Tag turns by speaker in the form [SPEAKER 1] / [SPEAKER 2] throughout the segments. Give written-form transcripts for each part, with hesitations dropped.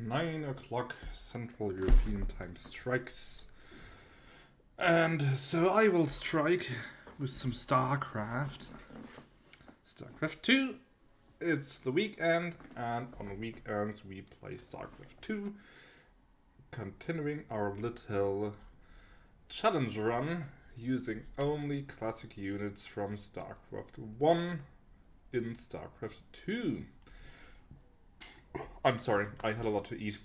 [SPEAKER 1] 9 o'clock Central European time strikes. And so I will strike with some Starcraft. Starcraft II. It's the weekend, and on weekends we play Starcraft II. Continuing our little challenge run using only classic units from Starcraft I in Starcraft II. I'm sorry, I had a lot to eat.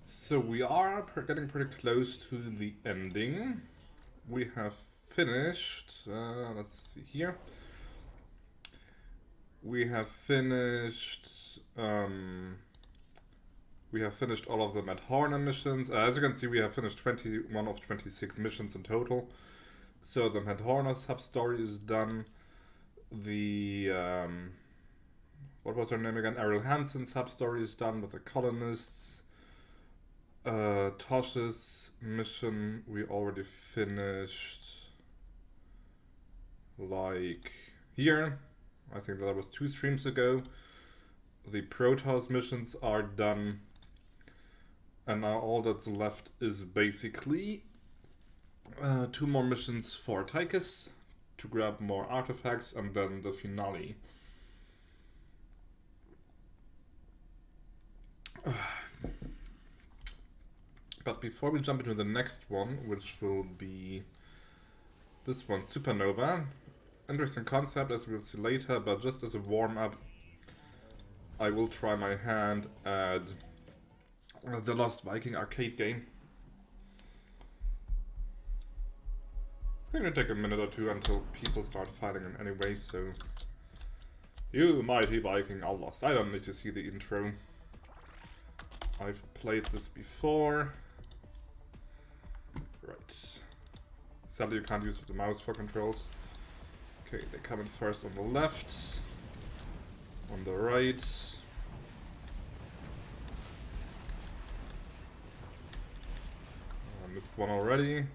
[SPEAKER 1] So we are getting pretty close to the ending. We have finished, let's see here. We have finished all of the Mad Horner missions. As you can see, we have finished 21 of 26 missions in total. So the Mad Horner sub-story is done. The what was her name again? Ariel Hansen sub-story is done with the colonists. Tychus mission we already finished, like here. I think that was 2 streams ago. The Protoss missions are done, and now all that's left is basically 2 more missions for Tychus to grab more artifacts, and then the finale. But before we jump into the next one, which will be this one, Supernova. Interesting concept, as we'll see later, but just as a warm-up, I will try my hand at the Lost Viking arcade game. It's going to take a minute or two until people start fighting in anyway, so... You mighty Viking are lost. I don't need to see the intro. I've played this before. Right. Sadly you can't use the mouse for controls. Okay, they come in first on the left, on the right. I missed one already.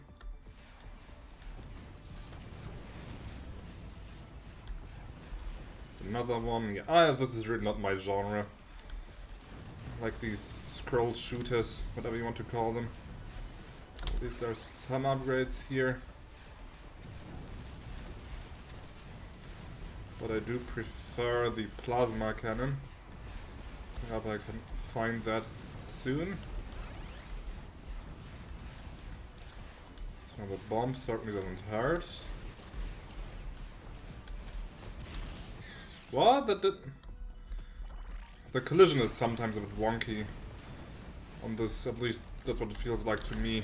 [SPEAKER 1] Another one. Yeah, this is really not my genre. Like these scroll shooters, whatever you want to call them. At least there's some upgrades here. But I do prefer the plasma cannon. I hope I can find that soon. So the bomb certainly doesn't hurt. What? The collision is sometimes a bit wonky on this, at least that's what it feels like to me.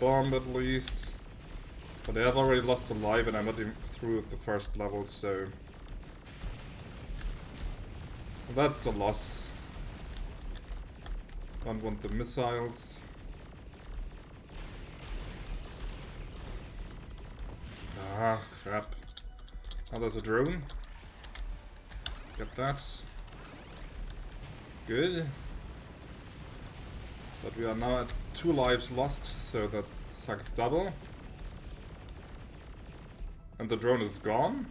[SPEAKER 1] Bomb at least, but they have already lost a life and I'm not even through the first level, so that's a loss. Don't want the missiles. Ah, crap. Now there's a drone. Get that. Good. But we are now at 2 lives lost, so that sucks double. And the drone is gone?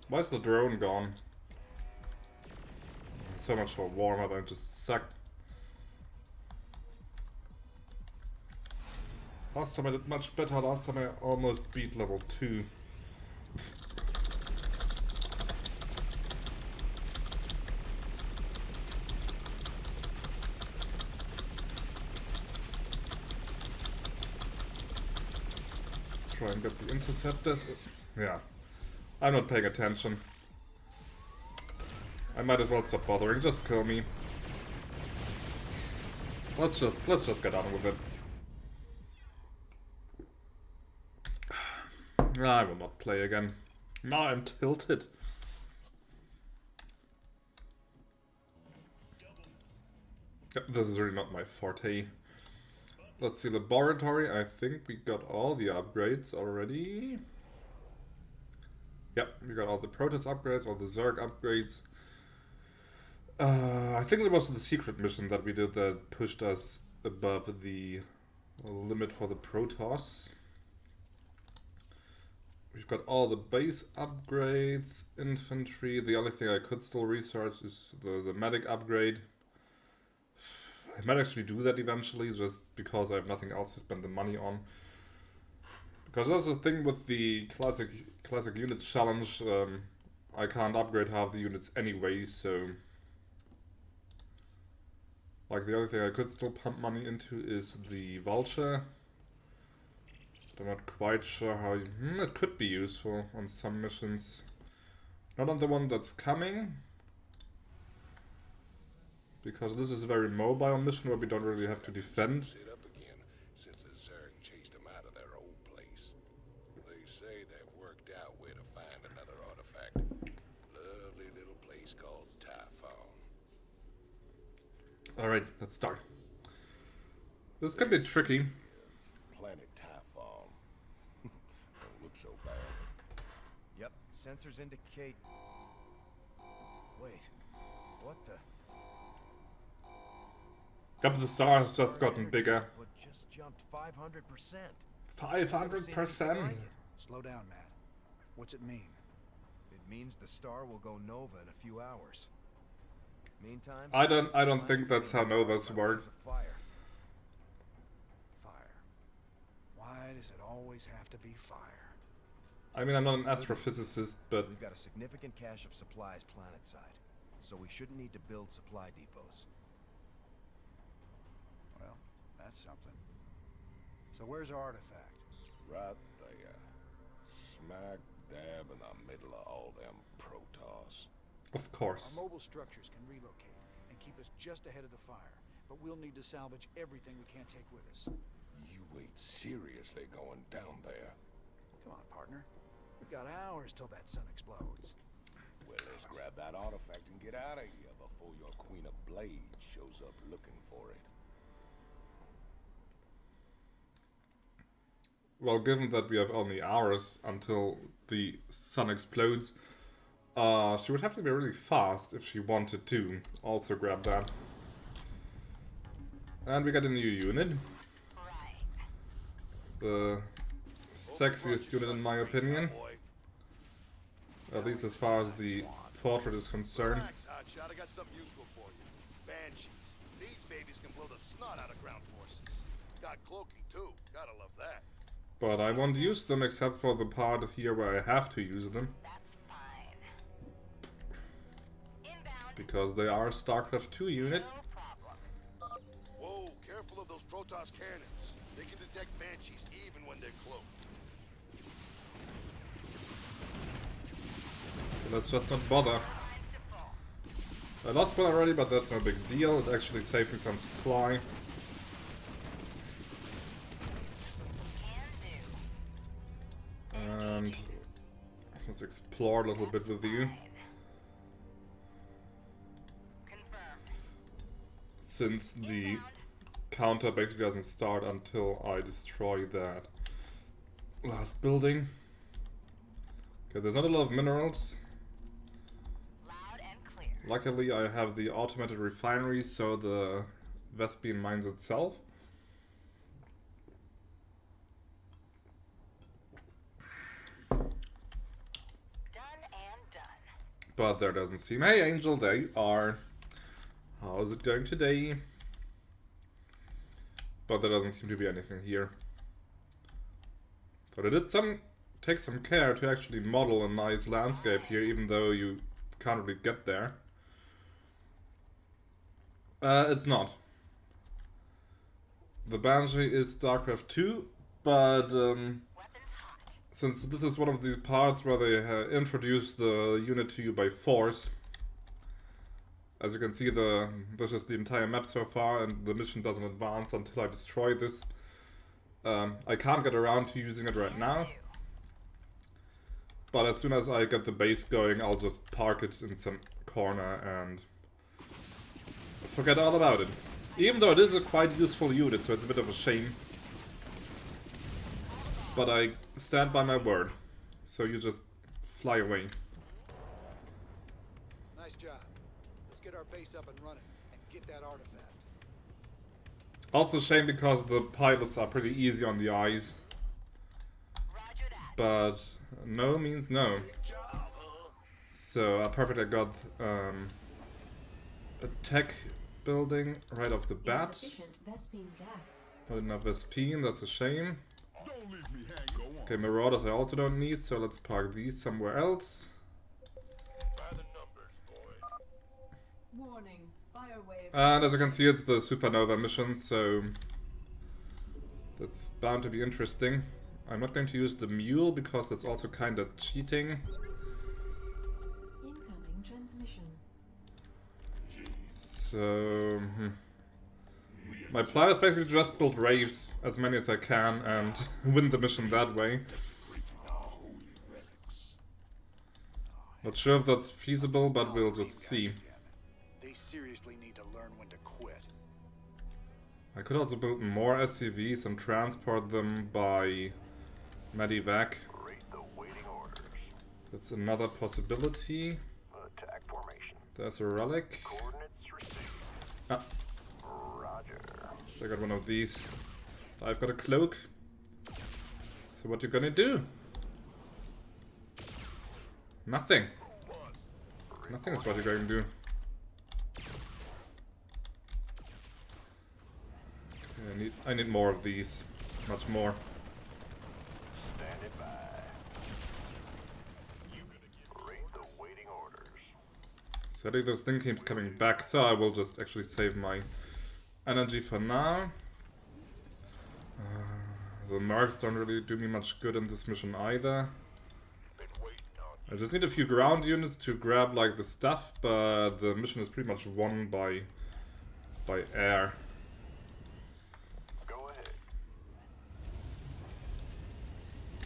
[SPEAKER 1] Why is the drone gone? So much for Warmup, I just suck. Last time I did much better, last time I almost beat level 2. Try and get the interceptors. Yeah, I'm not paying attention. I might as well stop bothering. Just kill me. Let's just get on with it. I will not play again. Now I'm tilted. This is really not my forte. Let's see, laboratory. I think we got all the upgrades already. Yep, we got all the Protoss upgrades, all the Zerg upgrades. I think it was the secret mission that we did that pushed us above the limit for the Protoss. We've got all the base upgrades, infantry. The only thing I could still research is the medic upgrade. I might actually do that eventually, just because I have nothing else to spend the money on. Because that's the thing with the classic unit challenge. I can't upgrade half the units anyway, so like the only thing I could still pump money into is the vulture. But I'm not quite sure how it could be useful on some missions. Not on the one that's coming, because this is a very mobile mission where we don't really have to defend. Alright, let's start. This could be tricky.
[SPEAKER 2] Planet Typhon. Don't look so bad.
[SPEAKER 3] Yep, sensors indicate... Wait, what the...
[SPEAKER 1] Yep, the star has just gotten bigger.
[SPEAKER 3] But just jumped 500%.
[SPEAKER 1] 500%?
[SPEAKER 4] Slow down, Matt. What's it mean?
[SPEAKER 3] It means the star will go nova in a few hours. Meantime,
[SPEAKER 1] I don't think that's how novas work.
[SPEAKER 3] Fire.
[SPEAKER 4] Fire. Why does it always have to be fire?
[SPEAKER 1] I mean, I'm not an astrophysicist, but
[SPEAKER 3] We've got a significant cache of supplies planetside, so we shouldn't need to build supply depots.
[SPEAKER 4] Well, that's something. So where's our artifact?
[SPEAKER 2] Right there. Smack dab in the middle of all them Protoss.
[SPEAKER 1] of course.
[SPEAKER 4] Our mobile structures can relocate and keep us just ahead of the fire, but we'll need to salvage everything we can't take with us.
[SPEAKER 2] You ain't seriously going down there.
[SPEAKER 4] Come on, partner. We've got hours till that sun explodes.
[SPEAKER 2] Well, let's grab that artifact and get out of here before your Queen of Blades shows up looking for it.
[SPEAKER 1] Well, given that we have only hours until the sun explodes, she would have to be really fast if she wanted to also grab that. And we got a new unit. The sexiest unit in my opinion. At least as far as the portrait is concerned.
[SPEAKER 5] Relax, Hotshot. I got something useful for you. Banshees. These babies can blow the snot out of ground forces. Got cloaking too. Gotta love that.
[SPEAKER 1] But I won't use them except for the part here where I have to use them. Because they are a Starcraft II unit.
[SPEAKER 5] Whoa, careful of those Protoss cannons. They can detect Banshees even when they're cloaked.
[SPEAKER 1] So let's just not bother. I lost one already, but that's no big deal. It actually saved me some supply. And let's explore a little bit with you. Since the counter basically doesn't start until I destroy that last building. Okay, there's not a lot of minerals. Luckily I have the automated refinery, so the Vespian mines itself. But there doesn't seem... Hey Angel, there you are. How's it going today? But there doesn't seem to be anything here. So they did take some care to actually model a nice landscape here, even though you can't really get there. It's not. The Banshee is Starcraft II, but since this is one of the parts where they introduce the unit to you by force, as you can see, this is the entire map so far, and the mission doesn't advance until I destroy this. I can't get around to using it right now, but as soon as I get the base going, I'll just park it in some corner and forget all about it. Even though it is a quite useful unit, so it's a bit of a shame. But I stand by my word, so you just fly away.
[SPEAKER 4] Nice job. Let's get get our base up and running and get that artifact.
[SPEAKER 1] Also a shame because the pilots are pretty easy on the eyes. But no means no. So perfect, I got a tech building right off the bat. Not enough Vespine, that's a shame. Okay, Marauders I also don't need, so let's park these somewhere else.
[SPEAKER 6] Warning, fire wave.
[SPEAKER 1] And as you can see, it's the Supernova mission, so that's bound to be interesting. I'm not going to use the mule because that's also kind of cheating.
[SPEAKER 6] Incoming transmission.
[SPEAKER 1] So my plan is basically just build raves, as many as I can, and win the mission that way. Not sure if that's feasible, but we'll just see.
[SPEAKER 4] They seriously need to learn when to quit.
[SPEAKER 1] I could also build more SCVs and transport them by Medivac. That's another possibility. There's a relic. Ah. I got one of these. I've got a cloak. So what you gonna do? Nothing. Nothing is what you're going to do. Okay, I need more of these. Much more. Sadly, this thing keeps coming back, so I will just actually save my energy for now. The marks don't really do me much good in this mission either. I just need a few ground units to grab like the stuff, but the mission is pretty much won by air.
[SPEAKER 2] Go ahead.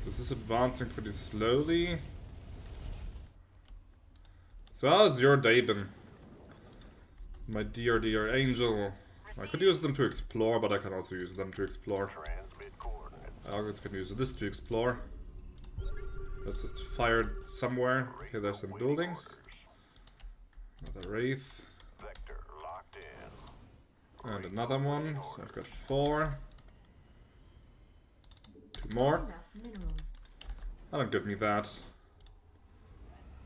[SPEAKER 1] This is advancing pretty slowly. So how's your day been? My dear, dear angel. I could use them to explore, but I can also use them to explore. I also can use this to explore. Let's just fire it somewhere. Okay, there's some buildings. Another wraith. And another one. So I've got 4. 2 more. Oh, don't give me that.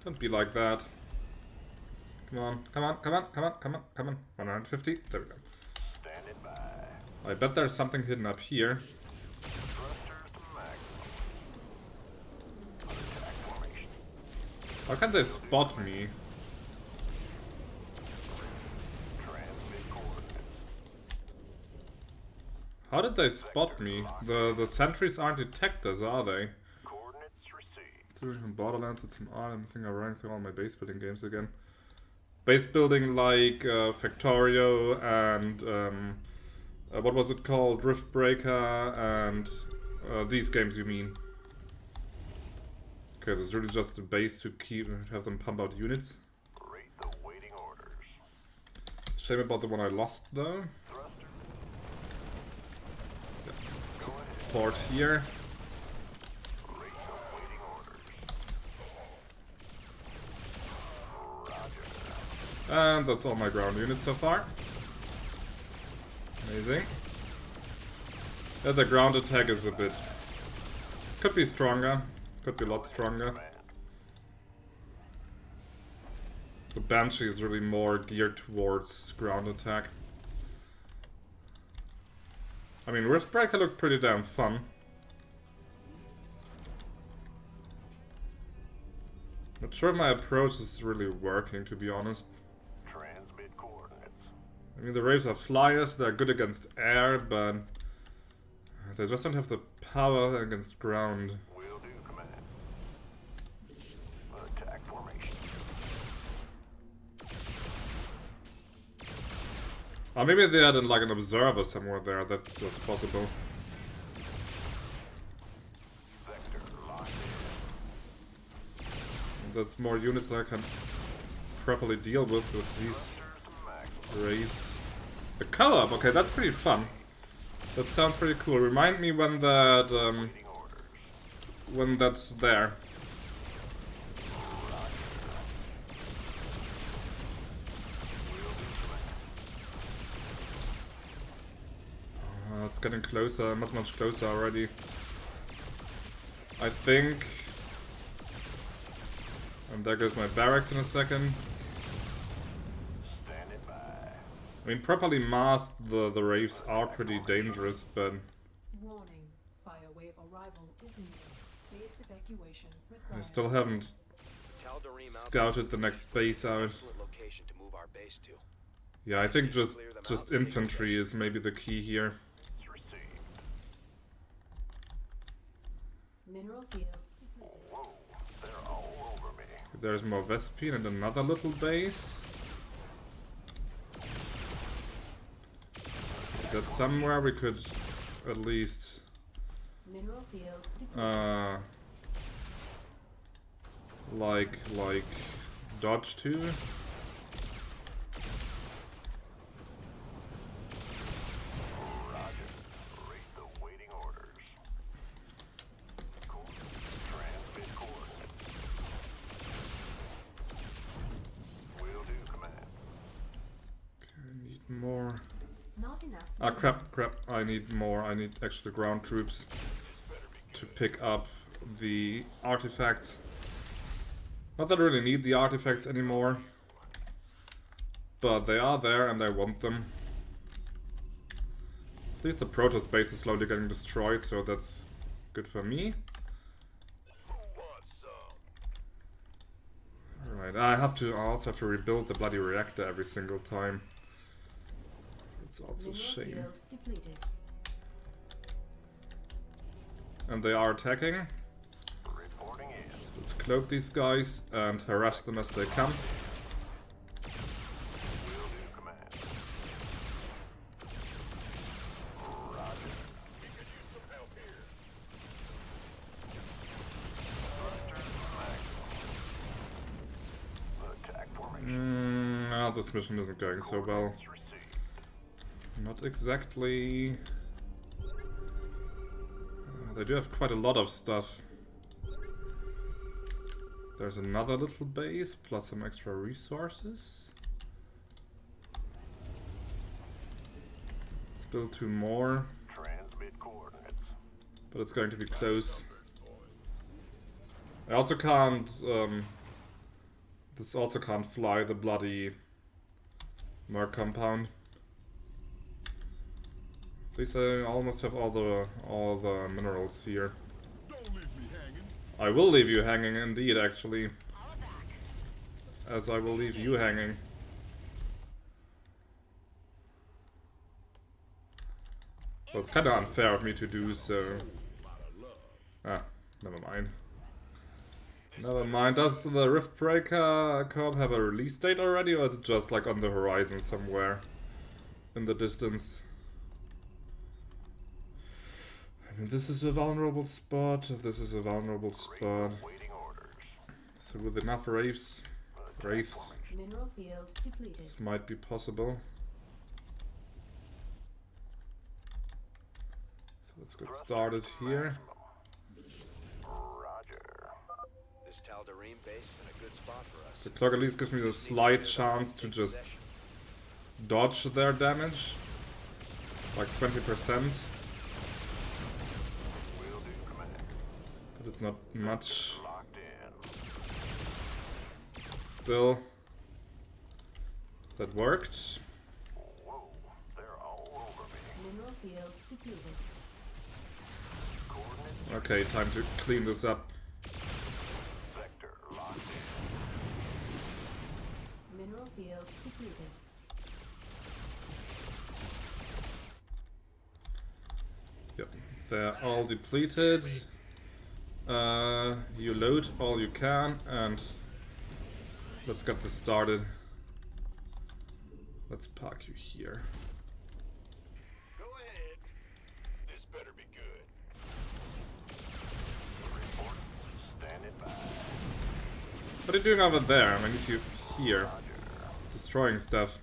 [SPEAKER 1] Don't be like that. Come on, come on, come on, come on, come on, come on. 150. There we go. I bet there's something hidden up here. How can they spot me? How did they spot me? The sentries aren't detectors, are they? It's from Borderlands, it's from I think I ran through all my base building games again. Base building like Factorio and what was it called? Riftbreaker and these games you mean. Okay, so it's really just a base to have them pump out units. Shame about the one I lost though. Yeah. Support here. And that's all my ground units so far. Amazing. Yeah, the ground attack is a bit... could be stronger. Could be a lot stronger. The Banshee is really more geared towards ground attack. I mean, Riftbreaker looked pretty damn fun. Not sure if my approach is really working, to be honest. I mean, the Raves are flyers, they're good against air, but they just don't have the power against ground. Or maybe they had like an observer somewhere there, that's possible. That's more units that I can properly deal with these rays. A co-op, okay, that's pretty fun. That sounds pretty cool. Remind me when that when that's there. it's getting closer, much closer already. I think. And there goes my barracks in a second. I mean, properly masked, the Wraiths are pretty dangerous, but
[SPEAKER 6] Warning. Fire wave arrival is imminent. Base evacuation
[SPEAKER 1] I
[SPEAKER 6] required.
[SPEAKER 1] still haven't
[SPEAKER 3] Tal'Darim
[SPEAKER 1] scouted the next base out.
[SPEAKER 3] excellent location to move our base to.
[SPEAKER 1] Yeah, I think just infantry is maybe the key here.
[SPEAKER 6] Mineral field.
[SPEAKER 1] There's more Vespine and another little base. That somewhere we could at least
[SPEAKER 6] Mineral field.
[SPEAKER 1] like dodge to. More.
[SPEAKER 6] Not enough.
[SPEAKER 1] Ah, crap. I need more. I need actually ground troops to pick up the artifacts. Not that I really need the artifacts anymore, but they are there and I want them. At least the Protoss base is slowly getting destroyed, so that's good for me. Alright, I also have to rebuild the bloody reactor every single time. It's also a shame.
[SPEAKER 6] Field depleted.
[SPEAKER 1] And they are attacking. Let's cloak these guys and harass them as they come. No, this mission isn't going so well. Not exactly. They do have quite a lot of stuff. There's another little base plus some extra resources. Let's build 2 more. But it's going to be close. I also can't. This also can't fly the bloody Merc compound. At least I almost have all the minerals here. I will leave you hanging indeed, actually. As I will leave you hanging. Well, it's kind of unfair of me to do so. Ah, never mind. Never mind. Does the Riftbreaker Corp have a release date already, or is it just like on the horizon somewhere in the distance? I mean, this is a vulnerable spot. This is a vulnerable spot. So with enough wraiths,
[SPEAKER 6] Mineral field depleted.
[SPEAKER 1] this might be possible. So let's get started here.
[SPEAKER 3] This Tal'Darim base is in a good spot for us.
[SPEAKER 1] The clock at least gives me the slight chance to just dodge their damage. Like 20%. But it's not much. Still, that worked.
[SPEAKER 6] Mineral field depleted.
[SPEAKER 1] Okay, time to clean this up.
[SPEAKER 6] Mineral field depleted.
[SPEAKER 1] Yep, they're all depleted. You load all you can and let's get this started. Let's park you here.
[SPEAKER 5] Go ahead. This better be good.
[SPEAKER 1] What are you doing over there? I need you here. Destroying stuff.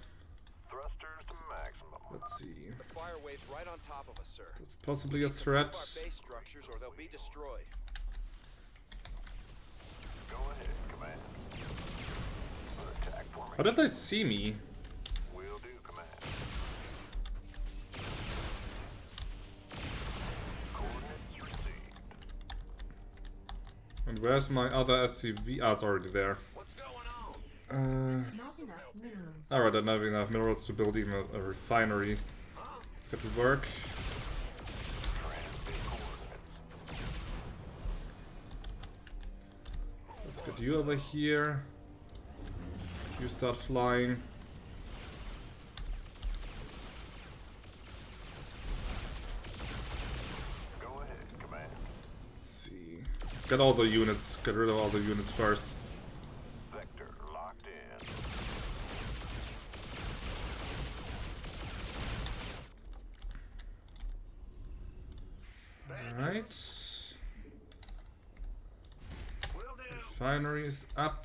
[SPEAKER 1] Let's see.
[SPEAKER 3] The fire wave's right on top of us, sir.
[SPEAKER 1] That's possibly a
[SPEAKER 3] Move
[SPEAKER 1] threat.
[SPEAKER 3] our base structures or they'll be destroyed.
[SPEAKER 1] How did they see me? And where's my other SCV? Ah, it's already there.
[SPEAKER 5] What's going on?
[SPEAKER 6] Not enough minerals.
[SPEAKER 1] Alright, I don't have enough minerals to build even a refinery. Let's get to work. Let's get you over here. You start flying.
[SPEAKER 2] Go ahead, Command.
[SPEAKER 1] Let's see. Let's get all the units. Get rid of all the units first.
[SPEAKER 2] Vector locked in.
[SPEAKER 1] Alright. Refinery is up.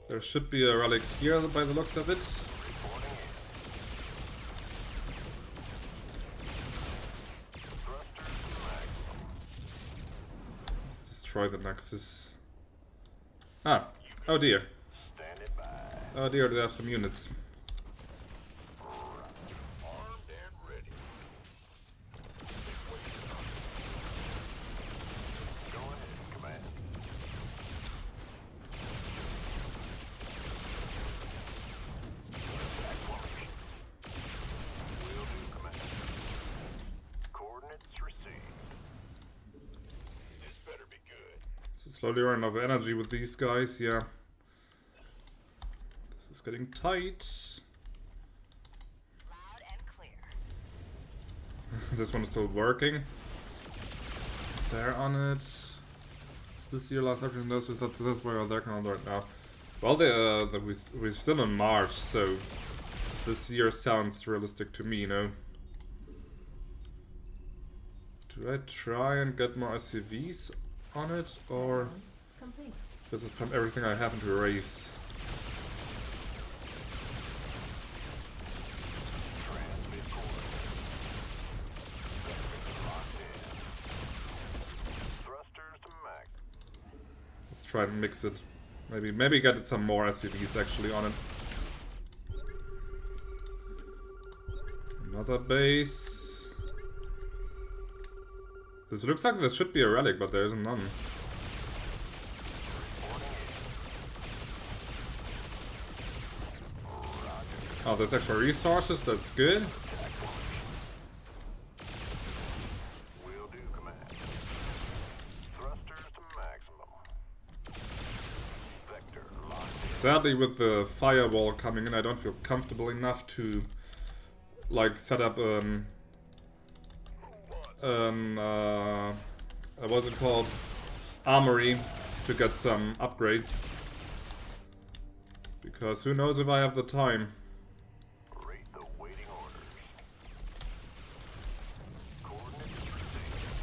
[SPEAKER 1] There should be a relic here by the looks of it. Let's destroy the Nexus. Ah, oh dear. Oh dear, they have some units.
[SPEAKER 5] Armed and ready.
[SPEAKER 2] Go ahead, Command. Attack formation. Will do, Command. Coordinates received.
[SPEAKER 5] This better be good.
[SPEAKER 1] So slowly run out of energy with these guys, yeah. This is getting tight.
[SPEAKER 7] Loud and clear.
[SPEAKER 1] This one is still working. They're on it. Is this year last everything else is that this way or that kind of right now? Well, we're still in March, so this year sounds realistic to me, you know. Do I try and get more SCVs on it, or
[SPEAKER 6] Complete.
[SPEAKER 1] just pump everything I have into a race?
[SPEAKER 2] Transmit coordinates. Vector locked in. Thrusters to max.
[SPEAKER 1] Let's try and mix it. Maybe get some more SCVs actually on it. Another base. This looks like there should be a relic, but there isn't none. Oh, there's extra resources, that's good.
[SPEAKER 2] Will do, Command. Thrusters to maximum. Vector locked in.
[SPEAKER 1] Sadly, with the firewall coming in, I don't feel comfortable enough to like set up what's it called? Armory to get some upgrades. Because who knows if I have the time.
[SPEAKER 2] Rate the waiting orders. Coordinates received.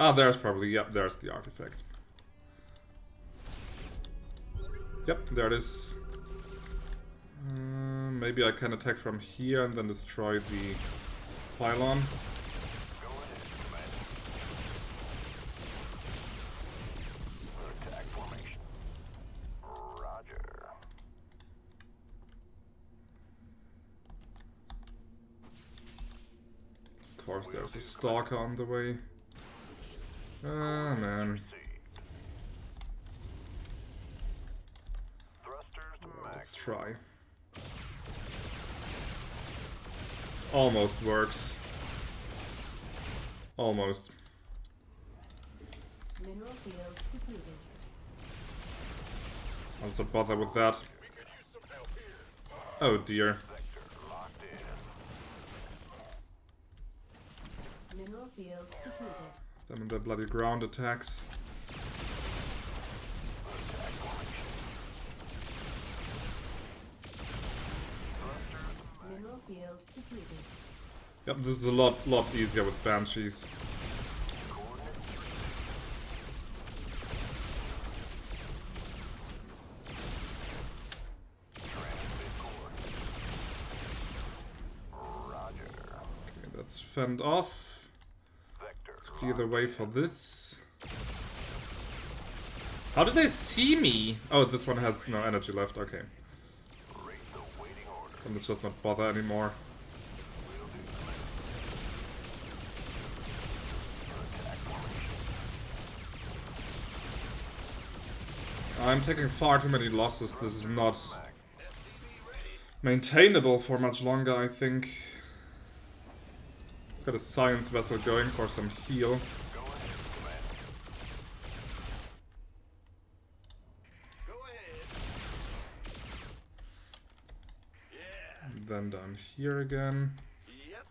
[SPEAKER 1] Ah, there's probably, yep, there's the artifact. Yep, there it is. Maybe I can attack from here and then destroy the pylon.
[SPEAKER 2] Go ahead, Command. Attack formation. Roger.
[SPEAKER 1] Of course, there's a stalker on the way. Ah, man.
[SPEAKER 2] Received. Thrusters to
[SPEAKER 1] Let's
[SPEAKER 2] max.
[SPEAKER 1] try. Almost works. Almost.
[SPEAKER 6] Mineral field depleted.
[SPEAKER 1] I'll not bother with that.
[SPEAKER 5] We could use some help here.
[SPEAKER 1] Oh dear.
[SPEAKER 2] Vector locked in.
[SPEAKER 6] Mineral field depleted.
[SPEAKER 1] Them and their bloody ground attacks.
[SPEAKER 2] Attack formation. Thrusters to max.
[SPEAKER 6] Mineral field depleted.
[SPEAKER 1] Yep, this is a lot easier with banshees.
[SPEAKER 2] Coordinates received. Transmit coordinates. Roger.
[SPEAKER 1] Okay, that's fend off.
[SPEAKER 2] Vector
[SPEAKER 1] Let's clear the
[SPEAKER 2] locked
[SPEAKER 1] way
[SPEAKER 2] in.
[SPEAKER 1] for this. How did they see me? Oh, this one has no energy left. Okay,
[SPEAKER 2] Rate the waiting order.
[SPEAKER 1] then let's just not bother anymore.
[SPEAKER 2] Will do, Command. Attack formation.
[SPEAKER 1] I'm taking far too many losses. This is not maintainable for much longer, I think. It's got a science vessel going for some heal. Then down here again.
[SPEAKER 5] Yep.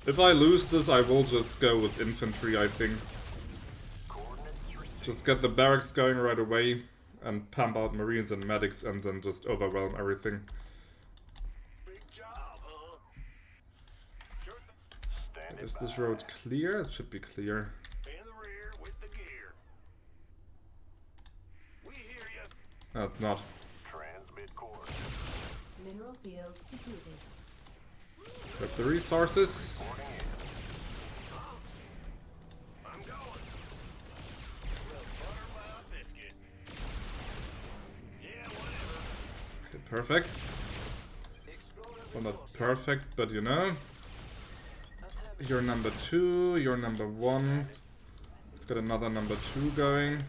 [SPEAKER 1] If I lose this, I will just go with infantry, I think. Just get the barracks going right away and pump out marines and medics and then just overwhelm everything.
[SPEAKER 5] Big job, huh?
[SPEAKER 1] Is this road clear? It should be clear.
[SPEAKER 5] In the rear with the gear. We hear you.
[SPEAKER 1] No, it's not.
[SPEAKER 2] Transmit course.
[SPEAKER 6] Mineral field depleted.
[SPEAKER 1] Grab the resources.
[SPEAKER 5] I'm going. Well, butter my biscuit. Yeah, whatever.
[SPEAKER 1] Okay, perfect. Well, not perfect, but you know. You're number 2, you're number 1. Let's get another number 2 going.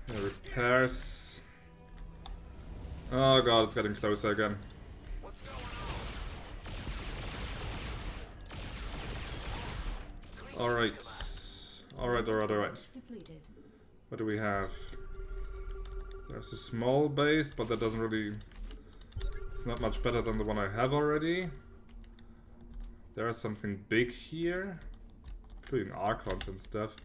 [SPEAKER 1] Yeah, repairs. Oh god, it's getting closer again.
[SPEAKER 5] What's going on?
[SPEAKER 1] Alright. Alright.
[SPEAKER 6] Depleted.
[SPEAKER 1] What do we have? There's a small base, but that doesn't really... It's not much better than the one I have already. There's something big here. Including archons and stuff.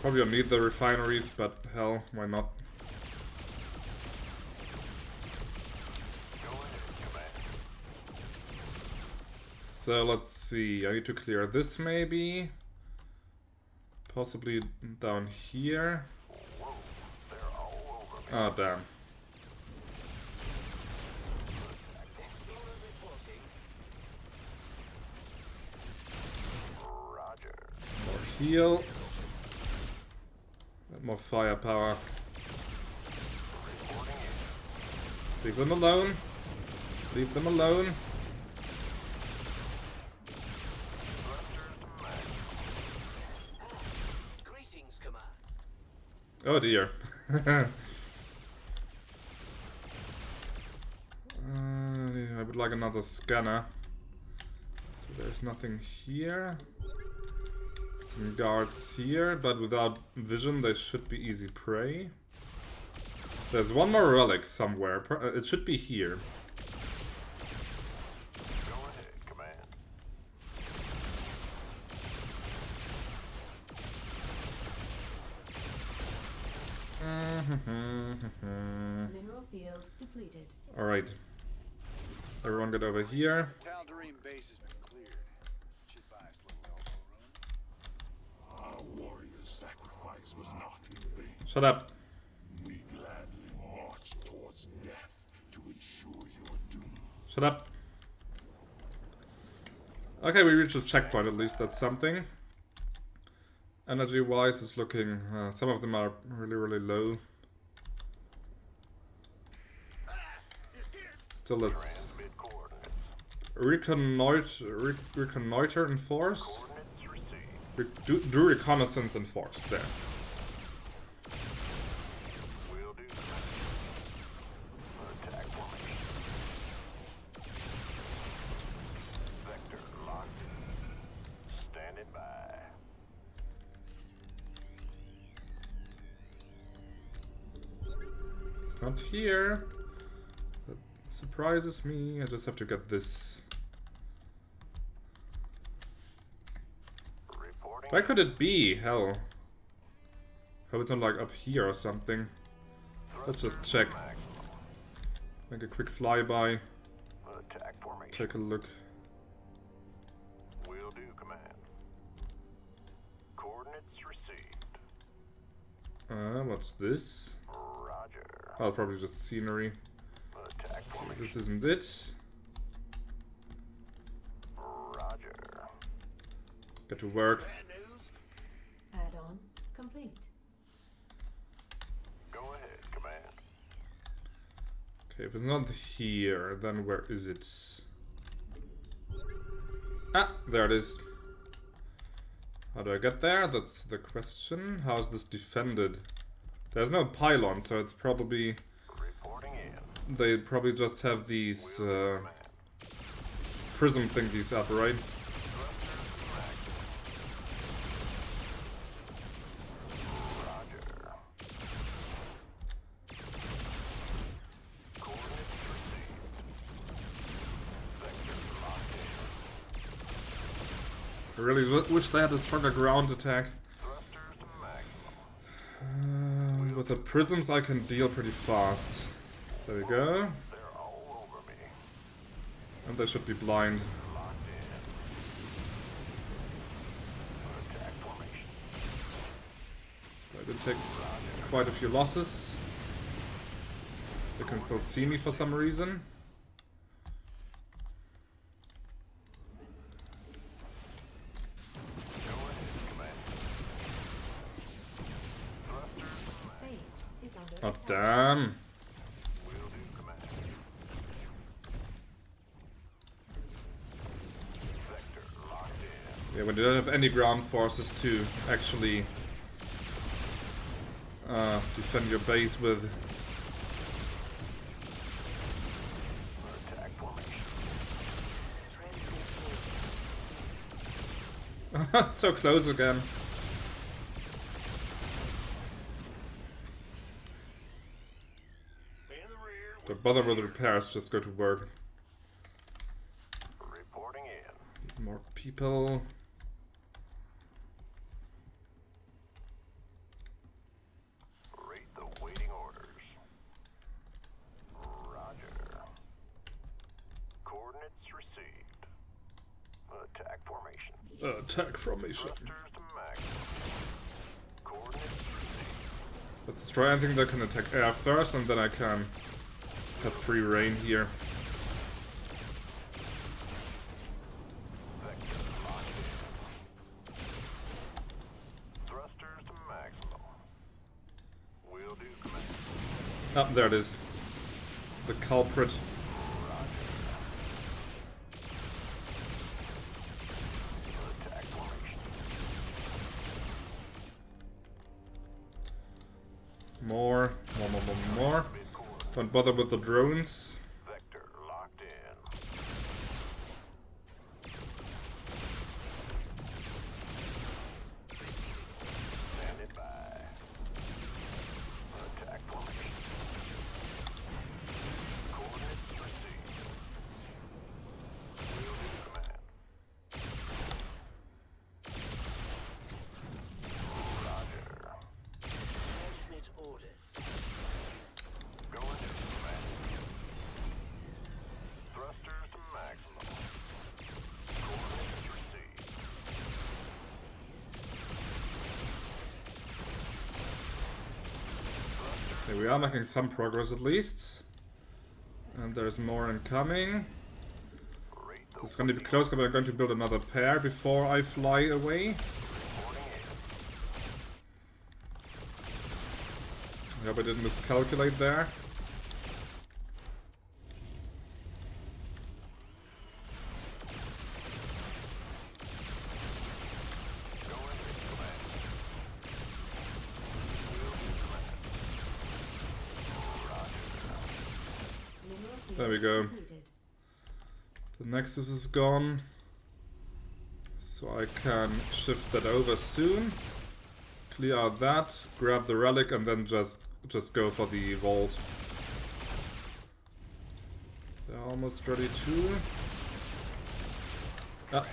[SPEAKER 1] Probably don't need the refineries, but hell, why not? So let's see, I need to clear this maybe. Possibly down here. Oh damn. More heal. More firepower. Leave them alone. Leave them alone.
[SPEAKER 7] Greetings, Command.
[SPEAKER 1] Oh dear. I would like another scanner. So there's nothing here. Some guards here, but without vision they should be easy prey. There's one more relic somewhere. It should be here.
[SPEAKER 2] Go ahead, Command.
[SPEAKER 6] Mineral field depleted.
[SPEAKER 1] Alright. Everyone get over here.
[SPEAKER 4] Tal'Darim base has been cleared. Should buy us a little elbow room.
[SPEAKER 8] Our warrior's sacrifice was not in vain.
[SPEAKER 1] Shut up.
[SPEAKER 8] We gladly march towards death to ensure your doom.
[SPEAKER 1] Shut up. Okay, we reached a checkpoint at least, that's something. Energy wise is looking, some of them are really low. Still let's reconnoiter and force. Do reconnaissance and force, there.
[SPEAKER 2] Will do. Attack formation. Vector locked. Standing by.
[SPEAKER 1] It's not here. That surprises me. I just have to get this.
[SPEAKER 2] Reporting.
[SPEAKER 1] Where could it be? Hell. Hope it's not like up here or something. Let's just check. Make a quick flyby.
[SPEAKER 2] Attack formation.
[SPEAKER 1] Take a look.
[SPEAKER 2] Will do, Command. Coordinates received.
[SPEAKER 1] What's this?
[SPEAKER 2] Roger.
[SPEAKER 1] Oh, probably just scenery.
[SPEAKER 2] Attack formation.
[SPEAKER 1] This isn't it.
[SPEAKER 2] Roger.
[SPEAKER 1] Get to work.
[SPEAKER 5] Bad news?
[SPEAKER 6] Add-on complete.
[SPEAKER 2] Go ahead, Command.
[SPEAKER 1] Okay, if it's not here, then where is it? Ah, there it is. How do I get there? That's the question. How is this defended? There's no pylon, so it's probably... They probably just have these prism thingies up, right? I really wish they had a stronger ground attack. With the prisms I can deal pretty fast. There we go. And they should be blind. I did take quite a few losses. They can still see me for some reason. Oh, damn. Yeah, when you don't have any ground forces to actually defend your base with. So close again. Don't bother with repairs, just go to work.
[SPEAKER 2] Reporting in.
[SPEAKER 1] More people.
[SPEAKER 2] Rate the waiting orders. Roger. Coordinates received. Attack formation.
[SPEAKER 1] Attack formation.
[SPEAKER 2] Thrusters to max. Coordinates received.
[SPEAKER 1] Let's destroy anything that can attack air first, and then I can have free reign here.
[SPEAKER 2] Vector locked in. Thrusters to maximum. Will do, command.
[SPEAKER 1] Ah, there it is. The culprit.
[SPEAKER 2] Attack formation.
[SPEAKER 1] More. Don't bother with the drones.
[SPEAKER 2] Vector locked in. Standing by. Attack formation. Coordinates received. Will do, command. Roger.
[SPEAKER 7] Transmit order.
[SPEAKER 2] Going to command. Thrusters to maximum. Coordinates received.
[SPEAKER 1] Okay, we are making some progress at least. And there's more incoming.
[SPEAKER 2] Rate the
[SPEAKER 1] It's going to be close, but I'm going to build another pair before I fly away.
[SPEAKER 2] reporting in.
[SPEAKER 1] I hope I didn't miscalculate there.
[SPEAKER 2] Going to command.
[SPEAKER 6] Mineral field
[SPEAKER 1] There we go.
[SPEAKER 6] completed.
[SPEAKER 1] The Nexus is gone. So I can shift that over soon. Clear out that, grab the relic, and then just go for the vault. They're almost ready too. Ah.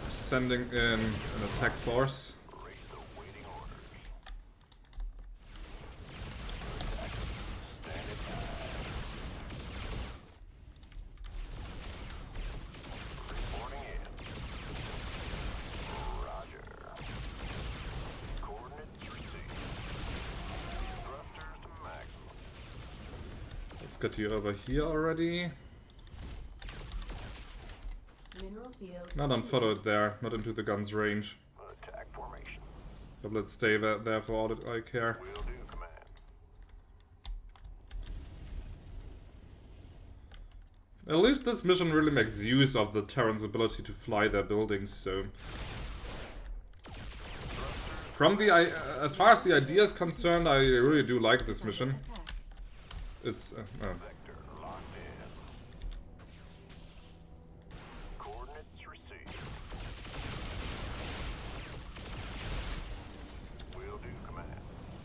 [SPEAKER 1] Sending in an attack force.
[SPEAKER 2] Rate the waiting orders. Standing by. Reporting in. Roger. Coordinates received. Thrusters to maximum.
[SPEAKER 1] Let's get you over here already.
[SPEAKER 6] Mineral field
[SPEAKER 1] Not unfollowed there, not into the gun's range.
[SPEAKER 2] Attack formation.
[SPEAKER 1] But let's stay there for all that I care.
[SPEAKER 2] Will do, command.
[SPEAKER 1] At least this mission really makes use of the Terran's ability to fly their buildings, so... From the... as far as the idea is concerned, I really do like this mission. It's...
[SPEAKER 2] Vector locked in. Coordinates received. Will do, command.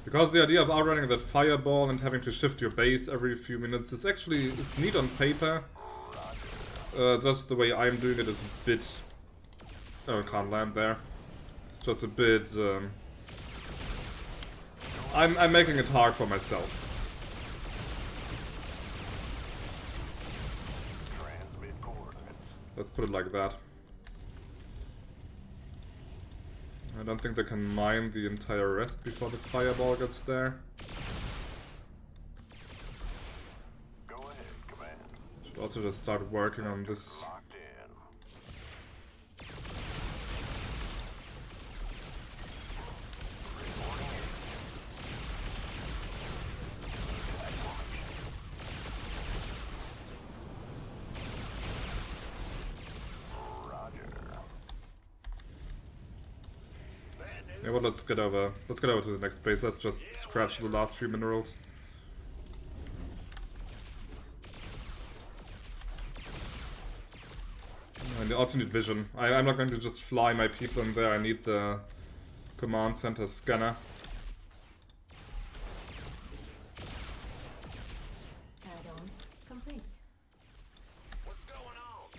[SPEAKER 1] Because the idea of outrunning that fireball and having to shift your base every few minutes is actually... It's neat on paper. Just the way I'm doing it is a bit... Oh, I can't land there. It's just a bit... I'm making it hard for myself.
[SPEAKER 2] Transmit coordinates.
[SPEAKER 1] Let's put it like that. I don't think they can mine the entire rest before the fireball gets there.
[SPEAKER 2] Go ahead, command.
[SPEAKER 1] Should also just start working on this.
[SPEAKER 2] Locked in. Reporting in. Attack formation. Roger.
[SPEAKER 1] Yeah, well, let's get over to the next base. Let's just scratch the last few minerals. And I also need vision. I'm not going to just fly my people in there. I need the command center scanner.
[SPEAKER 6] Add-on complete.
[SPEAKER 5] What's going on?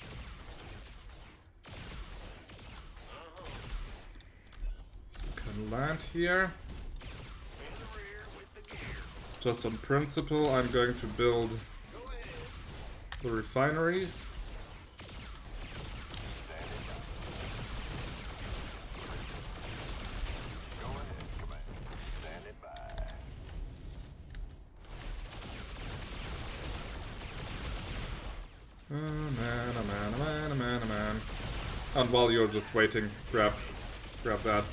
[SPEAKER 1] Can land here.
[SPEAKER 5] In the rear with the gear.
[SPEAKER 1] Just on principle, I'm going to build
[SPEAKER 5] Go ahead.
[SPEAKER 1] the refineries.
[SPEAKER 2] Go ahead, command. Standing by.
[SPEAKER 1] Oh man, oh man, oh man, oh man, oh man. And while you're just waiting, grab that.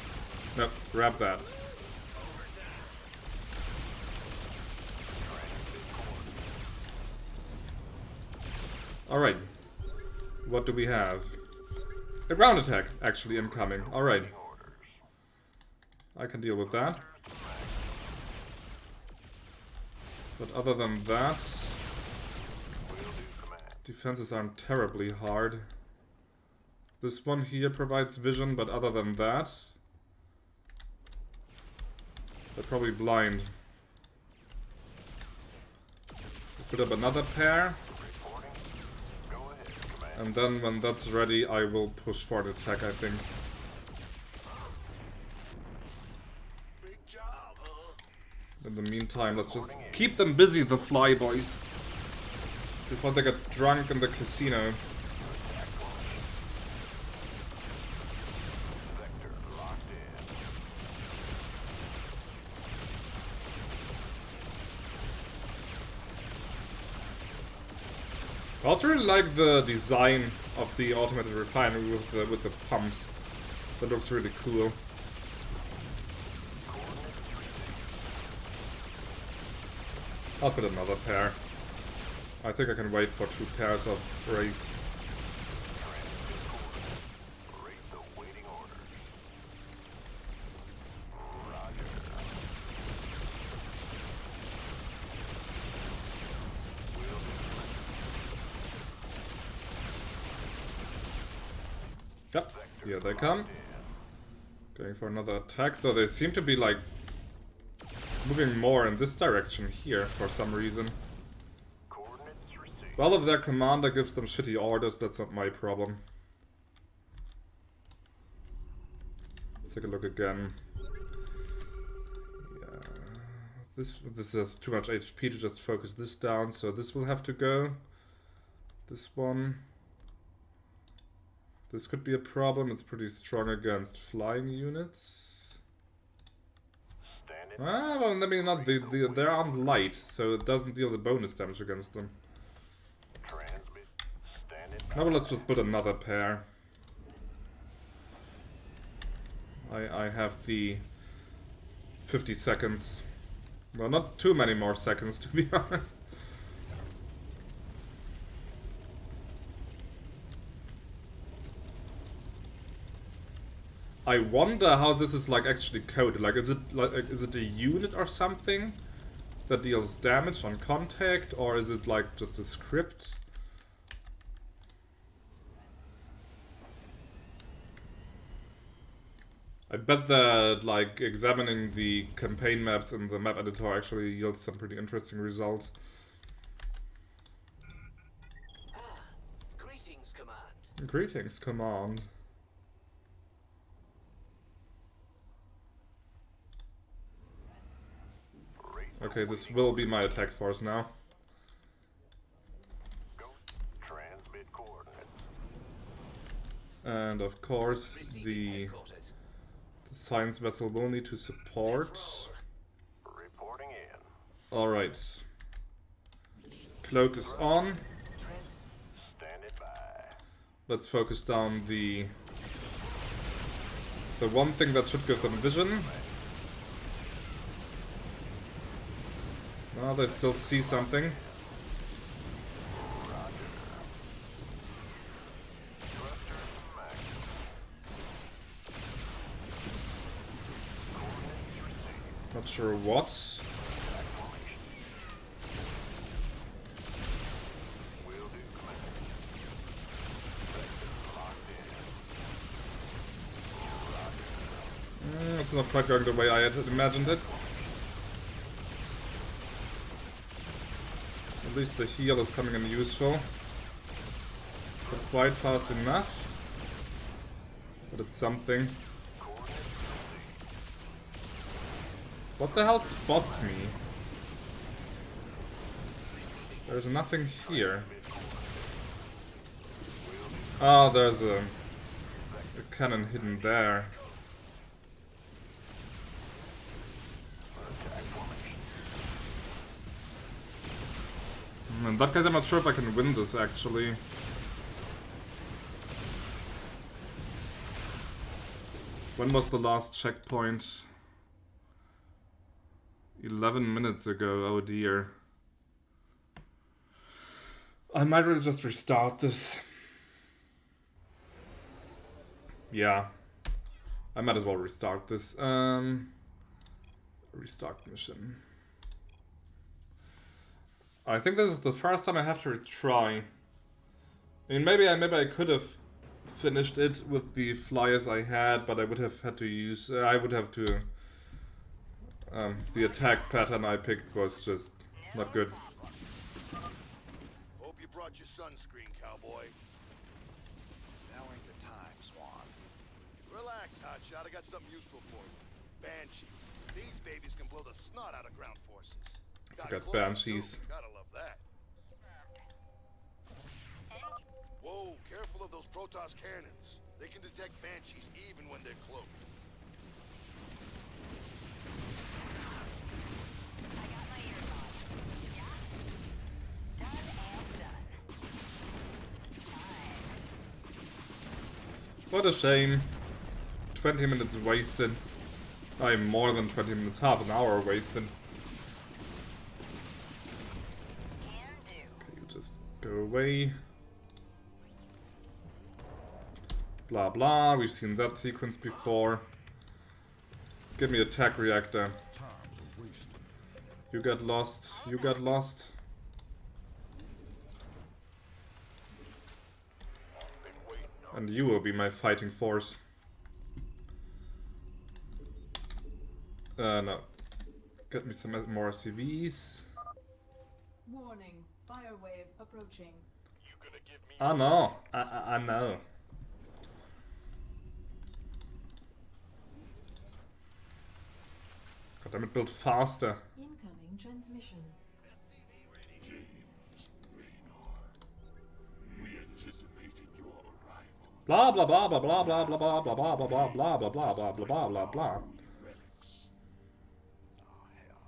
[SPEAKER 1] Nope, grab that. Alright. What do we have? A ground attack, actually, incoming. Alright. I can deal with that. But other than that... defenses aren't terribly hard. This one here provides vision, but other than that... they're probably blind. Put up another pair. And then when that's ready, I will push for the attack, I think.
[SPEAKER 5] Big job, huh?
[SPEAKER 1] In the meantime, let's just keep them busy, the flyboys. Before they get drunk in the casino.
[SPEAKER 2] Vector locked in.
[SPEAKER 1] I also really like the design of the automated refinery with the pumps. That looks really cool. I'll put another pair. I think I can wait for 2 pairs of rays.
[SPEAKER 2] Rate the waiting orders. Roger.
[SPEAKER 1] Yep, here they come. Going for another attack, though they seem to be like moving more in this direction here for some reason.
[SPEAKER 2] Coordinates received.
[SPEAKER 1] Well, if their commander gives them shitty orders, that's not my problem. Let's take a look again. Yeah, this has too much HP to just focus this down, so this will have to go. This one. This could be a problem. It's pretty strong against flying units. Ah, well, I mean, not they aren't light, so it doesn't deal the bonus damage against them.
[SPEAKER 2] Transmit. Standing
[SPEAKER 1] Now let's just put another pair. I have the 50 seconds. Well, not too many more seconds, to be honest. I wonder how this is like actually coded. Like, is it a unit or something that deals damage on contact, or is it like just a script? I bet that like examining the campaign maps in the map editor actually yields some pretty interesting results.
[SPEAKER 7] Greetings, Command.
[SPEAKER 1] Greetings, Command. Okay, this will be my attack force now.
[SPEAKER 2] Transmit coordinates.
[SPEAKER 1] And of course, the science vessel will need to support.
[SPEAKER 2] Reporting in.
[SPEAKER 1] Alright. Cloak is on.
[SPEAKER 2] Standing by.
[SPEAKER 1] Let's focus down the one thing that should give them vision. Oh, they still see something. Not sure what. It's not quite going the way I had imagined it. At least the heal is coming in useful. Not quite fast enough. But it's something. What the hell spots me? There's nothing here. Oh, there's a cannon hidden there. In that case, I'm not sure if I can win this actually. When was the last checkpoint? 11 minutes ago, oh dear. I might really just restart this. Yeah. I might as well restart this. Restart mission. I think this is the first time I have to retry. I mean, maybe I could have finished it with the flyers I had, but I would have had to use... I would have to... the attack pattern I picked was just not good.
[SPEAKER 5] Hope you brought your sunscreen, cowboy.
[SPEAKER 4] Now ain't the time, Swan.
[SPEAKER 5] Relax, hotshot. I got something useful for you. Banshees. These babies can blow the snot out of ground forces.
[SPEAKER 1] I forgot Banshees.
[SPEAKER 5] Gotta love that. Whoa, careful of those Protoss cannons. They can detect Banshees even when they're cloaked.
[SPEAKER 1] What a shame. 20 minutes wasted. I'm more than 20 minutes, half an hour wasted. Okay, you just go away. Blah blah, we've seen that sequence before. Give me a tech reactor. You got lost, you got lost. And you will be my fighting force. No. Get me some more CVs.
[SPEAKER 6] Warning, fire wave approaching.
[SPEAKER 1] Oh no, I know. God damn it, build faster.
[SPEAKER 6] Incoming transmission.
[SPEAKER 8] James Raynor, we anticipated your arrival.
[SPEAKER 1] Blah blah blah blah blah blah blah blah blah blah blah blah blah blah blah blah blah blah blah.
[SPEAKER 8] Relics.
[SPEAKER 4] Oh, hell.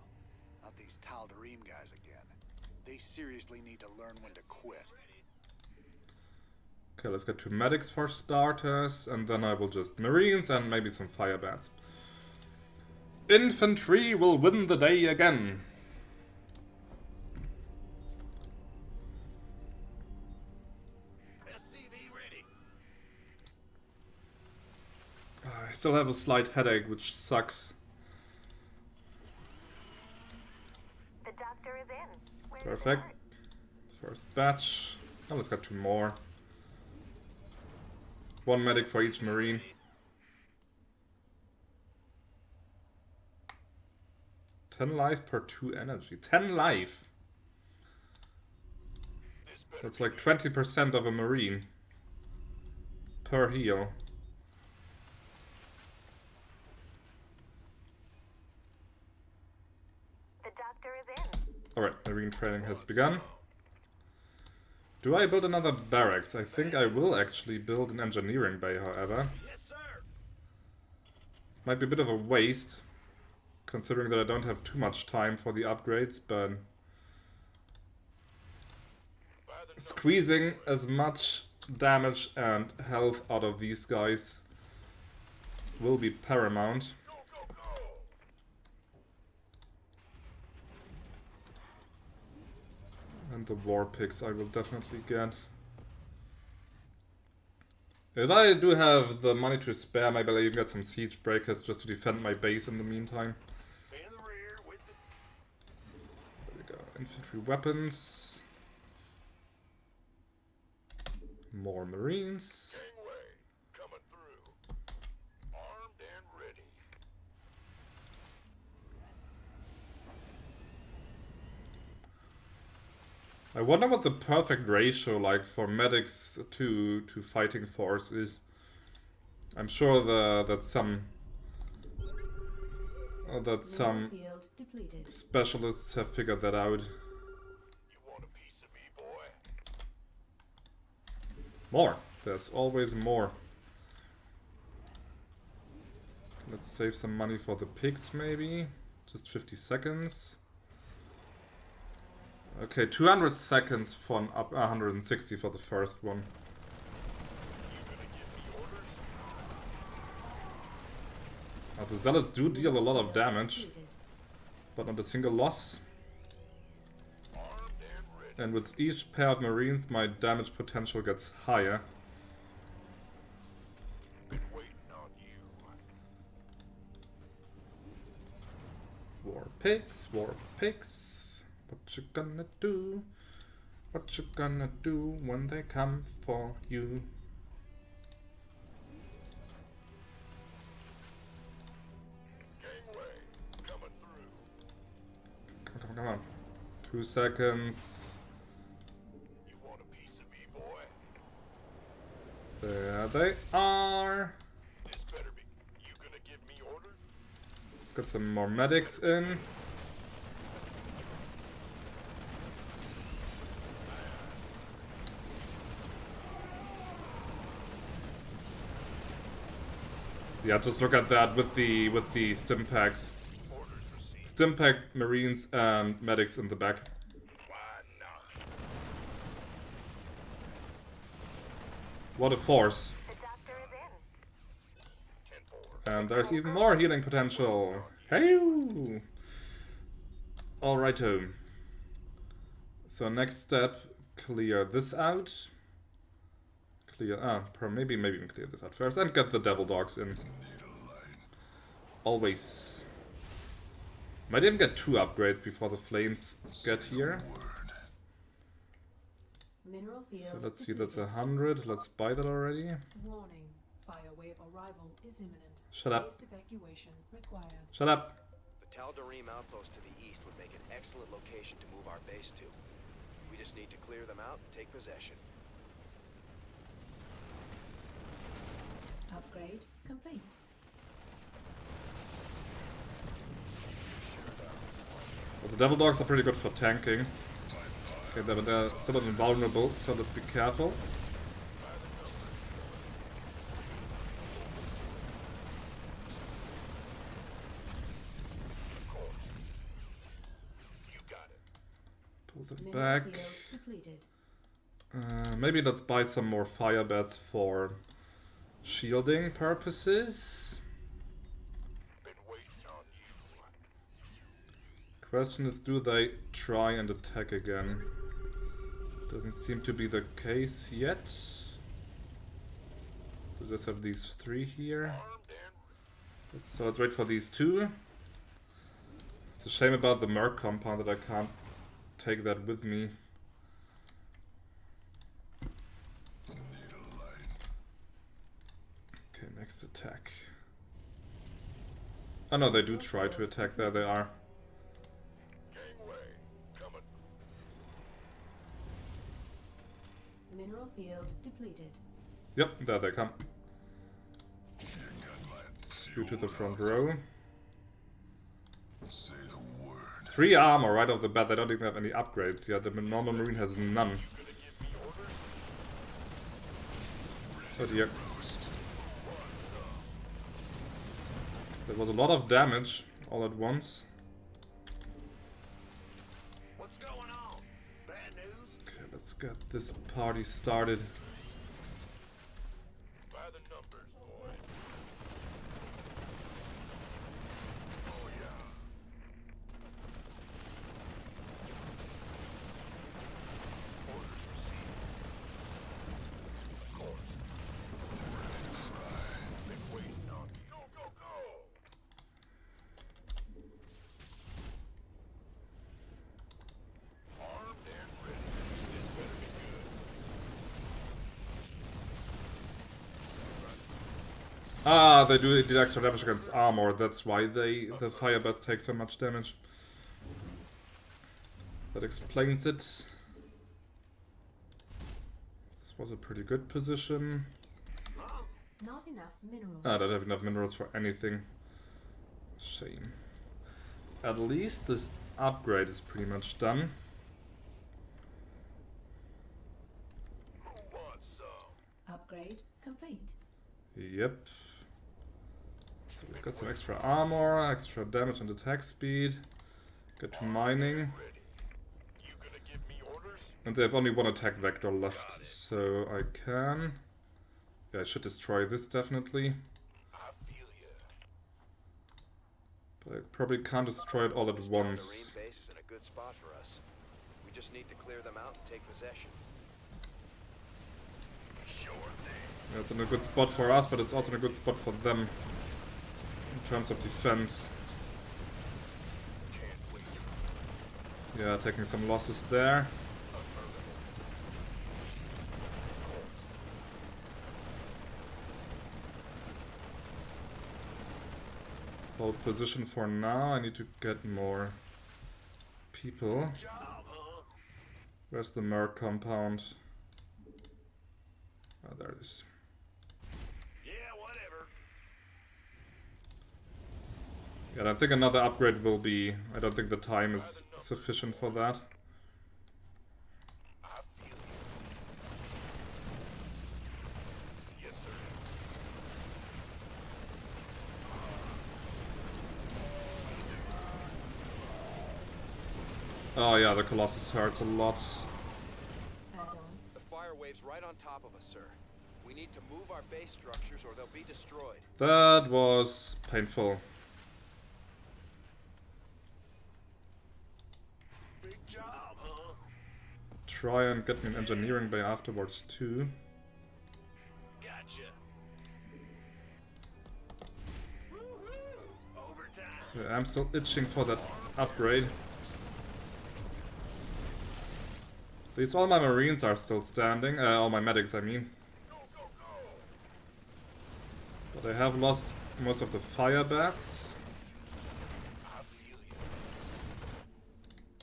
[SPEAKER 4] Not these Tal'Darim guys again. They seriously need to learn when to quit.
[SPEAKER 1] Okay, let's get to medics for starters, and then I will just marines and maybe some fire bats. Infantry will win the day again. I still have a slight headache, which sucks.
[SPEAKER 9] The doctor is in. Where
[SPEAKER 1] Perfect. First batch. Oh, let's get 2 more. 1 medic for each marine. 10 life per 2 energy. 10 life! That's like 20% of a marine. Per heal.
[SPEAKER 9] The doctor is in.
[SPEAKER 1] Alright, marine training has begun. Do I build another barracks? I think I will actually build an engineering bay, however. Might be a bit of a waste, considering that I don't have too much time for the upgrades, but squeezing as much damage and health out of these guys will be paramount. And the war picks I will definitely get. If I do have the money to spare, maybe I'll even get some siege breakers just to defend my base in the meantime. There we go. Infantry weapons. More marines. I wonder what the perfect ratio like for medics to fighting force is. I'm sure that some specialists have figured that out. More. There's always more. Let's save some money for the pigs maybe. Just 50 seconds. Okay, 200 seconds for an up 160 for the first one. Now the zealots do deal a lot of damage, but not a single loss. And with each pair of marines, my damage potential gets higher. War pigs, war pigs. What you gonna do? What you gonna do when they come for you? Come on. 2 seconds.
[SPEAKER 2] You want a piece of me, boy?
[SPEAKER 1] There they are.
[SPEAKER 2] This better be. You gonna give me orders?
[SPEAKER 1] Let's get some more medics in. Yeah, just look at that with the stim packs. Stim pack marines and medics in the back. What a force. And there's even more healing potential. Hey! Alrighto. So next step, clear this out. Maybe even clear this out first and get the devil dogs in. Always. Might even get 2 upgrades before the flames get here. So let's see, that's 100. Let's buy that already.
[SPEAKER 6] Warning. Fire wave arrival is imminent.
[SPEAKER 1] Shut up.
[SPEAKER 6] Base evacuation required.
[SPEAKER 1] Shut up.
[SPEAKER 3] The Tal'Darim outpost to the east would make an excellent location to move our base to. We just need to clear them out and take possession.
[SPEAKER 6] Upgrade complete.
[SPEAKER 1] Well, the devil dogs are pretty good for tanking. Okay, they're still invulnerable, so let's be careful. Pull them back. Maybe let's buy some more fire bats for shielding purposes. Question is, do they try and attack again? Doesn't seem to be the case yet. So just have these 3 here. So let's wait for these two. It's a shame about the Merc compound that I can't take that with me. Okay, next attack. Oh no, they do try to attack. There they are.
[SPEAKER 6] Mineral field depleted.
[SPEAKER 1] Yep, there they come. Due to the front row. 3 armor right off the bat. They don't even have any upgrades yet. The normal marine has none. Oh dear. There was a lot of damage all at once.
[SPEAKER 5] What's going on? Bad news?
[SPEAKER 1] Okay, let's get this party started.
[SPEAKER 5] By the numbers, boys. Oh yeah. Orders received. Of course. Been waiting on you. Go, go, go! Armed and ready. This better be good.
[SPEAKER 1] Ah, they did extra damage against armor. That's why the fire bats take so much damage. That explains it. This was a pretty good position.
[SPEAKER 6] Not enough minerals.
[SPEAKER 1] Ah, I don't have enough minerals for anything. Shame. At least this upgrade is pretty much done.
[SPEAKER 5] Who wants some?
[SPEAKER 6] Upgrade complete.
[SPEAKER 1] Yep. So we've got some extra armor, extra damage and attack speed. Get to mining.
[SPEAKER 5] Ready. You gonna give me orders?
[SPEAKER 1] And they have only one attack vector left, so I can... Yeah, I should destroy this definitely.
[SPEAKER 5] I feel ya.
[SPEAKER 1] But I probably can't destroy it all at
[SPEAKER 3] This town
[SPEAKER 1] once.
[SPEAKER 3] Marine base is in a good spot for us. We just need to clear them out and take possession.
[SPEAKER 5] Sure thing.
[SPEAKER 1] Yeah, it's in a good spot for us, but it's also in a good spot for them. In terms of defense.
[SPEAKER 5] Can't wait.
[SPEAKER 1] Yeah, taking some losses there. Hold position for now. I need to get more people.
[SPEAKER 5] Job, huh?
[SPEAKER 1] Where's the Merc compound? Oh, there it is.
[SPEAKER 5] Yeah, whatever.
[SPEAKER 1] Yeah, I don't think another upgrade will be... I don't think the time is sufficient for that.
[SPEAKER 5] I feel you. Yes, sir.
[SPEAKER 1] Oh yeah, the Colossus hurts a lot.
[SPEAKER 6] Add on.
[SPEAKER 3] The fire wave's right on top of us, sir. We need to move our base structures or they'll be destroyed.
[SPEAKER 1] That was painful.
[SPEAKER 5] Big job, huh?
[SPEAKER 1] Try and get me an engineering bay afterwards too.
[SPEAKER 5] Gotcha. Woohoo! Overtime.
[SPEAKER 1] Yeah, I'm still itching for that upgrade. At least all my marines are still standing. All my medics, I mean.
[SPEAKER 5] Go, go, go!
[SPEAKER 1] But I have lost most of the fire bats.
[SPEAKER 5] I feel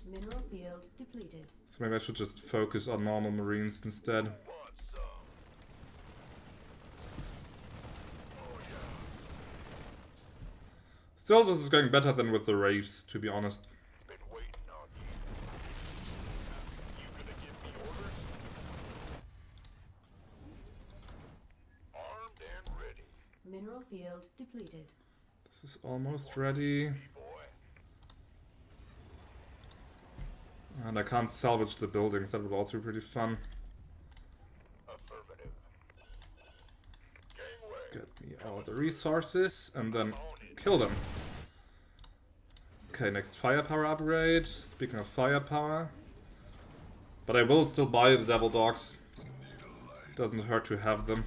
[SPEAKER 5] you.
[SPEAKER 6] Mineral field depleted.
[SPEAKER 1] So maybe I should just focus on normal marines instead.
[SPEAKER 5] Want some? Oh, yeah.
[SPEAKER 1] Still, this is going better than with the Wraiths, to be honest.
[SPEAKER 5] Been waiting on you. You gonna give me orders? Armed and ready.
[SPEAKER 6] Mineral field depleted.
[SPEAKER 1] This is almost ready.
[SPEAKER 5] Boy.
[SPEAKER 1] And I can't salvage the buildings, that would also be pretty fun.
[SPEAKER 5] Affirmative. Gangway.
[SPEAKER 1] Get me all the resources and then kill them. Okay, next firepower upgrade. Speaking of firepower. But I will still buy the Devil Dogs. Doesn't hurt to have them.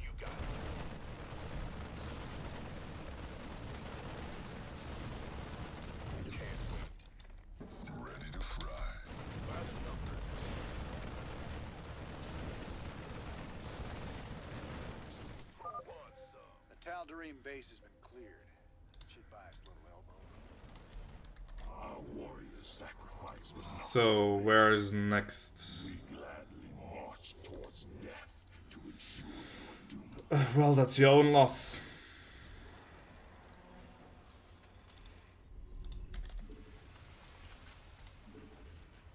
[SPEAKER 5] You got it.
[SPEAKER 4] Alderine base has been cleared. Should buy us a little elbow.
[SPEAKER 8] Our warrior's sacrifice was not
[SPEAKER 1] So where is next?
[SPEAKER 8] we gladly march towards death to ensure your doom.
[SPEAKER 1] Well, that's your own loss.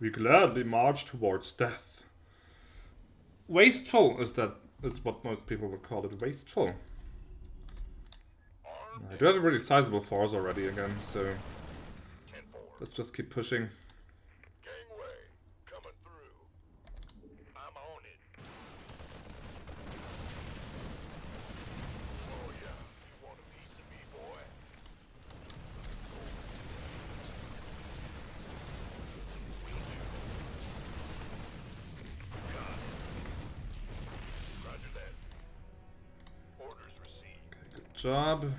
[SPEAKER 1] We gladly march towards death. Wasteful is what most people would call it. Wasteful. I do have a really sizable force already again, so let's just keep pushing.
[SPEAKER 5] Gangway, coming through. I'm on it. Oh yeah, you want a piece of me, boy? Roger that. Orders received.
[SPEAKER 1] Okay, good job.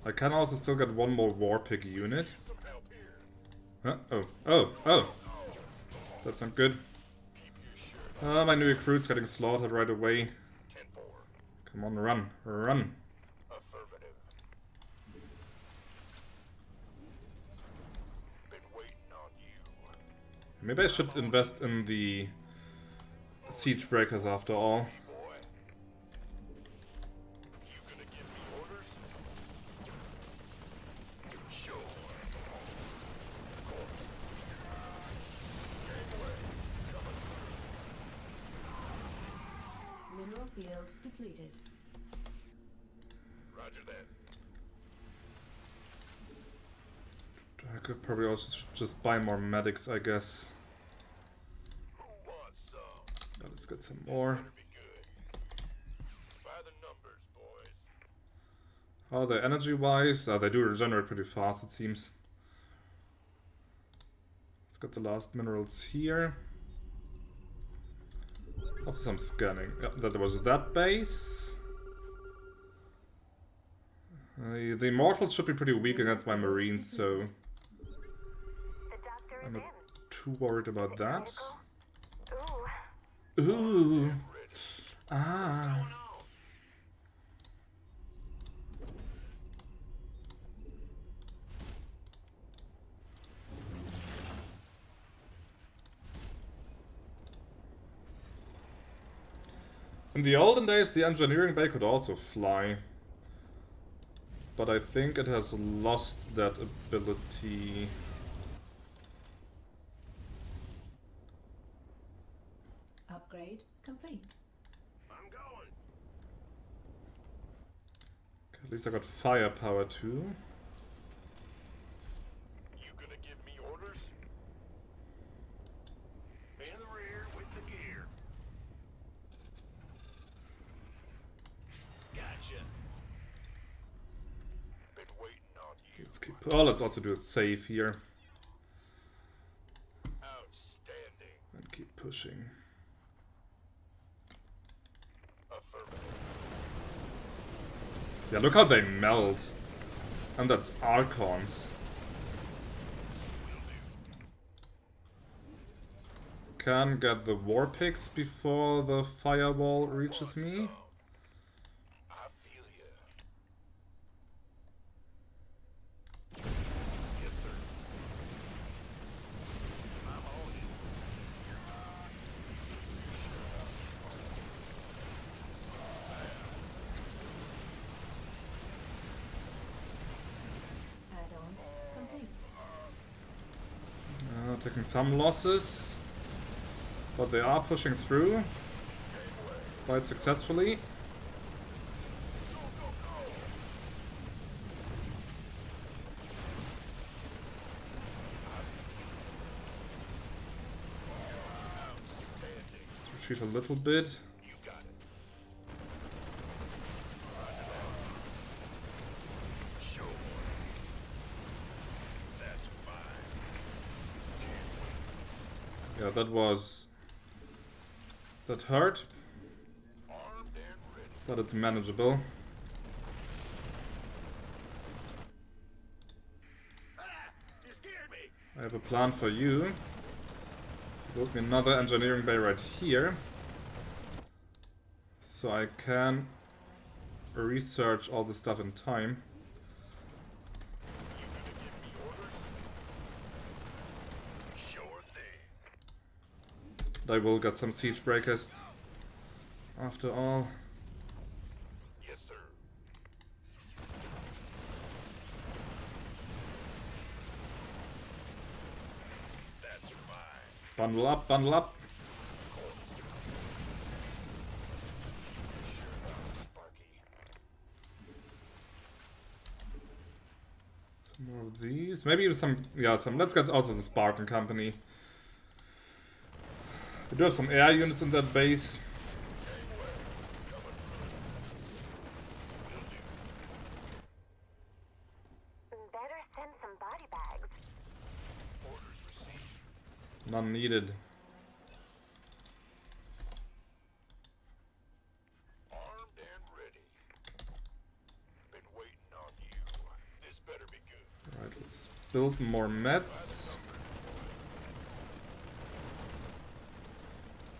[SPEAKER 1] I can also still get one more war pig unit.
[SPEAKER 5] Some help here.
[SPEAKER 1] Huh? Oh. That's not good. My new recruit's getting slaughtered right away.
[SPEAKER 5] 10-4.
[SPEAKER 1] Come on, run. Run.
[SPEAKER 5] Affirmative. Been waiting on you.
[SPEAKER 1] Maybe I should invest in the siege breakers after all.
[SPEAKER 5] Boy. You gonna give me orders? Sure. Gangway, coming through.
[SPEAKER 6] Mineral field depleted.
[SPEAKER 5] Roger that.
[SPEAKER 1] I could probably also just buy more medics, I guess.
[SPEAKER 5] Who wants some?
[SPEAKER 1] But let's get some more.
[SPEAKER 5] Better be good. By the numbers, boys.
[SPEAKER 1] How are they energy-wise? They do regenerate pretty fast, it seems. Let's get the last minerals here. Also some scanning. Yep, that was that base. The Immortals should be pretty weak against my Marines, so
[SPEAKER 9] The doctor is
[SPEAKER 1] I'm not
[SPEAKER 9] in.
[SPEAKER 1] too worried about that.
[SPEAKER 9] Ooh.
[SPEAKER 1] Ooh. Ah. In the olden days, the engineering bay could also fly. But I think it has lost that ability.
[SPEAKER 6] Upgrade complete.
[SPEAKER 5] I'm going.
[SPEAKER 1] Okay, at least I got firepower too.
[SPEAKER 5] You gonna give me orders? In the rear with the gear. Gotcha. Been waiting on you.
[SPEAKER 1] Let's keep. Oh, let's also do a save here
[SPEAKER 5] Outstanding.
[SPEAKER 1] and keep pushing.
[SPEAKER 5] Affirmative.
[SPEAKER 1] Yeah, look how they meld. And that's Archons. Can get the war pigs before the firewall reaches me.
[SPEAKER 5] I feel ya. Yes, sir. I'm on it.
[SPEAKER 6] Add-on complete.
[SPEAKER 1] Taking some losses. But they are pushing through. Quite successfully. Let's retreat a little bit.
[SPEAKER 5] You got it. Sure. That's fine.
[SPEAKER 1] Yeah, that hurt,
[SPEAKER 5] Armed and ready.
[SPEAKER 1] but it's manageable.
[SPEAKER 5] Ah! You scared me!
[SPEAKER 1] I have a plan for you. Build me another engineering bay right here. So I can research all the stuff in time. I will get some siege breakers after all.
[SPEAKER 5] Yes, sir. That's fine.
[SPEAKER 1] Bundle up, bundle up. Some more of these. Maybe some, yeah, some. Let's get also the Spartan company. We do have some air units in that base.
[SPEAKER 9] Better send some body bags.
[SPEAKER 5] Orders received.
[SPEAKER 1] None needed.
[SPEAKER 5] Armed and ready. Been waiting on you. This better be good.
[SPEAKER 1] Alright, let's build more meds.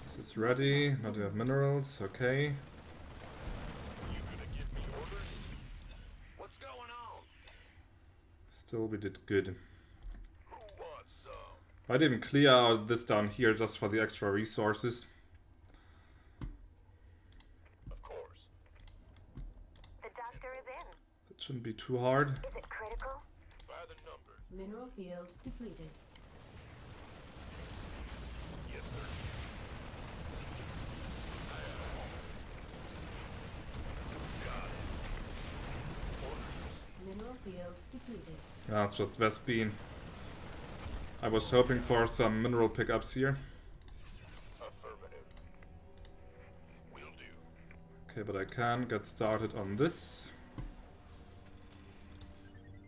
[SPEAKER 1] This is ready. Not enough minerals. Okay.
[SPEAKER 5] You gonna give me orders? What's going on?
[SPEAKER 1] Still, we did good.
[SPEAKER 5] Who wants some?
[SPEAKER 1] Might even clear out this down here just for the extra resources.
[SPEAKER 5] Of course.
[SPEAKER 9] The doctor is in.
[SPEAKER 1] That shouldn't be too hard.
[SPEAKER 9] Is it critical?
[SPEAKER 5] By the numbers.
[SPEAKER 6] Mineral field depleted.
[SPEAKER 5] Yes, sir.
[SPEAKER 6] Mineral field depleted.
[SPEAKER 1] Ah, it's just Vespine. I was hoping for some mineral pickups here.
[SPEAKER 5] Affirmative. Will do.
[SPEAKER 1] Okay, but I can get started on this.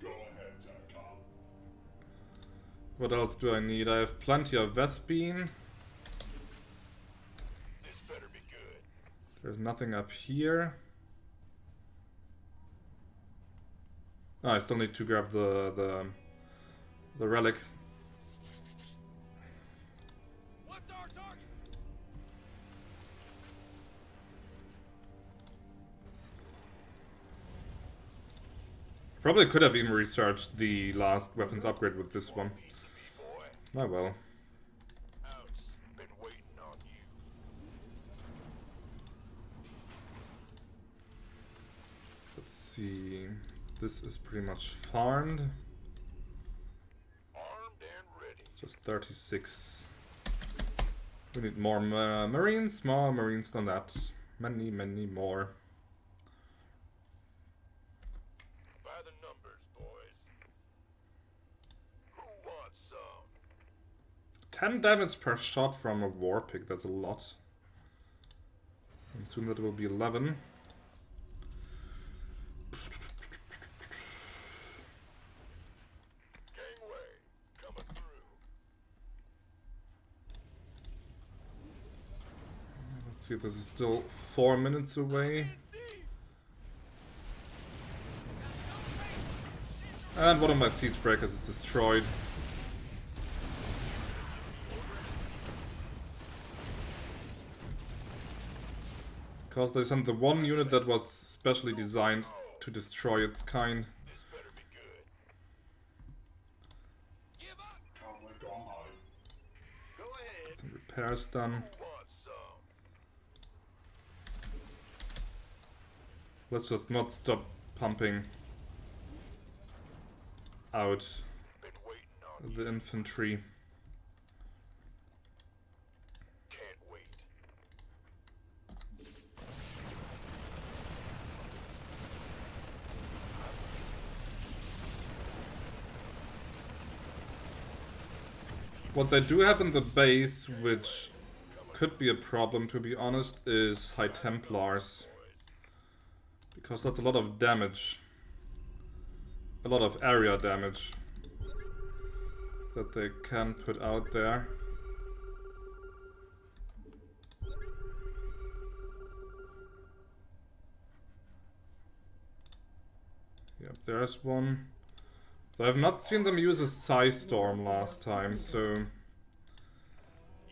[SPEAKER 8] Go ahead, Tychus.
[SPEAKER 1] What else do I need? I have plenty of Vespine.
[SPEAKER 5] This better be good.
[SPEAKER 1] There's nothing up here. Oh, I still need to grab the relic.
[SPEAKER 5] What's our target?
[SPEAKER 1] Probably could have even researched the last weapons upgrade with this one.
[SPEAKER 5] Piece of me, boy.
[SPEAKER 1] Oh well.
[SPEAKER 5] House. Been waiting on you.
[SPEAKER 1] Let's see. This is pretty much farmed.
[SPEAKER 5] Armed and ready.
[SPEAKER 1] Just 36. We need more marines, more marines than that. Many, many more.
[SPEAKER 5] By the numbers, boys. Who wants some?
[SPEAKER 1] 10 damage per shot from a war pick, that's a lot. And soon that will be 11.
[SPEAKER 5] Gangway. Coming through.
[SPEAKER 1] Let's see, this is still 4 minutes away. And one of my siege breakers is destroyed. Because they sent the one unit that was specially designed to destroy its kind.
[SPEAKER 5] This better be good. Give up.
[SPEAKER 8] Come with on.
[SPEAKER 5] Go ahead.
[SPEAKER 1] Some repairs done.
[SPEAKER 5] Who wants some?
[SPEAKER 1] Let's just not stop pumping out
[SPEAKER 5] Been waiting on
[SPEAKER 1] the infantry.
[SPEAKER 5] Can't wait.
[SPEAKER 1] What they do have in the base, which could be a problem to be honest, is High Templars. Because that's a lot of damage. A lot of area damage that they can put out there. Yep, there's one. So I've not seen them use a Psy Storm last time, so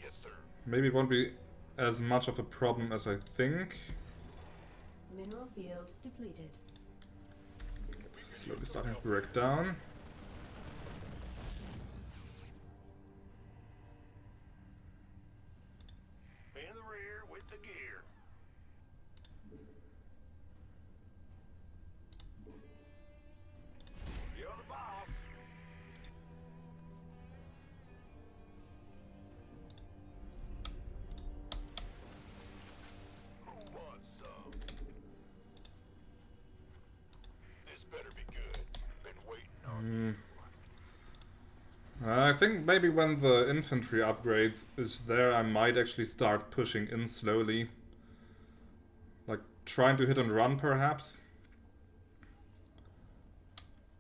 [SPEAKER 5] Yes, sir.
[SPEAKER 1] maybe it won't be as much of a problem as I think.
[SPEAKER 6] Mineral field depleted.
[SPEAKER 1] This is slowly starting to break down.
[SPEAKER 5] In the rear with the gear. You're the boss. Who wants some? This better be good. Been waiting on
[SPEAKER 1] I think maybe when the infantry upgrades is there, I might actually start pushing in slowly. Like, trying to hit and run, perhaps.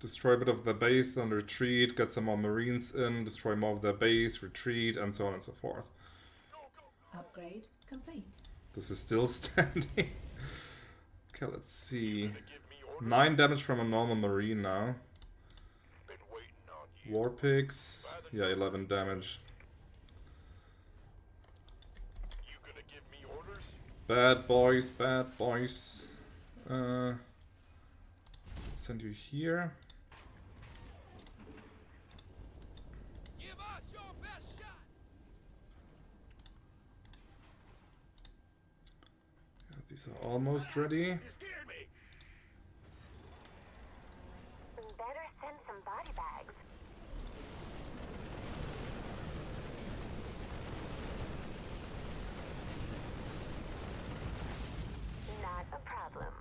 [SPEAKER 1] Destroy a bit of their base, then retreat, get some more marines in, destroy more of their base, retreat, and so on and so forth.
[SPEAKER 6] Upgrade complete.
[SPEAKER 1] This is still standing. Okay, let's see. 9 damage from a normal marine now. War pigs. Yeah, 11 damage.
[SPEAKER 5] You gonna give me orders?
[SPEAKER 1] Bad boys, bad boys. Let's send you here.
[SPEAKER 5] Give us your best shot.
[SPEAKER 1] Yeah, these are almost ready.
[SPEAKER 5] You scared me.
[SPEAKER 9] Better send some body bags. Not a problem.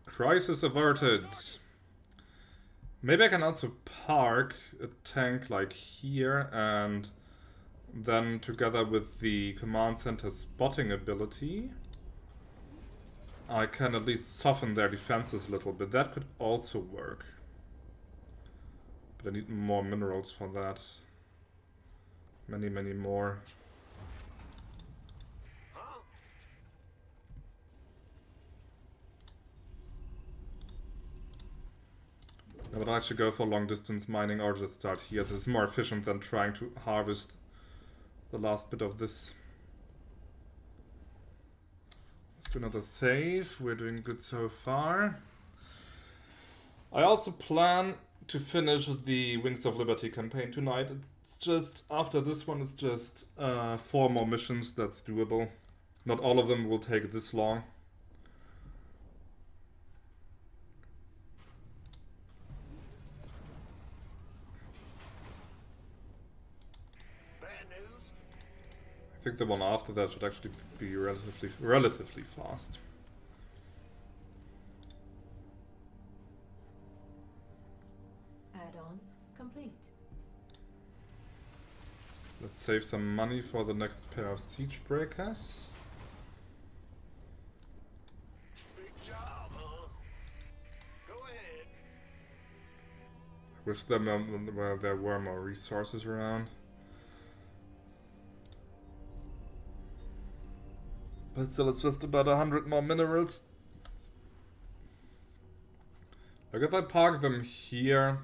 [SPEAKER 1] Crisis averted. Maybe I can also park a tank like here, and then together with the command center spotting ability, I can at least soften their defenses a little bit. That could also work. But I need more minerals for that. Many, many more. I would actually go for long distance mining or just start here. This is more efficient than trying to harvest the last bit of this. Let's do another save. We're doing good so far. I also plan to finish the Wings of Liberty campaign tonight. It's just, after this one, it's just 4 more missions. That's doable. Not all of them will take this long. I think the one after that should actually be relatively fast.
[SPEAKER 6] Add-on complete.
[SPEAKER 1] Let's save some money for the next pair of siege breakers.
[SPEAKER 5] Big job, huh? Go ahead.
[SPEAKER 1] Wish there were more resources around. But still, it's just about 100 more minerals. Like, if I park them here,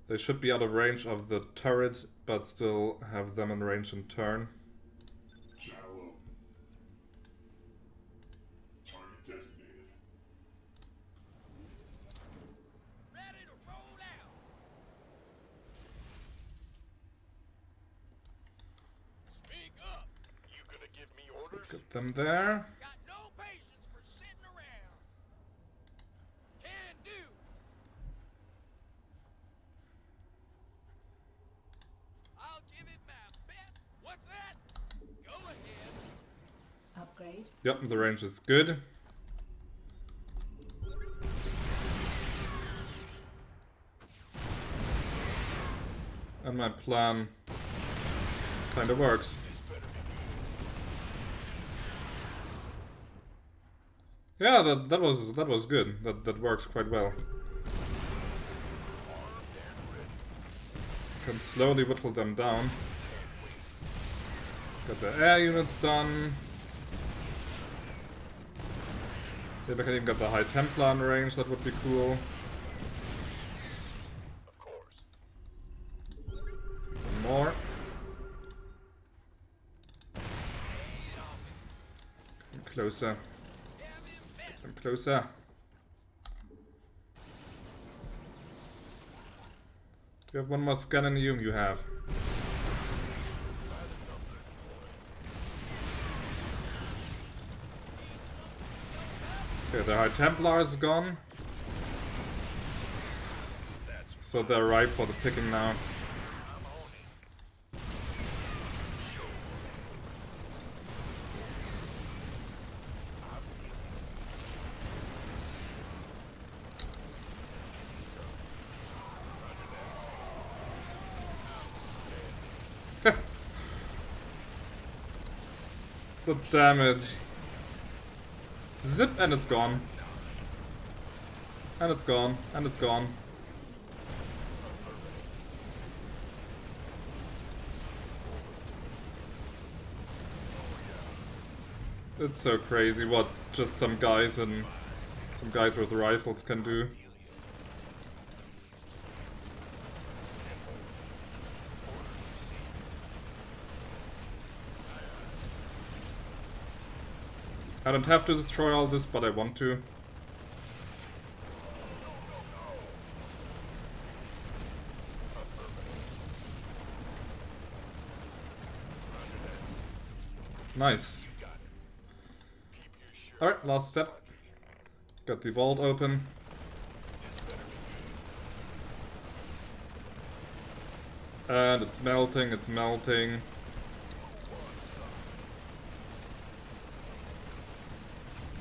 [SPEAKER 1] they should be out of range of the turret, but still have them in range and turn.
[SPEAKER 8] Channel open. Target designated.
[SPEAKER 5] Ready to roll out. Speak up. You gonna give me orders?
[SPEAKER 1] Let's get them there.
[SPEAKER 5] Got no patience for sitting around. Can do. I'll give it my best. What's that? Go ahead.
[SPEAKER 6] Upgrade.
[SPEAKER 1] Yep, the range is good. And my plan kind of works. Yeah, that was good. That works quite well. Can slowly whittle them down. Got the air units done. Maybe I can even get the High Templar in range, that would be cool.
[SPEAKER 5] Of course.
[SPEAKER 1] One more. Come closer.
[SPEAKER 5] Have him bet.
[SPEAKER 1] Get them closer. You have one more scan in you. You have. Okay, the High Templar is gone. So they're ripe for the picking now. The damage. Zip, and it's gone. And it's gone. And it's gone. It's so crazy what just some guys with rifles can do. I don't have to destroy all this, but I want to. Nice. Alright, last step. Got the vault open. And it's melting, it's melting.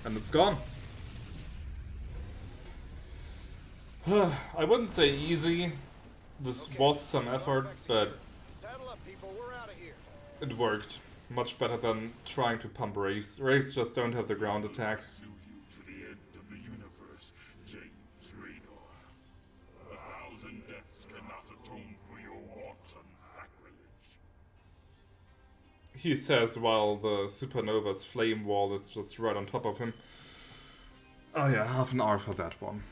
[SPEAKER 1] And it's gone. I wouldn't say easy. This was some effort, but it worked. Much better than trying to pump Wraiths. Wraiths just don't have the ground attack.
[SPEAKER 8] Pursue you to the end of the universe, James Raynor. 1,000 deaths cannot atone for your wanton sacrilege.
[SPEAKER 1] He says while the Supernova's flame wall is just right on top of him. Oh yeah, half an hour for that one.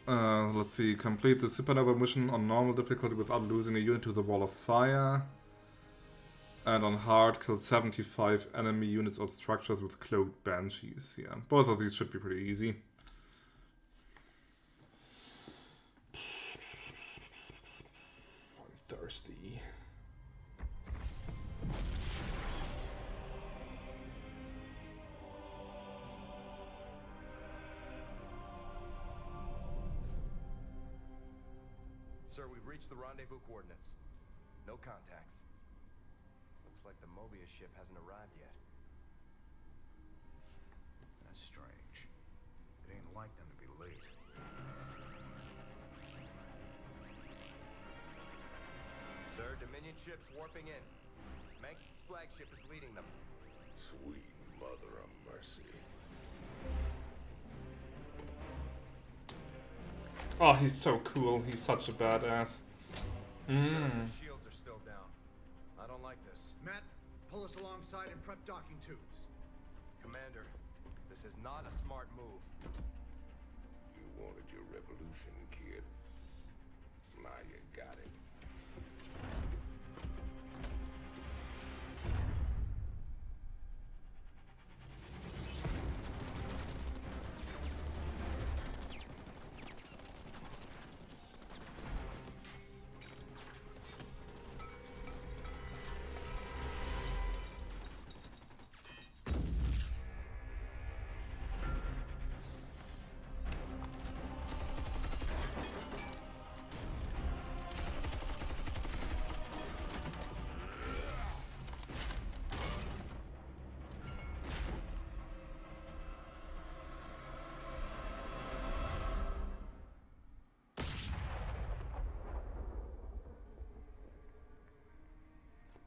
[SPEAKER 1] Let's see. Complete the Supernova mission on normal difficulty without losing a unit to the wall of fire. And on hard, kill 75 enemy units or structures with cloaked banshees. Yeah, both of these should be pretty easy. I'm thirsty.
[SPEAKER 3] Sir, we've reached the rendezvous coordinates. No contacts. Looks like the Mobius ship hasn't arrived yet.
[SPEAKER 4] That's strange. It ain't like them to be late.
[SPEAKER 3] Sir, Dominion ships warping in. Mengsk's flagship is leading them.
[SPEAKER 2] Sweet mother of mercy.
[SPEAKER 1] Oh, he's so cool. He's such a badass.
[SPEAKER 3] Sir, the shields are still down. I don't like this.
[SPEAKER 4] Matt, pull us alongside and prep docking tubes.
[SPEAKER 3] Commander, this is not a smart move.
[SPEAKER 2] You wanted your revolution, kid. Now you got it.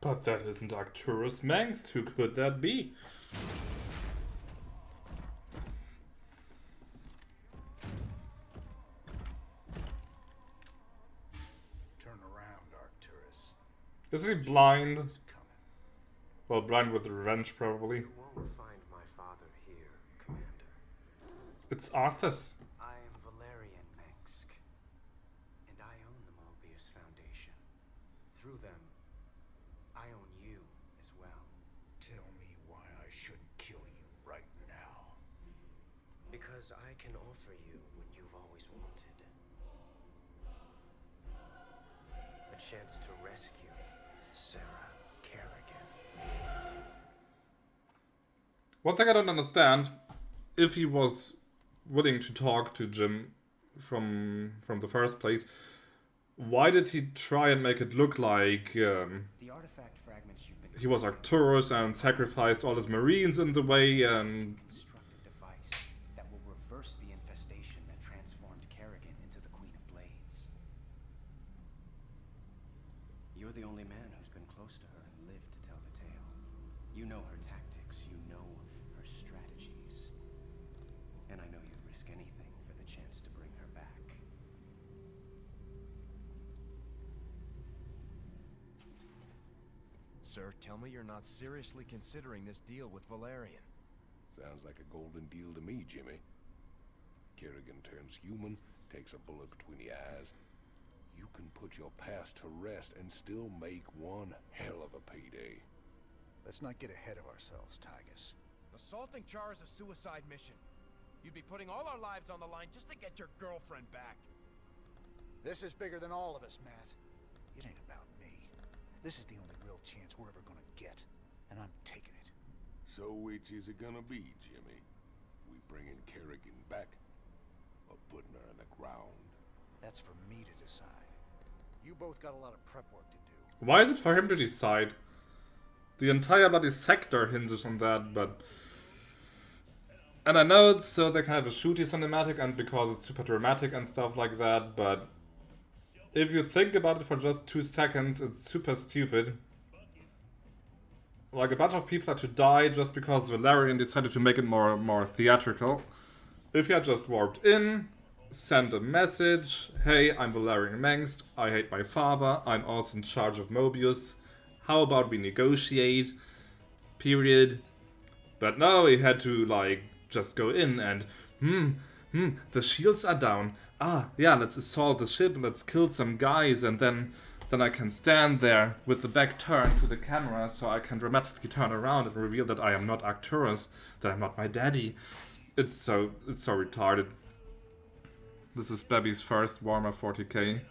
[SPEAKER 1] But that isn't Arcturus Mengsk. Who could that be?
[SPEAKER 4] Turn around, Arcturus.
[SPEAKER 1] Is he blind?
[SPEAKER 4] He's coming.
[SPEAKER 1] Well, blind with revenge, probably.
[SPEAKER 3] You won't find my father here, Commander.
[SPEAKER 1] It's Arthas.
[SPEAKER 3] I am Valerian Mengsk, and I own the Mobius Foundation. Through them, I own you as well.
[SPEAKER 4] Tell me why I shouldn't kill you right now.
[SPEAKER 3] Because I can offer you what you've always wanted. A chance to rescue Sarah Kerrigan.
[SPEAKER 1] One thing I don't understand, if he was willing to talk to Jim from the first place, why did he try and make it look like
[SPEAKER 10] The artifact fragments you've been
[SPEAKER 1] he was Arcturus and sacrificed all his marines in the way and...
[SPEAKER 10] construct a device that will reverse the infestation that transformed Kerrigan into the Queen of Blades. You're the only man who's been close to her and lived to tell the tale. You know her tactics, you know her strategies. And I know you'd risk anything for the chance to bring her back.
[SPEAKER 3] Sir, tell me you're not seriously considering this deal with Valerian.
[SPEAKER 2] Sounds like a golden deal to me, Jimmy. Kerrigan turns human, takes a bullet between the eyes. You can put your past to rest and still make one hell of a payday.
[SPEAKER 4] Let's not get ahead of ourselves, Tychus.
[SPEAKER 3] Assaulting Char is a suicide mission. You'd be putting all our lives on the line just to get your girlfriend back.
[SPEAKER 4] This is bigger than all of us, Matt. It ain't about me. This is the only real chance we're ever gonna get, and I'm taking it.
[SPEAKER 2] So which is it gonna be, Jimmy? We bringing Kerrigan back, or putting her in the ground?
[SPEAKER 4] That's for me to decide. You both got a lot of prep work to do.
[SPEAKER 1] Why is it for him to decide? The entire bloody sector hinges on that, but... And I know it's so they can have a shooty cinematic and because it's super dramatic and stuff like that, but... If you think about it for just 2 seconds, it's super stupid. Like, a bunch of people had to die just because Valerian decided to make it more theatrical. If he had just warped in, sent a message, hey, I'm Valerian Mengsk, I hate my father, I'm also in charge of Mobius, how about we negotiate, period. But no, he had to, like, just go in and, the shields are down, yeah, let's assault the ship, let's kill some guys, and then I can stand there with the back turned to the camera so I can dramatically turn around and reveal that I am not Arcturus, that I'm not my daddy. It's so retarded. This is Babby's first Warmup 40k.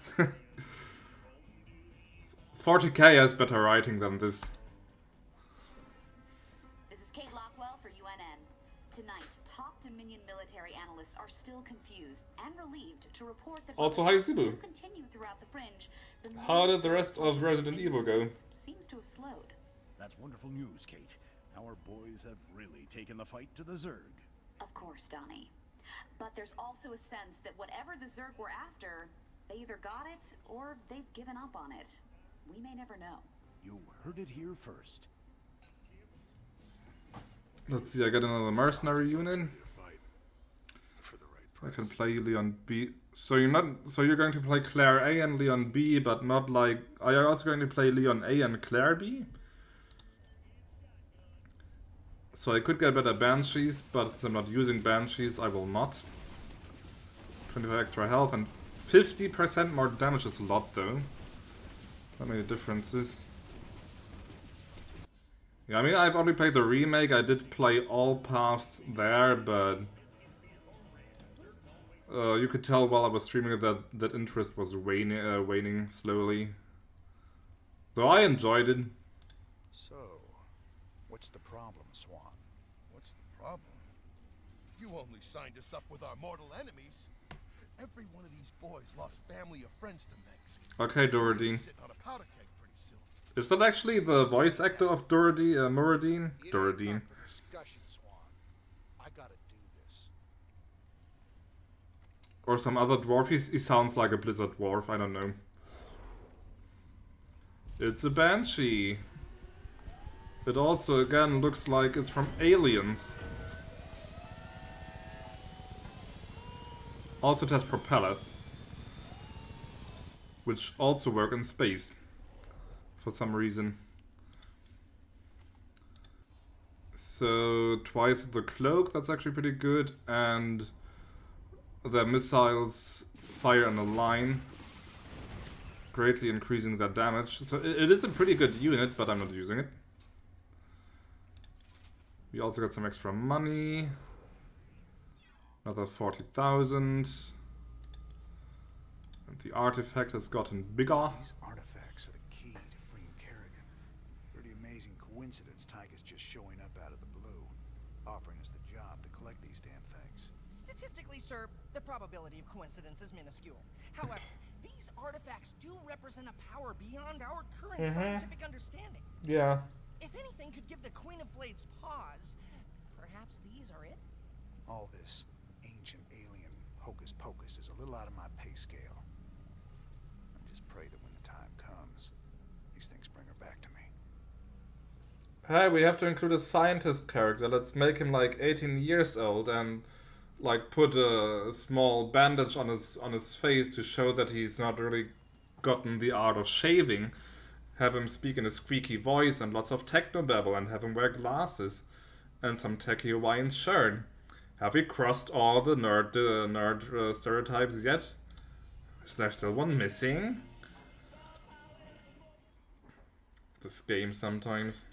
[SPEAKER 1] 40k has better writing than this.
[SPEAKER 11] This is Kate Lockwell for UNN. Tonight, top Dominion military analysts are still confused and relieved to report that
[SPEAKER 1] Also, hi Zibu.
[SPEAKER 11] continue throughout the fringe.
[SPEAKER 1] How did the rest of Resident Evil go?
[SPEAKER 11] Seems to have slowed.
[SPEAKER 12] That's wonderful news, Kate. Our boys have really taken the fight to the Zerg.
[SPEAKER 11] Of course, Donnie. But there's also a sense that whatever the Zerg were after, they either got it or they've given up on it. We may never know.
[SPEAKER 12] You heard it here first.
[SPEAKER 1] Let's see, I get another mercenary unit. I can play Leon B. So you're going to play Claire A and Leon B, but not like... Are you also going to play Leon A and Claire B? So I could get better Banshees, but since I'm not using Banshees, I will not. 25 extra health and 50% more damage is a lot though. Not many differences. Yeah, I mean, I've only played the remake, I did play all paths there, but... you could tell while I was streaming that interest was waning slowly. Though I enjoyed it.
[SPEAKER 4] So, what's the problem, Swan?
[SPEAKER 5] What's the problem? You only signed us up with our mortal enemies. Every one of these boys lost family or friends to Mengsk.
[SPEAKER 1] Okay, Duradine.
[SPEAKER 5] Sitting on a powder keg pretty soon.
[SPEAKER 1] Is that actually the voice actor of Muradin? Duradine.
[SPEAKER 4] Discussion, Swan. I gotta do this.
[SPEAKER 1] Or some other dwarf. He sounds like a Blizzard dwarf, I don't know. It's a Banshee. It also, again, looks like it's from Aliens. Also it has propellers. Which also work in space. For some reason. So, twice the cloak, that's actually pretty good. And their missiles fire in a line. Greatly increasing their damage. So it is a pretty good unit, but I'm not using it. We also got some extra money. Another 40,000. And the artifact has gotten bigger.
[SPEAKER 4] These artifacts are the key to freeing Kerrigan. Pretty amazing coincidence, Tychus just showing up out of the blue, offering us the job to collect these damn things.
[SPEAKER 13] Statistically, sir, the probability of coincidence is minuscule. However, these artifacts do represent a power beyond our current scientific understanding.
[SPEAKER 1] Yeah.
[SPEAKER 13] If anything could give the Queen of Blades pause, perhaps these are it?
[SPEAKER 4] All this ancient alien hocus pocus is a little out of my pay scale. I just pray that when the time comes, these things bring her back to me.
[SPEAKER 1] Hey, we have to include a scientist character. Let's make him like 18 years old and like put a small bandage on his face to show that he's not really gotten the art of shaving. Have him speak in a squeaky voice and lots of technobabble, and have him wear glasses and some tacky Hawaiian shirt. Have we crossed all the nerd stereotypes yet? Is there still one missing? This game sometimes.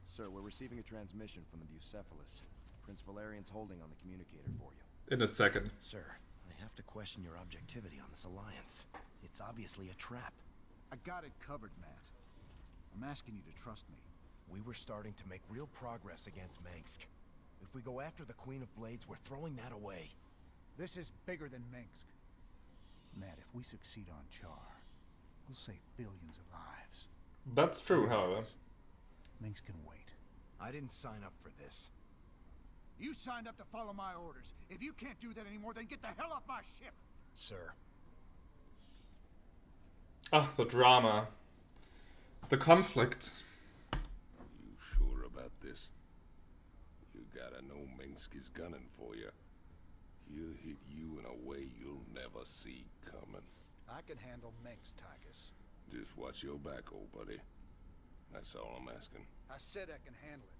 [SPEAKER 10] Sir, we're receiving a transmission from the Bucephalus. Prince Valerian's holding on the communicator for you.
[SPEAKER 1] In a second.
[SPEAKER 12] Sir, I have to question your objectivity on this alliance. It's obviously a trap.
[SPEAKER 4] I got it covered, Matt. I'm asking you to trust me.
[SPEAKER 12] We were starting to make real progress against Mengsk. If we go after the Queen of Blades, we're throwing that away.
[SPEAKER 4] This is bigger than Mengsk. Matt, if we succeed on Char, we'll save billions of lives.
[SPEAKER 1] That's true, however.
[SPEAKER 4] Mengsk can wait.
[SPEAKER 12] I didn't sign up for this.
[SPEAKER 4] You signed up to follow my orders. If you can't do that anymore, then get the hell off my ship!
[SPEAKER 12] Sir.
[SPEAKER 1] Ah, the drama. The conflict.
[SPEAKER 2] You sure about this? You gotta know Mengsk is gunning for you. He'll hit you in a way you'll never see coming.
[SPEAKER 4] I can handle Mengsk, Tychus.
[SPEAKER 2] Just watch your back, old buddy. That's all I'm asking.
[SPEAKER 4] I said I can handle it.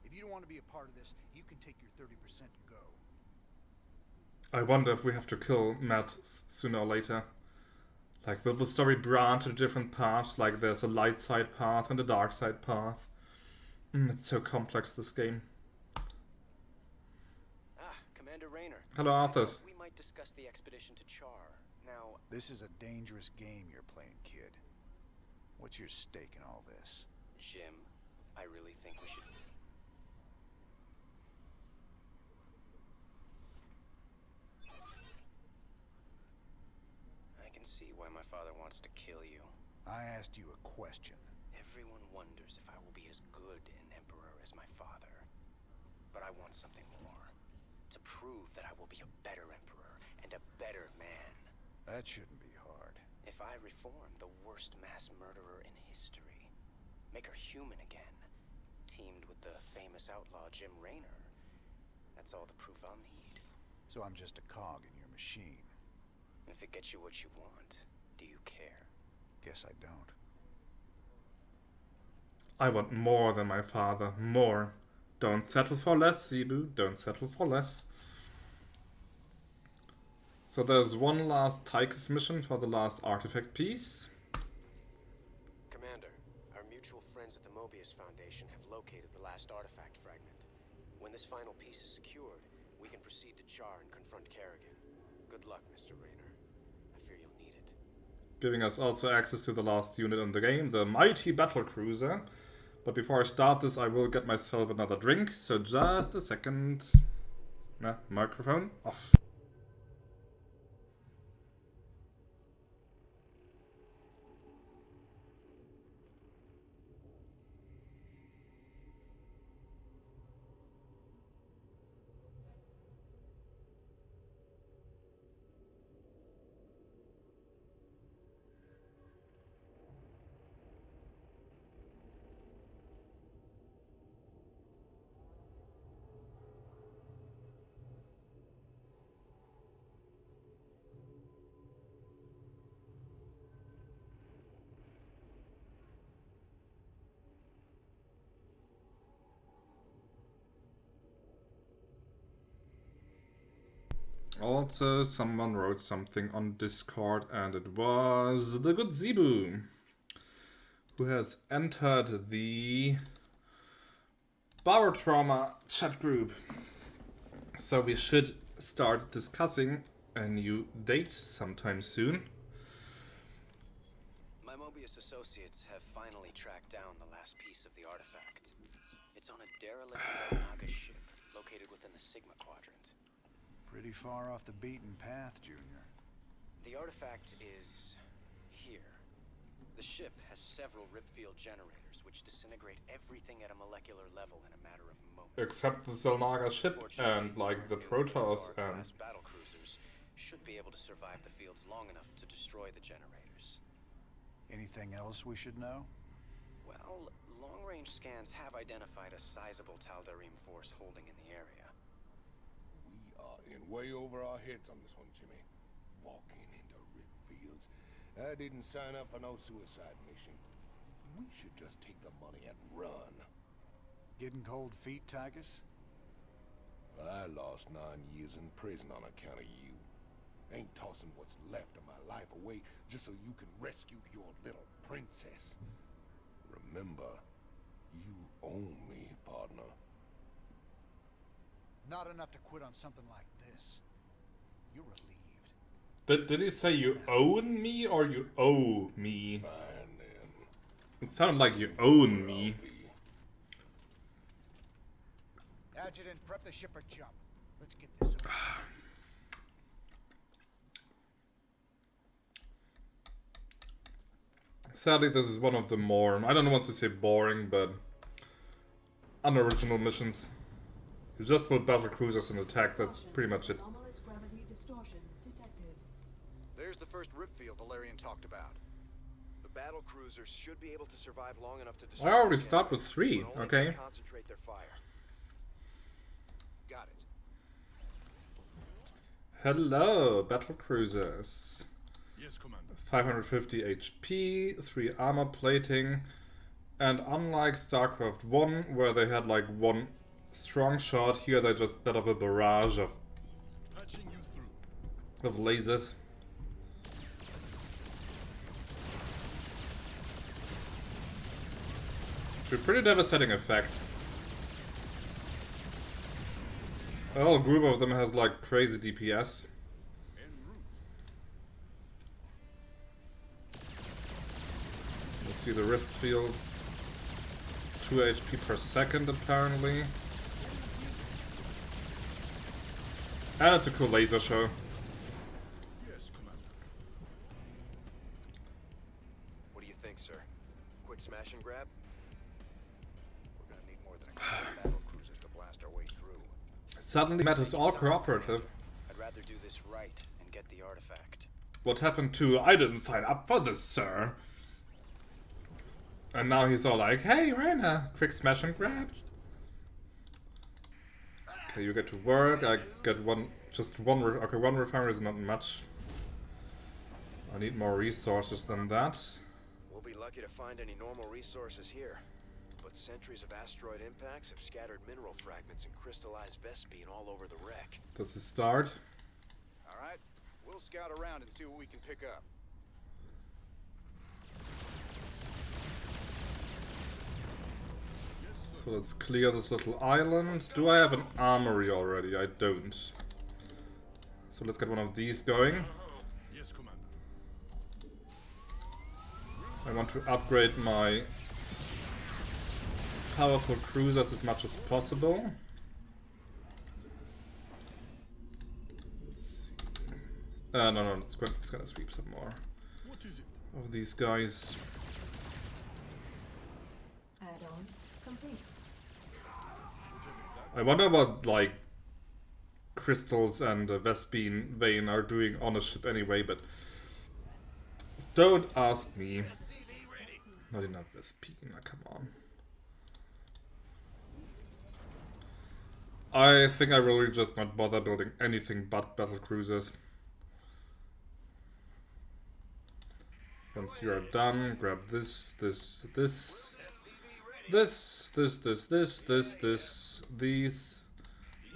[SPEAKER 4] If you don't want to be a part of this, you can take your 30% and go.
[SPEAKER 1] I wonder if we have to kill Matt sooner or later. Like, will the story branch into different paths? Like, there's a light side path and a dark side path. It's so complex, this game.
[SPEAKER 10] Commander Raynor.
[SPEAKER 1] Hello, Arthas.
[SPEAKER 10] We might discuss the expedition to Char. Now,
[SPEAKER 4] This is a dangerous game you're playing, kid. What's your stake in all this?
[SPEAKER 10] Jim, I really think we should... I can see why my father wants to kill you.
[SPEAKER 4] I asked you a question.
[SPEAKER 10] Everyone wonders if I will be as good an emperor as my father. But I want something more. To prove that I will be a better emperor and a better man.
[SPEAKER 4] That shouldn't be hard.
[SPEAKER 10] If I reform the worst mass murderer in history, make her human again, teamed with the famous outlaw Jim Raynor, that's all the proof I'll need.
[SPEAKER 4] So I'm just a cog in your machine.
[SPEAKER 10] If it gets you what you want, do you care?
[SPEAKER 4] Guess I don't.
[SPEAKER 1] I want more than my father. More. Don't settle for less, Zebu. Don't settle for less. So there's one last Tychus mission for the last artifact piece.
[SPEAKER 3] Commander, our mutual friends at the Mobius Foundation have located the last artifact fragment. When this final piece is secured, we can proceed to Char and confront Kerrigan. Good luck, Mr. Raynor. I fear you'll need it.
[SPEAKER 1] Giving us also access to the last unit in the game, the mighty battle cruiser. But before I start this, I will get myself another drink, so just a second. Microphone off. Also, someone wrote something on Discord, and it was the good Zebu, who has entered the Barotrauma chat group. So we should start discussing a new date sometime soon.
[SPEAKER 3] My Mobius associates have finally tracked down the last piece of the artifact. It's on a derelict Naga ship located within the Sigma Quadrant.
[SPEAKER 4] Pretty far off the beaten path, Junior.
[SPEAKER 3] The artifact is here. The ship has several ripfield generators which disintegrate everything at a molecular level in a matter of moments.
[SPEAKER 1] Except the Zelnaga ship and like the Protoss and
[SPEAKER 3] battle cruisers should be able to survive the fields long enough to destroy the generators.
[SPEAKER 4] Anything else we should know?
[SPEAKER 3] Well, long-range scans have identified a sizable Tal'Darim force holding in the area.
[SPEAKER 2] We are in way over our heads on this one, Jimmy. Walking into rip fields. I didn't sign up for no suicide mission. We should just take the money and run.
[SPEAKER 4] Getting cold feet, Tychus?
[SPEAKER 2] I lost 9 years in prison on account of you. Ain't tossing what's left of my life away just so you can rescue your little princess. Remember, you own me, partner.
[SPEAKER 4] Not enough to quit on something like this. You're relieved.
[SPEAKER 1] Did he say you own me or you owe me?
[SPEAKER 2] Fine then.
[SPEAKER 1] It sounded like you own me.
[SPEAKER 4] Adjutant, prep the ship for jump. Let's get this over.
[SPEAKER 1] Sadly, this is one of the more, I don't want to say boring, but unoriginal missions. You just build battle cruisers and attack, that's pretty much it.
[SPEAKER 6] Anomalous gravity distortion detected.
[SPEAKER 14] There's the first ripfield Valerian talked about. The battle cruisers should be able to survive long enough to destroy.
[SPEAKER 1] I already stopped with 3, okay.
[SPEAKER 14] Concentrate their fire. Got it.
[SPEAKER 1] Hello, battle cruisers.
[SPEAKER 8] Yes, Commander.
[SPEAKER 1] 550 HP, 3 armor plating, and unlike Starcraft 1, where they had like 1 strong shot, here they just let off a barrage of lasers. To a pretty devastating effect. A whole group of them has like crazy DPS. Let's see the rift field. 2 HP per second apparently. And it's a cool laser show.
[SPEAKER 8] Yes, Commander.
[SPEAKER 14] What do you think, sir? Quick smash and grab? We're gonna need more than a couple of battle cruisers to blast our way through.
[SPEAKER 1] Suddenly matters all cooperative.
[SPEAKER 3] I'd rather do this right and get the artifact.
[SPEAKER 1] What happened to I didn't sign up for this, sir? And now he's all like, hey, Raina, quick smash and grab. Okay, you get to work. I get just one. Okay, 1 refinery is not much. I need more resources than that.
[SPEAKER 14] We'll be lucky to find any normal resources here. But centuries of asteroid impacts have scattered mineral fragments and crystallized Vespene all over the wreck.
[SPEAKER 1] That's the start.
[SPEAKER 14] Alright, we'll scout around and see what we can pick up.
[SPEAKER 1] So let's clear this little island. Do I have an armory already? I don't. So let's get one of these going.
[SPEAKER 8] Yes, Commander.
[SPEAKER 1] I want to upgrade my powerful cruisers as much as possible. Let's see. No, it's gonna sweep some more
[SPEAKER 8] What is it?
[SPEAKER 1] of these guys.
[SPEAKER 6] Add-on complete.
[SPEAKER 1] I wonder what like crystals and Vespene vein are doing on a ship anyway, but don't ask me. Not enough Vespene, come on. I think I will really just not bother building anything but battle cruisers. Once you are done, grab this, these,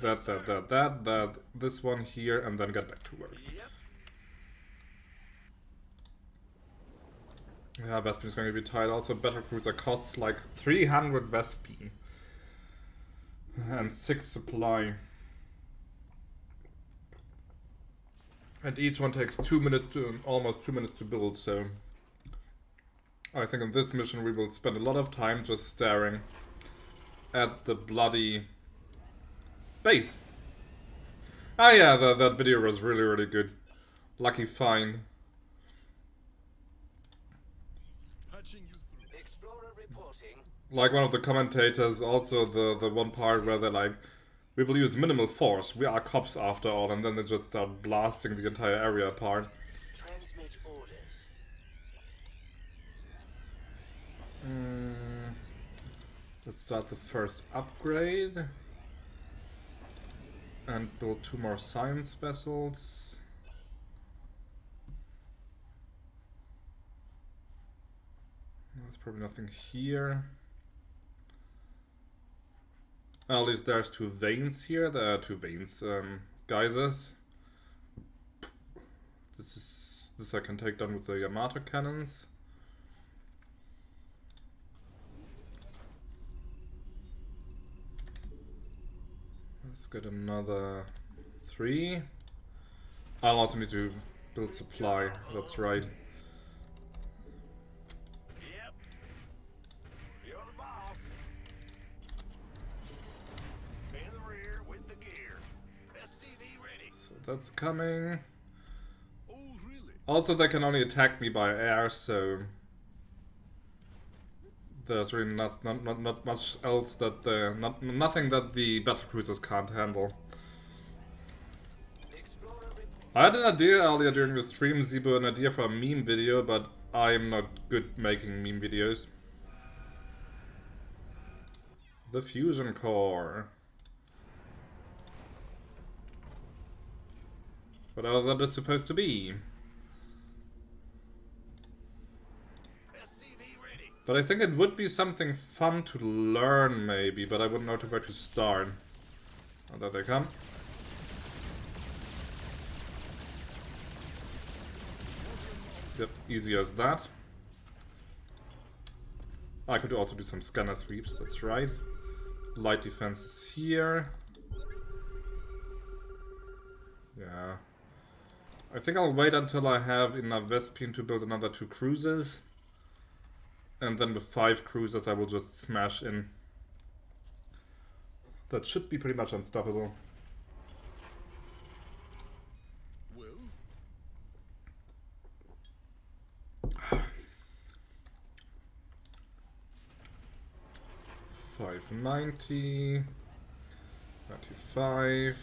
[SPEAKER 1] that, this one here, and then get back to work. Yeah, Vespene is going to be tight. Also, battle cruiser costs like 300 Vespene. And 6 supply. And each one takes 2 minutes to, almost 2 minutes to build, so I think in this mission we will spend a lot of time just staring at the bloody base. Ah yeah, that video was really, really good. Lucky find.
[SPEAKER 7] Explorer reporting.
[SPEAKER 1] Like one of the commentators, also the one part where they're like, we will use minimal force, we are cops after all, and then they just start blasting the entire area apart.
[SPEAKER 7] Transmit orders.
[SPEAKER 1] Let's start the first upgrade. And build 2 more science vessels. There's probably nothing here. At least there's 2 veins here. There are 2 veins, geysers. This I can take down with the Yamato cannons. Let's get another 3. I'll also need to build supply, that's right.
[SPEAKER 7] Yep. You're the boss. In the rear with the gear. SCV ready.
[SPEAKER 1] So that's coming.
[SPEAKER 5] Oh, really?
[SPEAKER 1] Also, they can only attack me by air, so there's really not much else that nothing that the battlecruisers can't handle. I had an idea earlier during the stream, Zibo, an idea for a meme video, but I'm not good making meme videos. The fusion core. What else that is supposed to be? But I think it would be something fun to learn, maybe, but I wouldn't know where to start. Oh, there they come. Yep, easy as that. I could also do some scanner sweeps, that's right. Light defense is here. Yeah. I think I'll wait until I have enough Vespine to build another 2 cruisers. And then with 5 cruisers I will just smash in. That should be pretty much unstoppable.
[SPEAKER 5] Well,
[SPEAKER 1] 590, 95,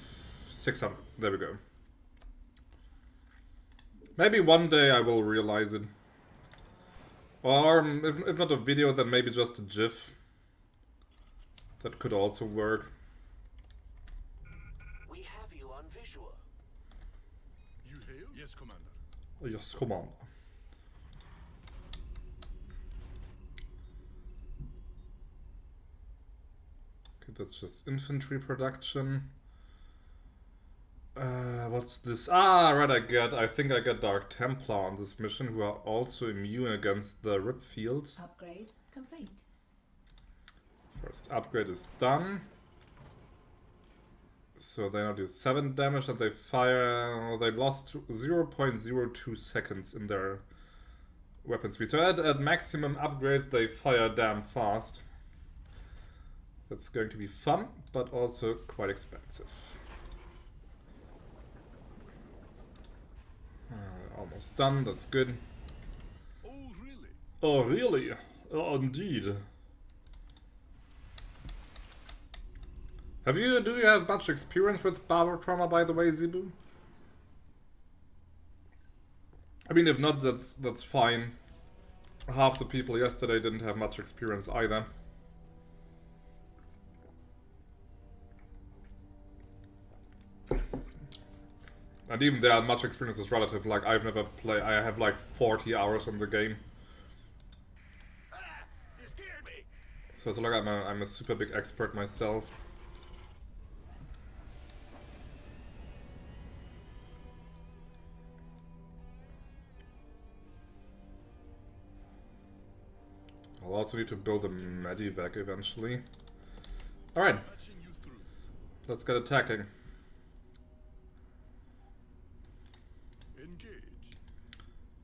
[SPEAKER 1] 600. There we go. Maybe one day I will realize it. Or, if not a video, then maybe just a GIF. That could also work.
[SPEAKER 7] We have you on visual.
[SPEAKER 5] you hail? Yes, Commander.
[SPEAKER 1] Yes, Commander. Okay, that's just infantry production. What's this? Ah, right, I think I get Dark Templar on this mission, who are also immune against the rip fields.
[SPEAKER 6] Upgrade complete.
[SPEAKER 1] First upgrade is done. So they now do 7 damage and they fire... They lost 0.02 seconds in their weapon speed. So at maximum upgrades they fire damn fast. That's going to be fun, but also quite expensive. Almost done, that's good.
[SPEAKER 5] Oh, really?
[SPEAKER 1] Oh, really? Oh, indeed. Do you have much experience with Barber Trauma, by the way, Zebu? I mean, if not, that's fine. Half the people yesterday didn't have much experience either. And even there, much experience is relative. Like, I've never played... I have like 40 hours on the game.
[SPEAKER 7] You scared me.
[SPEAKER 1] So it's like I'm a super big expert myself. I'll also need to build a medivac eventually. Alright. Let's get attacking.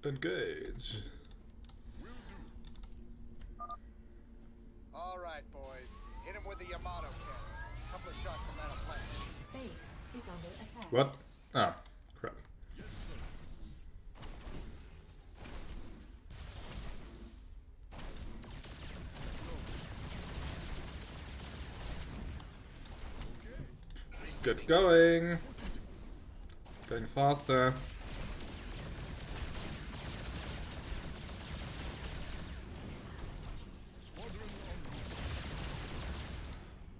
[SPEAKER 1] Engage.
[SPEAKER 4] All right, boys. Hit him with the Yamato cannon. Couple of shots from metal flash.
[SPEAKER 6] Base is under attack.
[SPEAKER 1] What? Ah, crap. Get going. Going faster.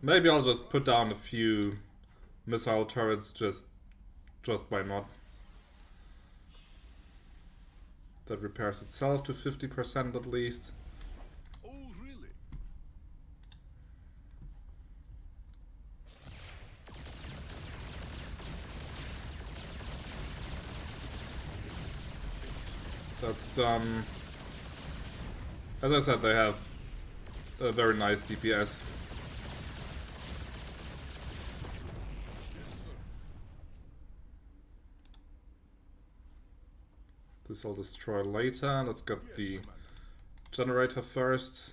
[SPEAKER 1] Maybe I'll just put down a few missile turrets just by not. That repairs itself to 50% at least.
[SPEAKER 5] Oh, really?
[SPEAKER 1] That's done. As I said, they have a very nice DPS. This I'll destroy later. Let's get the generator first.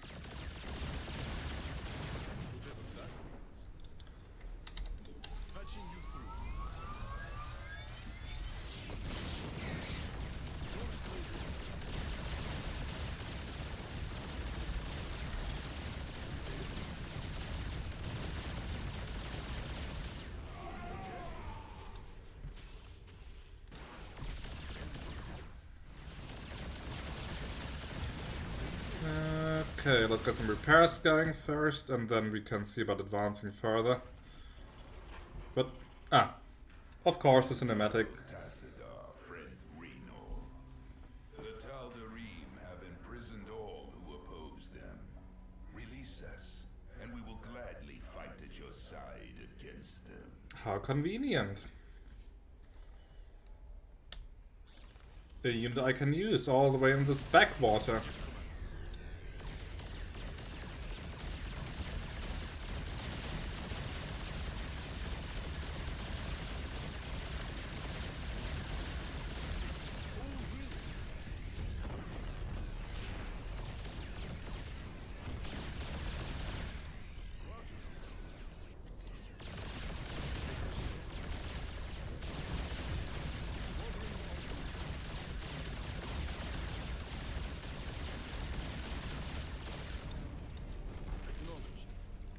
[SPEAKER 1] Okay, let's get some repairs going first, and then we can see about advancing further. But, of course, the cinematic.
[SPEAKER 8] The Tal'Darim have imprisoned all who oppose them. Release us, and we will gladly fight at your side against them.
[SPEAKER 1] How convenient. A unit I can use all the way in this backwater.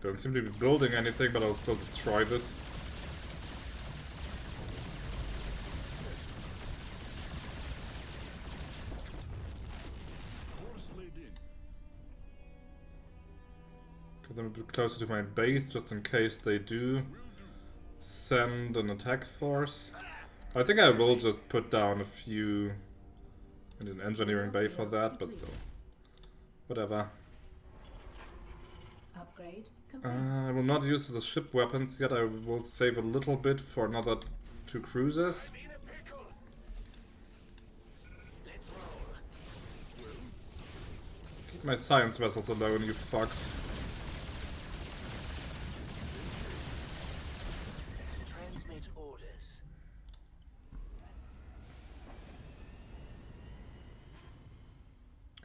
[SPEAKER 1] Don't seem to be building anything, but I'll still destroy this. Get them a bit closer to my base, just in case they do send an attack force. I think I will just put down a few in an engineering bay for that, but still. Whatever.
[SPEAKER 6] Upgrade.
[SPEAKER 1] I will not use the ship weapons yet. I will save a little bit for another 2 cruisers. Keep my science vessels alone, you fucks.
[SPEAKER 15] Transmit orders.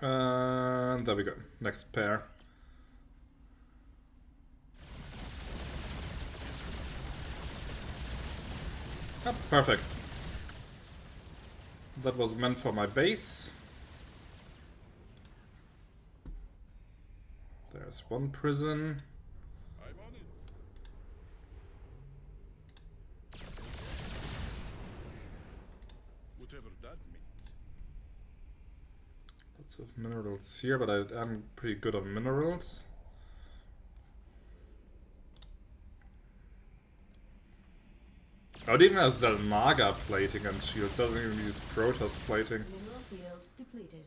[SPEAKER 1] And there we go. Next pair. Oh, perfect. That was meant for my base. There's one prison.
[SPEAKER 5] I'm on it. Whatever that means.
[SPEAKER 1] Lots of minerals here, but I am pretty good on minerals. Oh, it even has Zelmaga plating and shields. Doesn't even use Protoss plating.
[SPEAKER 6] Mineral field depleted.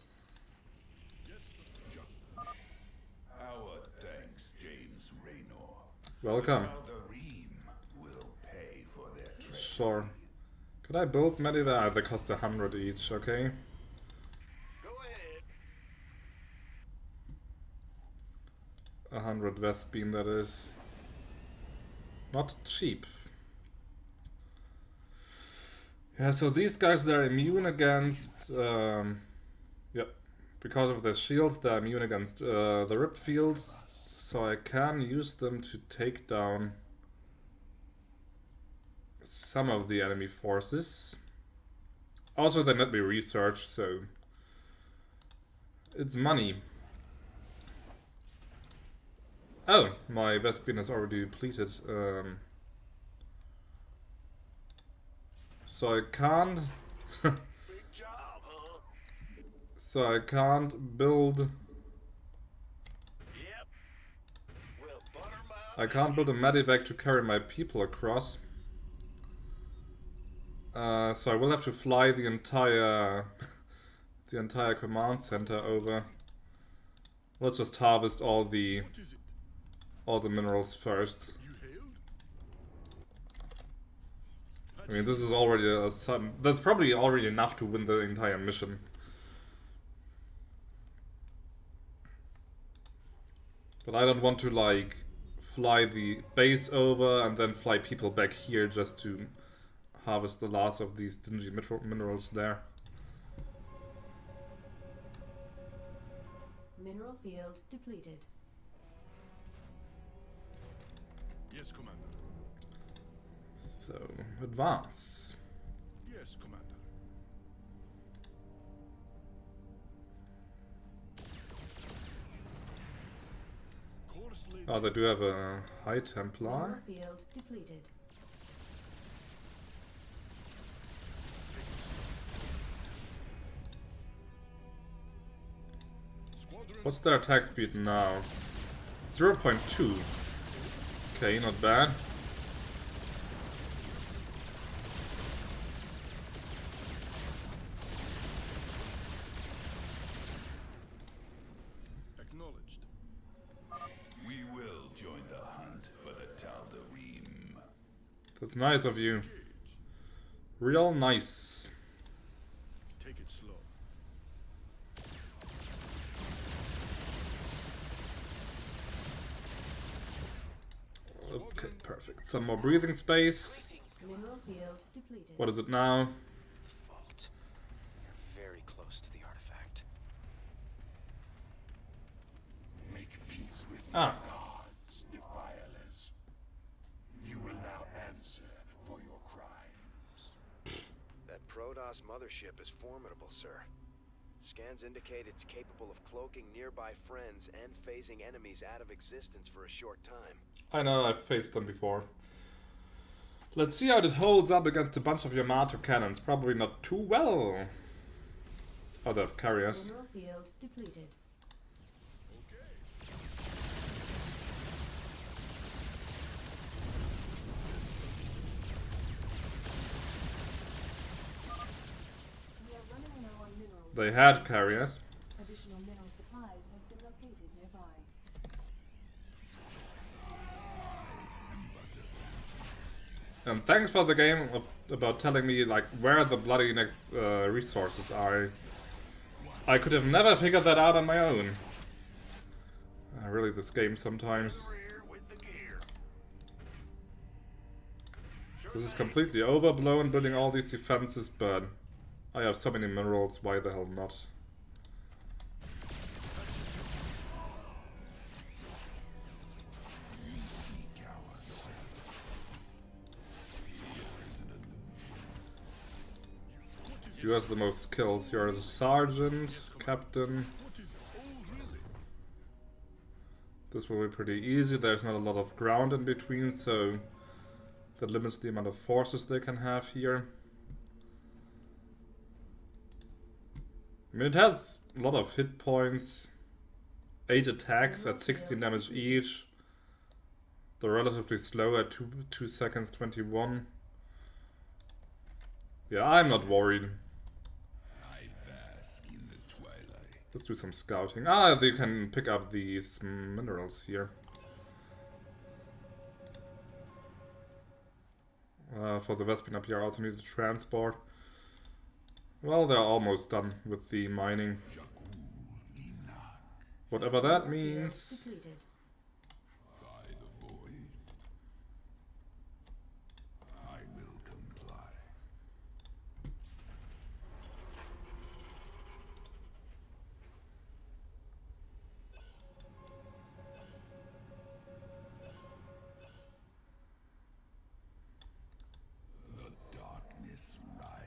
[SPEAKER 8] Our thanks, James Raynor.
[SPEAKER 1] Welcome.
[SPEAKER 8] Will pay for their trade.
[SPEAKER 1] Sure. Could I build Mediva? They cost 100 each, okay?
[SPEAKER 7] Go ahead.
[SPEAKER 1] 100 Vespene, that is. Not cheap. Yeah, so these guys, they're immune against... yep, because of their shields, they're immune against the rip fields. So I can use them to take down some of the enemy forces. Also, they let me research, so it's money. Oh, my Vespene is already depleted. So I can't... So I can't build... I can't build a medevac to carry my people across. So I will have to fly the entire the entire command center over. Let's just harvest all the minerals first. I mean, this is already that's probably already enough to win the entire mission. But I don't want to like fly the base over and then fly people back here just to harvest the last of these dingy minerals there.
[SPEAKER 6] Mineral field depleted.
[SPEAKER 5] Yes, Commander.
[SPEAKER 1] So, advance.
[SPEAKER 5] Yes, Commander.
[SPEAKER 1] Oh, they do have a High Templar.
[SPEAKER 6] Mineral field depleted.
[SPEAKER 1] What's their attack speed now? 0.2. Okay, not bad.
[SPEAKER 5] Acknowledged.
[SPEAKER 8] We will join the hunt for the Tal'Darim.
[SPEAKER 1] That's nice of you. Real nice.
[SPEAKER 5] Take it slow.
[SPEAKER 1] Okay, perfect. Some more breathing space.
[SPEAKER 6] Mineral field depleted.
[SPEAKER 1] What is it now?
[SPEAKER 3] Vault. You're very close to the artifact.
[SPEAKER 2] Make peace with
[SPEAKER 1] Ah.
[SPEAKER 2] gods, defilers. You will now answer for your crimes.
[SPEAKER 14] That Protoss mothership is formidable, sir. Scans indicate it's capable of cloaking nearby friends and phasing enemies out of existence for a short time.
[SPEAKER 1] I know, I've faced them before. Let's see how it holds up against a bunch of Yamato cannons. Probably not too well. Oh, they have carriers.
[SPEAKER 6] Mineral field depleted. We are running low on minerals.
[SPEAKER 1] They had carriers.
[SPEAKER 6] Additional mineral supplies have been located nearby.
[SPEAKER 1] And thanks for the game about telling me like where the bloody next resources are. I could have never figured that out on my own. Really, this game sometimes. This is completely overblown building all these defenses, but I have so many minerals, why the hell not? You has the most kills. You're a sergeant, captain. This will be pretty easy. There's not a lot of ground in between, so that limits the amount of forces they can have here. I mean, it has a lot of hit points. 8 attacks at 16 damage each. They're relatively slow at 2 seconds 21. Yeah, I'm not worried. Let's do some scouting. Ah, you can pick up these minerals here. For the Vespene up here, I also need to transport. Well, they're almost done with the mining. Whatever that means.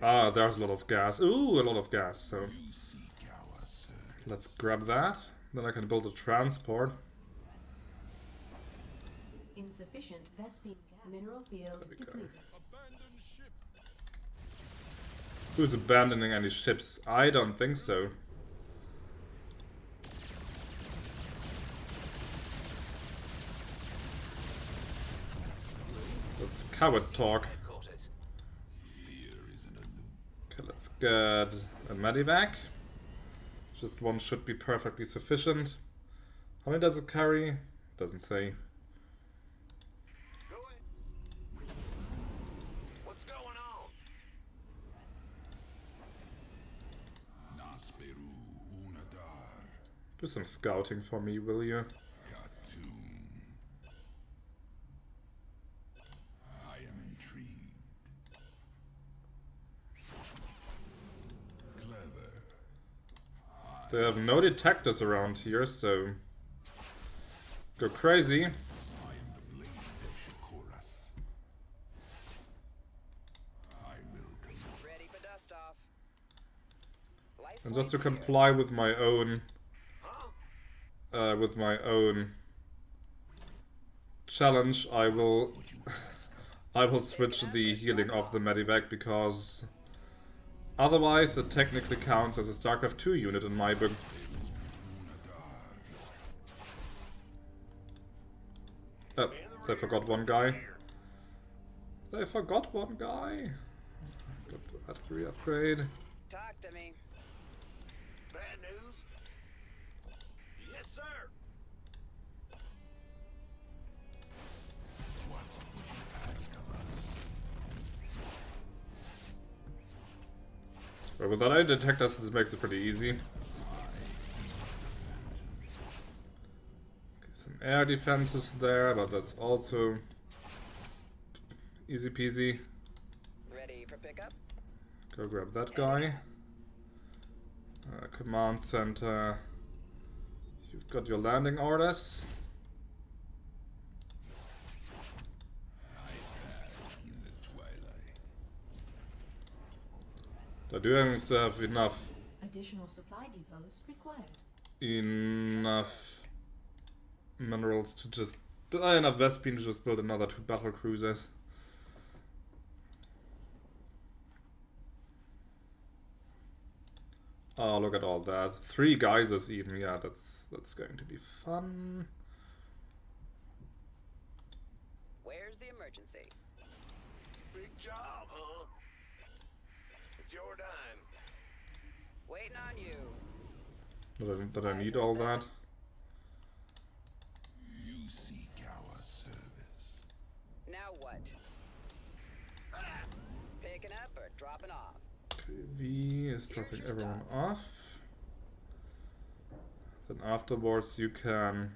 [SPEAKER 1] Ah, there's a lot of gas. Ooh, a lot of gas, so... Let's grab that. Then I can build a transport.
[SPEAKER 6] Insufficient Vespine gas. Mineral field depleted.
[SPEAKER 1] Who's abandoning any ships? I don't think so. That's coward talk. Okay, let's get a medevac. Just one should be perfectly sufficient. How many does it carry? Doesn't say.
[SPEAKER 7] What's going on?
[SPEAKER 1] Do some scouting for me, will you?
[SPEAKER 8] I am intrigued. Clever.
[SPEAKER 1] They have no detectors around here, so go crazy.
[SPEAKER 8] I am the blade of Shakuras. I will come.
[SPEAKER 16] Ready for dust off.
[SPEAKER 1] And just to comply with my own challenge, I will switch the healing of the medevac, because otherwise it technically counts as a Starcraft II unit in my book. Oh, they forgot one guy. They forgot one guy. Got to upgrade.
[SPEAKER 16] Talk to me.
[SPEAKER 7] Bad news? Yes, sir.
[SPEAKER 8] What would you ask of us?
[SPEAKER 1] But with that eye detectors, this makes it pretty easy. Okay, some air defenses there, but that's also easy peasy.
[SPEAKER 16] Ready for pickup?
[SPEAKER 1] Go grab that guy. Command center. You've got your landing orders. I do have enough.
[SPEAKER 6] Additional supply depots required.
[SPEAKER 1] Enough minerals to just enough Vespine to just build another 2 battle cruisers. Oh, look at all that. 3 geysers even. Yeah, that's going to be fun.
[SPEAKER 16] Where's the emergency?
[SPEAKER 7] Big job, huh? It's your dime.
[SPEAKER 16] Waiting on you.
[SPEAKER 1] Did I need all that?
[SPEAKER 8] You seek our service.
[SPEAKER 16] Now what? Picking up or dropping off?
[SPEAKER 1] V is dropping everyone off. Then afterwards you can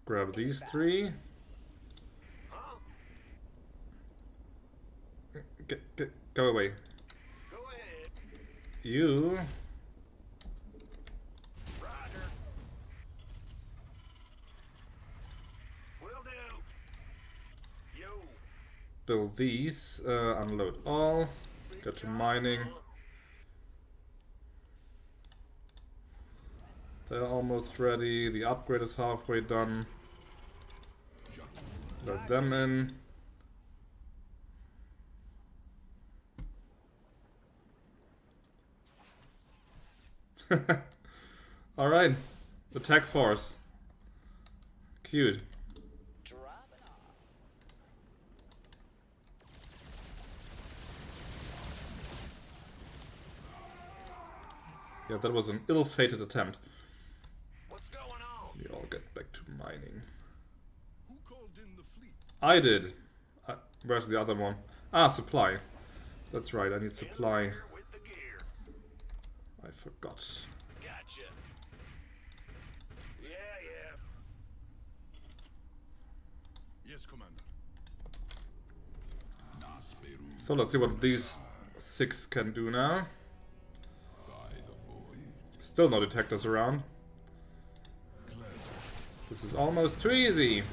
[SPEAKER 1] grab these 3. Go away.
[SPEAKER 7] Go ahead.
[SPEAKER 1] You
[SPEAKER 7] Roger. Will do. Yo.
[SPEAKER 1] build these, unload all, get to mining. They're almost ready, the upgrade is halfway done. Load them in. Alright, attack force. Cute. Yeah, that was an ill-fated attempt.
[SPEAKER 7] What's going on?
[SPEAKER 1] We all get back to mining.
[SPEAKER 5] Who called in the fleet?
[SPEAKER 1] I did. Where's the other one? Ah, supply. That's right, I need supply.
[SPEAKER 7] With the gear.
[SPEAKER 1] I forgot.
[SPEAKER 7] Gotcha. Yeah.
[SPEAKER 5] Yes, Commander.
[SPEAKER 1] So let's see what these 6 can do now. Still no detectors around. This is almost too easy.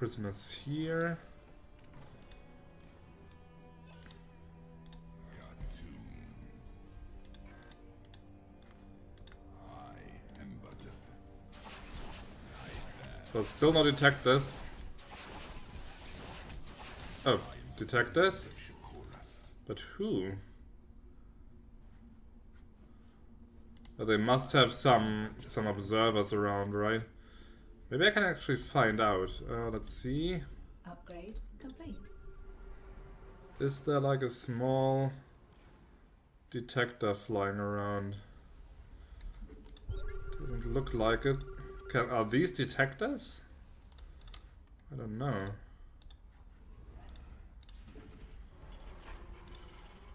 [SPEAKER 1] prisoners here. But still not detect this. Oh, detect this? But who? But they must have some observers around, right? Maybe I can actually find out. Let's see.
[SPEAKER 6] Upgrade complete.
[SPEAKER 1] Is there like a small detector flying around? Doesn't look like it. Are these detectors? I don't know.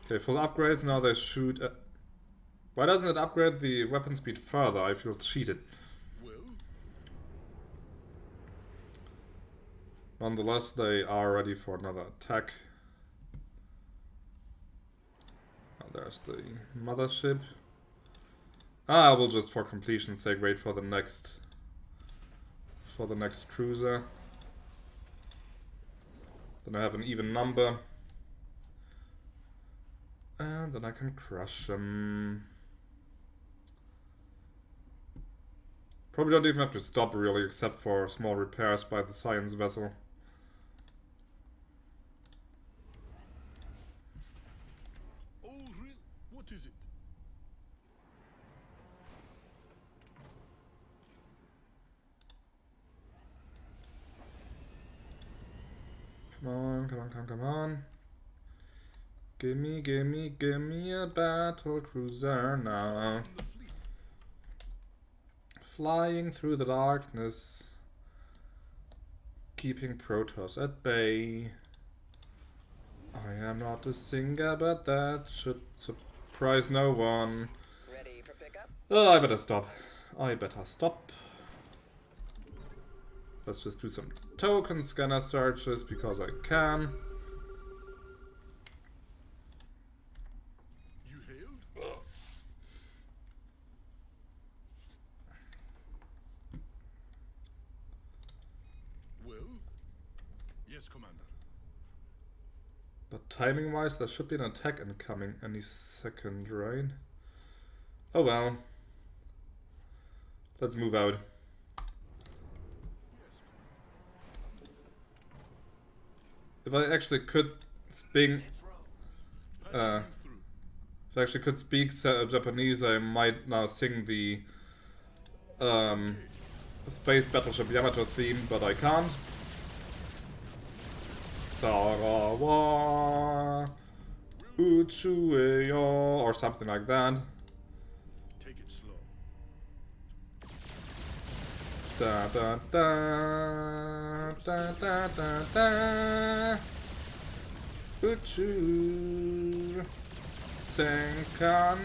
[SPEAKER 1] Okay, full upgrades. Now they shoot. Why doesn't it upgrade the weapon speed further? I feel cheated. Nonetheless, they are ready for another attack. Oh, there's the mothership. I will just, for completion's sake, wait for the next cruiser. Then I have an even number. And then I can crush them. Probably don't even have to stop really, except for small repairs by the science vessel.
[SPEAKER 5] Oh, really? What is it?
[SPEAKER 1] Come on, come on, come on, come on. Gimme a battle cruiser now. Flying through the darkness. Keeping Protoss at bay. I am not a singer, but that should surprise no one.
[SPEAKER 16] Ready for pickup?
[SPEAKER 1] Oh, I better stop. Let's just do some token scanner searches because I can.
[SPEAKER 5] You hailed? Well? Yes, Commander.
[SPEAKER 1] But timing wise, there should be an attack incoming any second, right? Oh well. Let's move out. If I actually could speak, Japanese, I might now sing the Space Battleship Yamato theme, but I can't. Sarawa Uchueyo or something like that.
[SPEAKER 5] Take it slow.
[SPEAKER 1] Da da da da da da da. Uchu Senkan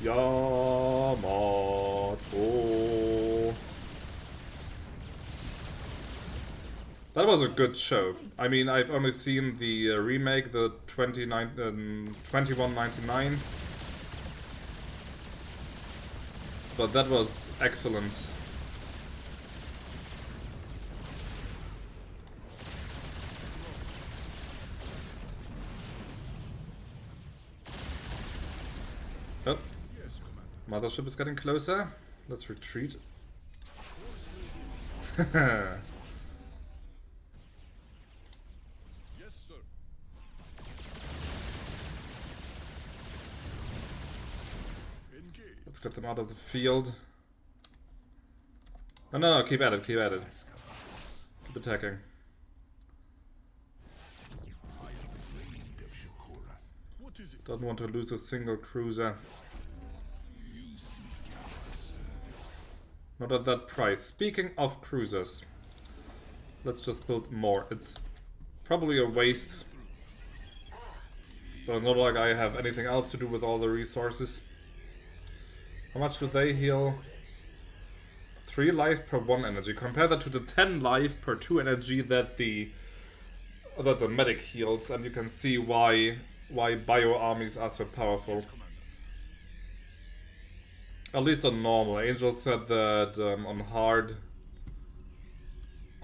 [SPEAKER 1] Yamato. That was a good show. I mean, I've only seen the remake, the 2199. But that was excellent. Oh, mothership is getting closer. Let's retreat.
[SPEAKER 5] Yes, sir. Engage.
[SPEAKER 1] Let's get them out of the field. No, keep at it, keep at it. Keep attacking.
[SPEAKER 5] What is it?
[SPEAKER 1] Don't want to lose a single cruiser. Not at that price. Speaking of cruisers, let's just build more. It's probably a waste, but not like I have anything else to do with all the resources. How much do they heal? 3 life per 1 energy. Compare that to the 10 life per 2 energy that the medic heals, and you can see why bio armies are so powerful. At least on normal. Angel said that on hard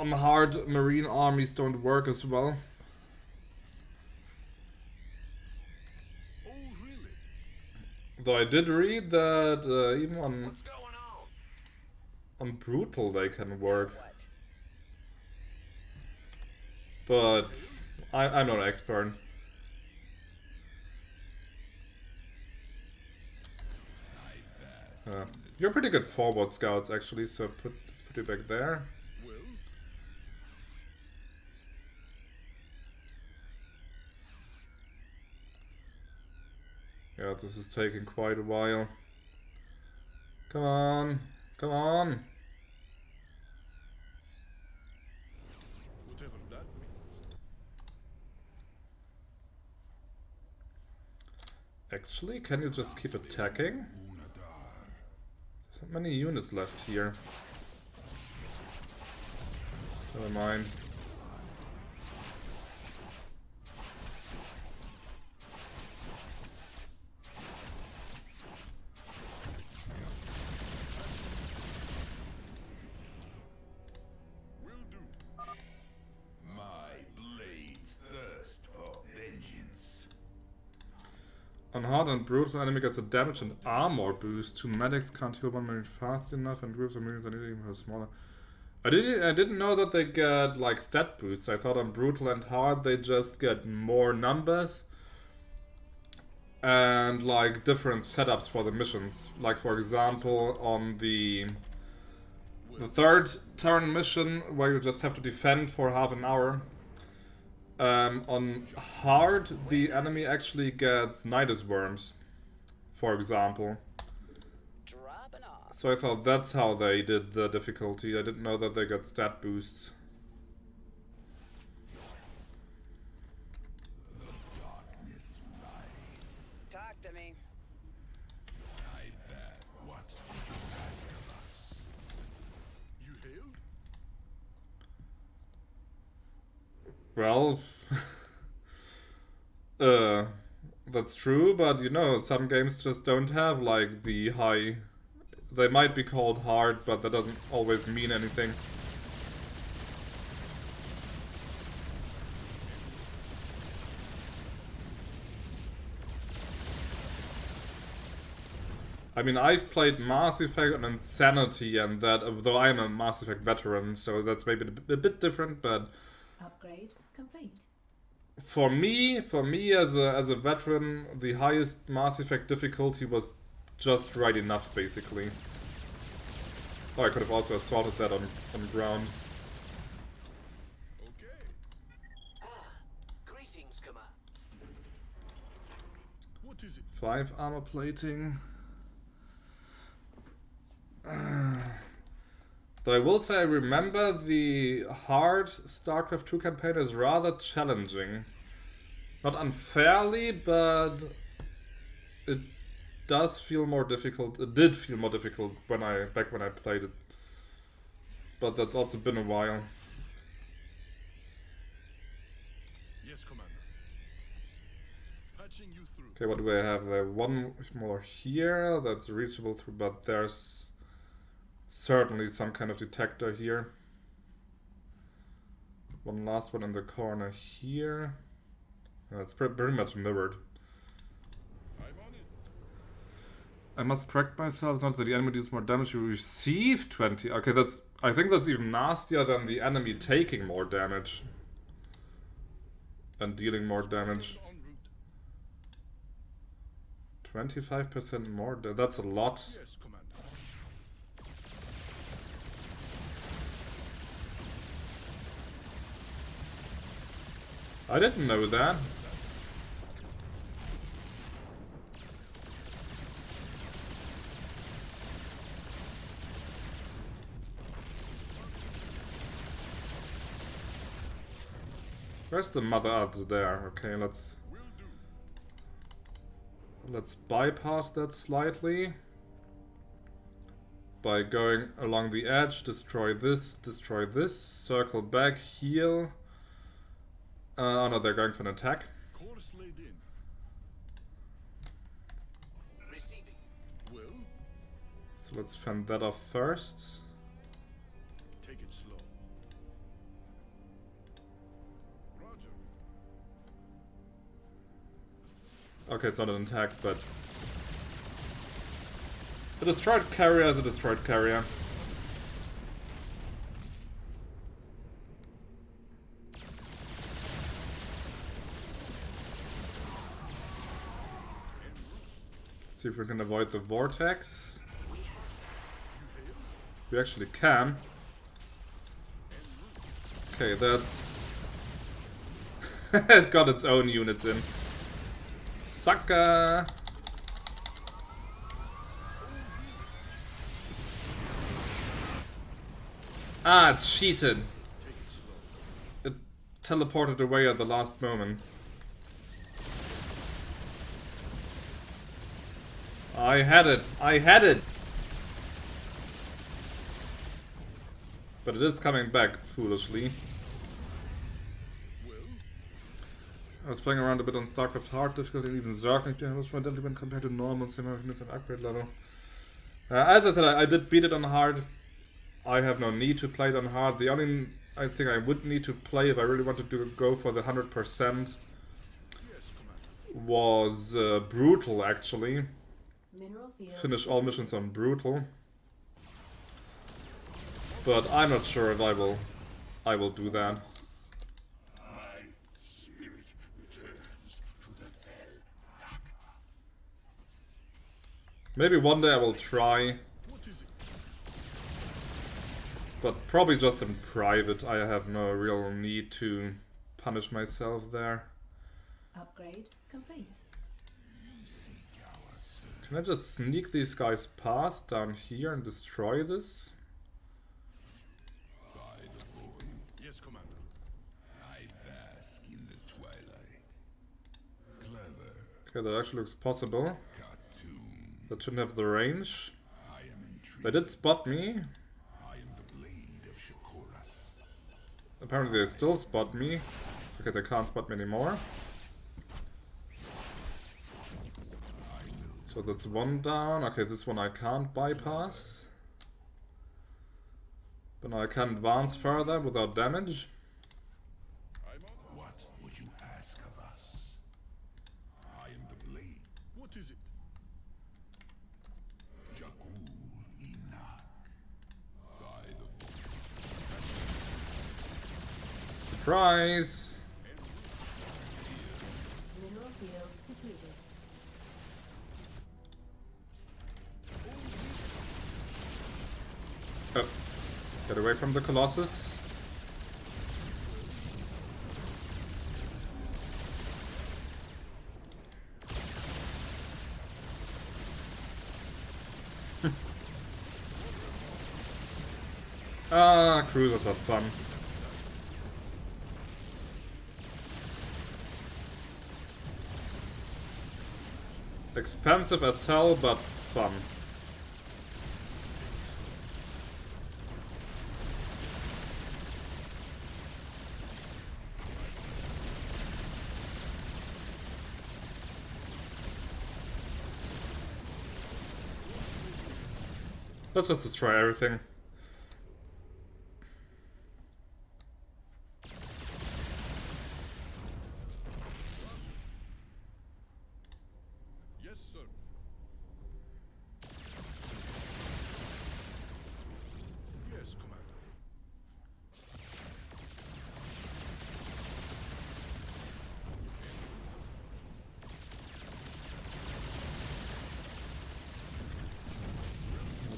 [SPEAKER 1] on hard marine armies don't work as well.
[SPEAKER 5] Oh, really?
[SPEAKER 1] Though I did read that even on brutal they can work. But I'm not an expert. You're pretty good forward scouts actually, so let's put you back there. Yeah, this is taking quite a while. Come on, come on.
[SPEAKER 5] Whatever that means.
[SPEAKER 1] Actually, can you just keep attacking? There's not many units left here. Never mind. On hard and brutal, enemy gets a damage and armor boost. Two medics can't heal one marine fast enough, and groups of marines are needing her smaller. I didn't know that they get like stat boosts. I thought on brutal and hard they just get more numbers and like different setups for the missions. Like for example on the third turn mission where you just have to defend for half an hour. On hard, the enemy actually gets Nidus worms, for example. So I thought that's how they did the difficulty. I didn't know that they got stat boosts.
[SPEAKER 16] Talk to me.
[SPEAKER 8] I bet. What did you ask of us?
[SPEAKER 5] You hailed?
[SPEAKER 1] Well, that's true, but you know, some games just don't have like the high. They might be called hard, but that doesn't always mean anything. I mean, I've played Mass Effect on Insanity, and that, though I'm a Mass Effect veteran, so that's maybe a bit different, but
[SPEAKER 6] Upgrade complete.
[SPEAKER 1] For me as a veteran, the highest Mass Effect difficulty was just right enough, basically. Oh, I could have also assaulted that on ground.
[SPEAKER 15] Greetings, Commander.
[SPEAKER 5] What is it?
[SPEAKER 1] 5 armor plating. Though I will say I remember the hard Starcraft II campaign is rather challenging. Not unfairly, but it does feel more difficult. It did feel more difficult back when I played it. But that's also been a while.
[SPEAKER 5] Yes, Commander. Patching you through.
[SPEAKER 1] Okay, what do I have there? One more here that's reachable through, but there's certainly some kind of detector here. One last one in the corner here. It's pretty much mirrored. I must correct myself. It's not that the enemy deals more damage, you receive 20. Okay, I think that's even nastier than the enemy taking more damage and dealing more damage. 25% more. That's a lot.
[SPEAKER 5] Yes, Commander.
[SPEAKER 1] I didn't know that. Where's the mother earth there? Okay, let's bypass that slightly by going along the edge, destroy this, circle back, heal. Oh no, they're going for an attack.
[SPEAKER 5] Course laid in.
[SPEAKER 15] Receiving.
[SPEAKER 5] Well,
[SPEAKER 1] So let's fend that off first.
[SPEAKER 5] take it slow.
[SPEAKER 1] Okay, it's not an attack, but... A destroyed carrier is a destroyed carrier. See if we can avoid the vortex. We actually can. Okay, that's... it got its own units in. Sucker! Ah, it cheated. It teleported away at the last moment. I had it! I had it! But it is coming back, foolishly. I was playing around a bit on Starcraft hard difficulty and even Zerg was more deadly when compared to normal units and upgrade level. As I said, I did beat it on hard. I have no need to play it on hard. The only I think I would need to play if I really wanted to go for the 100% was Brutal, actually. Finish all missions on Brutal. But I'm not sure if I will do that. Maybe one day I will try. But probably just in private. I have no real need to punish myself there.
[SPEAKER 6] Upgrade complete.
[SPEAKER 1] Can I just sneak these guys past down here and destroy this?
[SPEAKER 8] Yes, Commander. I bask in the twilight. Clever.
[SPEAKER 1] Okay, that actually looks possible. That shouldn't have the range. They did spot me. Apparently they still spot me. Okay, they can't spot me anymore. So that's one down. Okay, this one I can't bypass. But now I can advance further without damage.
[SPEAKER 8] What would you ask of us? I am the blade. What is it?
[SPEAKER 1] Surprise!
[SPEAKER 6] Mineral field depleted.
[SPEAKER 1] Oh. Get away from the Colossus. Ah, cruisers are fun. Expensive as hell, but fun. Let's just destroy everything.
[SPEAKER 5] Yes, sir. Yes, Commander.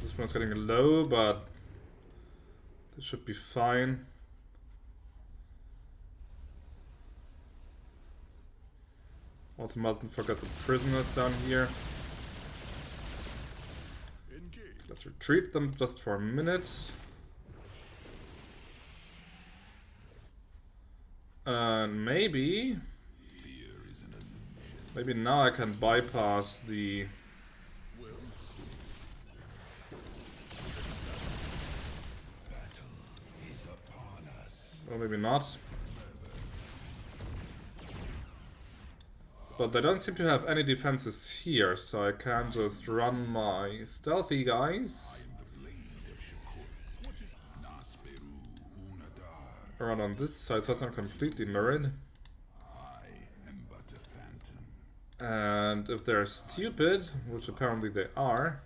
[SPEAKER 1] This one's getting low, but this should be fine. Also mustn't forget the prisoners down here. Let's retreat them just for a minute. And maybe now I can bypass the or maybe not. But they don't seem to have any defenses here, so I can just run my stealthy guys. Run on this side, so it's not completely mirrored. And if they're stupid, which apparently they are.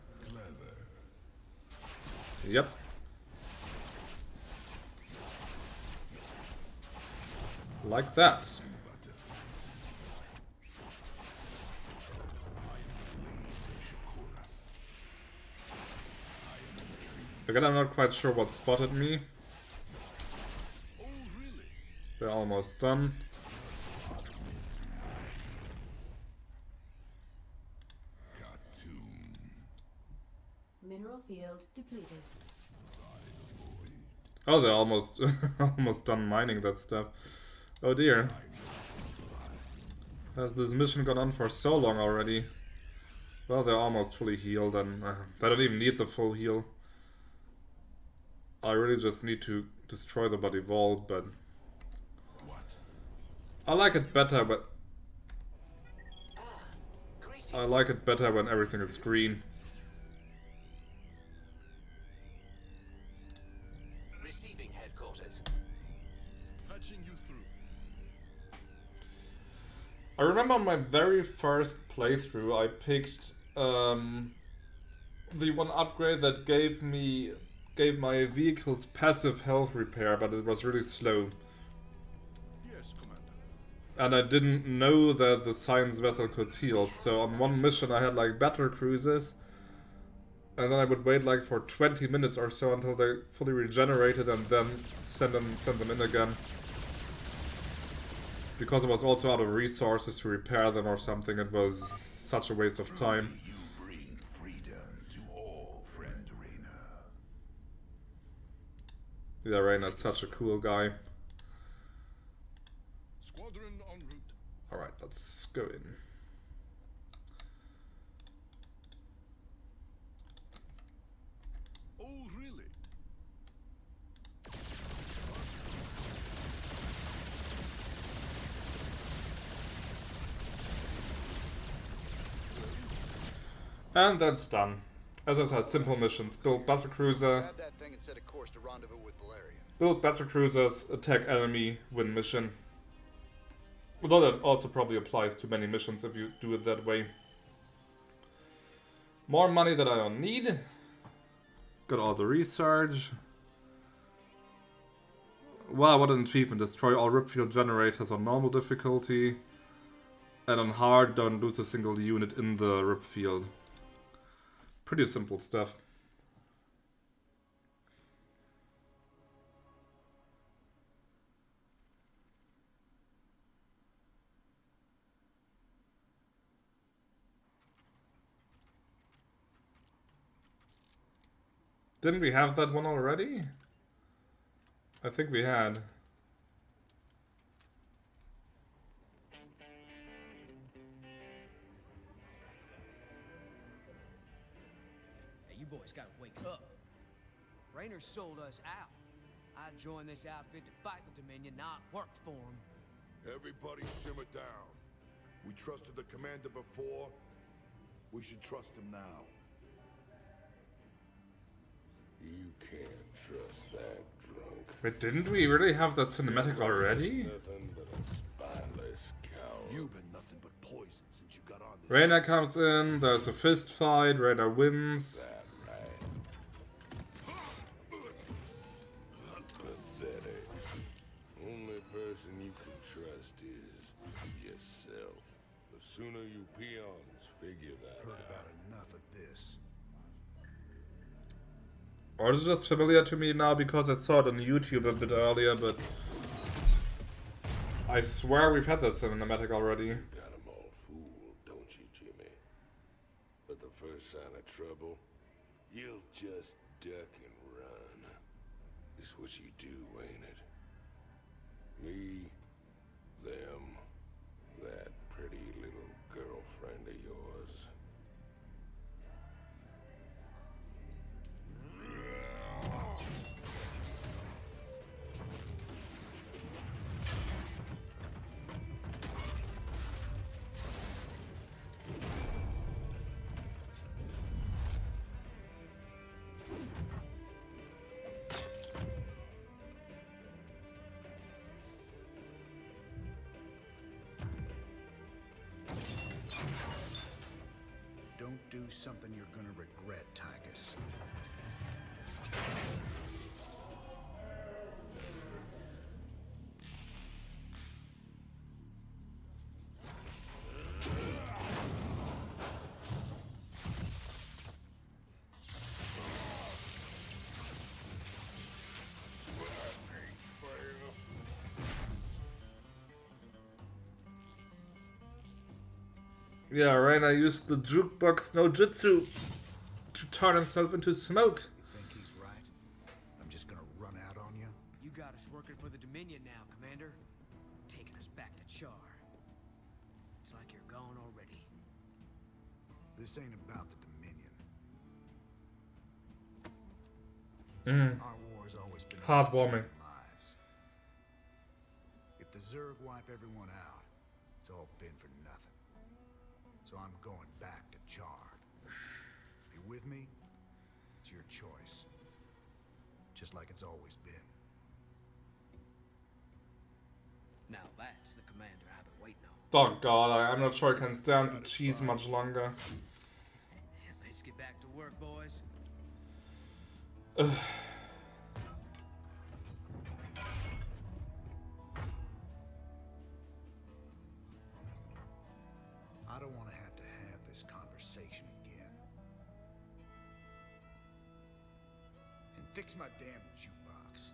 [SPEAKER 1] Yep. Like that. Again, I'm not quite sure what spotted me. They're almost done.
[SPEAKER 6] Mineral field depleted.
[SPEAKER 1] Oh, they're almost almost done mining that stuff. Oh dear. Has this mission gone on for so long already? Well, they're almost fully healed, and they don't even need the full heal. I really just need to destroy the bloody vault, but I like it better, but I like it better when everything is green.
[SPEAKER 15] Receiving headquarters.
[SPEAKER 5] Patching you through.
[SPEAKER 1] I remember on my very first playthrough, I picked the one upgrade that gave my vehicles passive health repair, but it was really slow.
[SPEAKER 5] Yes, Commander.
[SPEAKER 1] And I didn't know that the science vessel could heal, so on one mission I had like battle cruises, and then I would wait like for 20 minutes or so until they fully regenerated and then send them in again. Because I was also out of resources to repair them or something, it was such a waste of time.
[SPEAKER 8] You bring freedom to all, friend Rainer.
[SPEAKER 1] Yeah, Rainer's such a cool guy.
[SPEAKER 5] Squadron en route.
[SPEAKER 1] Alright, let's go in.
[SPEAKER 5] Oh, really?
[SPEAKER 1] And that's done. As I said, simple missions. Build battlecruiser.
[SPEAKER 17] Grab that thing and set a course to rendezvous with Valeria.
[SPEAKER 1] Build battlecruisers, attack enemy, win mission. Although that also probably applies to many missions if you do it that way. More money that I don't need. Got all the research. Wow, what an achievement. Destroy all ripfield generators on normal difficulty. And on hard, don't lose a single unit in the ripfield. Pretty simple stuff. Didn't we have that one already? I think we had.
[SPEAKER 18] Hey, you boys gotta wake up. Rainer sold us out. I joined this outfit to fight the Dominion, not work for him.
[SPEAKER 5] Everybody simmer down. We trusted the commander before. We should trust him now.
[SPEAKER 2] You can't trust that drunk.
[SPEAKER 1] Wait, didn't we really have that cinematic already?
[SPEAKER 2] Nothing but a spineless coward.
[SPEAKER 5] You've been nothing but poison since you got on this.
[SPEAKER 1] Rainer comes in, there's a fist fight, Rainer wins.
[SPEAKER 2] That right. Pathetic. Only person you can trust is yourself. The sooner you peons figure that
[SPEAKER 4] Heard
[SPEAKER 2] out.
[SPEAKER 4] about enough of this.
[SPEAKER 1] Or is it just familiar to me now because I saw it on YouTube a bit earlier, but I swear we've had that cinematic already.
[SPEAKER 2] You got 'em all fooled, don't you, Jimmy? But the first sign of trouble, you'll just duck and run. It's what you do, ain't it? Me, them, that pretty little girlfriend of yours.
[SPEAKER 4] do something you're gonna regret, Tychus.
[SPEAKER 1] Yeah, Rainer used the jukebox no jutsu to turn himself into smoke.
[SPEAKER 4] You think he's right? I'm just gonna run out on you?
[SPEAKER 18] You got us working for the Dominion now, Commander. Taking us back to Char. It's like you're gone already.
[SPEAKER 4] This ain't about the Dominion. Our war's always been about
[SPEAKER 1] Heartwarming.
[SPEAKER 4] saving lives. If the Zerg wipe everyone out, it's all been for nothing. So I'm going back to Char. If you're with me, it's your choice. Just like it's always been.
[SPEAKER 18] Now that's the commander I've been waiting on.
[SPEAKER 1] Oh god, I'm not sure I can stand the cheese much longer.
[SPEAKER 18] Let's get back to work, boys.
[SPEAKER 4] I don't want to have this conversation again. And fix my damn jukebox.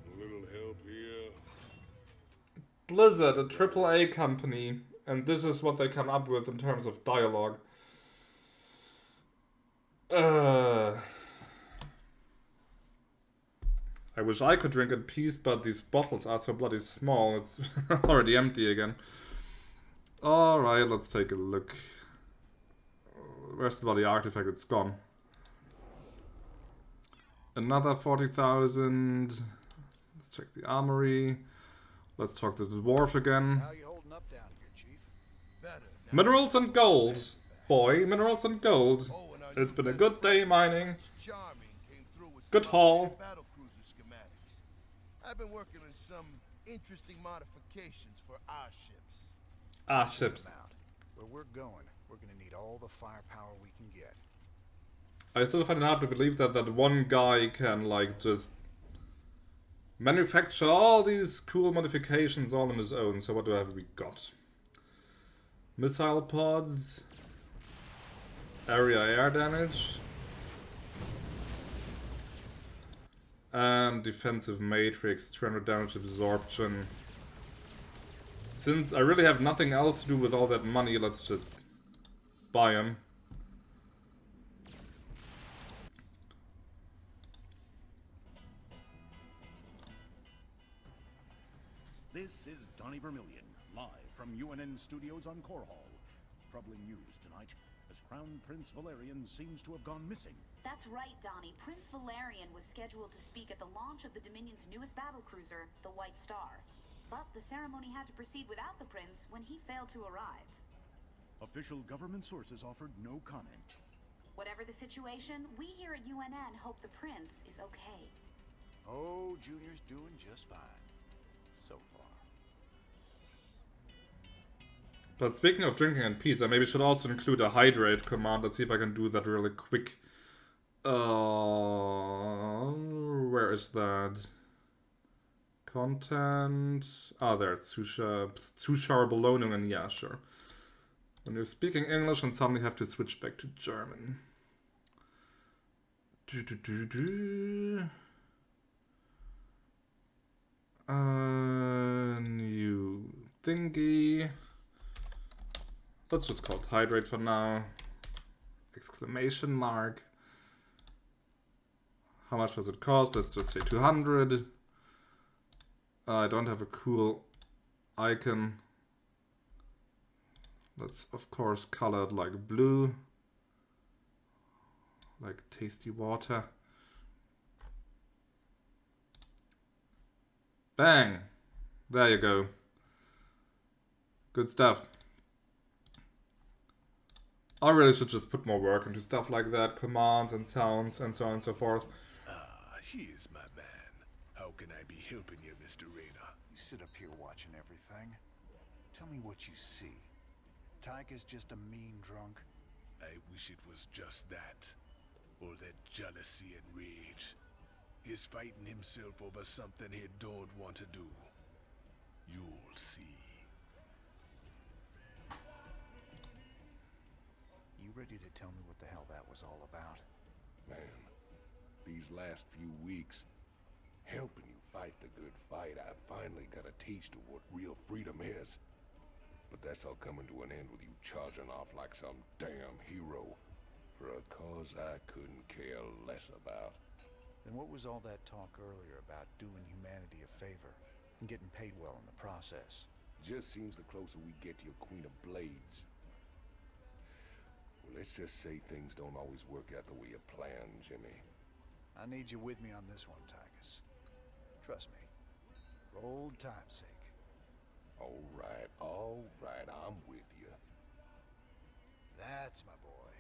[SPEAKER 2] A little help here.
[SPEAKER 1] Blizzard, a AAA company, and this is what they come up with in terms of dialogue. I wish I could drink in peace, but these bottles are so bloody small. It's already empty again. Alright, let's take a look. Where's the bloody artifact? It's gone. Another 40,000. Let's check the armory. Let's talk to the dwarf again.
[SPEAKER 4] How you holding up down here, Chief?
[SPEAKER 5] Better.
[SPEAKER 1] Minerals and gold. Boy, minerals and gold. It's been a good day mining. Good haul.
[SPEAKER 5] Battle cruiser schematics. I've been working on some interesting modifications for our ships.
[SPEAKER 1] Ah, ships.
[SPEAKER 4] Where we're going, we're gonna need all the firepower we can get.
[SPEAKER 1] I still find it hard to believe that that one guy can like just manufacture all these cool modifications all on his own. So what do have we got? Missile pods, area air damage, and defensive matrix, 300 damage absorption. Since I really have nothing else to do with all that money, let's just buy them.
[SPEAKER 19] This is Donnie Vermillion, live from UNN Studios on Core Hall. Troubling news tonight, as Crown Prince Valerian seems to have gone missing.
[SPEAKER 11] That's right, Donnie. Prince Valerian was scheduled to speak at the launch of the Dominion's newest battlecruiser, the White Star. But the ceremony had to proceed without the prince when he failed to arrive.
[SPEAKER 19] Official government sources offered no comment.
[SPEAKER 11] Whatever the situation, we here at UNN hope the prince is okay.
[SPEAKER 4] Oh, Junior's doing just fine. So far.
[SPEAKER 1] But speaking of drinking in peace, I maybe should also include a hydrate command. Let's see if I can do that really quick. Where is that? Content. Ah, there. Zuschauerbelohnungen. Yeah, sure. When you're speaking English and suddenly have to switch back to German. New thingy. Let's just call it hydrate for now. Exclamation mark. How much does it cost? Let's just say 200. I don't have a cool icon. Let's of course color it like blue. Like tasty water. Bang! There you go. Good stuff. I really should just put more work into stuff like that, commands and sounds and so on and so forth.
[SPEAKER 2] Ah, she is my man. How can I be helping you, Mr. Rayner?
[SPEAKER 4] You sit up here watching everything. Tell me what you see. Tychus just a mean drunk?
[SPEAKER 2] I wish it was just that. Or that jealousy and rage. He's fighting himself over something he don't want to do. You'll see.
[SPEAKER 4] You ready to tell me what the hell that was all about?
[SPEAKER 2] Man, these last few weeks, helping you fight the good fight, I finally got a taste of what real freedom is. But that's all coming to an end with you charging off like some damn hero for a cause I couldn't care less about.
[SPEAKER 4] Then what was all that talk earlier about doing humanity a favor and getting paid well in the process?
[SPEAKER 2] Just seems the closer we get to your Queen of Blades. Well, let's just say things don't always work out the way you plan, Jimmy.
[SPEAKER 4] I need you with me on this one, Tychus. Trust me. For old time's sake.
[SPEAKER 2] All right, I'm with you.
[SPEAKER 4] That's my boy.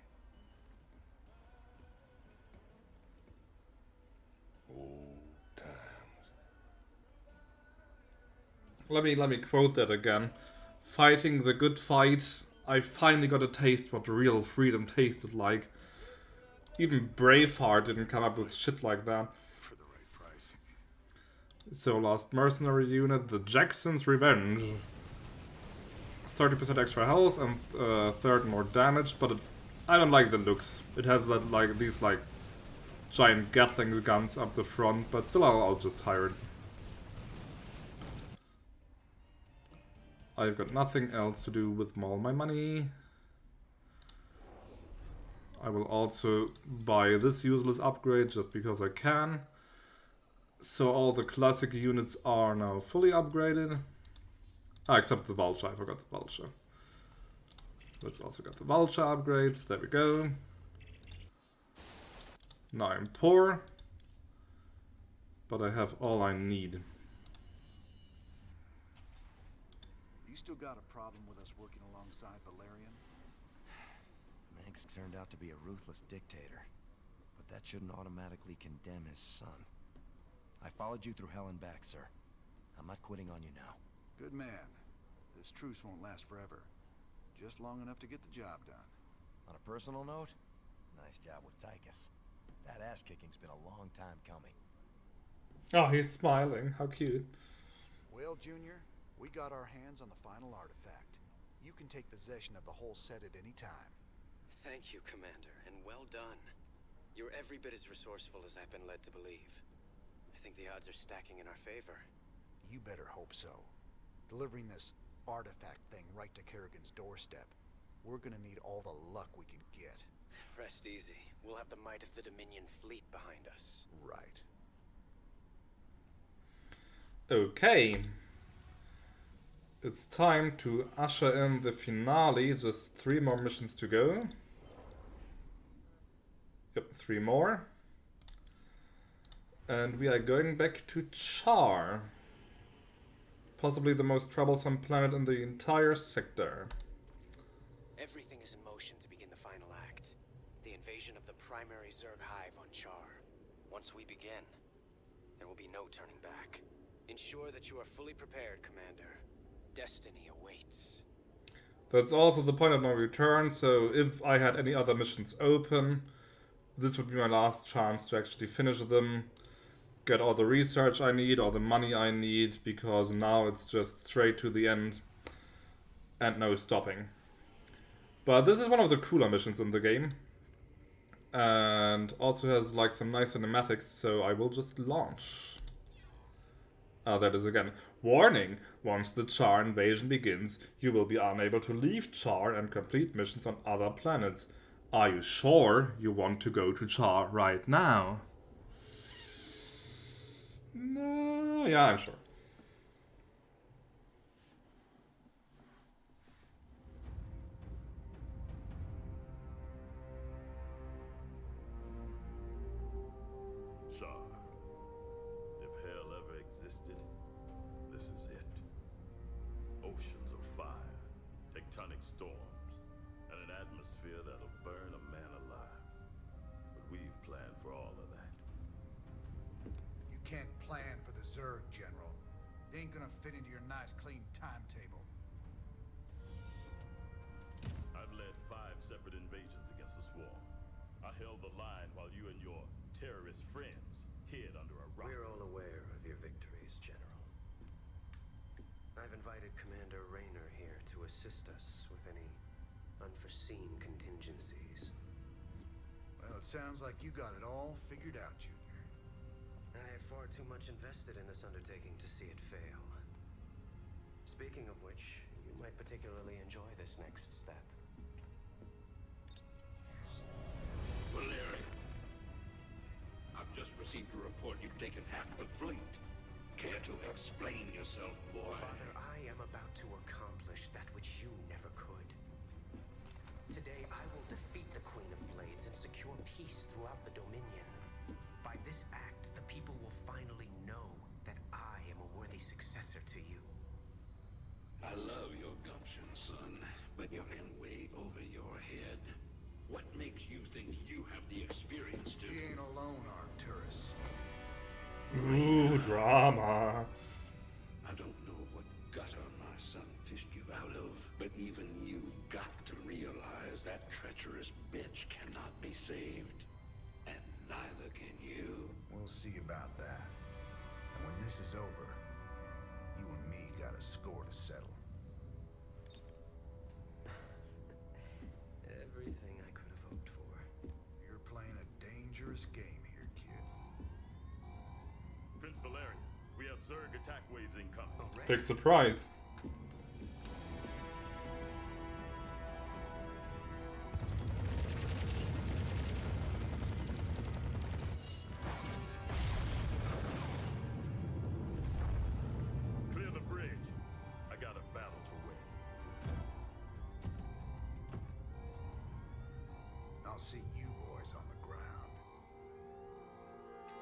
[SPEAKER 2] Old times.
[SPEAKER 1] Let me quote that again. Fighting the good fight, I finally got a taste what real freedom tasted like. Even Braveheart didn't come up with shit like that.
[SPEAKER 2] For the right price.
[SPEAKER 1] So last mercenary unit, the Jackson's Revenge. 30% extra health and third more damage, but I don't like the looks. It has that like these like giant Gatling guns up the front, but still I'll just hire it. I've got nothing else to do with all my money. I will also buy this useless upgrade just because I can. So all the classic units are now fully upgraded. Ah, except the Vulture, I forgot the Vulture. Let's also get the Vulture upgrades, there we go. Now I'm poor, but I have all I need.
[SPEAKER 4] You still got a problem with us working alongside Valerian?
[SPEAKER 12] Mengsk turned out to be a ruthless dictator, but that shouldn't automatically condemn his son. I followed you through hell and back, sir. I'm not quitting on you now.
[SPEAKER 4] Good man. This truce won't last forever. Just long enough to get the job done.
[SPEAKER 12] On a personal note, nice job with Tychus. That ass-kicking's been a long time coming.
[SPEAKER 1] Oh, he's smiling. How cute.
[SPEAKER 4] Well, Junior, we got our hands on the final artifact. You can take possession of the whole set at any time.
[SPEAKER 3] Thank you, Commander, and well done. You're every bit as resourceful as I've been led to believe. I think the odds are stacking in our favor.
[SPEAKER 4] You better hope so. Delivering this artifact thing right to Kerrigan's doorstep. We're gonna need all the luck we can get.
[SPEAKER 3] Rest easy. We'll have the might of the Dominion fleet behind us.
[SPEAKER 4] Right.
[SPEAKER 1] Okay. It's time to usher in the finale. Just 3 more missions to go. Yep, 3 more. And we are going back to Char. Possibly the most troublesome planet in the entire sector.
[SPEAKER 3] Everything is in motion to begin the final act. The invasion of the primary Zerg hive on Char. Once we begin, there will be no turning back. Ensure that you are fully prepared, Commander. Destiny awaits.
[SPEAKER 1] That's also the point of no return, so if I had any other missions open, this would be my last chance to actually finish them. Get all the research I need, all the money I need, because now it's just straight to the end and no stopping. But this is one of the cooler missions in the game. And also has like some nice cinematics, so I will just launch. Ah, that is again. Warning! Once the Char invasion begins, you will be unable to leave Char and complete missions on other planets. Are you sure you want to go to Char right now? No, yeah, I'm sure.
[SPEAKER 20] Char. If hell ever existed, this is it. Oceans of fire, tectonic storms, and an atmosphere that'll burn a man alive. But we've planned for all of that.
[SPEAKER 4] You can't plan for the Zerg, General. They ain't gonna fit into your nice, clean timetable.
[SPEAKER 20] I've led 5 separate invasions against the Swarm. I held the line while you and your terrorist friends hid under a rock.
[SPEAKER 3] We're all aware of your victories, General. I've invited Commander Raynor here to assist us with any unforeseen contingencies.
[SPEAKER 4] Well, it sounds like you got it all figured out, Junior.
[SPEAKER 3] I have far too much invested in this undertaking to see it fail. Speaking of which, you might particularly enjoy this next step.
[SPEAKER 7] Valerian, I've just received a report you've taken half the fleet. Care to explain yourself, boy?
[SPEAKER 3] Father, I am about to accomplish that which you never could. Today, I will defeat the Queen of Blades and secure peace throughout the Dominion. By this act, the people will finally know that I am a worthy successor to you.
[SPEAKER 7] I love your gumption, son, but you're in way over your head. What makes you think you have the experience to...
[SPEAKER 4] He ain't alone, Arcturus.
[SPEAKER 1] Ooh, drama.
[SPEAKER 7] I don't know what gutter my son fished you out of, but even you've got to realize that treacherous bitch cannot be saved. And neither can you.
[SPEAKER 4] We'll see about that. And when this is over, you and me got a score to settle.
[SPEAKER 3] Everything I could have hoped for.
[SPEAKER 4] You're playing a dangerous game here, kid.
[SPEAKER 20] Prince Valerian, we have Zerg attack waves incoming.
[SPEAKER 1] Big surprise.
[SPEAKER 20] Clear the bridge. I got a battle to win.
[SPEAKER 4] I'll see you boys on the ground.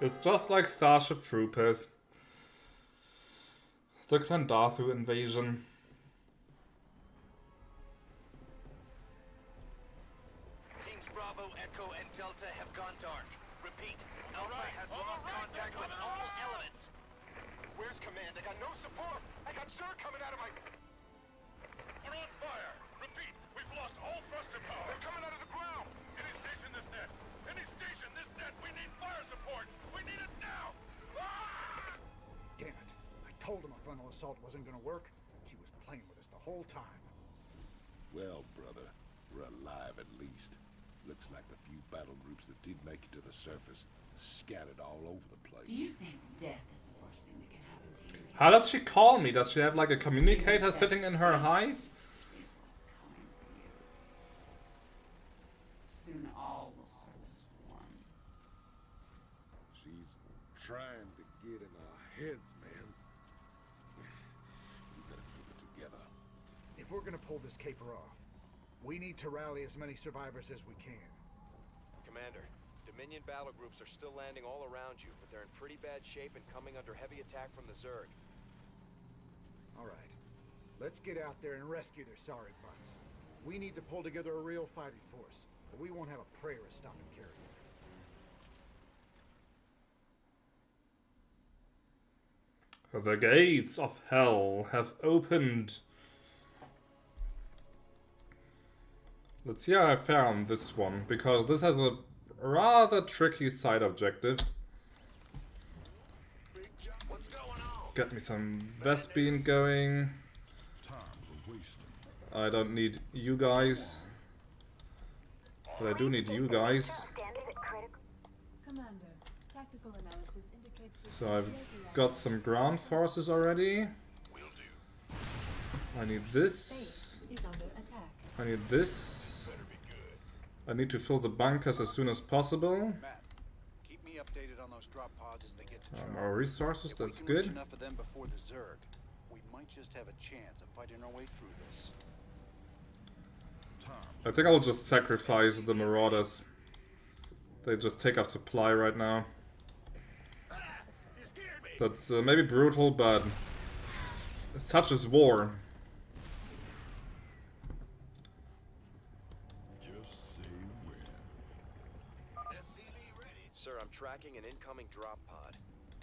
[SPEAKER 1] It's just like Starship Troopers. The Clendathu invasion.
[SPEAKER 15] Teams Bravo, Echo, and Delta have gone dark. Repeat, Alpha has lost contact with all elements.
[SPEAKER 5] Where's command? I got no support. I got Zerg coming out of my...
[SPEAKER 7] We're on fire! Repeat, we've lost all thruster power!
[SPEAKER 5] They're coming out of the ground.
[SPEAKER 7] Any station this net! Any station this net! We need fire support! We need it now! Ah!
[SPEAKER 4] Damn it. I told him a frontal assault wasn't gonna work. He was playing with us the whole time.
[SPEAKER 2] Well, brother, we're alive at least. Looks like the few battle groups that did make it to the surface scattered all over the place.
[SPEAKER 6] Do you think death is the worst thing that can happen to you?
[SPEAKER 1] How does she call me? Does she have like a communicator sitting in her hive?
[SPEAKER 6] Is what's coming for you. Soon all will serve the Swarm.
[SPEAKER 2] She's trying to get in our heads, man. We gotta keep it together.
[SPEAKER 4] If we're gonna pull this caper off, we need to rally as many survivors as we can.
[SPEAKER 14] Commander, Dominion battle groups are still landing all around you, but they're in pretty bad shape and coming under heavy attack from the Zerg.
[SPEAKER 4] All right. Let's get out there and rescue their sorry butts. We need to pull together a real fighting force, or we won't have a prayer of stopping Kerrigan.
[SPEAKER 1] The gates of hell have opened. Let's see how I found this one, because this has a rather tricky side objective. Get me some Vespene going. I don't need you guys. But I do need you guys.
[SPEAKER 6] Commander, tactical analysis indicates
[SPEAKER 1] So I've got some ground forces already. I need this.
[SPEAKER 6] is under attack.
[SPEAKER 1] I need this. I need to fill the bunkers as soon as possible.
[SPEAKER 17] Matt, keep me updated on those drop pods as they get to Char.
[SPEAKER 1] More resources, that's
[SPEAKER 17] If we can reach
[SPEAKER 1] good.
[SPEAKER 17] enough of them before the Zerg, we might just have a chance of fighting our way through this.
[SPEAKER 1] I think I'll just sacrifice the Marauders. They just take up supply right now. That's maybe brutal, but such is war.
[SPEAKER 14] Sir, I'm tracking an incoming drop pod.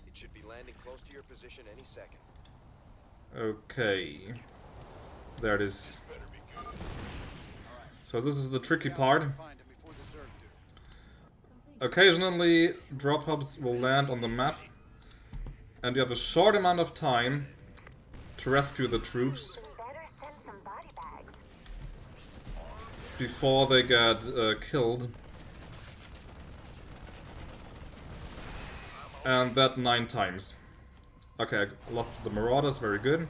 [SPEAKER 14] It should be landing close to your position any second.
[SPEAKER 1] Okay. There it is. So this is the tricky part. Occasionally, drop pods will land on the map, and you have a short amount of time to rescue the troops before they get killed. And that 9 times. Okay, I lost the Marauders, very good.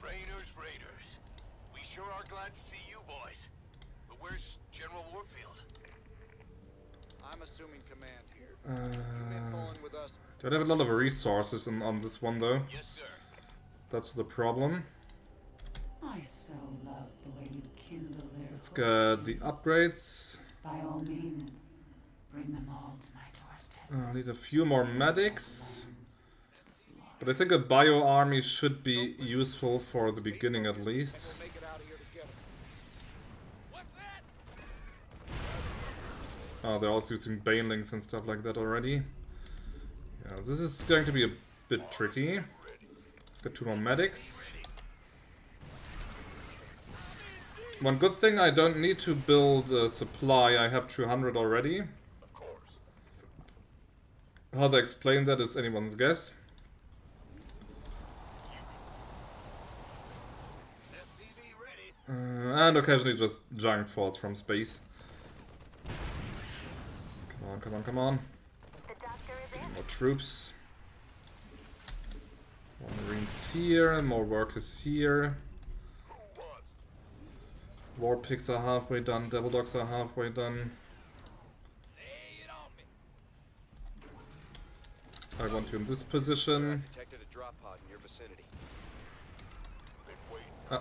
[SPEAKER 5] Raiders. We sure are glad to see you boys. But where's General Warfield?
[SPEAKER 17] I'm assuming command here. You men falling with us?
[SPEAKER 1] Don't have a lot of resources on this one though.
[SPEAKER 5] Yes, sir.
[SPEAKER 1] That's the problem.
[SPEAKER 6] I so love the way you kindle their
[SPEAKER 1] Let's get the upgrades.
[SPEAKER 6] By all means, bring them all to my doorstep.
[SPEAKER 1] I need a few more medics. But I think a bio army should be useful for the beginning at least. Oh, they're also using banelings and stuff like that already. Yeah, this is going to be a bit tricky. Let's get 2 more medics. One good thing, I don't need to build a supply, I have 200 already. How they explain that is anyone's guess. And occasionally just junk falls from space. Come on. More troops. More marines here, more workers here. War pigs are halfway done, devil dogs are halfway done. I want you in this position.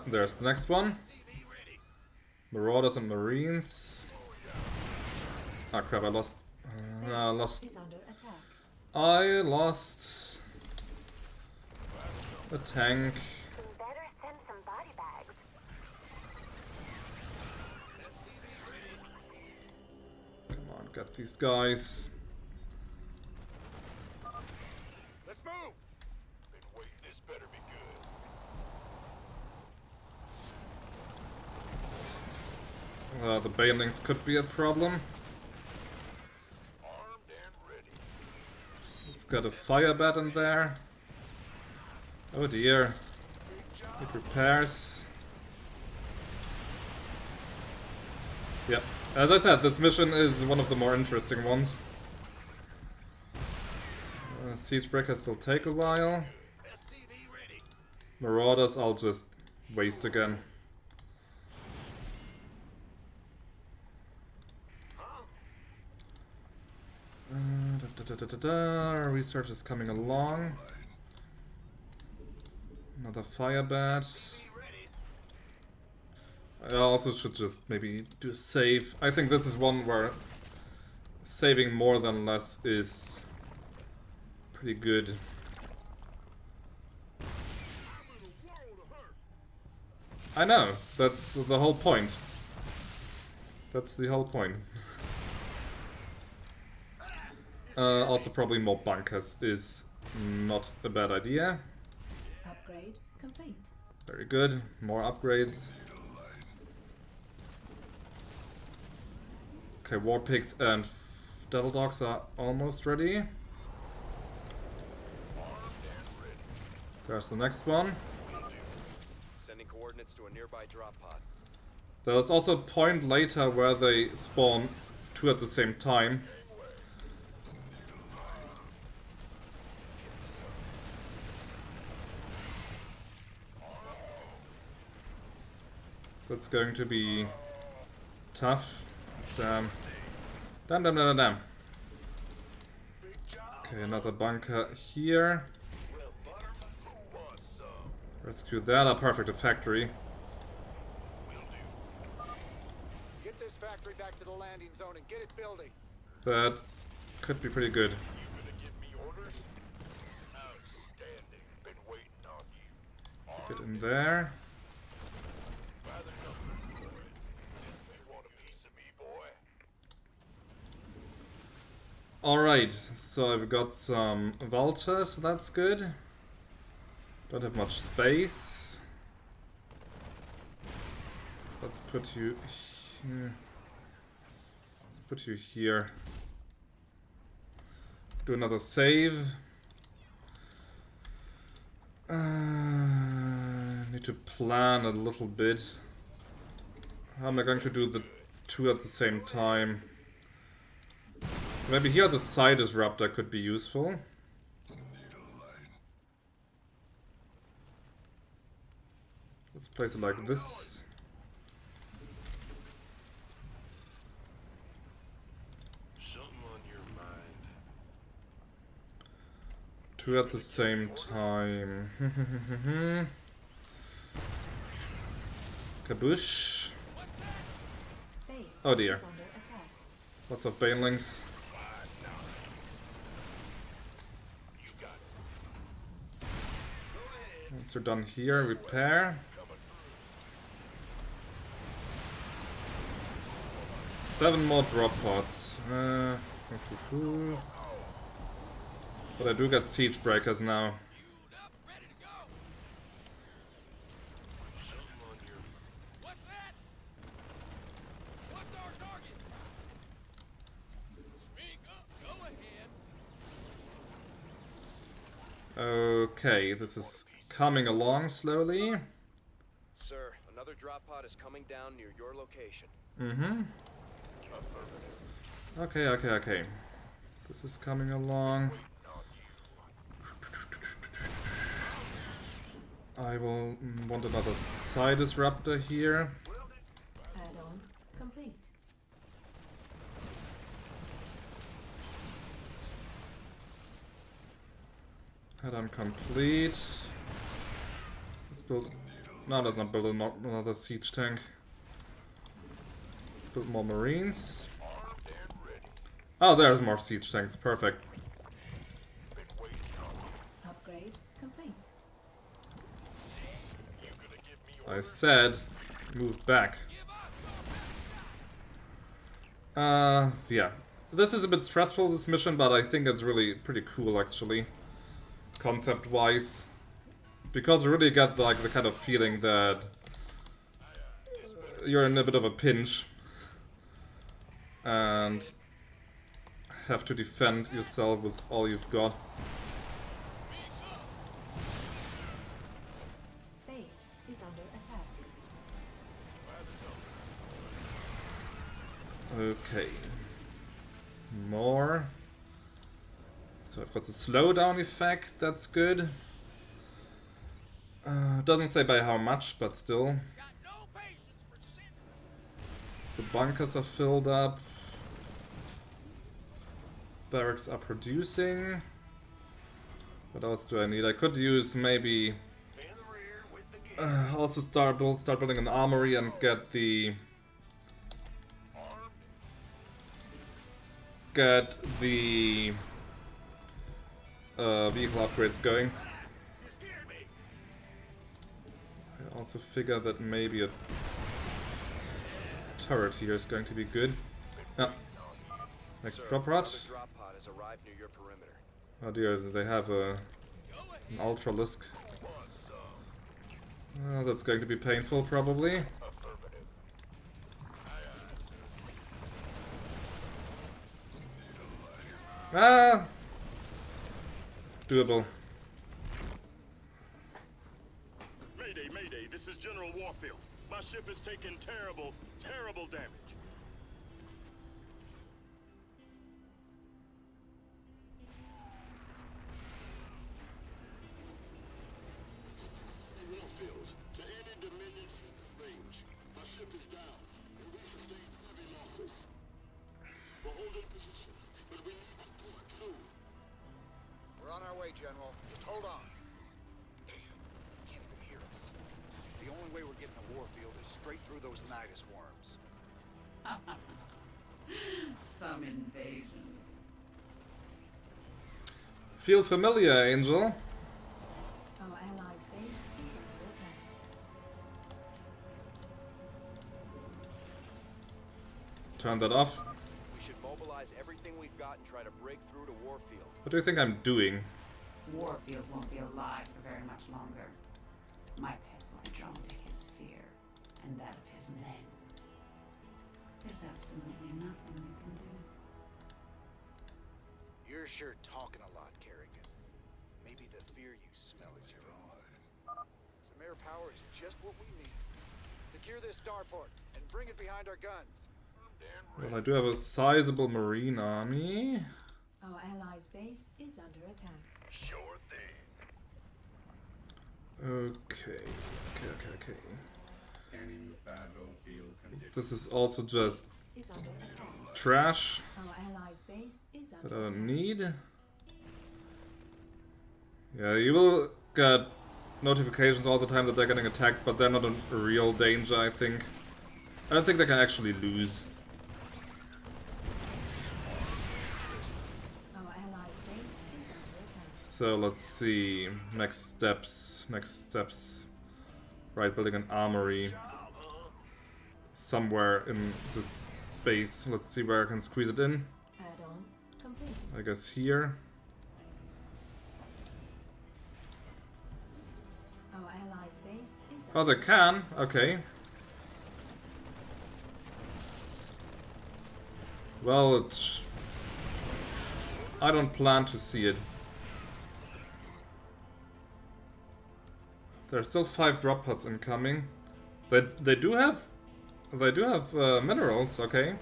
[SPEAKER 1] There's the next one. Marauders and Marines. Ah crap, I lost. I lost a tank. Come on, get these guys.
[SPEAKER 5] Let's move. Been waiting. This better be good.
[SPEAKER 1] The banelings could be a problem. Let's get a fire bat in there. Oh dear. It repairs. Yep. As I said, this mission is one of the more interesting ones. Siege breakers still take a while. Marauders I'll just waste again. Our research is coming along. Another fire bat. I also should just maybe do a save. I think this is one where saving more than less is pretty good. I know, that's the whole point. That's the whole point. Also probably more bunkers is not a bad idea.
[SPEAKER 6] Upgrade complete.
[SPEAKER 1] Very good. More upgrades. Okay, war pigs and devil dogs are almost ready. There's the next one.
[SPEAKER 14] Sending coordinates to a nearby drop pod.
[SPEAKER 1] There's also a point later where they spawn 2 at the same time. That's going to be tough. Damn. Damn. Okay, another bunker here. Rescue that. Ah, perfect, a factory.
[SPEAKER 17] Get this factory back to the landing zone and get it building.
[SPEAKER 1] That could be pretty good. Get in there. Alright, so I've got some vultures, that's good. Don't have much space. Let's put you here. Let's put you here. Do another save. Need to plan a little bit. How am I going to do the two at the same time? So maybe here the side disruptor could be useful. Let's place it like this.
[SPEAKER 2] Something on your mind.
[SPEAKER 1] Two at the same time. Kaboosh. Oh dear. Lots of banelings. Once we're done here, repair. 7 more drop pods. But I do get siege breakers now. Okay, this is coming along slowly.
[SPEAKER 14] Sir, another drop pod is coming down near your location.
[SPEAKER 1] Mm-hmm. Okay. This is coming along. I will want another side disruptor here.
[SPEAKER 6] Add-on complete.
[SPEAKER 1] Add-on complete. Let's build... No, let's not build another siege tank. Let's build more marines. Oh, there's more siege tanks. Perfect.
[SPEAKER 6] Upgrade complete.
[SPEAKER 1] I said, move back. Yeah. This is a bit stressful, this mission, but I think it's really pretty cool, actually. Concept-wise. Because you really get, like, the kind of feeling that you're in a bit of a pinch. And have to defend yourself with all you've got.
[SPEAKER 6] Base is under attack.
[SPEAKER 1] Okay. More. So I've got the slowdown effect, that's good. Doesn't say by how much, but still. The bunkers are filled up. Barracks are producing. What else do I need? I could use maybe also start building an armory and get the vehicle upgrades going. I also figure that maybe a turret here is going to be good. Yeah. Next drop pod. Oh dear, they have an ultralisk. Oh, that's going to be painful, probably. Ah! Doable.
[SPEAKER 20] Mayday, this is General Warfield. My ship is taking terrible damage.
[SPEAKER 5] Warfield, to any Dominion range. My ship is down, and we sustained heavy losses. We're holding position, but we need support soon.
[SPEAKER 17] We're on our way, General. Just hold on. Damn, can't even hear us. The only way we're getting to Warfield is straight through those Nidus worms.
[SPEAKER 21] Some invasion.
[SPEAKER 1] Feel familiar, Angel?
[SPEAKER 6] Our allies' base is under attack.
[SPEAKER 1] Turn that off.
[SPEAKER 14] We should mobilize mobilize everything we've got and try to break through to Warfield.
[SPEAKER 1] What do you think I'm doing?
[SPEAKER 21] Warfield won't be alive for very much longer. My pets will be drawn to his fear and that of his men. There's absolutely nothing you can do.
[SPEAKER 17] You're sure talking a lot, Kerrigan. Maybe the fear you smell is your own. Some air power is just what we need. Secure this starport and bring it behind our guns.
[SPEAKER 1] Well, I do have a sizable marine army.
[SPEAKER 6] Our allies' base is under attack.
[SPEAKER 7] Sure thing.
[SPEAKER 1] Okay.
[SPEAKER 9] Scanning the battlefield conditions.
[SPEAKER 1] This is also just
[SPEAKER 6] Is under attack.
[SPEAKER 1] trash
[SPEAKER 6] Our allies' base is
[SPEAKER 1] that I
[SPEAKER 6] under
[SPEAKER 1] don't
[SPEAKER 6] attack.
[SPEAKER 1] need. Yeah, you will get notifications all the time that they're getting attacked, but they're not in real danger, I think. I don't think they can actually lose.
[SPEAKER 6] Our allies' base is under attack.
[SPEAKER 1] So let's see. Next steps. Right, building an armory. Somewhere in this base. Let's see where I can squeeze it in.
[SPEAKER 6] Add-on complete.
[SPEAKER 1] I guess here.
[SPEAKER 6] Our allies' base is
[SPEAKER 1] Oh, they can? Okay. Well, I don't plan to see it. There's still 5 drop pods incoming. They do have minerals, okay.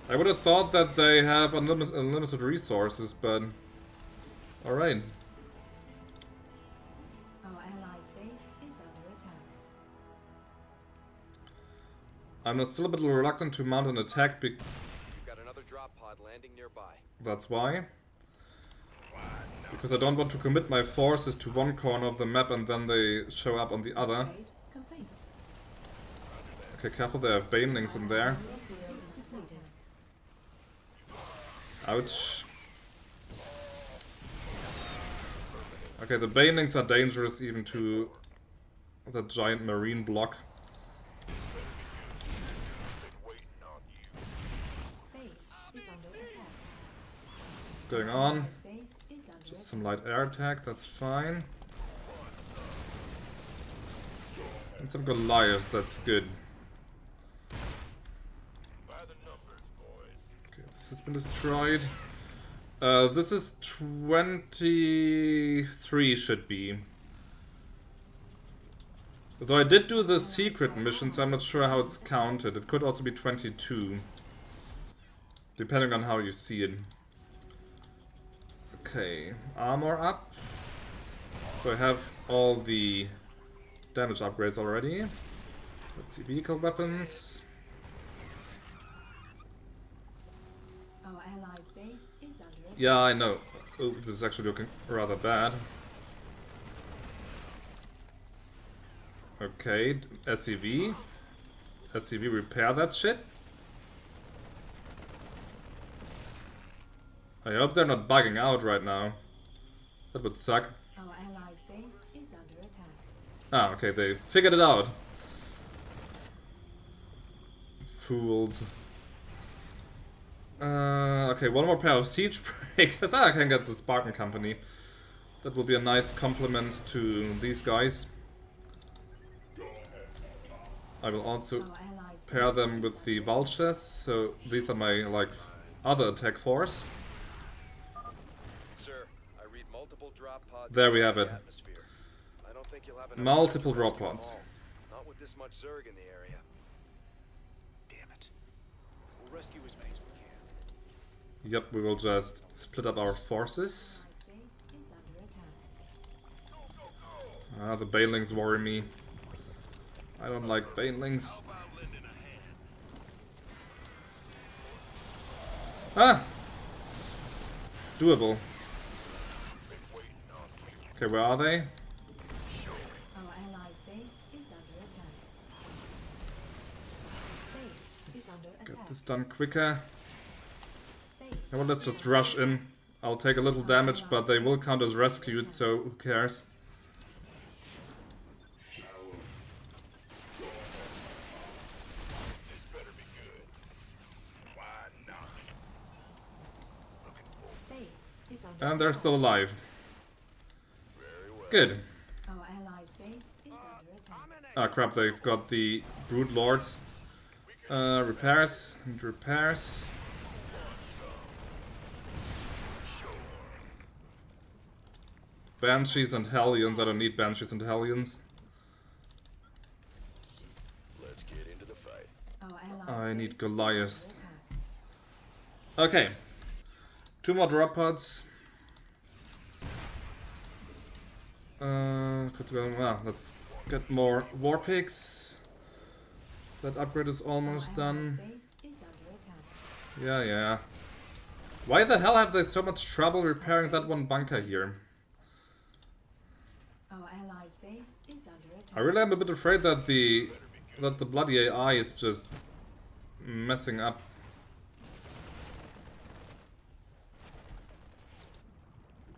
[SPEAKER 1] I would have thought that they have unlimited resources, but alright.
[SPEAKER 6] Our allies' base is under attack.
[SPEAKER 1] I'm still a bit reluctant to mount an attack
[SPEAKER 14] We've got another drop pod landing nearby.
[SPEAKER 1] that's why. Because I don't want to commit my forces to one corner of the map and then they show up on the other.
[SPEAKER 6] Complete.
[SPEAKER 1] Okay, careful, they have banelings in there. Ouch. Okay, the banelings are dangerous even to the giant marine block.
[SPEAKER 6] Base is under attack.
[SPEAKER 1] What's going on?
[SPEAKER 6] Allies' base is under
[SPEAKER 1] Just some light air attack, that's fine. And some Goliaths, that's good. Okay, this has been destroyed. This is 23 should be. Though I did do the secret mission, so I'm not sure how it's counted. It could also be 22. Depending on how you see it. Okay, armor up. So I have all the damage upgrades already. Let's see, vehicle weapons.
[SPEAKER 6] Our allies' base is under attack.
[SPEAKER 1] Yeah, I know. Oh, this is actually looking rather bad. Okay, SCV. SCV, repair that shit. I hope they're not bugging out right now. That would suck.
[SPEAKER 6] Our allies' base is under attack.
[SPEAKER 1] Ah, okay, they figured it out. Fools. Okay, one more pair of siege breakers. I can get the Spartan Company. That will be a nice compliment to these guys. I will also pair them with the vultures, so these are my, like, other attack force.
[SPEAKER 14] Sir, I read multiple drop pods.
[SPEAKER 1] There we have it.
[SPEAKER 14] Atmosphere. I don't think you'll have enough
[SPEAKER 1] Multiple
[SPEAKER 14] time to
[SPEAKER 1] drop
[SPEAKER 14] rescue them
[SPEAKER 1] pods.
[SPEAKER 14] all. Not with this much Zerg in the area.
[SPEAKER 17] Damn it. We'll rescue as many as we can.
[SPEAKER 1] Yep, we will just split up our forces.
[SPEAKER 6] Base is under attack.
[SPEAKER 1] Ah, the banelings worry me. I don't like banelings. Ah! Doable. Okay, where are they?
[SPEAKER 6] Our allies' base is under attack. Base is under
[SPEAKER 1] Get
[SPEAKER 6] attack.
[SPEAKER 1] this done quicker. Well, let's just rush in. I'll take a little damage, but they will count as rescued, so who cares?
[SPEAKER 6] under
[SPEAKER 1] And they're still alive. Good.
[SPEAKER 6] Our allies' base is under attack.
[SPEAKER 1] Ah crap, they've got the Brood Lords. Repairs and repairs. Banshees and Hellions. I don't need Banshees and Hellions.
[SPEAKER 2] Let's get into the fight.
[SPEAKER 6] Our allies'
[SPEAKER 1] I need
[SPEAKER 6] base
[SPEAKER 1] Goliath.
[SPEAKER 6] is under attack.
[SPEAKER 1] Okay. 2 more drop pods. Well, let's get more war pigs. That upgrade is almost done.
[SPEAKER 6] Base is under attack.
[SPEAKER 1] Yeah. Why the hell have they so much trouble repairing that one bunker here?
[SPEAKER 6] Our allies' base is under attack.
[SPEAKER 1] I really am a bit afraid that the bloody AI is just messing up.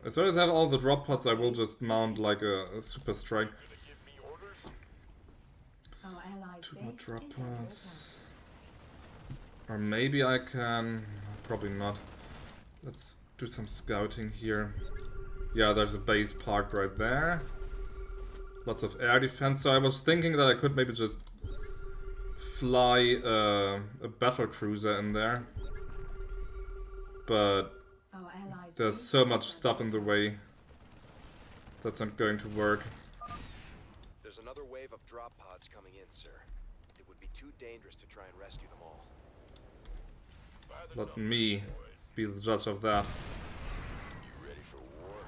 [SPEAKER 1] As soon as I have all the drop pods, I will just mount like a super strike.
[SPEAKER 6] Our allies'
[SPEAKER 1] 2 more
[SPEAKER 6] base
[SPEAKER 1] drop
[SPEAKER 6] is under
[SPEAKER 1] pods. Or maybe I can... Probably not. Let's do some scouting here. Yeah, there's a base parked right there. Lots of air defense, so I was thinking that I could maybe just fly a battle cruiser in there. But there's so much stuff in the way. That's not going to work.
[SPEAKER 14] There's another wave of drop pods coming in, sir. It would be too dangerous to try and rescue them all.
[SPEAKER 1] Let me be the judge of that.
[SPEAKER 2] You ready for war?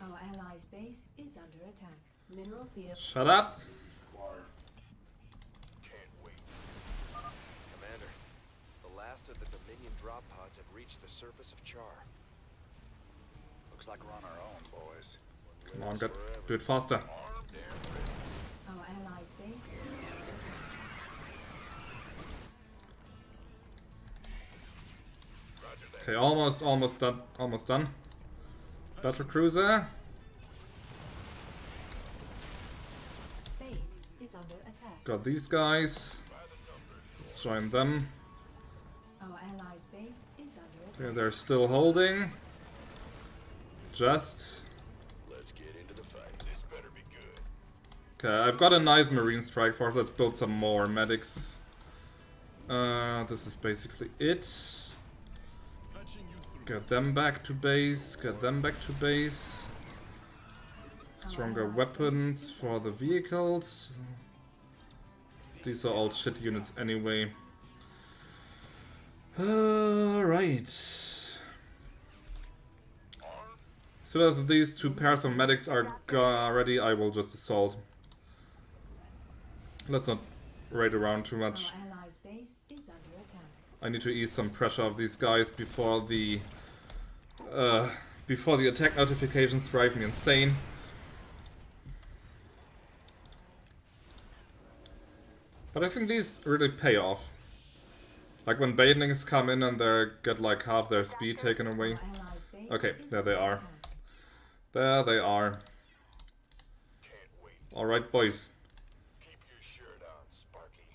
[SPEAKER 6] Our allies' base is under attack. Mineral field.
[SPEAKER 1] Shut up!
[SPEAKER 14] Commander, the last of the Dominion drop pods have reached the surface of Char.
[SPEAKER 4] Looks like we're on our own, boys.
[SPEAKER 1] Come on, do it faster.
[SPEAKER 6] Our allies' base is under attack.
[SPEAKER 1] Okay, almost done. Battle cruiser.
[SPEAKER 6] Base is under attack.
[SPEAKER 1] Got these guys. Let's join them.
[SPEAKER 6] Our allies' base is under attack.
[SPEAKER 1] Okay, they're still holding. Just.
[SPEAKER 2] Let's get into the fight. This better be good.
[SPEAKER 1] Okay, I've got a nice marine strike force. Let's build some more medics. This is basically it. Get them back to base. Get them back to base. Stronger weapons for the vehicles. These are all shit units anyway. Alright. So as these 2 pairs of medics are ready, I will just assault. Let's not raid around too much.
[SPEAKER 6] Our allies' base is under attack.
[SPEAKER 1] I need to ease some pressure of these guys before the attack notifications drive me insane. But I think these really pay off. Like when banelings come in and they get like half their speed taken away. Okay, there they are. There they are. Alright, boys.
[SPEAKER 2] Keep your shirt on, Sparky.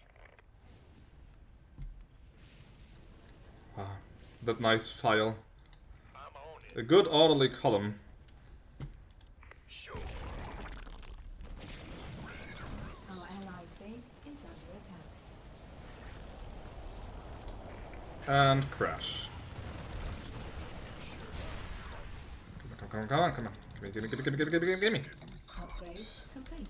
[SPEAKER 1] Ah, that nice file. A good orderly column.
[SPEAKER 6] Our allies' base is under attack.
[SPEAKER 1] And crash. Come on. Give me.
[SPEAKER 6] Upgrade complete.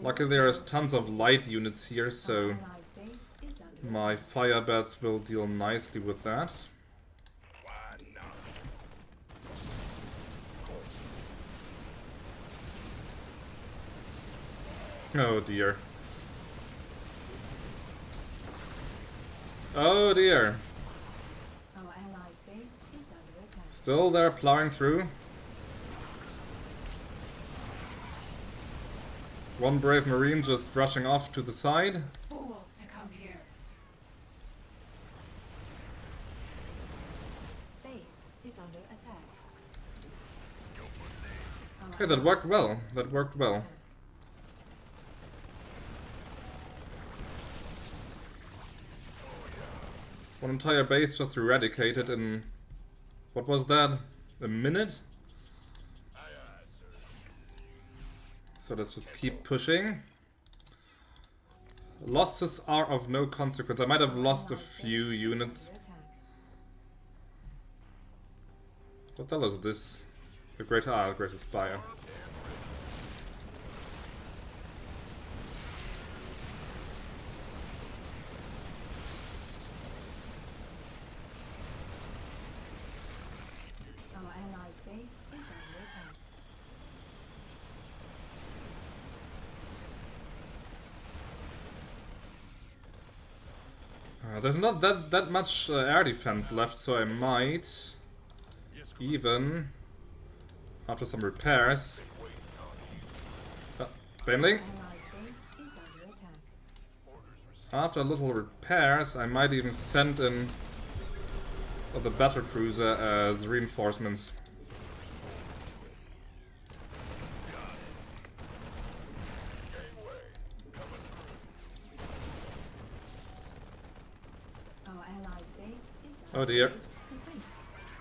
[SPEAKER 1] Luckily there's tons of light units here, so
[SPEAKER 6] Allies' base is under
[SPEAKER 1] my fire bats will deal nicely with that. Oh dear. Oh dear.
[SPEAKER 6] Our allies' base is under attack.
[SPEAKER 1] Still they're plowing through. One brave marine just rushing off to the side.
[SPEAKER 21] Fools to come here.
[SPEAKER 6] Base is under attack.
[SPEAKER 1] Okay, that worked well. That worked well. One entire base just eradicated in... What was that? A minute? So let's just keep pushing. Losses are of no consequence. I might have lost a few units. What the hell is this? The Great Spire.
[SPEAKER 6] Our allies' base is under attack.
[SPEAKER 1] There's not that much air defense left, so I might even, after some repairs... Baneling? After a little repairs, I might even send in the battle cruiser as reinforcements. Oh dear.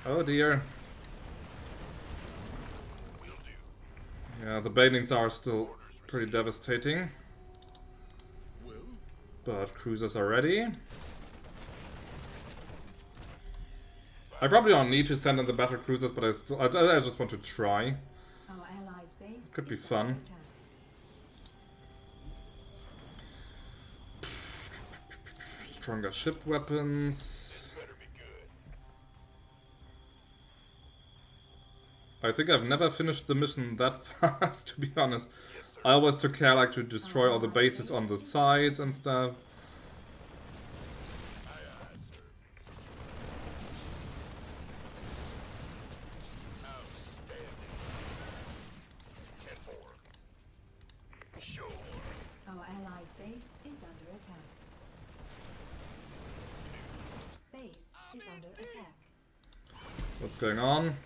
[SPEAKER 1] Oh dear. Yeah, the banelings are still pretty devastating. But cruisers are ready. I probably don't need to send in the battle cruisers, but I just want to try. Could be fun. Stronger ship weapons. I think I've never finished the mission that fast, to be honest. I always took care like to destroy all the bases on the sides and stuff.
[SPEAKER 6] Our allies' base is under attack. Base is under attack.
[SPEAKER 1] What's going on?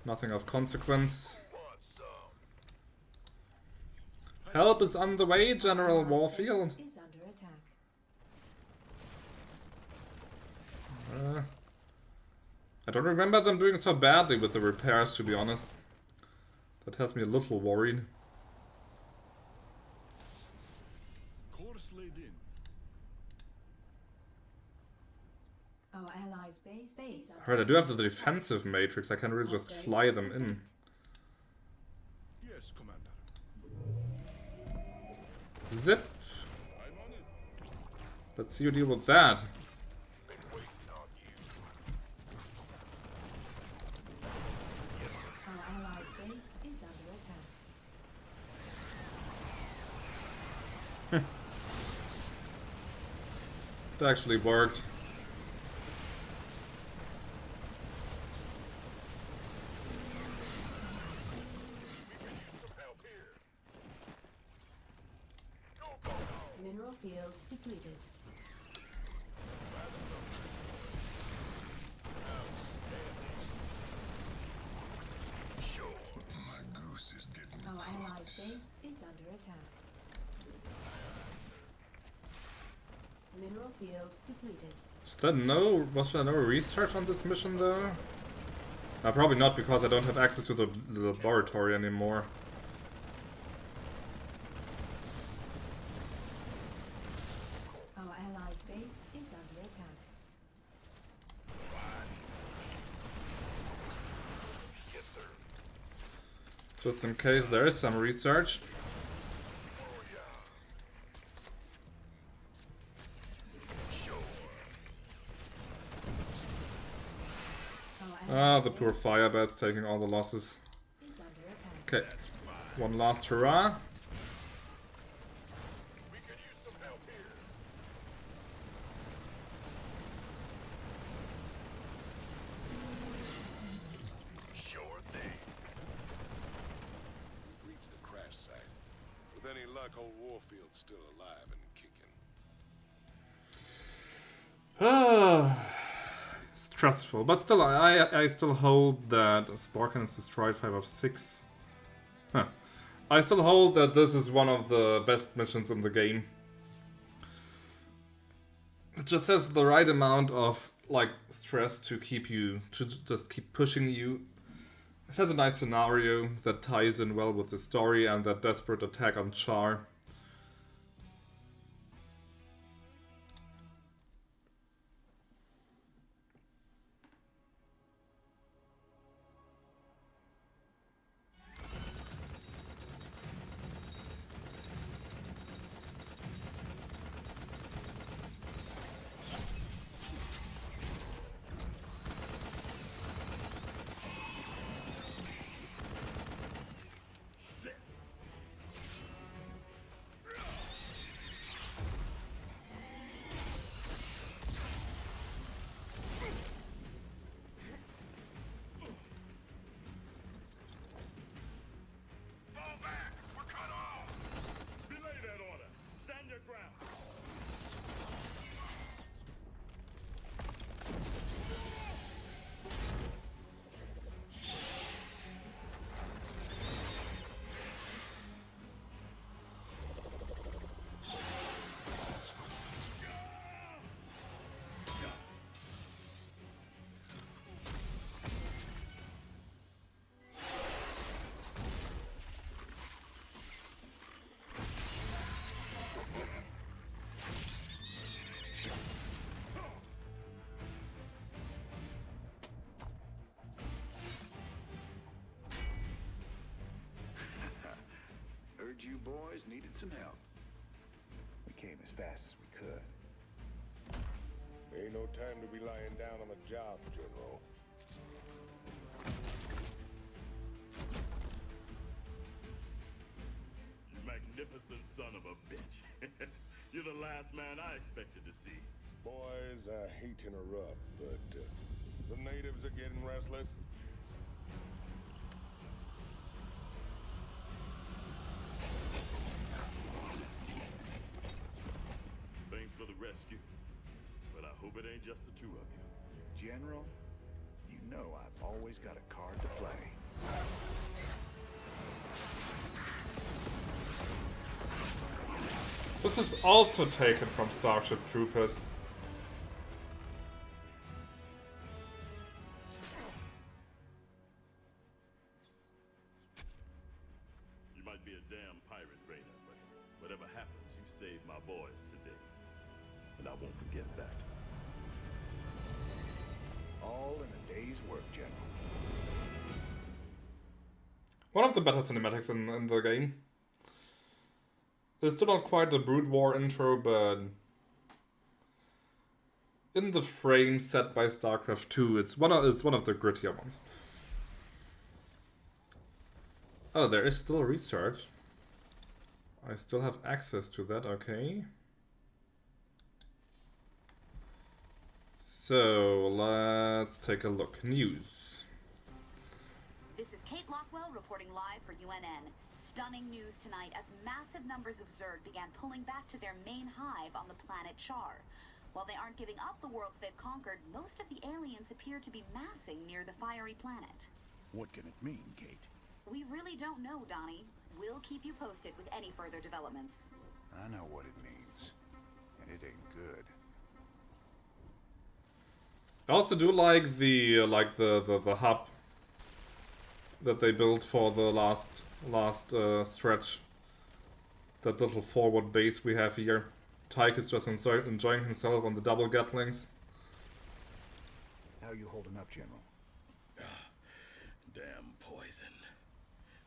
[SPEAKER 1] Nothing of consequence. Help is on the way, General Warfield.
[SPEAKER 6] Is under attack.
[SPEAKER 1] I don't remember them doing so badly with the repairs, to be honest. That has me a little worried.
[SPEAKER 5] Course laid in.
[SPEAKER 6] Our allies' base is
[SPEAKER 1] Alright, I do have the defensive matrix. I can really just fly them in.
[SPEAKER 5] Yes, Commander.
[SPEAKER 1] Zip. Let's see you deal with that.
[SPEAKER 6] Our allies' base is under attack.
[SPEAKER 1] It actually worked.
[SPEAKER 6] Mineral field depleted. Our allies' base is under attack. Mineral field depleted.
[SPEAKER 1] Was there no research on this mission though? Probably not, because I don't have access to the laboratory anymore.
[SPEAKER 6] Our allies' base is under attack.
[SPEAKER 1] Just in case there is some research. Ah, the poor firebat's taking all the losses. Okay, one last hurrah.
[SPEAKER 2] Old Warfield's still alive and kicking.
[SPEAKER 1] Stressful, but still, I still hold that Spore Cannons destroyed 5 of 6. Huh. I still hold that this is one of the best missions in the game. It just has the right amount of like stress to keep you, to just keep pushing you. It has a nice scenario that ties in well with the story and that desperate attack on Char.
[SPEAKER 8] Heard you boys needed some help.
[SPEAKER 4] We came as fast as we could.
[SPEAKER 2] Ain't no time to be lying down on the job, General.
[SPEAKER 20] You magnificent son of a bitch. You're the last man I expected to see.
[SPEAKER 2] Boys, I hate to interrupt, but the natives are getting restless.
[SPEAKER 20] Thanks for the rescue, but I hope it ain't just the two of you.
[SPEAKER 4] General, you know I've always got a card to play.
[SPEAKER 1] This is also taken from Starship Troopers.
[SPEAKER 20] You might be a damn pirate, Rainer, but whatever happens, you saved my boys today. And I won't forget that.
[SPEAKER 4] All in a day's work, General.
[SPEAKER 1] One of the better cinematics in the game. It's still not quite the Brood War intro, but in the frame set by Starcraft II, it's one of the grittier ones. Oh, there is still a restart. I still have access to that, okay. So, let's take a look. News.
[SPEAKER 11] This is Kate Lockwell reporting live for UNN. Stunning news tonight as massive numbers of Zerg began pulling back to their main hive on the planet Char. While they aren't giving up the worlds they've conquered, most of the aliens appear to be massing near the fiery planet.
[SPEAKER 8] What can it mean, Kate?
[SPEAKER 11] We really don't know, Donnie. We'll keep you posted with any further developments.
[SPEAKER 4] I know what it means, and it ain't good.
[SPEAKER 1] I also do like the hub that they built for the last stretch. That little forward base we have here. Tychus just enjoying himself on the double Gatlings.
[SPEAKER 4] How you holding up, General?
[SPEAKER 20] Damn poison.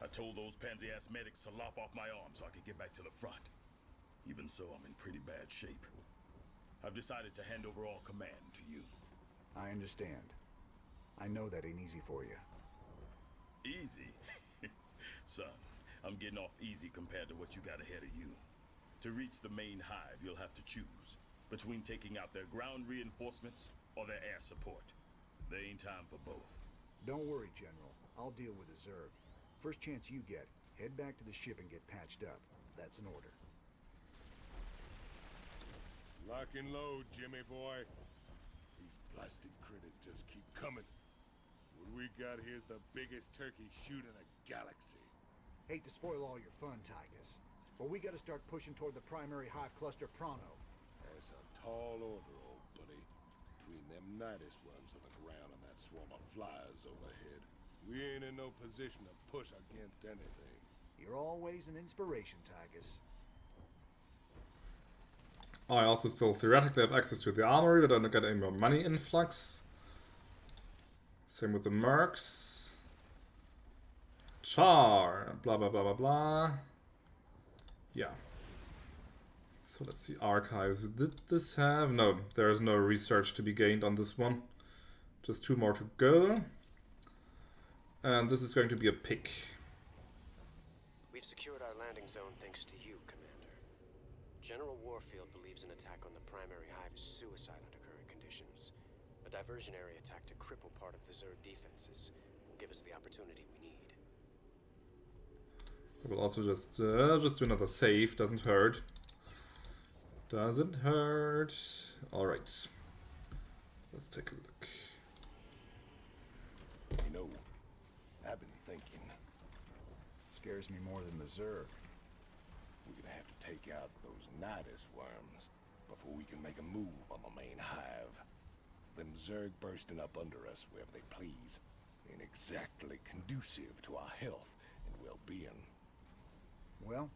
[SPEAKER 20] I told those pansy-ass medics to lop off my arm so I could get back to the front. Even so, I'm in pretty bad shape. I've decided to hand over all command to you.
[SPEAKER 4] I understand. I know that ain't easy for you.
[SPEAKER 20] Easy? Son, I'm getting off easy compared to what you got ahead of you. To reach the main hive, you'll have to choose between taking out their ground reinforcements or their air support. There ain't time for both.
[SPEAKER 4] Don't worry, General. I'll deal with the Zerg. First chance you get, head back to the ship and get patched up. That's an order.
[SPEAKER 2] Lock and load, Jimmy boy. These plastic critters just keep coming. What we got here's the biggest turkey shoot in the galaxy.
[SPEAKER 4] Hate to spoil all your fun, Tychus, but we gotta start pushing toward the primary hive cluster pronto.
[SPEAKER 2] As It's a tall order, old buddy. Between them Nidus worms on the ground and that swarm of flies overhead, we ain't in no position to push against anything.
[SPEAKER 4] You're always an inspiration, Tychus.
[SPEAKER 1] I also still theoretically have access to the armory, but I don't get any more money influx. Same with the mercs. Char, blah blah blah blah blah. Yeah. So let's see, archives. Did this have? No, there is no research to be gained on this one. Just 2 more to go. And this is going to be a pick.
[SPEAKER 3] We've secured our landing zone thanks to you, Commander. General Warfield believes an attack on the primary hive is suicide under current conditions. A diversionary attack to cripple part of the Zerg defenses will give us the opportunity we need.
[SPEAKER 1] I will also just do another save. Doesn't hurt. Doesn't hurt. All right. Let's take a look.
[SPEAKER 2] You know, I've been thinking.
[SPEAKER 4] Scares me more than the Zerg.
[SPEAKER 2] We're gonna have to take out those Nidus worms before we can make a move on the main hive. Them Zerg bursting up under us wherever they please ain't exactly conducive to our health and well-being.
[SPEAKER 4] Well,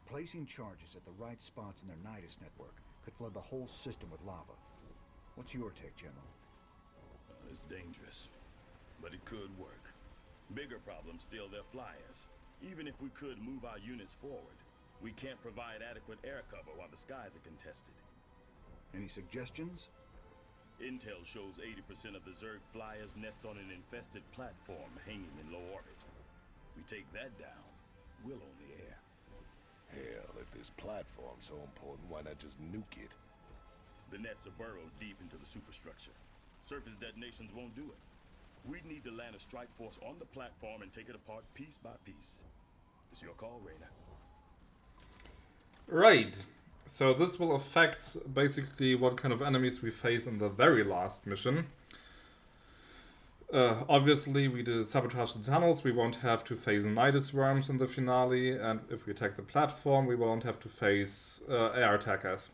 [SPEAKER 4] placing charges at the right spots in their Nidus network could flood the whole system with lava. What's your take, General?
[SPEAKER 20] It's dangerous, but it could work. Bigger problem still their flyers. Even if we could move our units forward, we can't provide adequate air cover while the skies are contested.
[SPEAKER 4] Any suggestions?
[SPEAKER 20] Intel shows 80% of the Zerg flyers nest on an infested platform hanging in low orbit. We take that down, we'll own the air.
[SPEAKER 2] Hell, if this platform's so important, why not just nuke it?
[SPEAKER 20] The nests are burrowed deep into the superstructure. Surface detonations won't do it. We'd need to land a strike force on the platform and take it apart piece by piece. It's your call, Raynor.
[SPEAKER 1] Right. So this will affect basically what kind of enemies we face in the very last mission. Obviously, we did sabotage the tunnels. We won't have to face Nidus worms in the finale, and if we attack the platform, we won't have to face air attackers.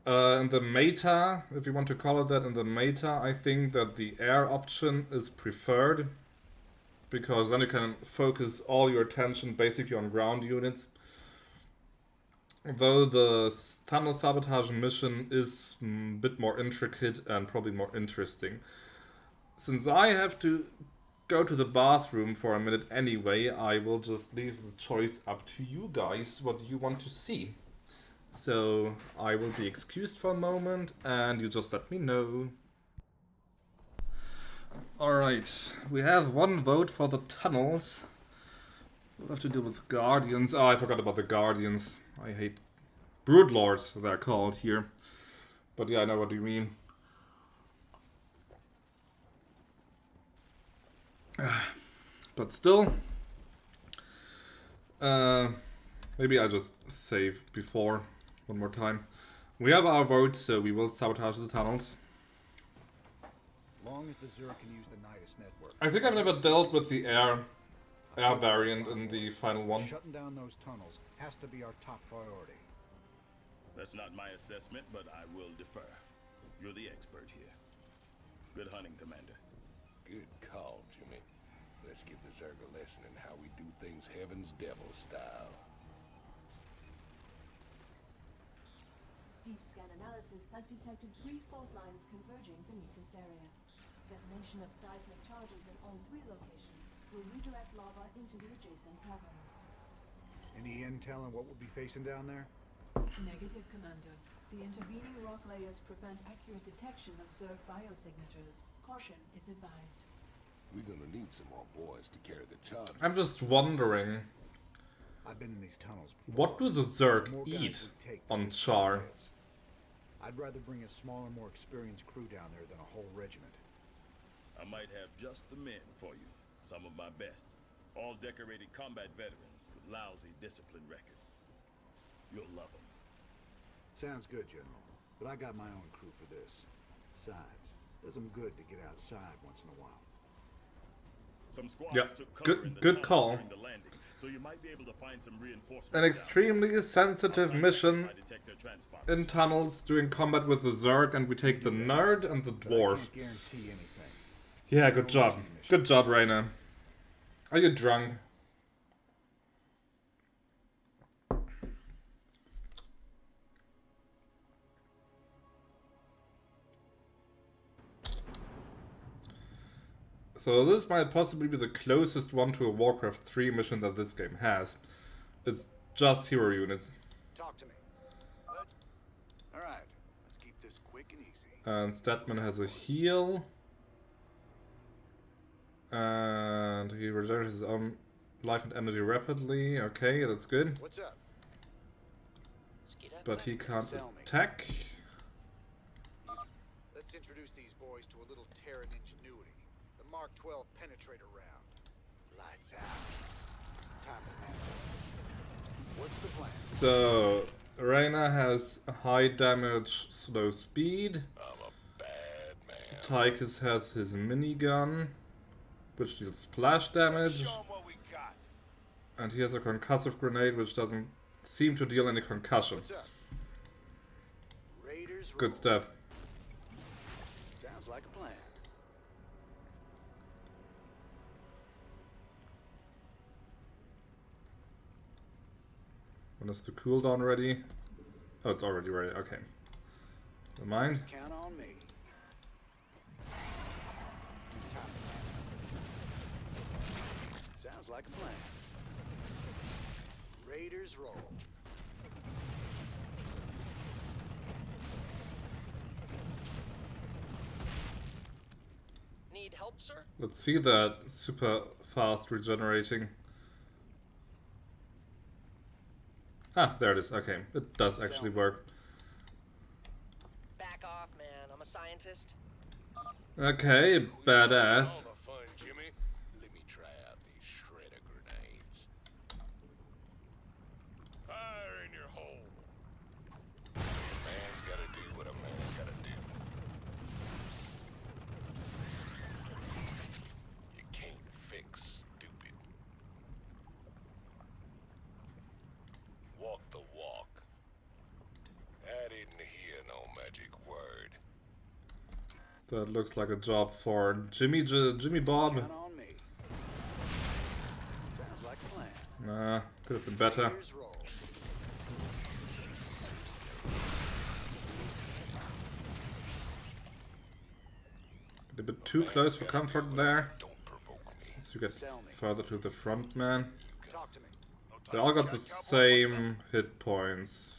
[SPEAKER 1] In the meta, if you want to call it that, in the meta, I think that the air option is preferred, because then you can focus all your attention basically on ground units. Though the tunnel sabotage mission is a bit more intricate and probably more interesting. Since I have to go to the bathroom for a minute anyway, I will just leave the choice up to you guys what you want to see. So I will be excused for a moment and you just let me know. Alright, we have 1 vote for the tunnels. We'll have to deal with Guardians. Oh, I forgot about the Guardians. I hate Broodlords, they're called here. But yeah, I know what you mean. But still, maybe I just save before one more time. We have our vote, so we will sabotage the tunnels.
[SPEAKER 4] Long as the Zerg can use the Nidus network.
[SPEAKER 1] I think I've never dealt with the air variant in the final one.
[SPEAKER 4] Shutting down those tunnels has to be our top priority.
[SPEAKER 20] That's not my assessment, but I will defer. You're the expert here. Good hunting, Commander.
[SPEAKER 2] Good call, Jimmy. Let's give the Zerg a lesson in how we do things Heaven's Devil style.
[SPEAKER 6] Deep scan analysis has detected 3 fault lines converging beneath this area. Detonation of seismic charges in all 3 locations will redirect lava into the adjacent caverns.
[SPEAKER 4] Any intel on what we'll be facing down there?
[SPEAKER 6] Negative, Commander. The intervening rock layers prevent accurate detection of Zerg biosignatures. Caution is advised.
[SPEAKER 2] We're gonna need some more boys to carry the charge.
[SPEAKER 1] I'm just wondering,
[SPEAKER 4] I've been in these tunnels before.
[SPEAKER 1] what do the Zerg eat on Char?
[SPEAKER 4] I'd rather bring a smaller, more experienced crew down there than a whole regiment.
[SPEAKER 20] I might have just the men for you. Some of my best. All decorated combat veterans with lousy discipline records. You'll love them.
[SPEAKER 4] Sounds good, General. But I got my own crew for this. Besides, does them good to get outside once in a while.
[SPEAKER 20] Some squads
[SPEAKER 1] Yeah,
[SPEAKER 20] took cover in the
[SPEAKER 1] good
[SPEAKER 20] tunnels
[SPEAKER 1] call.
[SPEAKER 20] during the landing, so you might be able to find some reinforcements.
[SPEAKER 1] An extremely sensitive mission in tunnels during combat with the Zerg, and we take the nerd and the dwarf. Yeah, good job. Good job, Rainer. Are you drunk? So this might possibly be the closest one to a Warcraft 3 mission that this game has. It's just hero units.
[SPEAKER 17] Talk to me. All right, let's keep this quick and easy.
[SPEAKER 1] And Statman has a heal. And he regenerates his own life and energy rapidly. Okay, that's good.
[SPEAKER 17] What's up?
[SPEAKER 1] But he can't attack.
[SPEAKER 17] Let's introduce these boys to a little Terran ingenuity. The Mark 12 penetrator round. Lights out. Time to handle it. What's the plan?
[SPEAKER 1] So Reyna has high damage, slow speed.
[SPEAKER 2] I'm a bad man.
[SPEAKER 1] Tychus has his minigun, which deals splash damage. And he has a concussive grenade, which doesn't seem to deal any concussion. Good stuff.
[SPEAKER 17] Sounds like a plan.
[SPEAKER 1] When is the cooldown ready? Oh, it's already ready. Okay. Never mind.
[SPEAKER 17] Count on me. Sounds like a plan. Raiders roll.
[SPEAKER 13] Need help, sir?
[SPEAKER 1] Let's see that super fast regenerating. Ah, there it is. Okay, it does actually work.
[SPEAKER 13] Back off, man. I'm a scientist.
[SPEAKER 1] Okay, badass.
[SPEAKER 2] All the fun, Jimmy. Let me try out these shredder grenades. Fire in your hole. A man's gotta do what a man's gotta do. You can't fix stupid. Walk the walk. I didn't hear no magic word.
[SPEAKER 1] That looks like a job for Jimmy Bob.
[SPEAKER 17] Count on me. Sounds like a plan.
[SPEAKER 1] Nah, could have been better.
[SPEAKER 17] Raiders roll.
[SPEAKER 1] A bit too close for comfort there. As you get further to the front, man.
[SPEAKER 17] Talk to me.
[SPEAKER 1] They all got the same hit points.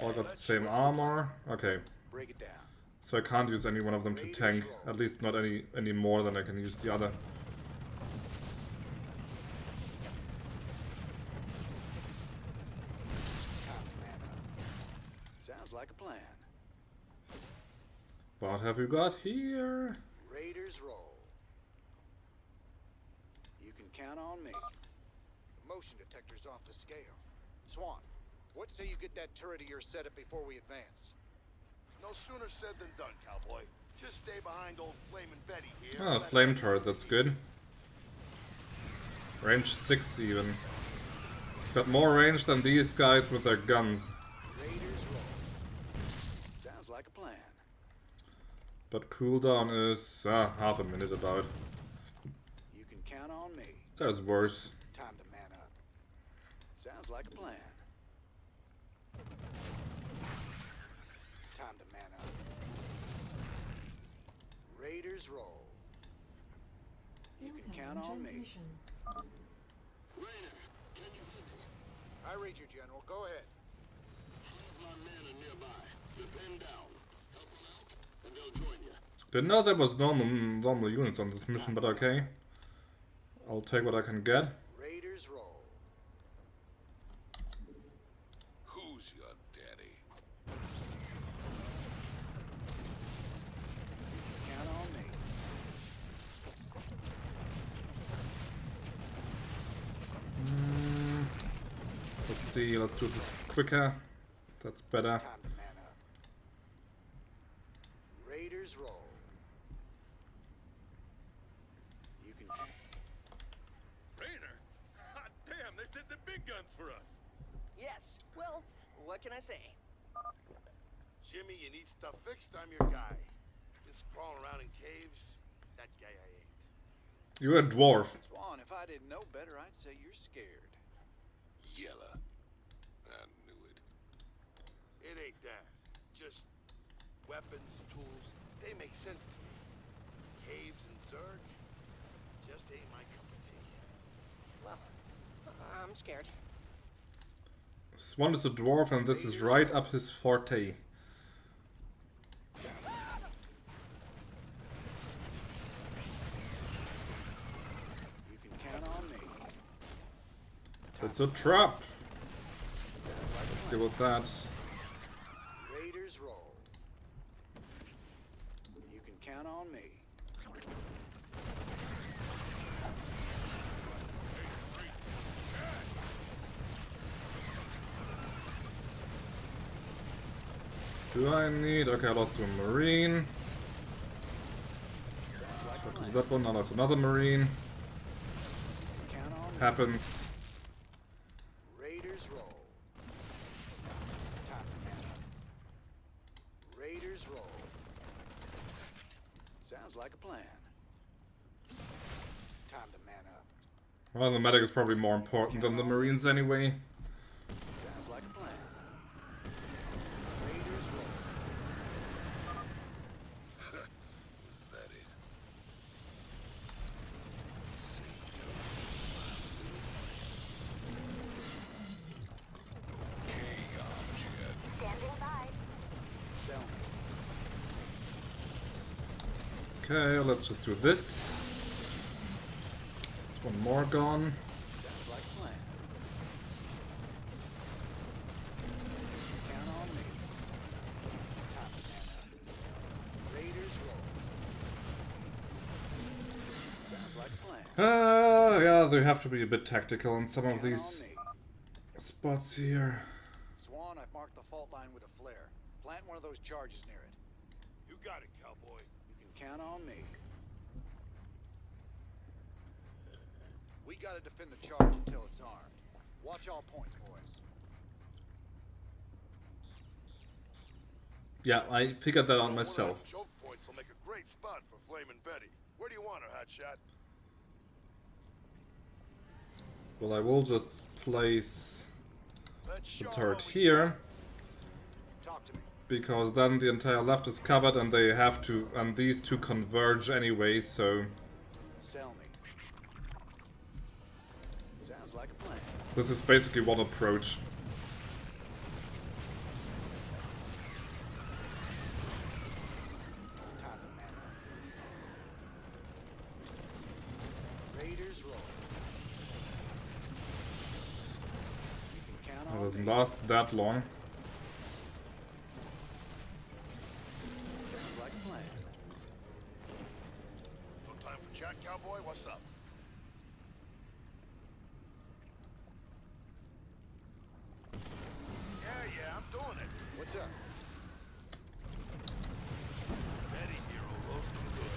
[SPEAKER 1] All got the same armor. Okay.
[SPEAKER 17] Break it down.
[SPEAKER 1] So I can't use any one of them to tank. At least not any more than I can use the other.
[SPEAKER 17] Sounds like a plan.
[SPEAKER 1] What have you got here?
[SPEAKER 17] Raiders roll. You can count on me. The motion detector's off the scale. Swan, what say you get that turret of yours set up before we advance?
[SPEAKER 5] No sooner said than done, cowboy. Just stay behind old Flamin' Betty here.
[SPEAKER 1] Ah, flame turret, that's good. Range 6 even. It's got more range than these guys with their guns.
[SPEAKER 17] Raiders roll. Sounds like a plan.
[SPEAKER 1] But cooldown is half a minute about.
[SPEAKER 17] You can count on me.
[SPEAKER 1] There's worse.
[SPEAKER 17] Time to man up. Sounds like a plan. Time to man up. Raiders roll. You can count on me.
[SPEAKER 5] Rainer, can you hear me?
[SPEAKER 17] I read you, General. Go ahead.
[SPEAKER 5] All of my men are nearby. They're pinned down. Help them out, and they'll join you.
[SPEAKER 1] Didn't know there was normal units on this mission, but okay. I'll take what I can get.
[SPEAKER 17] Raiders roll.
[SPEAKER 2] Who's your daddy?
[SPEAKER 17] Count on me.
[SPEAKER 1] Let's see, let's do this quicker. That's better.
[SPEAKER 17] Time to man up. Raiders roll. You can count.
[SPEAKER 15] guns for us.
[SPEAKER 13] Yes. Well, what can I say?
[SPEAKER 5] Jimmy, you need stuff fixed, I'm your guy. This crawling around in caves, that guy I ain't.
[SPEAKER 1] You're a dwarf.
[SPEAKER 17] Swan, if I didn't know better, I'd say you're scared.
[SPEAKER 5] Yella. I knew it. It ain't that. Just weapons, tools, they make sense to me. Caves and Zerg just ain't my cup of tea.
[SPEAKER 13] Well, I'm scared.
[SPEAKER 1] Swan is a dwarf and this is right up his forte.
[SPEAKER 17] You can count on me.
[SPEAKER 1] It's a trap. Let's deal with that.
[SPEAKER 17] Raiders roll. You can count on me.
[SPEAKER 1] Do I need... Okay, I lost a marine. Let's focus that one. Now there's another marine. Happens.
[SPEAKER 17] Raiders roll. Time to man up. Raiders roll. Sounds like a plan. Time to man up.
[SPEAKER 1] Well, the medic is probably more important than the marines anyway.
[SPEAKER 17] Sounds like a plan. Raiders roll.
[SPEAKER 5] Was that it?
[SPEAKER 11] Standing by.
[SPEAKER 17] Sell me.
[SPEAKER 1] Okay, let's just do this. There's one more gone.
[SPEAKER 17] Sounds like a plan. Count on me. Time to man up. Raiders roll. Sounds like a plan.
[SPEAKER 1] Yeah, they have to be a bit tactical in some of these spots here.
[SPEAKER 17] Swan, I've marked the fault line with a flare. Plant one of those charges near it.
[SPEAKER 5] You got it, cowboy.
[SPEAKER 17] You can count on me. We gotta defend the charge until it's armed. Watch all points, boys.
[SPEAKER 1] Yeah, I figured that out myself.
[SPEAKER 5] Choke points will make a great spot for Flamin' Betty. Where do you want her, hotshot?
[SPEAKER 1] Well, I will just place the turret here.
[SPEAKER 17] Talk to me.
[SPEAKER 1] Because then the entire left is covered and they have to... And these two converge anyway, so...
[SPEAKER 17] Sell me. Sounds like a plan.
[SPEAKER 1] This is basically one approach.
[SPEAKER 17] Time to man up. Raiders roll. You can count
[SPEAKER 1] It
[SPEAKER 17] on
[SPEAKER 1] doesn't
[SPEAKER 17] me.
[SPEAKER 1] last that long.
[SPEAKER 17] Sounds like a plan.
[SPEAKER 5] No time for chat, cowboy? What's up? Yeah, I'm doing it.
[SPEAKER 17] What's up?
[SPEAKER 5] Betty hero roasting good.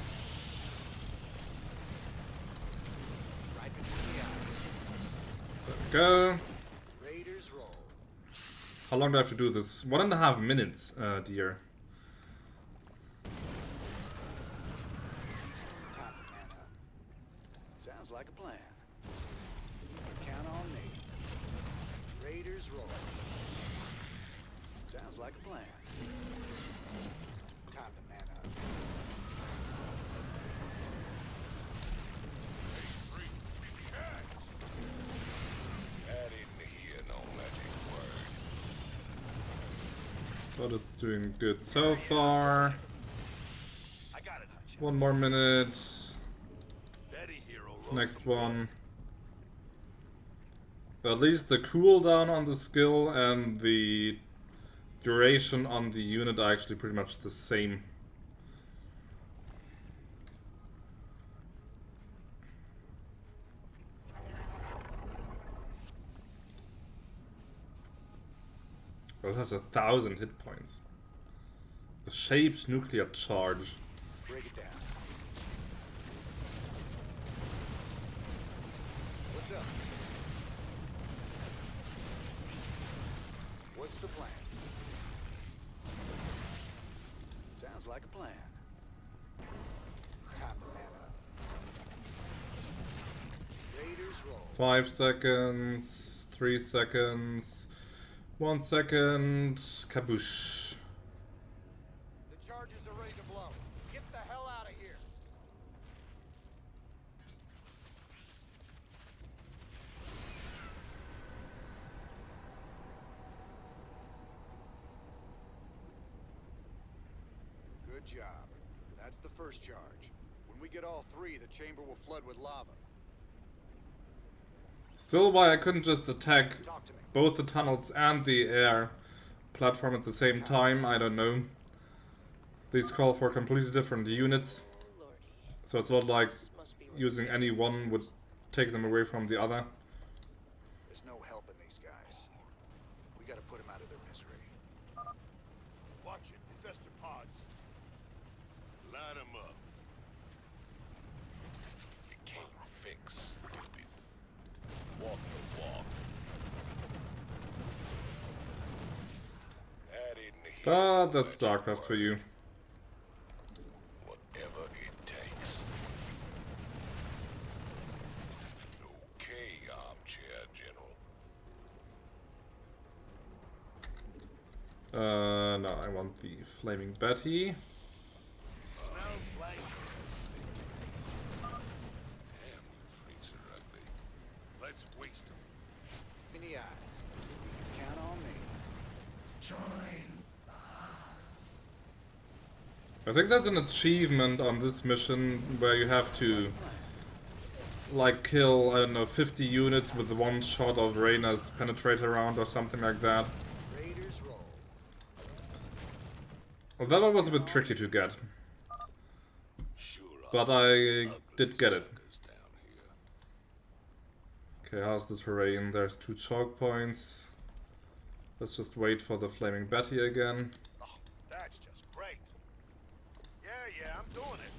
[SPEAKER 17] Right between the eyes.
[SPEAKER 1] Go.
[SPEAKER 17] Raiders roll.
[SPEAKER 1] How long do I have to do this? 1.5 minutes, dear.
[SPEAKER 17] Time to man up. Sounds like a plan. Count on me. Raiders roll. Sounds like a plan. Time to man up.
[SPEAKER 5] That didn't hear no magic word.
[SPEAKER 1] That is doing good so far.
[SPEAKER 5] I got it, hotshot.
[SPEAKER 1] 1 more minute.
[SPEAKER 5] Betty hero
[SPEAKER 1] Next one. At least the cooldown on the skill and the duration on the unit are actually pretty much the same. Well, it has 1,000 hit points. A shaped nuclear charge.
[SPEAKER 17] Break it down. What's up?
[SPEAKER 4] What's the plan? Sounds like a plan. Time to man up. Raiders roll.
[SPEAKER 1] 5 seconds, 3 seconds, 1 second, kaboosh.
[SPEAKER 17] The charges are ready to blow. Get the hell out of here. Good job. That's the first charge. When we get all three, the chamber will flood with lava.
[SPEAKER 1] Still, why I couldn't just attack both the tunnels and the air platform at the same time, I don't know. These call for completely different units, so it's not like using any one would take them away from the other.
[SPEAKER 4] There's no helping these guys. We gotta put them out of their misery.
[SPEAKER 5] Watch it. Infestor pods. Line them up. You can't fix stupid. Walk the walk. That isn't here.
[SPEAKER 1] But that's Starcraft for you.
[SPEAKER 5] Whatever it takes. Okay, armchair general.
[SPEAKER 1] No, I want the Flaming Betty.
[SPEAKER 5] Smells like... Damn, you freaks are ugly. Let's waste them.
[SPEAKER 4] In the eyes. Count on me.
[SPEAKER 1] I think there's an achievement on this mission where you have to like kill, I don't know, 50 units with one shot of Reyna's penetrator round or something like that.
[SPEAKER 4] Raiders roll.
[SPEAKER 1] Well, that one was a bit tricky to get. But I did get it. Okay, how's the terrain? There's 2 choke points. Let's just wait for the Flaming Betty again.
[SPEAKER 5] That's just great. Yeah, I'm doing it.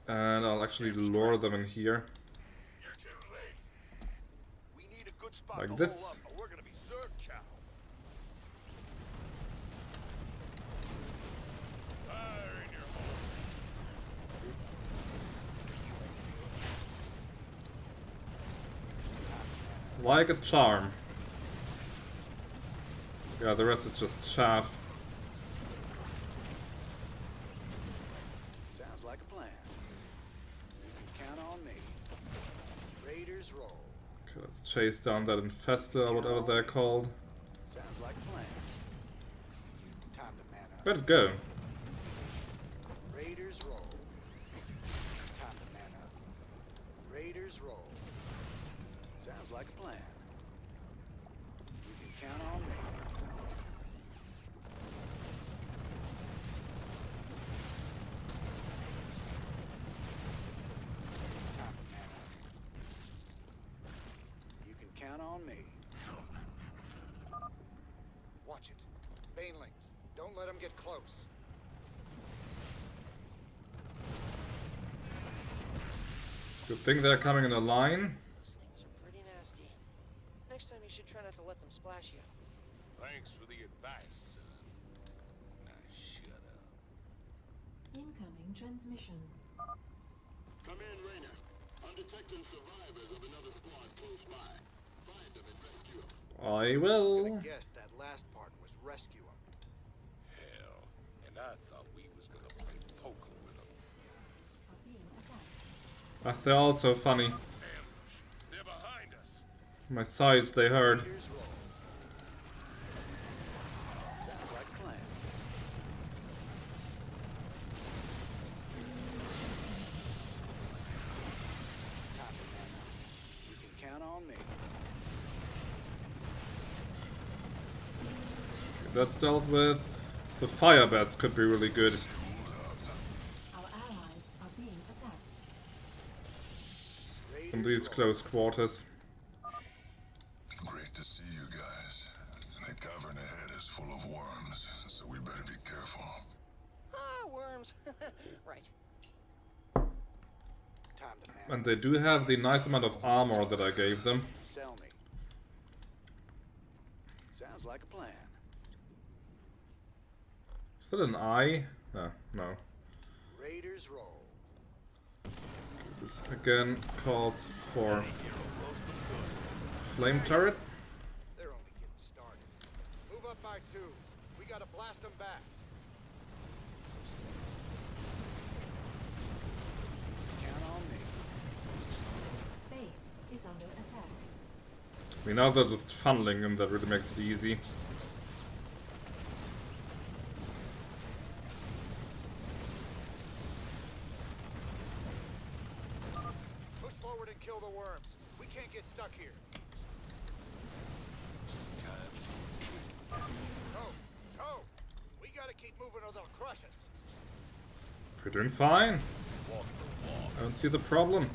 [SPEAKER 1] And I'll actually lure them in here.
[SPEAKER 5] You're too late. We need a good spot
[SPEAKER 1] Like
[SPEAKER 5] to
[SPEAKER 1] this.
[SPEAKER 5] hole up, or we're gonna be served chow. Fire in your hole.
[SPEAKER 1] Like a charm. Yeah, the rest is just chaff.
[SPEAKER 4] Sounds like a plan. You can count on me. Raiders roll.
[SPEAKER 1] Okay, let's chase down that infestor, or whatever they're called.
[SPEAKER 4] Sounds like a plan. Time to man up.
[SPEAKER 1] Where'd it go?
[SPEAKER 4] Raiders roll. Time to man up. Raiders roll. Sounds like a plan. You can count on me. Time to man up. You can count on me. Watch it. Banelings. Don't let them get close.
[SPEAKER 1] Good thing they're coming in a line.
[SPEAKER 13] Those things are pretty nasty. Next time you should try not to let them splash you.
[SPEAKER 5] Thanks for the advice, son. Now shut up.
[SPEAKER 6] Incoming transmission.
[SPEAKER 5] Come in, Rainer. I'm detecting survivors of another squad close by. Find them and rescue them.
[SPEAKER 1] I will.
[SPEAKER 17] Guess that last part was rescue them.
[SPEAKER 5] Hell, and I thought we was gonna play poker with them.
[SPEAKER 6] Are being attacked.
[SPEAKER 1] Ah, they're all so funny.
[SPEAKER 5] They're behind us.
[SPEAKER 1] My sides, they hurt.
[SPEAKER 4] Raiders roll. Sounds like a plan. Time to man up. You can count on me.
[SPEAKER 1] That's dealt with. The fire bats could be really good.
[SPEAKER 6] Our allies are being attacked.
[SPEAKER 1] In these close quarters.
[SPEAKER 8] Great to see you guys. The cavern ahead is full of worms, so we better be careful.
[SPEAKER 13] Ah, worms. Right.
[SPEAKER 4] Time to man
[SPEAKER 1] And they do have the nice amount of armor that I gave them.
[SPEAKER 4] Sell me. Sounds like a plan.
[SPEAKER 1] Is that an eye? No.
[SPEAKER 4] Raiders roll.
[SPEAKER 1] This again calls for flame turret.
[SPEAKER 17] They're only getting started. Move up by 2. We gotta blast them back. Count on me.
[SPEAKER 6] Base is under attack.
[SPEAKER 1] I mean, now they're just funneling and that really makes it easy.
[SPEAKER 17] Push forward and kill the worms. We can't get stuck here. Go! We gotta keep moving or they'll crush us.
[SPEAKER 1] We're doing fine. I don't see the problem.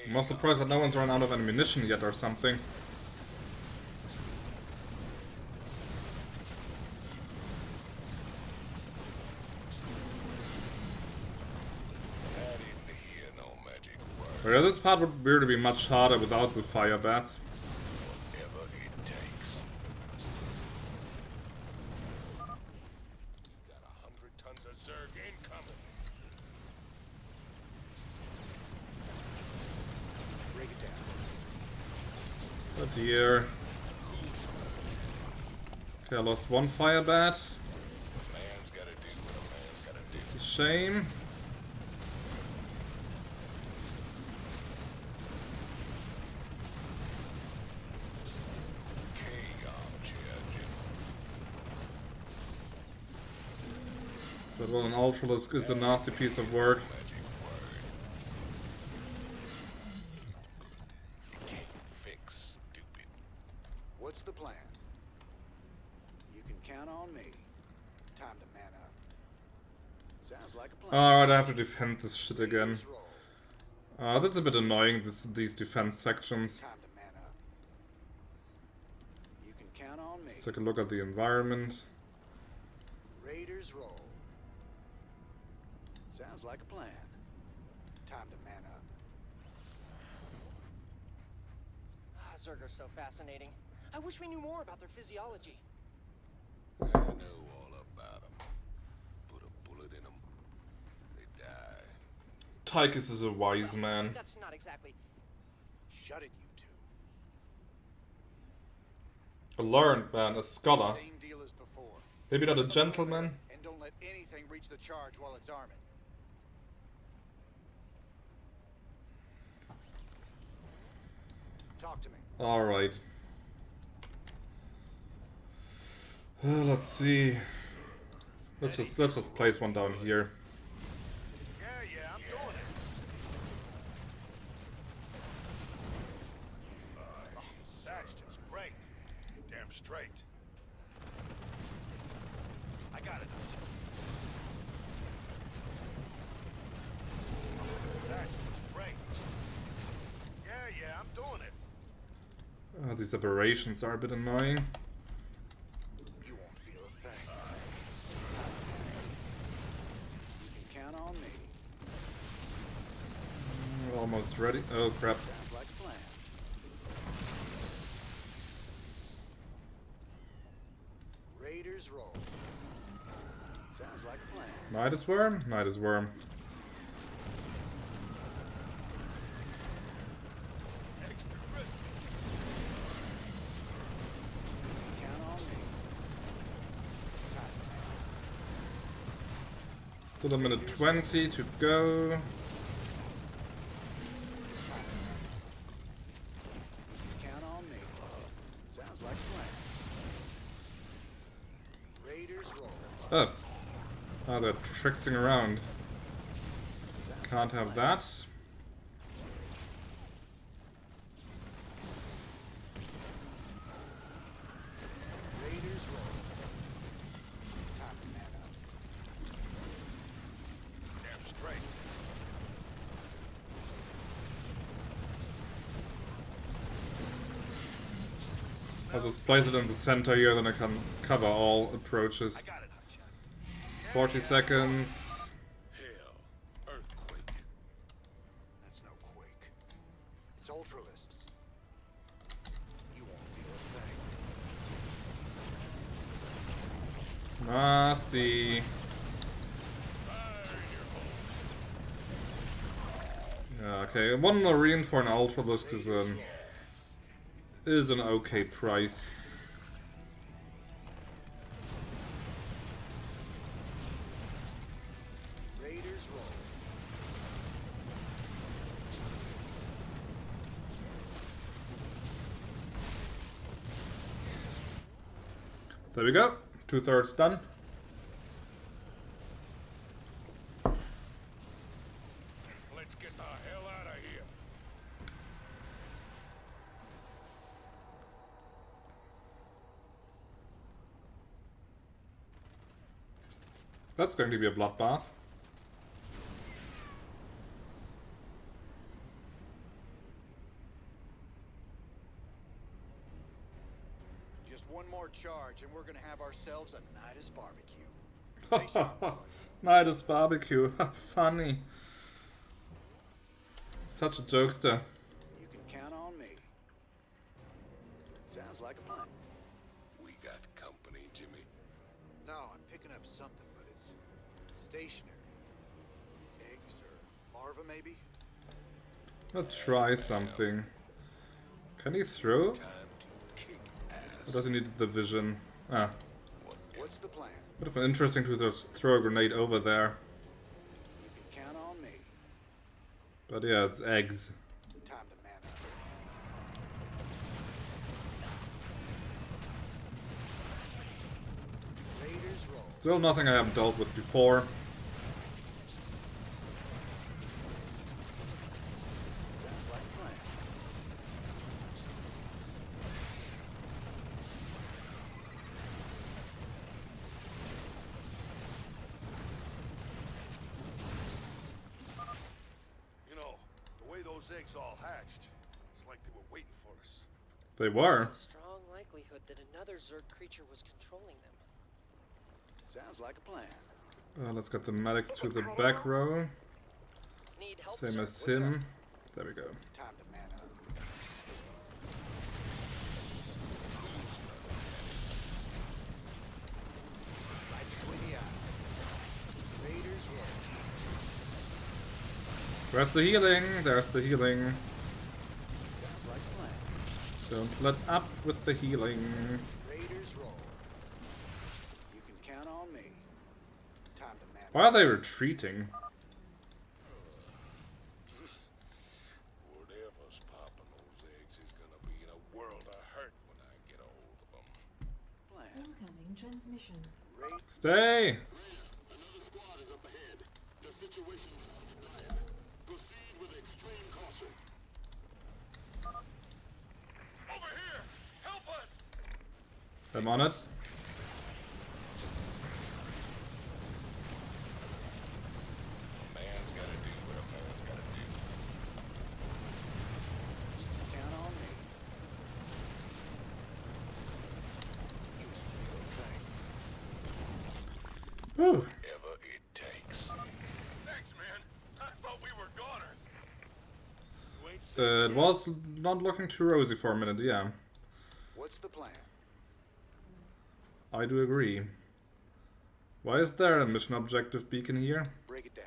[SPEAKER 1] I'm not surprised that no one's run out of ammunition yet or something. But yeah, this part would really be much harder without the fire bats. Oh dear. Okay, I lost one fire bat. It's a shame. But well, an Ultralisk is a nasty piece of work.
[SPEAKER 4] What's the plan? You can count on me. Time to man up. Sounds like a plan.
[SPEAKER 1] Alright, I have to defend this shit again. That's a bit annoying, these defense sections.
[SPEAKER 4] Time to man up. You can count on me.
[SPEAKER 1] Let's take a look at the environment.
[SPEAKER 4] Raiders roll. Sounds like a plan. Time to man up.
[SPEAKER 13] Zerg are so fascinating. I wish we knew more about their physiology.
[SPEAKER 2] I know all about them. Put a bullet in them, they die.
[SPEAKER 1] Tychus is a wise man.
[SPEAKER 13] That's not exactly...
[SPEAKER 4] Shut it, you two.
[SPEAKER 1] A learned man, a scholar.
[SPEAKER 17] Same deal as before.
[SPEAKER 1] Maybe not a gentleman.
[SPEAKER 17] And don't let anything reach the charge while it's arming. Talk to me.
[SPEAKER 1] Alright. Let's see. Let's just place one down here.
[SPEAKER 5] Yeah, I'm doing it. That's just great. Damn straight. I got it. That's just great. Yeah, I'm doing it.
[SPEAKER 1] These aberrations are a bit annoying.
[SPEAKER 4] You won't feel a thing. You can count on me.
[SPEAKER 1] We're almost ready. Oh crap.
[SPEAKER 4] Sounds like a plan. Raiders roll. Sounds like a plan.
[SPEAKER 1] Night is worm? Night is worm. Still a minute 20 to go.
[SPEAKER 4] Count on me. Sounds like a plan. Raiders roll.
[SPEAKER 1] Oh. Oh, they're tricksing around. Can't have that.
[SPEAKER 4] Raiders roll. Time to man up.
[SPEAKER 5] Damn straight.
[SPEAKER 1] I'll just place it in the center here, then I can cover all approaches. 40 seconds.
[SPEAKER 5] Earthquake. That's no quake. It's ultralists. You won't feel a thing.
[SPEAKER 1] Nasty. Yeah, okay, 1 marine for an ultralisk is an okay price. There we go. 2/3 done.
[SPEAKER 5] Let's get the hell out of here.
[SPEAKER 1] That's going to be a bloodbath.
[SPEAKER 17] Just one more charge, and we're gonna have ourselves a Nidus barbecue.
[SPEAKER 1] Nidus barbecue. Funny. Such a jokester.
[SPEAKER 17] You can count on me. Sounds like a plan.
[SPEAKER 5] We got company, Jimmy.
[SPEAKER 17] No, I'm picking up something, but it's stationary. Eggs or larvae, maybe?
[SPEAKER 1] Let's try something. Can he throw? Or does he need the vision? Ah.
[SPEAKER 17] What's the plan?
[SPEAKER 1] Would have been interesting to just throw a grenade over there.
[SPEAKER 17] You can count on me.
[SPEAKER 1] But yeah, it's eggs.
[SPEAKER 17] Time to man up. Raiders roll.
[SPEAKER 1] Still nothing I haven't dealt with before.
[SPEAKER 17] Sounds like a plan.
[SPEAKER 5] You know, the way those eggs all hatched, it's like they were waiting for us.
[SPEAKER 1] They were.
[SPEAKER 13] There's a strong likelihood that another Zerg creature was controlling them.
[SPEAKER 17] Sounds like a plan.
[SPEAKER 1] Let's get the medics to the back row.
[SPEAKER 13] Need help,
[SPEAKER 1] Same
[SPEAKER 13] sir?
[SPEAKER 1] as him. There we go.
[SPEAKER 17] Time to man up. Right between the eyes. Raiders roll.
[SPEAKER 1] Where's the healing? There's the healing.
[SPEAKER 17] Sounds like a plan.
[SPEAKER 1] Don't let up with the healing.
[SPEAKER 17] Raiders roll. You can count on me. Time to man
[SPEAKER 1] Why are they retreating?
[SPEAKER 5] Whatever's popping those eggs is gonna be in a world of hurt when I get a hold of them.
[SPEAKER 17] plan.
[SPEAKER 6] Incoming transmission.
[SPEAKER 1] Stay!
[SPEAKER 5] Another squad is up ahead. The situation is dire. Proceed with extreme caution. Over here! Help us!
[SPEAKER 1] I'm on it.
[SPEAKER 5] A man's gotta do what a man's gotta do.
[SPEAKER 17] Count on me.
[SPEAKER 1] Whew.
[SPEAKER 5] Whatever it takes. Thanks, man. I thought we were goners. You ain't
[SPEAKER 1] It was not looking too rosy for a minute, yeah.
[SPEAKER 17] What's the plan?
[SPEAKER 1] I do agree. Why is there a mission objective beacon here?
[SPEAKER 17] Break it down.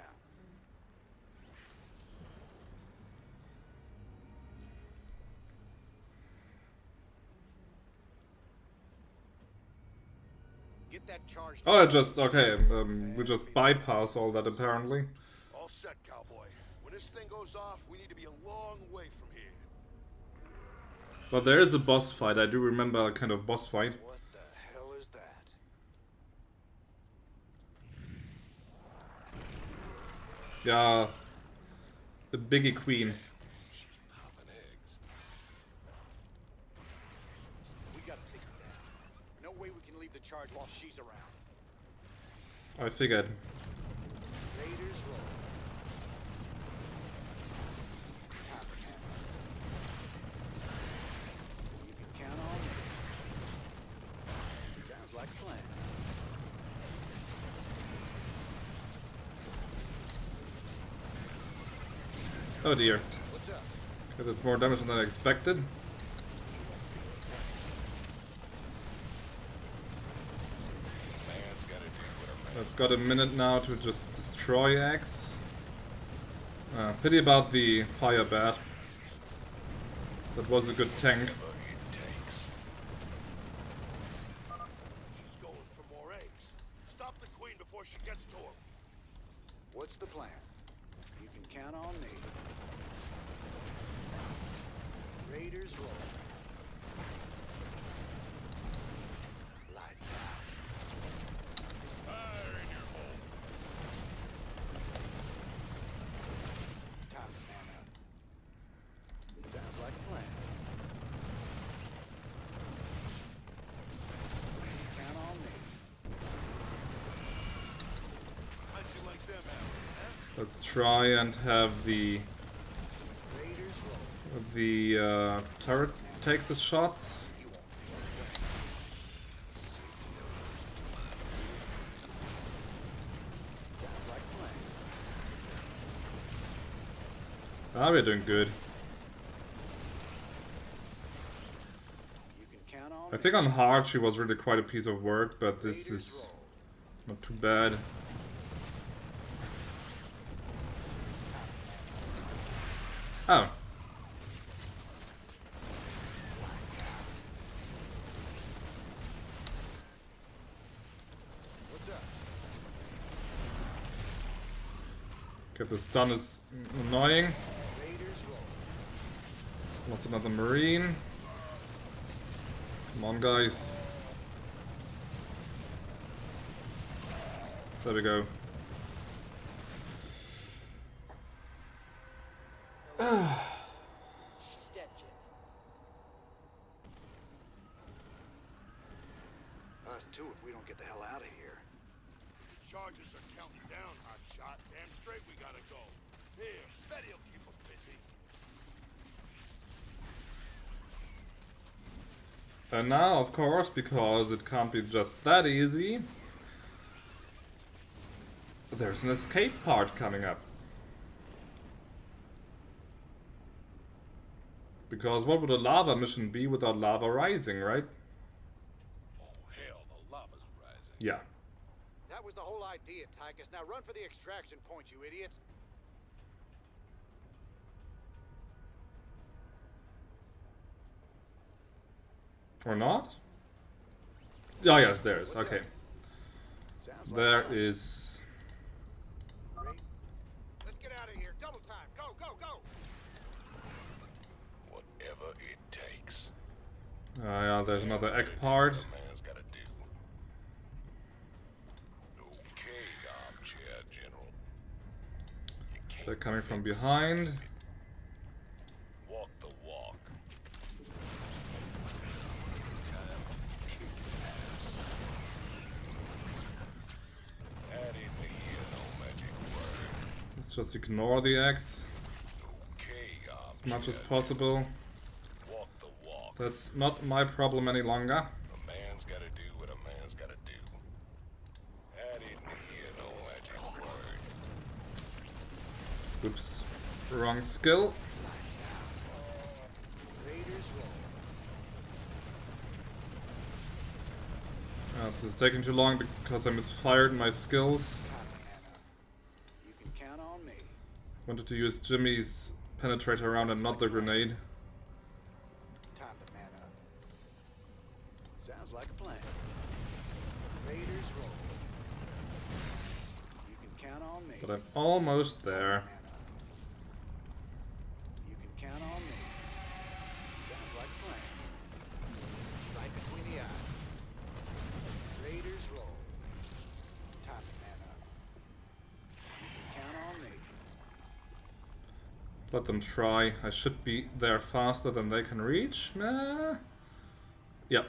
[SPEAKER 17] Get that charge.
[SPEAKER 1] Oh, okay, we just bypass all that apparently.
[SPEAKER 5] all set, cowboy. When this thing goes off, we need to be a long way from here.
[SPEAKER 1] But there is a boss fight, I do remember a kind of boss fight.
[SPEAKER 17] What the hell is that?
[SPEAKER 1] Yeah, the Biggie Queen.
[SPEAKER 5] She's popping eggs.
[SPEAKER 17] We gotta take her down. No way we can leave the charge while she's around.
[SPEAKER 1] I figured.
[SPEAKER 17] Raiders roll. Time for man. You can count on me.
[SPEAKER 4] like a plan.
[SPEAKER 1] Oh dear.
[SPEAKER 4] What's up?
[SPEAKER 1] Okay, that's more damage than I expected. I've got a minute now to just destroy X. Pity about the fire bat. That was a good tank.
[SPEAKER 5] She's going for more eggs. Stop the queen before she gets to him.
[SPEAKER 4] What's the plan? You can count on me. Raiders roll. Lights out.
[SPEAKER 5] Fire in your hole.
[SPEAKER 4] Time to man up. Sounds like a plan. Count on me.
[SPEAKER 5] How'd you like them apples, huh?
[SPEAKER 1] Let's try and have the turret take the shots. Ah, we're doing good. I think on hard she was really quite a piece of work, but this is not too bad. Oh.
[SPEAKER 4] What's up?
[SPEAKER 1] Okay, the stun is annoying. What's another marine? Come on, guys. There we go.
[SPEAKER 13] She's dead, Jim.
[SPEAKER 4] Us too if we don't get the hell out of here.
[SPEAKER 5] The charges are counting down, hotshot. Damn straight we gotta go. Here, Betty'll keep them busy.
[SPEAKER 1] And now, of course, because it can't be just that easy, there's an escape part coming up. Because what would a lava mission be without lava rising, right?
[SPEAKER 5] Oh, hell, the lava's rising.
[SPEAKER 1] Yeah.
[SPEAKER 17] That was the whole idea, Tychus. Now run for the extraction point, you idiot.
[SPEAKER 1] Or not? Oh, yes, there is. Okay. There is.
[SPEAKER 17] Let's get out of here. Double time. Go, go, go.
[SPEAKER 5] Whatever it takes.
[SPEAKER 1] Yeah, there's another egg part.
[SPEAKER 5] Man's gotta do. Okay, armchair general.
[SPEAKER 1] They're coming from behind.
[SPEAKER 5] Walk the walk.
[SPEAKER 1] Let's just ignore the X as much as possible. That's not my problem any longer.
[SPEAKER 5] A man's gotta do what a man's gotta do. I didn't hear no magic word.
[SPEAKER 1] Oops. Wrong skill. This is taking too long because I misfired my skills.
[SPEAKER 4] You can count on me.
[SPEAKER 1] Wanted to use Jimmy's penetrator round and not the grenade.
[SPEAKER 4] Time to man up. Sounds like a plan. Raiders roll. You can count on me.
[SPEAKER 1] But I'm almost there.
[SPEAKER 4] You can count on me. Sounds like a plan. Right between the eyes. Raiders roll. Time to man up. You can count on me.
[SPEAKER 1] Let them try. I should be there faster than they can reach. Yep.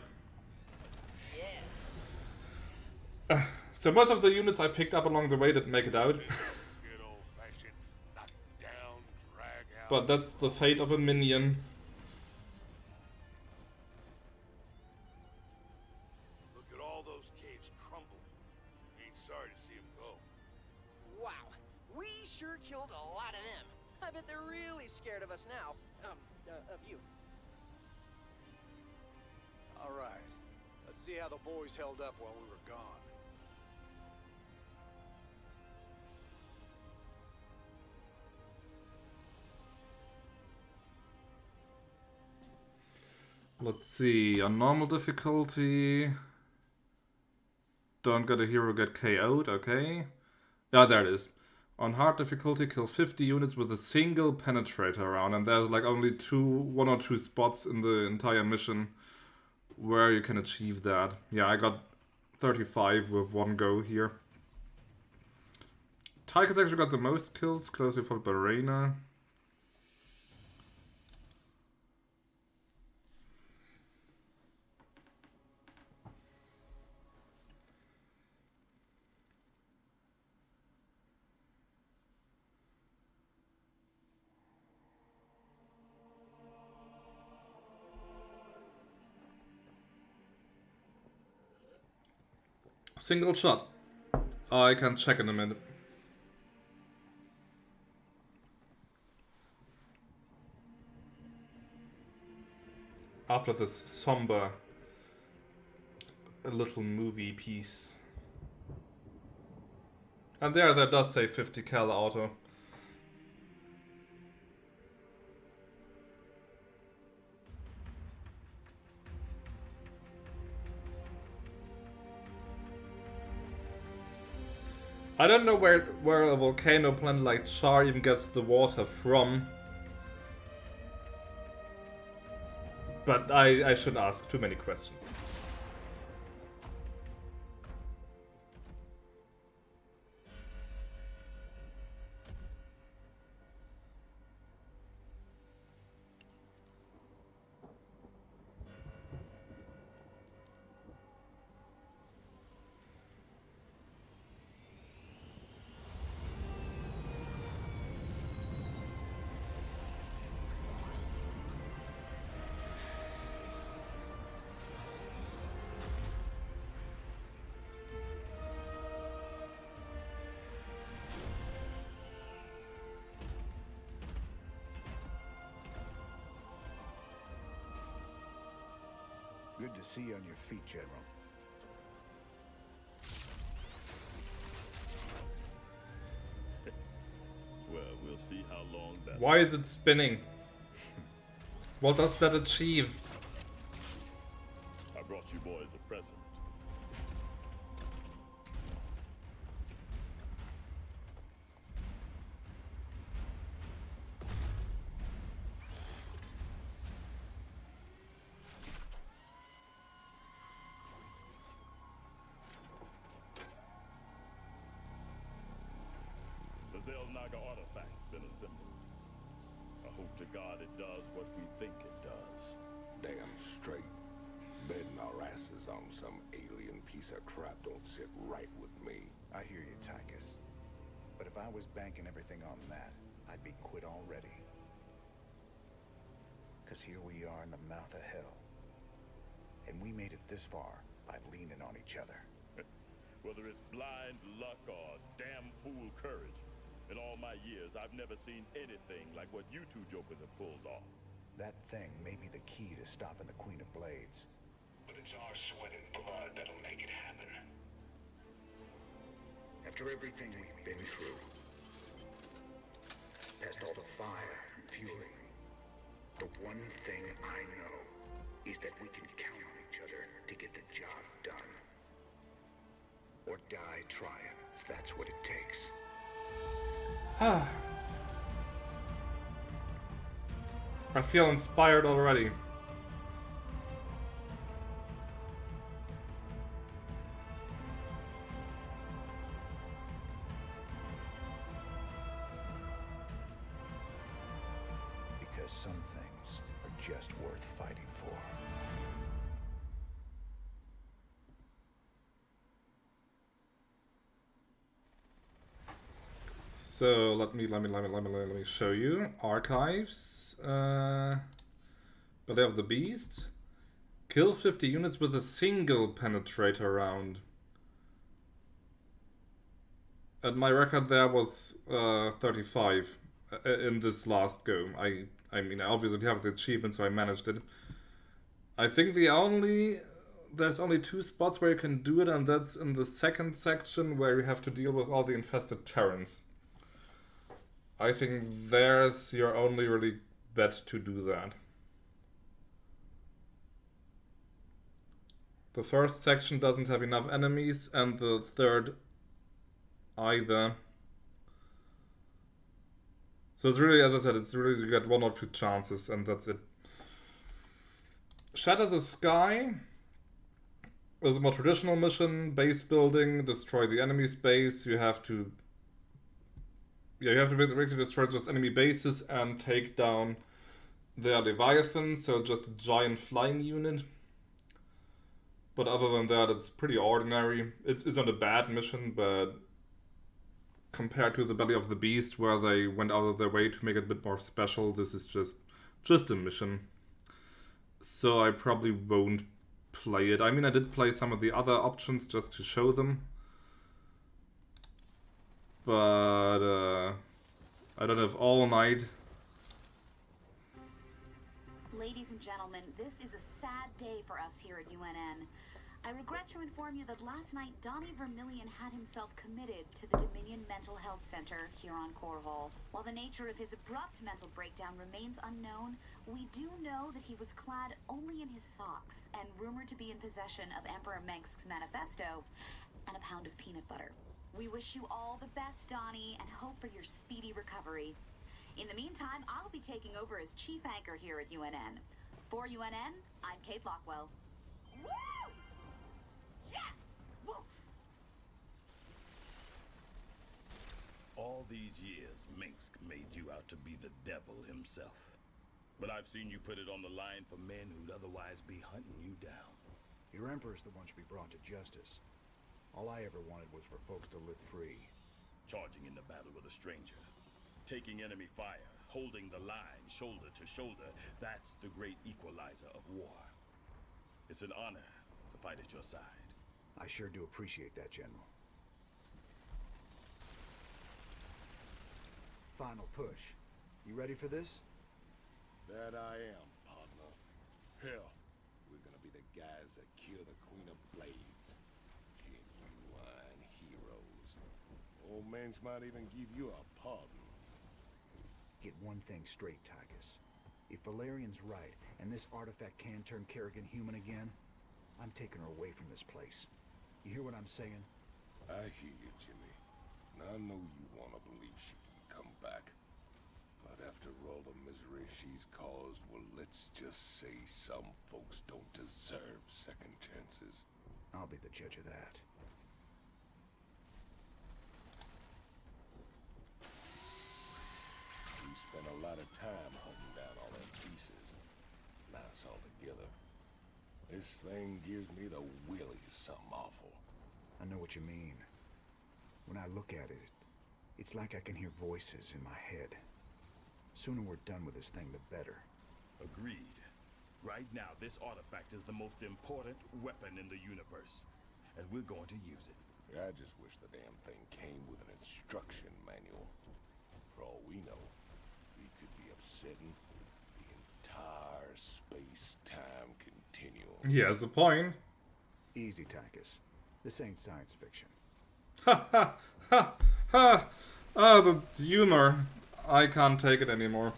[SPEAKER 1] So most of the units I picked up along the way didn't make it out. But that's the fate of a minion.
[SPEAKER 5] Look at all those
[SPEAKER 13] lot of them. I bet they're really scared of us now. Of you.
[SPEAKER 17] All right. Let's see how the boys held up while we were gone.
[SPEAKER 1] Let's see, on normal difficulty, don't get a hero get KO'd, okay. Yeah, there it is. On hard difficulty, kill 50 units with a single penetrator round, and there's like only one or two spots in the entire mission where you can achieve that. Yeah, I got 35 with one go here. Tychus actually got the most kills, closely followed by Rainer. Single shot. I can check in a minute. After this somber little movie piece. And there does say 50 cal auto. I don't know where a volcano planet like Char even gets the water from. But I shouldn't ask too many questions.
[SPEAKER 4] Good to see you on your feet, General.
[SPEAKER 20] Well, we'll see how long that...
[SPEAKER 1] Why is it spinning? What does that achieve?
[SPEAKER 20] I brought you boys a present. Artifact's been assembled. I hope to God it does what we think it does.
[SPEAKER 2] Damn straight. Betting our asses on some alien piece of crap don't sit right with me.
[SPEAKER 4] I hear you, Tychus. But if I was banking everything on that, I'd be quit already. Because here we are in the mouth of hell. And we made it this far by leaning on each other.
[SPEAKER 20] Whether it's blind luck or damn fool courage, in all my years, I've never seen anything like what you two jokers have pulled off.
[SPEAKER 4] That thing may be the key to stopping the Queen of Blades.
[SPEAKER 7] But it's our sweat and blood that'll make it happen. After everything we've been through, past all the fire and fury, the one thing I know is that we can count on each other to get the job done. Or die trying, if that's what it takes.
[SPEAKER 1] I feel inspired already.
[SPEAKER 4] Because some things are just worth fighting for.
[SPEAKER 1] So let me show you archives. Belly of the Beast. Kill 50 units with a single penetrator round. And my record there was 35. in this last go. I mean, I obviously have the achievement, so I managed it. I think there's only 2 spots where you can do it, and that's in the second section where you have to deal with all the infested Terrans. I think there's your only really bet to do that. The first section doesn't have enough enemies, and the third either. So it's really, as I said, it's really you get 1 or 2 chances, and that's it. Shatter the Sky is a more traditional mission, base building, destroy the enemy's base. You have to basically destroy just enemy bases and take down their Leviathan, so just a giant flying unit. But other than that, it's pretty ordinary. It's not a bad mission, but compared to the Belly of the Beast, where they went out of their way to make it a bit more special, this is just a mission. So I probably won't play it. I mean, I did play some of the other options just to show them. But I don't have all night.
[SPEAKER 11] Ladies and gentlemen, this is a sad day for us here at UNN. I regret to inform you that last night Donnie Vermillion had himself committed to the Dominion Mental Health Center here on Core Hall. While the nature of his abrupt mental breakdown remains unknown, we do know that he was clad only in his socks and rumored to be in possession of Emperor Mengsk's manifesto and a pound of peanut butter. We wish you all the best, Donnie, and hope for your speedy recovery. In the meantime, I'll be taking over as chief anchor here at UNN. For UNN, I'm Kate Lockwell. Woo! Yes! Woo!
[SPEAKER 20] All these years, Mengsk made you out to be the devil himself. But I've seen you put it on the line for men who'd otherwise be hunting you down.
[SPEAKER 4] Your Emperor's the one should be brought to justice. All I ever wanted was for folks to live free.
[SPEAKER 20] Charging in the battle with a stranger. Taking enemy fire, holding the line shoulder to shoulder, that's the great equalizer of war. It's an honor to fight at your side.
[SPEAKER 4] I sure do appreciate that, General. Final push. You ready for this?
[SPEAKER 2] That I am, partner. Hell, we're gonna be the guys that kill the Queen of Blades. Genuine heroes. Old Mengsk might even give you a pardon.
[SPEAKER 4] Get one thing straight, Tychus. If Valerian's right, and this artifact can turn Kerrigan human again, I'm taking her away from this place. You hear what I'm saying?
[SPEAKER 2] I hear you, Jimmy. And I know you want to believe she can come back. But after all the misery she's caused, well, let's just say some folks don't deserve second chances.
[SPEAKER 4] I'll be the judge of that.
[SPEAKER 2] We spent a lot of time hunting down all them pieces. Now it's all together. This thing gives me the willies something awful.
[SPEAKER 4] I know what you mean. When I look at it, it's like I can hear voices in my head. Sooner we're done with this thing, the better.
[SPEAKER 20] Agreed. Right now, this artifact is the most important weapon in the universe. And we're going to use it.
[SPEAKER 2] I just wish the damn thing came with an instruction manual. For all we know, we could be upsetting the entire space-time continuum.
[SPEAKER 1] He has a point.
[SPEAKER 4] Easy, Tychus. This ain't science fiction.
[SPEAKER 1] Ha ha ha ha! Oh, the humor. I can't take it anymore.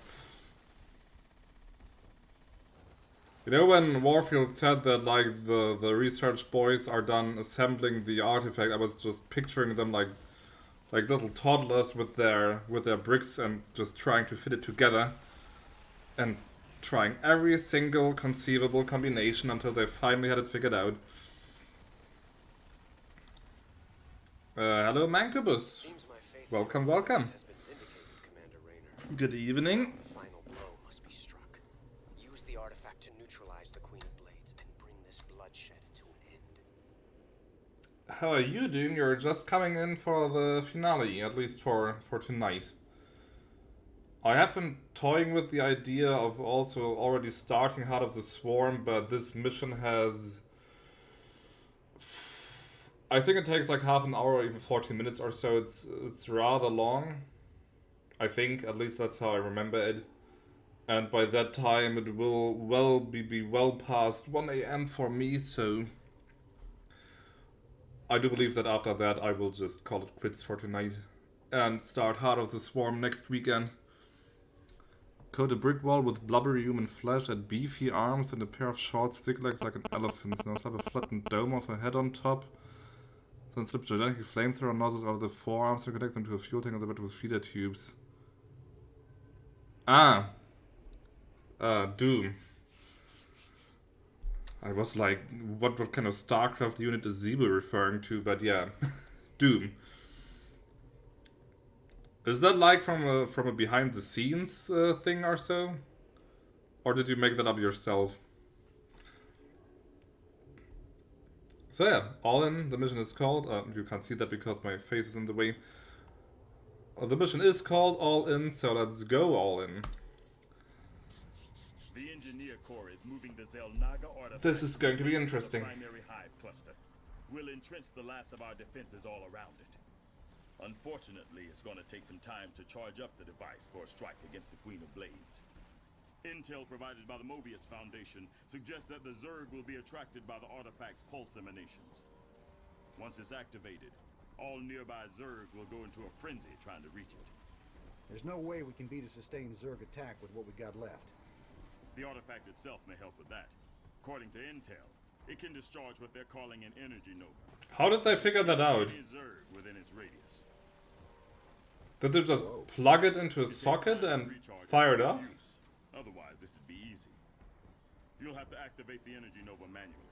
[SPEAKER 1] You know when Warfield said that like the research boys are done assembling the artifact, I was just picturing them like little toddlers with their bricks and just trying to fit it together and trying every single conceivable combination until they finally had it figured out. Hello Mancubus. Welcome, welcome. Good evening.
[SPEAKER 3] The final blow must be struck. Use the artifact to neutralize the Queen of Blades and bring this bloodshed to an end.
[SPEAKER 1] How are you doing? You're just coming in for the finale, at least for tonight. I have been toying with the idea of also already starting Heart of the Swarm, but this mission has... I think it takes like half an hour or even 40 minutes or so. It's rather long. I think, at least that's how I remember it. And by that time it will be well past 1 AM for me, so I do believe that after that I will just call it quits for tonight and start Heart of the Swarm next weekend. Coat a brick wall with blubbery human flesh and beefy arms and a pair of short stick legs like an elephant's. Now slap a flattened dome of a head on top. Then slip gigantic flamethrower nozzles over the forearms to connect them to a fuel tank on the bed with feeder tubes. Doom. I was like, what kind of Starcraft unit is Zebu referring to? But yeah, Doom. Is that like from a behind the scenes thing or so? Or did you make that up yourself? So yeah, all in, the mission is called, you can't see that because my face is in the way. The mission is called All In, so let's go all in.
[SPEAKER 20] The engineer corps is moving the Zelnaga artifact.
[SPEAKER 1] This is going to be interesting.
[SPEAKER 20] Primary hive cluster. We'll entrench the last of our defenses all around it. Unfortunately, it's going to take some time to charge up the device for a strike against the Queen of Blades. Intel provided by the Mobius Foundation suggests that the Zerg will be attracted by the artifact's pulse emanations. Once it's activated, all nearby Zerg will go into a frenzy trying to reach it.
[SPEAKER 17] There's no way we can beat a sustained Zerg attack with what we got left.
[SPEAKER 20] The artifact itself may help with that. According to Intel, it can discharge what they're calling an energy nova.
[SPEAKER 1] How did they figure that out?
[SPEAKER 20] Any Zerg within its radius.
[SPEAKER 1] Did they just plug it into a socket and fire it up?
[SPEAKER 20] Otherwise, this would be easy. You'll have to activate the energy nova manually.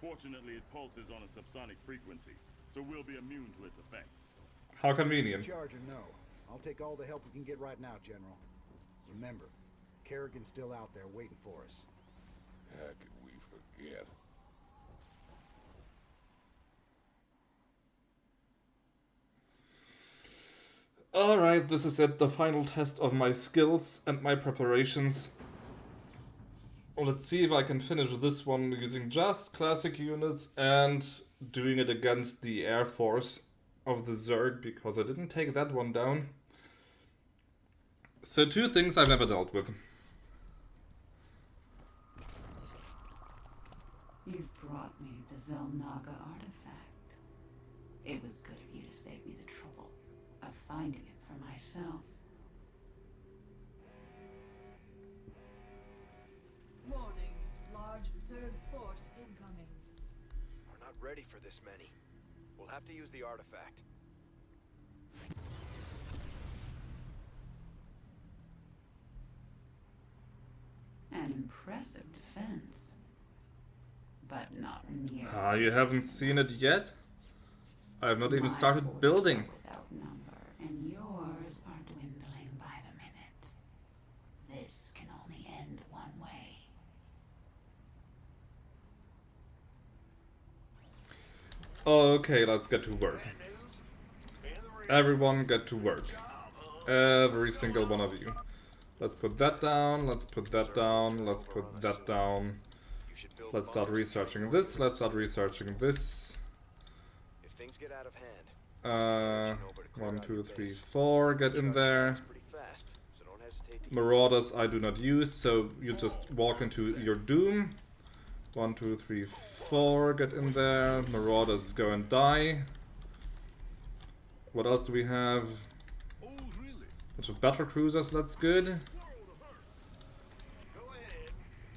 [SPEAKER 20] Fortunately, it pulses on a subsonic frequency, so we'll be immune to its effects.
[SPEAKER 1] How convenient.
[SPEAKER 17] Charge or no, I'll take all the help we can get right now, General. Remember, Kerrigan's still out there waiting for us.
[SPEAKER 2] How could we forget?
[SPEAKER 1] Alright, this is it, the final test of my skills and my preparations. Well, let's see if I can finish this one using just classic units and doing it against the Air Force of the Zerg, because I didn't take that one down. So 2 things I've never dealt with.
[SPEAKER 21] You've brought me the Zelnaga artifact. It was good of you to save me the trouble of finding it for myself.
[SPEAKER 6] Warning, large Zerg force incoming.
[SPEAKER 14] We're not ready for this many. We'll have to use the artifact.
[SPEAKER 21] An impressive defense. But not near.
[SPEAKER 1] Ah, you haven't seen it yet? I have not even started building.
[SPEAKER 21] Without number, and yours are dwindling by the minute. This can only end one way.
[SPEAKER 1] Okay, let's get to work. Everyone get to work. Every single one of you. Let's put that down, let's put that down, let's put that down. Let's start researching this, let's start researching this.
[SPEAKER 14] If things get out of hand,
[SPEAKER 1] 1, 2, 3, 4, get in there. Marauders I do not use, so you just walk into your doom. 1, 2, 3, 4, get in there. Marauders go and die. What else do we have? Bunch of battle cruisers, that's good.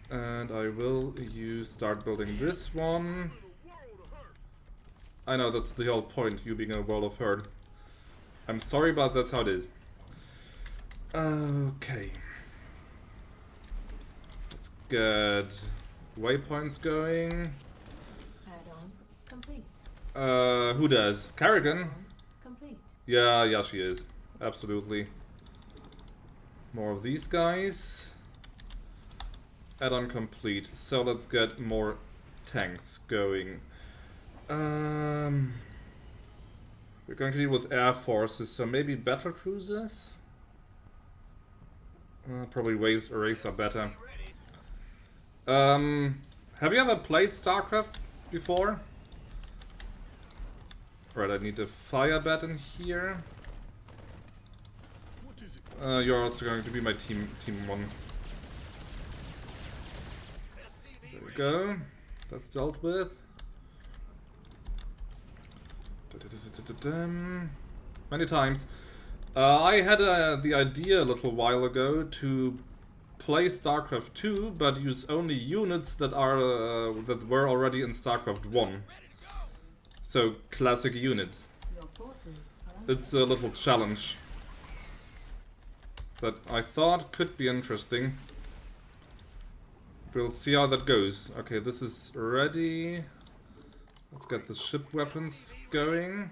[SPEAKER 1] And I will start building this one. I know, that's the whole point, you being a World of Hurt. I'm sorry, but that's how it is. Okay. Let's get waypoints going.
[SPEAKER 6] Add-on complete.
[SPEAKER 1] Who does? Kerrigan?
[SPEAKER 6] Complete.
[SPEAKER 1] Yeah, she is. Absolutely. More of these guys. Add-on complete. So let's get more tanks going. We're going to deal with air forces, so maybe battle cruisers? Probably Racer better. Have you ever played Starcraft before? Right, I need a fire bat in here. You're also going to be my team 1. There we go. That's dealt with. Many times. I had the idea a little while ago to play Starcraft 2, but use only units that are that were already in Starcraft 1. So classic units. It's a little challenge that I thought could be interesting. We'll see how that goes. Okay, this is ready. Let's get the ship weapons going.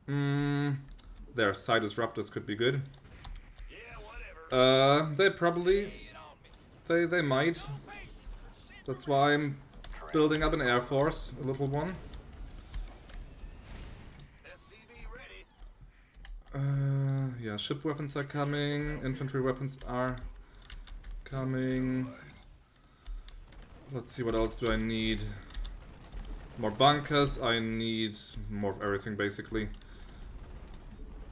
[SPEAKER 1] Their side disruptors could be good. They probably... They might. That's why I'm building up an air force, a little one. Yeah, ship weapons are coming, infantry weapons are coming. Let's see, what else do I need? More bunkers, I need more of everything basically.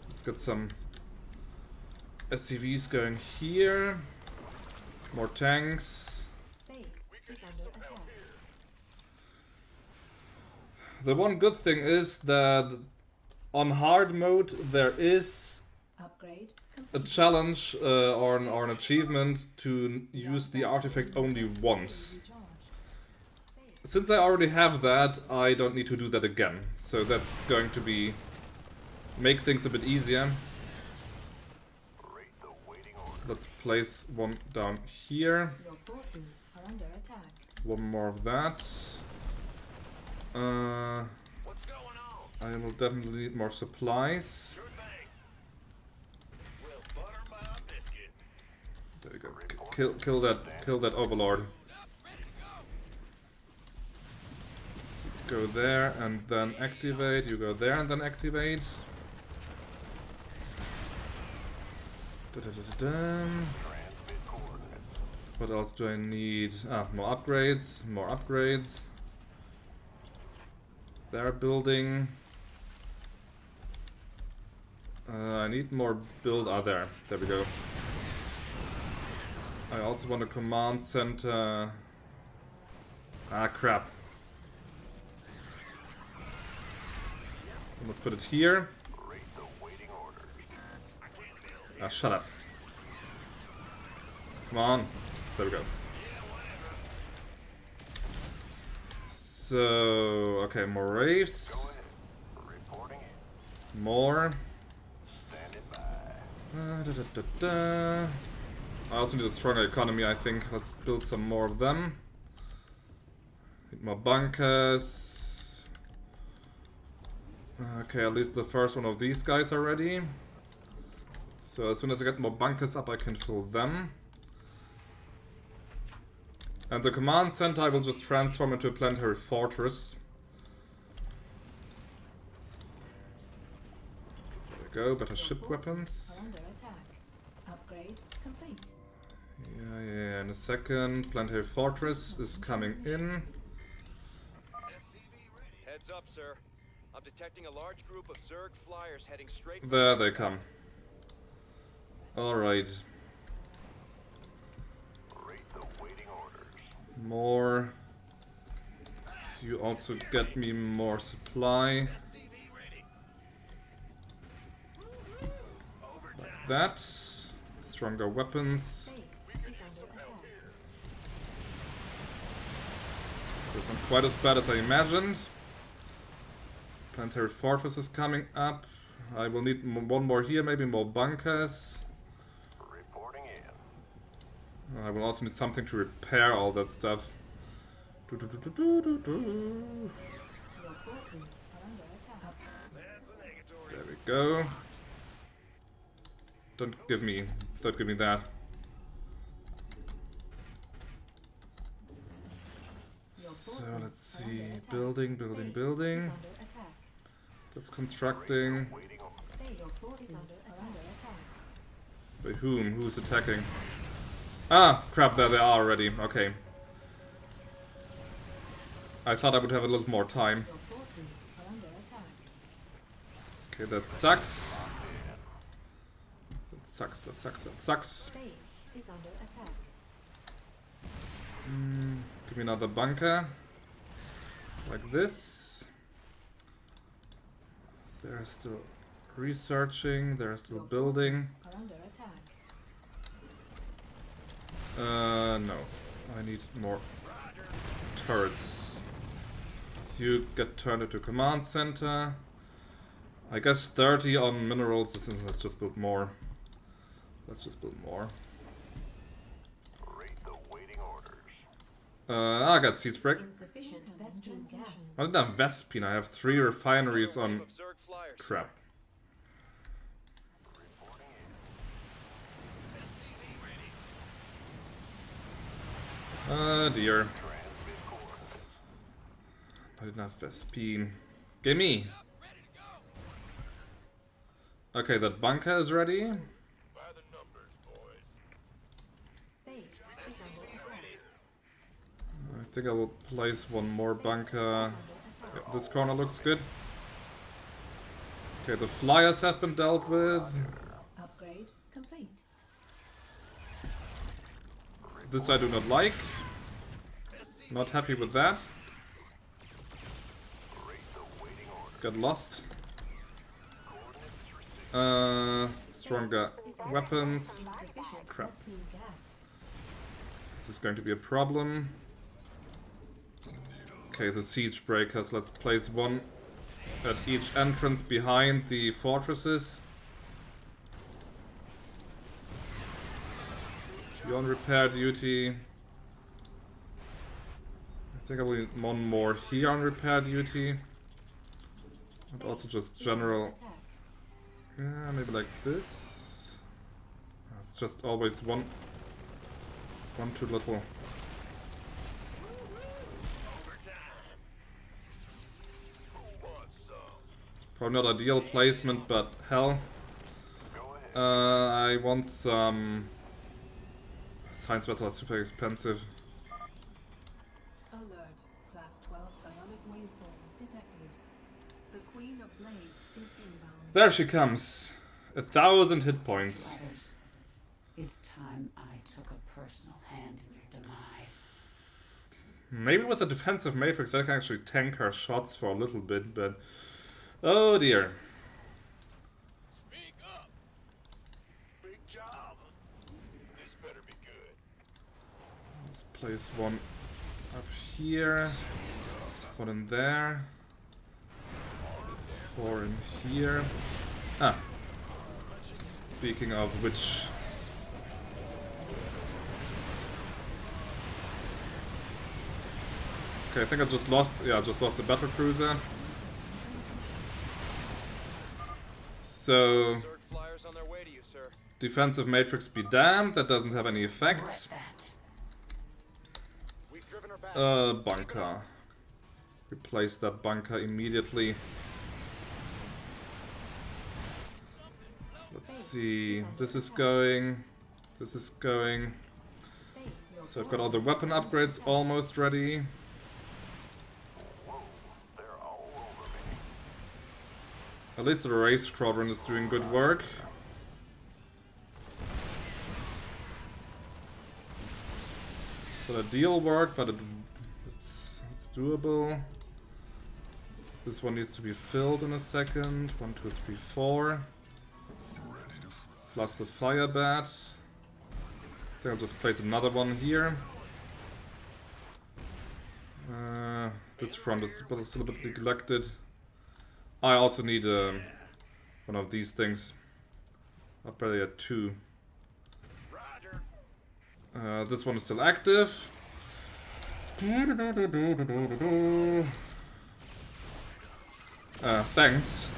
[SPEAKER 1] Let's get some SCVs going here. More tanks.
[SPEAKER 6] Base is under attack.
[SPEAKER 1] The one good thing is that on hard mode there is
[SPEAKER 6] Upgrade
[SPEAKER 1] a challenge or an achievement to use the artifact only once. Since I already have that, I don't need to do that again. So that's going to be make things a bit easier. Let's place one down here.
[SPEAKER 6] Your forces are under attack.
[SPEAKER 1] One more of that. I will definitely need more supplies. There you go. Kill that overlord. Go there and then activate. You go there and then activate. What else do I need? More upgrades. More upgrades. They're building. I need more build. There we go. I also want a command center. Crap. Let's put it here. Shut up. Come on. There we go. So, okay, more raves. More. I also need a stronger economy, I think. Let's build some more of them. Need more bunkers. Okay, at least the first one of these guys are ready. So as soon as I get more bunkers up, I can fill them. And the command center I will just transform into a planetary fortress. There we go, better ship weapons.
[SPEAKER 6] Upgrade complete.
[SPEAKER 1] Yeah, in a second. Planetary fortress is coming in.
[SPEAKER 14] Heads up, sir. I'm detecting a large group of Zerg flyers heading straight.
[SPEAKER 1] There they come. Alright. More. You also get me more supply. Like that. Stronger weapons. This isn't quite as bad as I imagined. Planetary fortress is coming up. I will need one more here, maybe more bunkers. I will also need something to repair all that stuff. There we go. Don't give me that. So let's see, building. That's constructing. By whom? Who's attacking? Ah, crap, there they are already. Okay. I thought I would have a little more time. Okay, that sucks. sucks, that sucks, that sucks.
[SPEAKER 6] Base is under attack.
[SPEAKER 1] Give me another bunker. Like this. They're still researching, they're still building.
[SPEAKER 6] Are under attack.
[SPEAKER 1] No. I need more turrets. You get turned into command center. I guess 30 on minerals. Let's just build more. Let's just build more. I got siege break.
[SPEAKER 6] Insufficient Vespine gas.
[SPEAKER 1] I didn't have Vespine. I have 3 refineries on. Crap. Dear. I didn't have Vespine. Gimme! Okay, that bunker is ready.
[SPEAKER 6] Base is under attack.
[SPEAKER 1] I think I will place one more bunker. Yeah, this corner looks good. Okay, the flyers have been dealt with.
[SPEAKER 6] Upgrade complete.
[SPEAKER 1] This I do not like. Not happy with that. Got lost. Stronger weapons. Crap. This is going to be a problem. Okay, the siege breakers. Let's place one at each entrance behind the fortresses. You're on repair duty. I think I will need one more here on repair duty. And also just general. Yeah, maybe like this. It's just always one too little. Probably not ideal placement, but hell. I want some science vessels are super expensive.
[SPEAKER 6] Alert. Class 12 psionic waveform detected. The Queen of Blades is inbound.
[SPEAKER 1] There she comes. 1,000 hit points.
[SPEAKER 21] It's time I took a personal hand in your demise.
[SPEAKER 1] Maybe with a defensive matrix I can actually tank her shots for a little bit, but oh dear.
[SPEAKER 5] Speak up. Big job. This better be good.
[SPEAKER 1] Let's place one up here, one in there, 4 in here. Ah, speaking of which, okay, I think I just lost. Yeah, I just lost a battle cruiser. So defensive matrix be damned. That doesn't have any effect. Bunker. Replace that bunker immediately. Let's see. This is going. This is going. So I've got all the weapon upgrades almost ready. At least the race squadron is doing good work. So the deal worked, but it's doable. This one needs to be filled in a second. 1, 2, 3, 4. Plus the fire bat. I think I'll just place another one here. This front is still a bit neglected. I also need one of these things. I'll probably get 2. This one is still active. Thanks.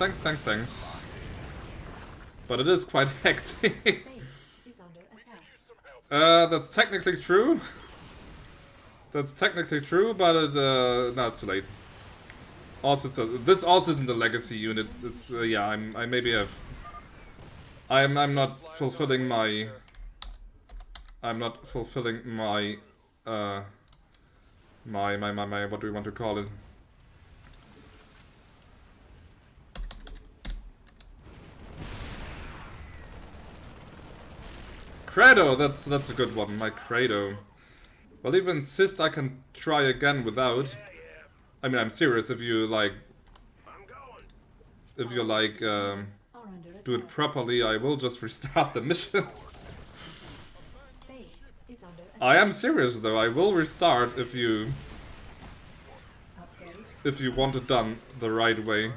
[SPEAKER 1] But it is quite hectic. That's technically true. That's technically true, but it, no, it's too late. Also, this also isn't a legacy unit. It's yeah, I maybe have. I'm not fulfilling my. I'm not fulfilling my. My what do we want to call it? Credo, that's a good one, my Credo. Well, even insist I can try again without. I mean, I'm serious, if you like... If you like, do it properly, I will just restart the mission. I am serious though, I will restart if you want it done the right way.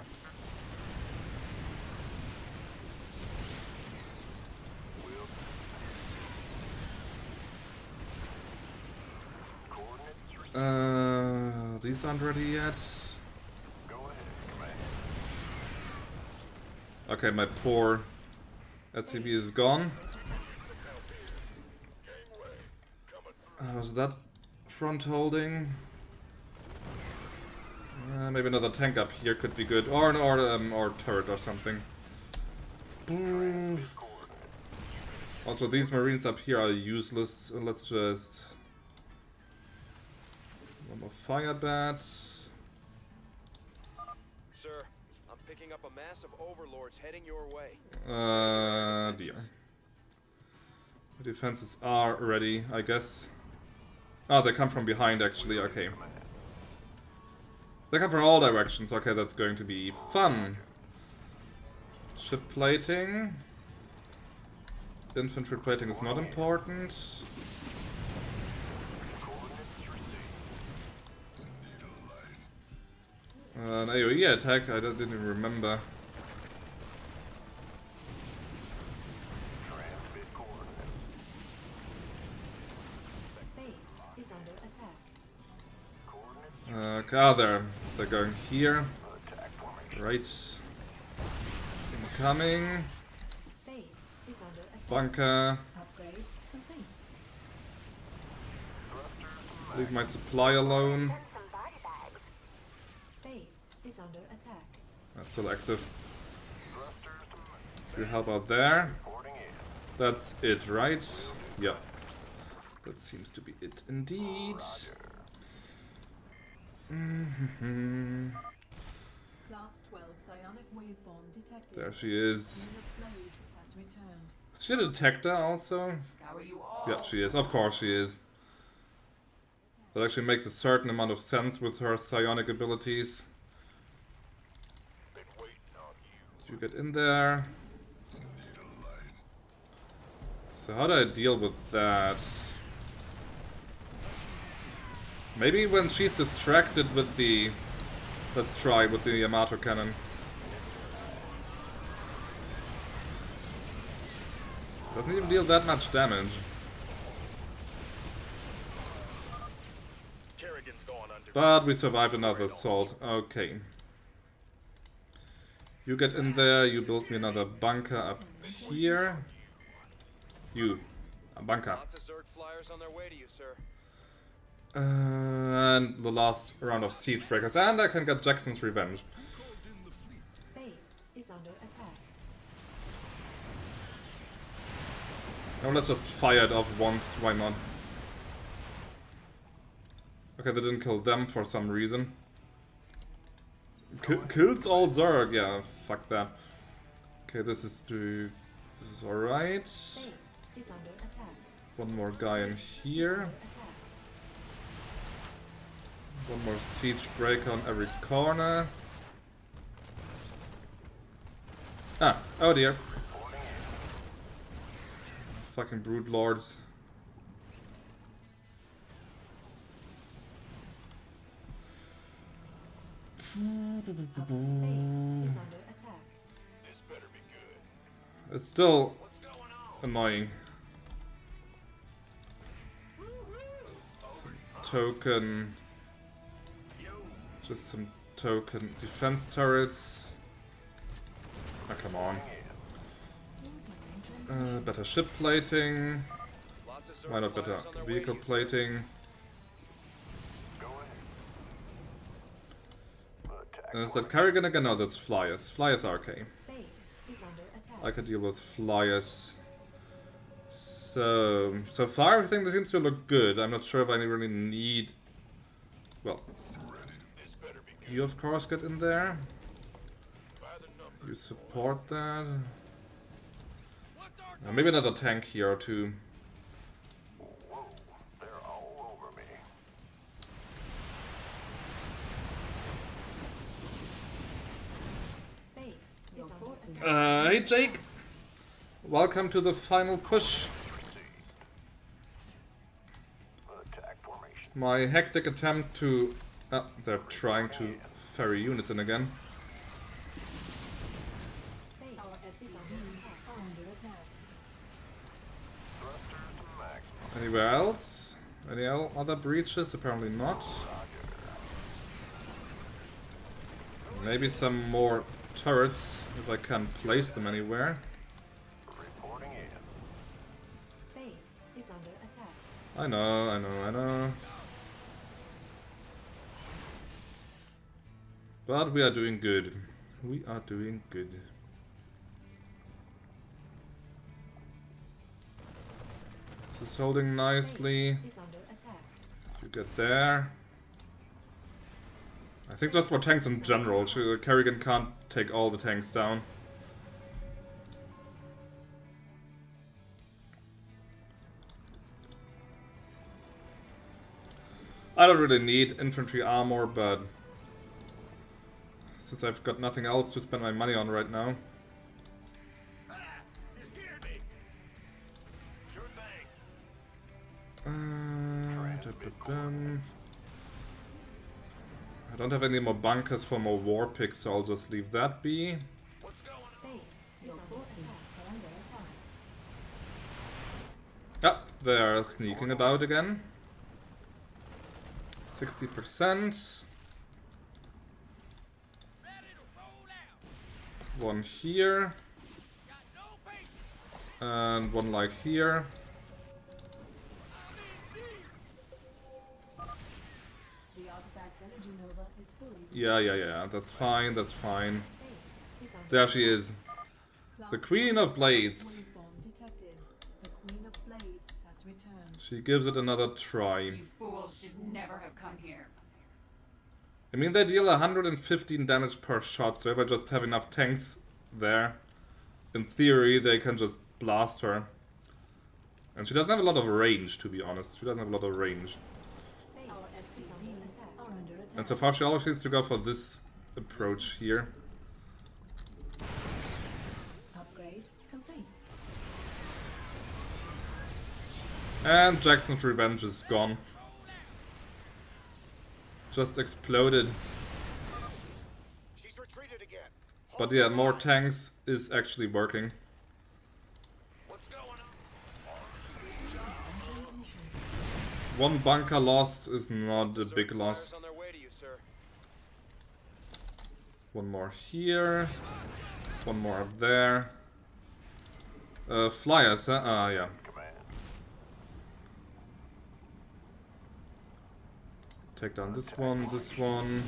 [SPEAKER 1] These aren't ready yet. Okay, my poor SCV is gone. Was that front holding? Maybe another tank up here could be good, or turret or something. Also, these marines up here are useless. Let's just one more fire bat.
[SPEAKER 14] Sir, I'm picking up a mass of overlords heading your way.
[SPEAKER 1] Dear. The defenses are ready, I guess. Oh, they come from behind, actually. Okay. They come from all directions. Okay, that's going to be fun. Ship plating. Infantry plating is not important. An AoE attack? I didn't even remember. They're going here. Right. Incoming. Bunker. Leave my supply alone. That's still active. You help out there. That's it, right? Yeah. That seems to be it indeed.
[SPEAKER 6] Class 12 psionic waveform detected.
[SPEAKER 1] There she is.
[SPEAKER 6] Has returned.
[SPEAKER 1] Is she a detector also? Yeah, she is. Of course she is. That actually makes a certain amount of sense with her psionic abilities. You get in there. So how do I deal with that? Maybe when she's distracted with the... Let's try with the Yamato cannon. Doesn't even deal that much damage. But we survived another assault. Okay. You get in there, you build me another bunker up here. You. A bunker.
[SPEAKER 14] Lots of Zerg flyers on their way to you, sir.
[SPEAKER 1] And the last round of siege breakers, and I can get Jackson's revenge.
[SPEAKER 6] Base is under attack.
[SPEAKER 1] Now let's just fire it off once, why not? Okay, they didn't kill them for some reason. Kills all Zerg, yeah, fuck that. Okay, this is alright.
[SPEAKER 6] Base is under attack.
[SPEAKER 1] One more guy in here. One more siege breaker on every corner. Ah, oh dear. Fucking brood lords. It's still annoying. Some token. Just some token defense turrets. Oh, come on. Better ship plating. Why not better vehicle plating? Is that Kerrigan again? No, that's flyers. Flyers are okay. I can deal with flyers. So far everything seems to look good. I'm not sure if I really need... Well, you of course get in there. You support that. Maybe another tank here or two.
[SPEAKER 6] forces.
[SPEAKER 1] Hey Jake! Welcome to the final push. My hectic attempt to... they're trying to ferry units in again.
[SPEAKER 6] Our SCVs are under attack.
[SPEAKER 1] Anywhere else? Any other breaches? Apparently not. Maybe some more turrets, if I can place them anywhere.
[SPEAKER 6] Base is under attack.
[SPEAKER 1] I know. But we are doing good. We are doing good. This is holding nicely.
[SPEAKER 6] Base is under attack.
[SPEAKER 1] You get there. I think that's for tanks in general. Kerrigan can't take all the tanks down. I don't really need infantry armor, but since I've got nothing else to spend my money on right now. I don't have any more bunkers for more war picks, so I'll just leave that be.
[SPEAKER 6] Base, your forces are under attack.
[SPEAKER 1] Yep, they are sneaking about again. 60%. One here. And one like here.
[SPEAKER 6] The artifact's energy nova is fully.
[SPEAKER 1] Yeah. That's fine.
[SPEAKER 6] Base is under
[SPEAKER 1] There she is. The Queen of Blades.
[SPEAKER 6] Uniform detected. The Queen of Blades has returned.
[SPEAKER 1] She gives it another try.
[SPEAKER 21] You fools should never have come here.
[SPEAKER 1] I mean, they deal 115 damage per shot, so if I just have enough tanks there, in theory, they can just blast her. And she doesn't have a lot of range, to be honest. She doesn't have a lot of range.
[SPEAKER 6] Our SCVs are under attack.
[SPEAKER 1] And so far, she always needs to go for this approach here.
[SPEAKER 6] Upgrade complete.
[SPEAKER 1] And Jackson's Revenge is gone. Just exploded.
[SPEAKER 5] She's retreated again.
[SPEAKER 1] But yeah, more tanks is actually working. One bunker lost is not a big loss.
[SPEAKER 14] On their way to you, sir.
[SPEAKER 1] One more here. One more up there. Flyers, huh? Ah, yeah. Take down this one, this one,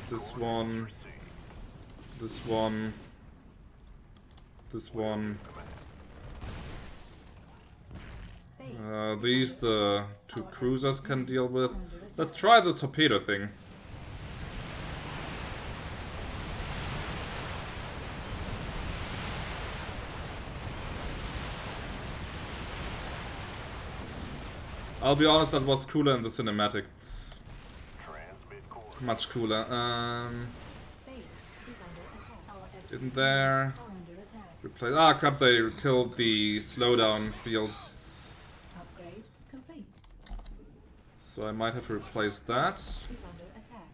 [SPEAKER 1] this one, this one, this one. These the two cruisers can deal with. Let's try the torpedo thing. I'll be honest, that was cooler in the cinematic. Much cooler. In there. Replace. Ah, crap! They killed the slowdown field.
[SPEAKER 6] Upgrade complete.
[SPEAKER 1] So I might have to replace that.
[SPEAKER 6] Is under attack.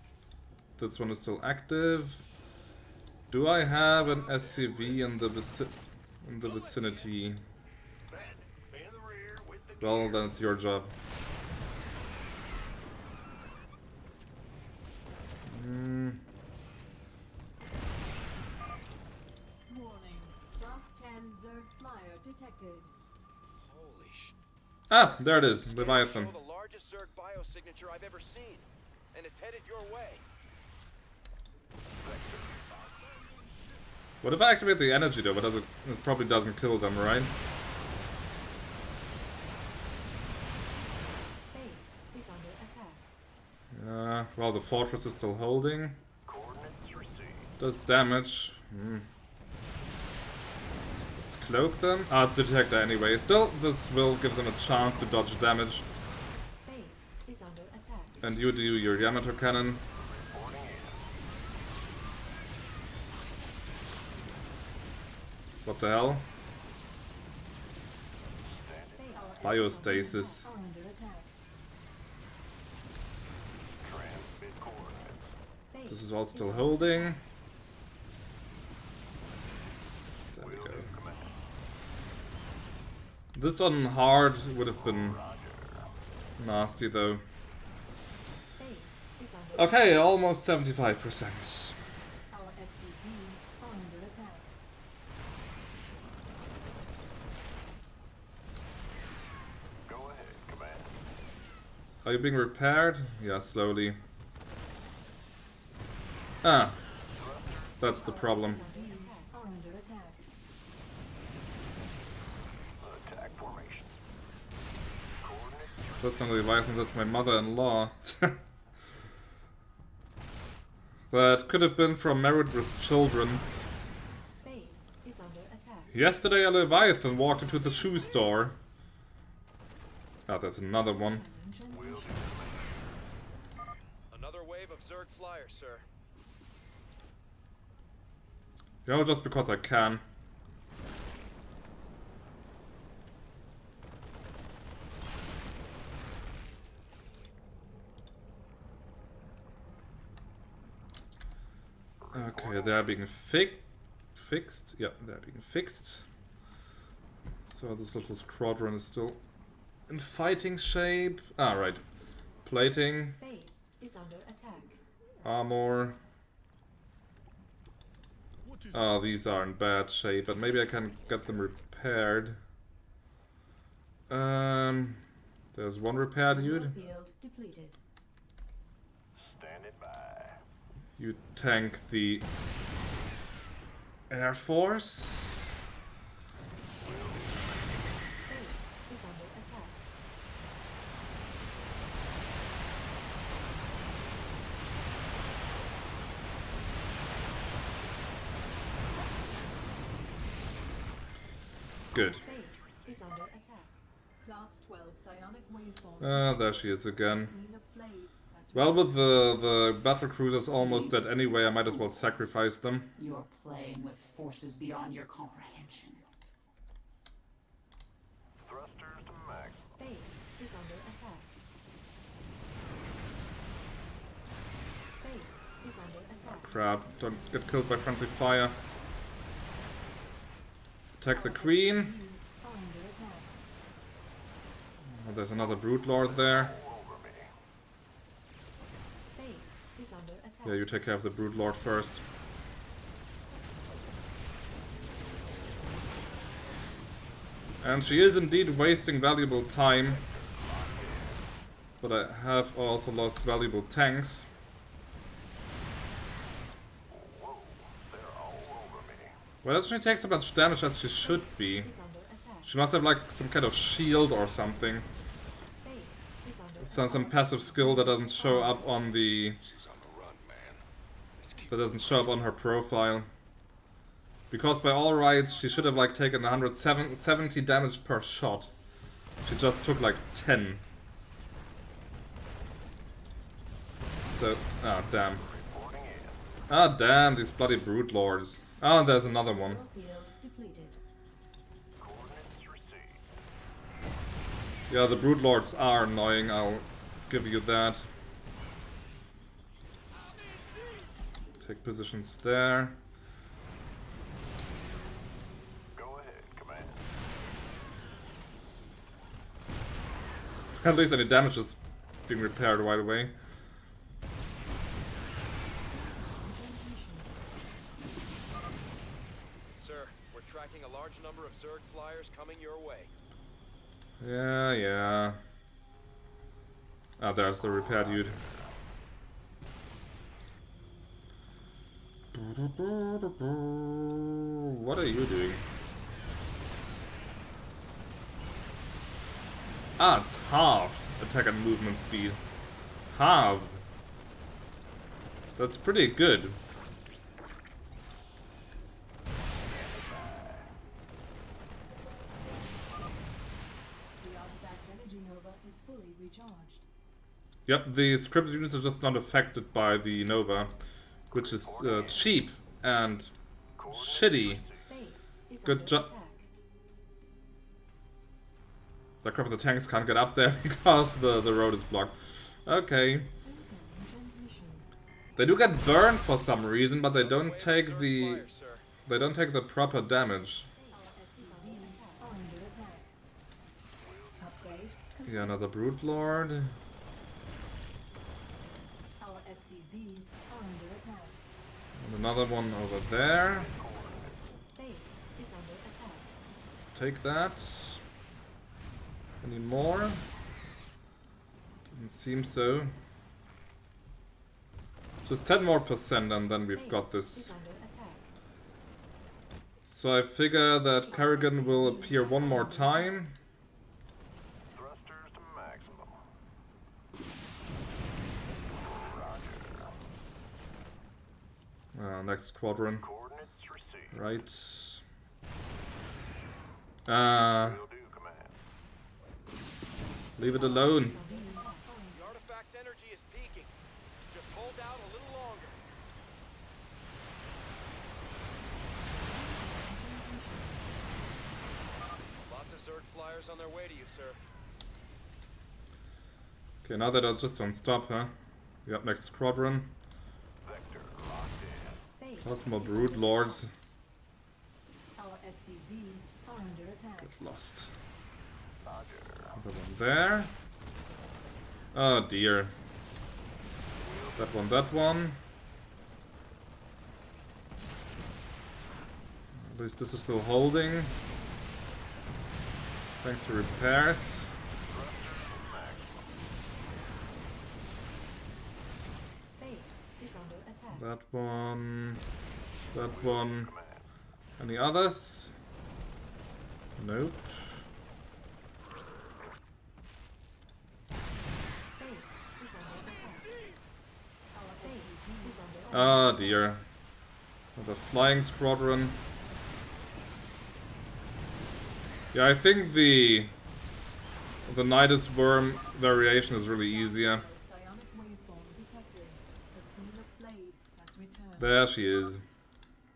[SPEAKER 1] This one is still active. Do I have an SCV in the vicinity? Well, then it's your job.
[SPEAKER 6] Warning. Class 10 Zerg flyer detected.
[SPEAKER 14] Holy sh...
[SPEAKER 1] Ah, there it is, Leviathan.
[SPEAKER 14] Show the largest Zerg biosignature I've ever seen, and it's headed your way.
[SPEAKER 1] What if I activate the energy though? But does it probably doesn't kill them, right?
[SPEAKER 6] Base is under attack.
[SPEAKER 1] Well, the fortress is still holding. Does damage. Let's cloak them. Ah, it's the detector anyway. Still, this will give them a chance to dodge damage.
[SPEAKER 6] Base is under attack.
[SPEAKER 1] And you do your Yamato cannon. What the hell? Biostasis. This is all still holding. There we go. This on hard would have been nasty though. Okay, almost 75%. Are you being repaired? Yeah, slowly. Ah, that's the problem. That's not Leviathan, that's my mother-in-law. That could have been from Married with Children. Yesterday a Leviathan walked into the shoe store. Ah, there's another one.
[SPEAKER 14] Another wave of Zerg flyers, sir.
[SPEAKER 1] You know, just because I can. Okay, they're being fixed. Yeah, they're being fixed. So this little squadron is still in fighting shape. Ah, right. Plating.
[SPEAKER 6] Base is under attack.
[SPEAKER 1] Armor. Oh, these are in bad shape, but maybe I can get them repaired. There's one repair dude. You tank the Air Force.
[SPEAKER 6] Base is under attack.
[SPEAKER 1] Good.
[SPEAKER 6] Base is under attack. Class 12 psionic waveform.
[SPEAKER 1] Ah, there she is again. Well, with the battle cruisers almost dead anyway, I might as well sacrifice them.
[SPEAKER 21] You're playing with forces beyond your comprehension.
[SPEAKER 2] Thrusters to max.
[SPEAKER 6] Base is under attack. Base is under attack.
[SPEAKER 1] Crap, don't get killed by friendly fire. Attack the Queen. Oh, there's another Brute Lord there.
[SPEAKER 6] Base is under attack.
[SPEAKER 1] Yeah, you take care of the Brute Lord first. And she is indeed wasting valuable time. But I have also lost valuable tanks. Well, doesn't she take so much damage as she should be? She must have like some kind of shield or something. Some passive skill that doesn't show up on the... That doesn't show up on her profile. Because by all rights, she should have like taken 170 damage per shot. She just took like 10. So, ah, damn. Ah, damn, these bloody Brute Lords. Ah, there's another one. Yeah, the Brute Lords are annoying, I'll give you that. Take positions there.
[SPEAKER 2] Go ahead, Command.
[SPEAKER 1] At least any damage is being repaired right away.
[SPEAKER 14] Sir, we're tracking a large number of Zerg flyers coming your way.
[SPEAKER 1] Yeah. Ah, there's the repair dude. What are you doing? Ah, it's halved attack and movement speed. Halved. That's pretty good. Yep, the scripted units are just not affected by the Nova, which is cheap and shitty Good job. The crap, the tanks can't get up there because the road is blocked. Okay. They do get burned for some reason, but they don't take the proper damage. Yeah, another Brute Lord. And another one over there. Take that. Any more? Doesn't seem so. Just 10% more and then we've got this. So I figure that Kerrigan will appear one more time.
[SPEAKER 7] Thrusters to maximum. Roger.
[SPEAKER 1] Next squadron.
[SPEAKER 7] Coordinates received.
[SPEAKER 1] Right.
[SPEAKER 7] Will do, command.
[SPEAKER 1] Leave it alone.
[SPEAKER 14] The artifact's energy is peaking. Just hold out a little longer. Lots of Zerg flyers on their way to you, sir.
[SPEAKER 1] Okay, now that I just don't stop, huh? We got next squadron.
[SPEAKER 7] Vector locked in.
[SPEAKER 1] Plus more Brood Lords.
[SPEAKER 6] Our SCVs are under attack.
[SPEAKER 1] Get lost.
[SPEAKER 7] Roger.
[SPEAKER 1] Another one there. Oh dear. That one, that one. At least this is still holding. Thanks to repairs.
[SPEAKER 6] Base is under attack.
[SPEAKER 1] That one. That one. Any others? Nope. Oh dear. The flying squadron. Yeah, I think the Nidus Worm variation is really easier. There she is.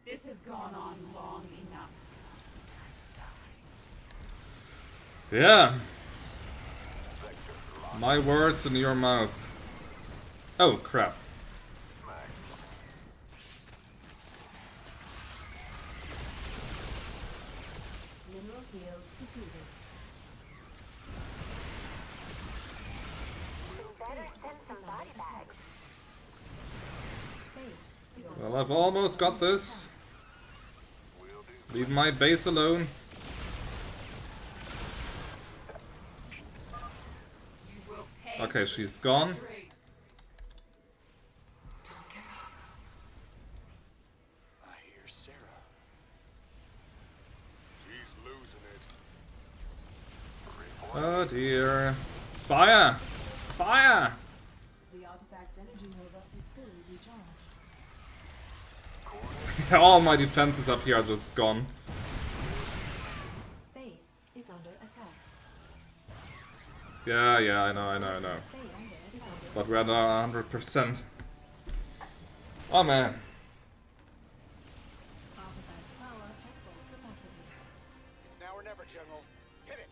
[SPEAKER 21] This has gone on long enough.
[SPEAKER 1] Yeah. My words in your mouth. Oh crap. Well, I've almost got this. Leave my base alone. Okay, she's gone.
[SPEAKER 5] I hear Sarah. She's losing it.
[SPEAKER 1] Oh dear. Fire! Fire!
[SPEAKER 6] The artifact's energy nova is fully recharged.
[SPEAKER 1] All my defenses up here are just gone.
[SPEAKER 6] Base is under attack.
[SPEAKER 1] Yeah, I know. But we're not 100%. Oh man.
[SPEAKER 6] Artifact power at full capacity.
[SPEAKER 17] It's now or never, General. Hit it!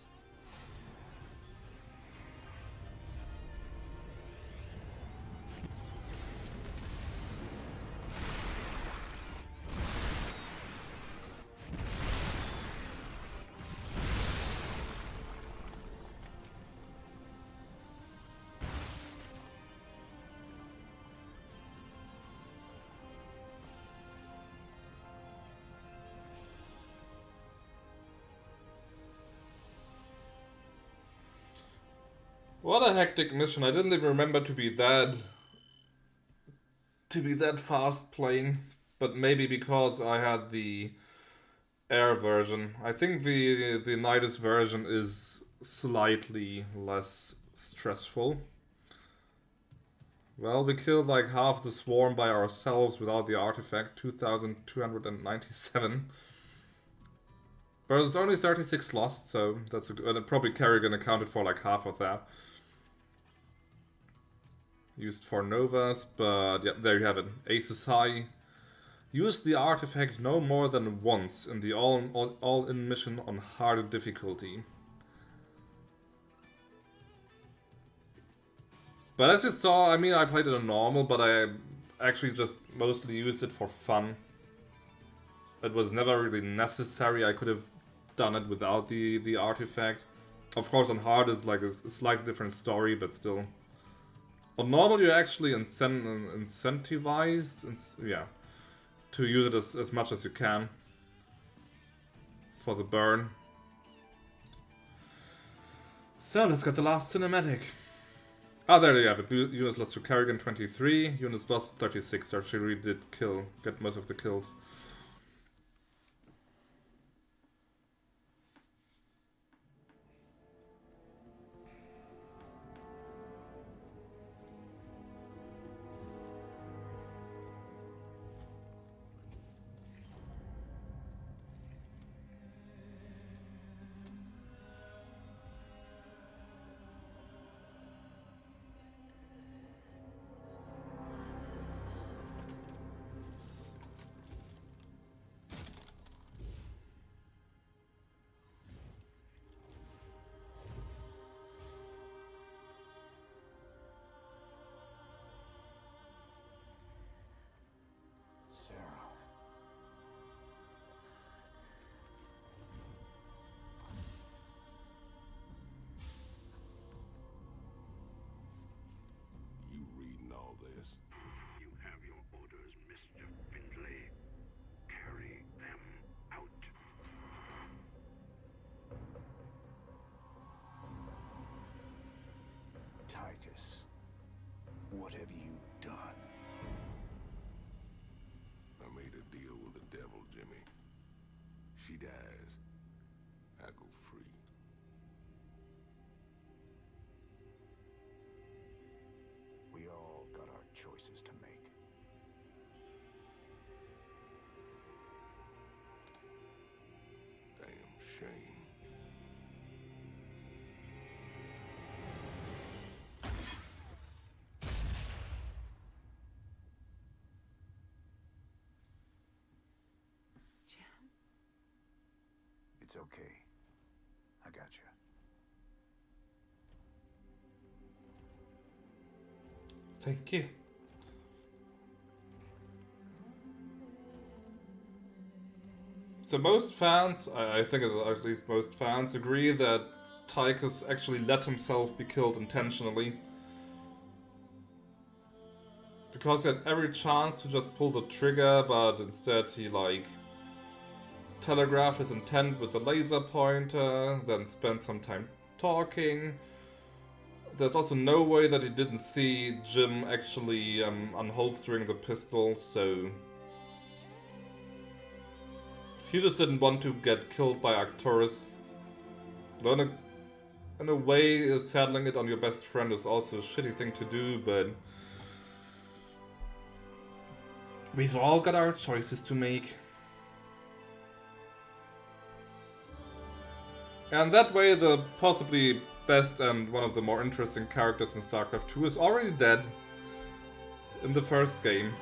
[SPEAKER 1] What a hectic mission. I didn't even remember to be that fast playing, but maybe because I had the air version. I think the Nidus version is slightly less stressful. Well, we killed like half the swarm by ourselves without the artifact, 2,297. But there's only 36 lost, so that's a good, and probably Kerrigan accounted for like half of that. Used for Novas, but yeah, there you have it. Aces high. Use the artifact no more than once in the all-in mission on hard difficulty. But as you saw, I mean, I played it on normal, but I actually just mostly used it for fun. It was never really necessary. I could have done it without the artifact. Of course, on hard is like a slightly different story, but still. On normal, you're actually incentivized, yeah, to use it as much as you can for the burn. So let's get the last cinematic. Ah, there you have it. Units lost to Kerrigan 23, units lost 36. So she really did get most of the kills.
[SPEAKER 4] Tychus, what have you done?
[SPEAKER 2] I made a deal with the devil, Jimmy. She dies, I go free.
[SPEAKER 4] We all got our choices to make.
[SPEAKER 2] Damn shame.
[SPEAKER 4] It's okay. I got you.
[SPEAKER 1] Thank you. So most fans, I think at least most fans, agree that Tychus actually let himself be killed intentionally. Because he had every chance to just pull the trigger, but instead he like telegraphed his intent with the laser pointer, then spent some time talking. There's also no way that he didn't see Jim actually unholstering the pistol, so he just didn't want to get killed by Arcturus. Though in a way, saddling it on your best friend is also a shitty thing to do, but we've all got our choices to make. And that way, the possibly best and one of the more interesting characters in Starcraft II is already dead in the first game.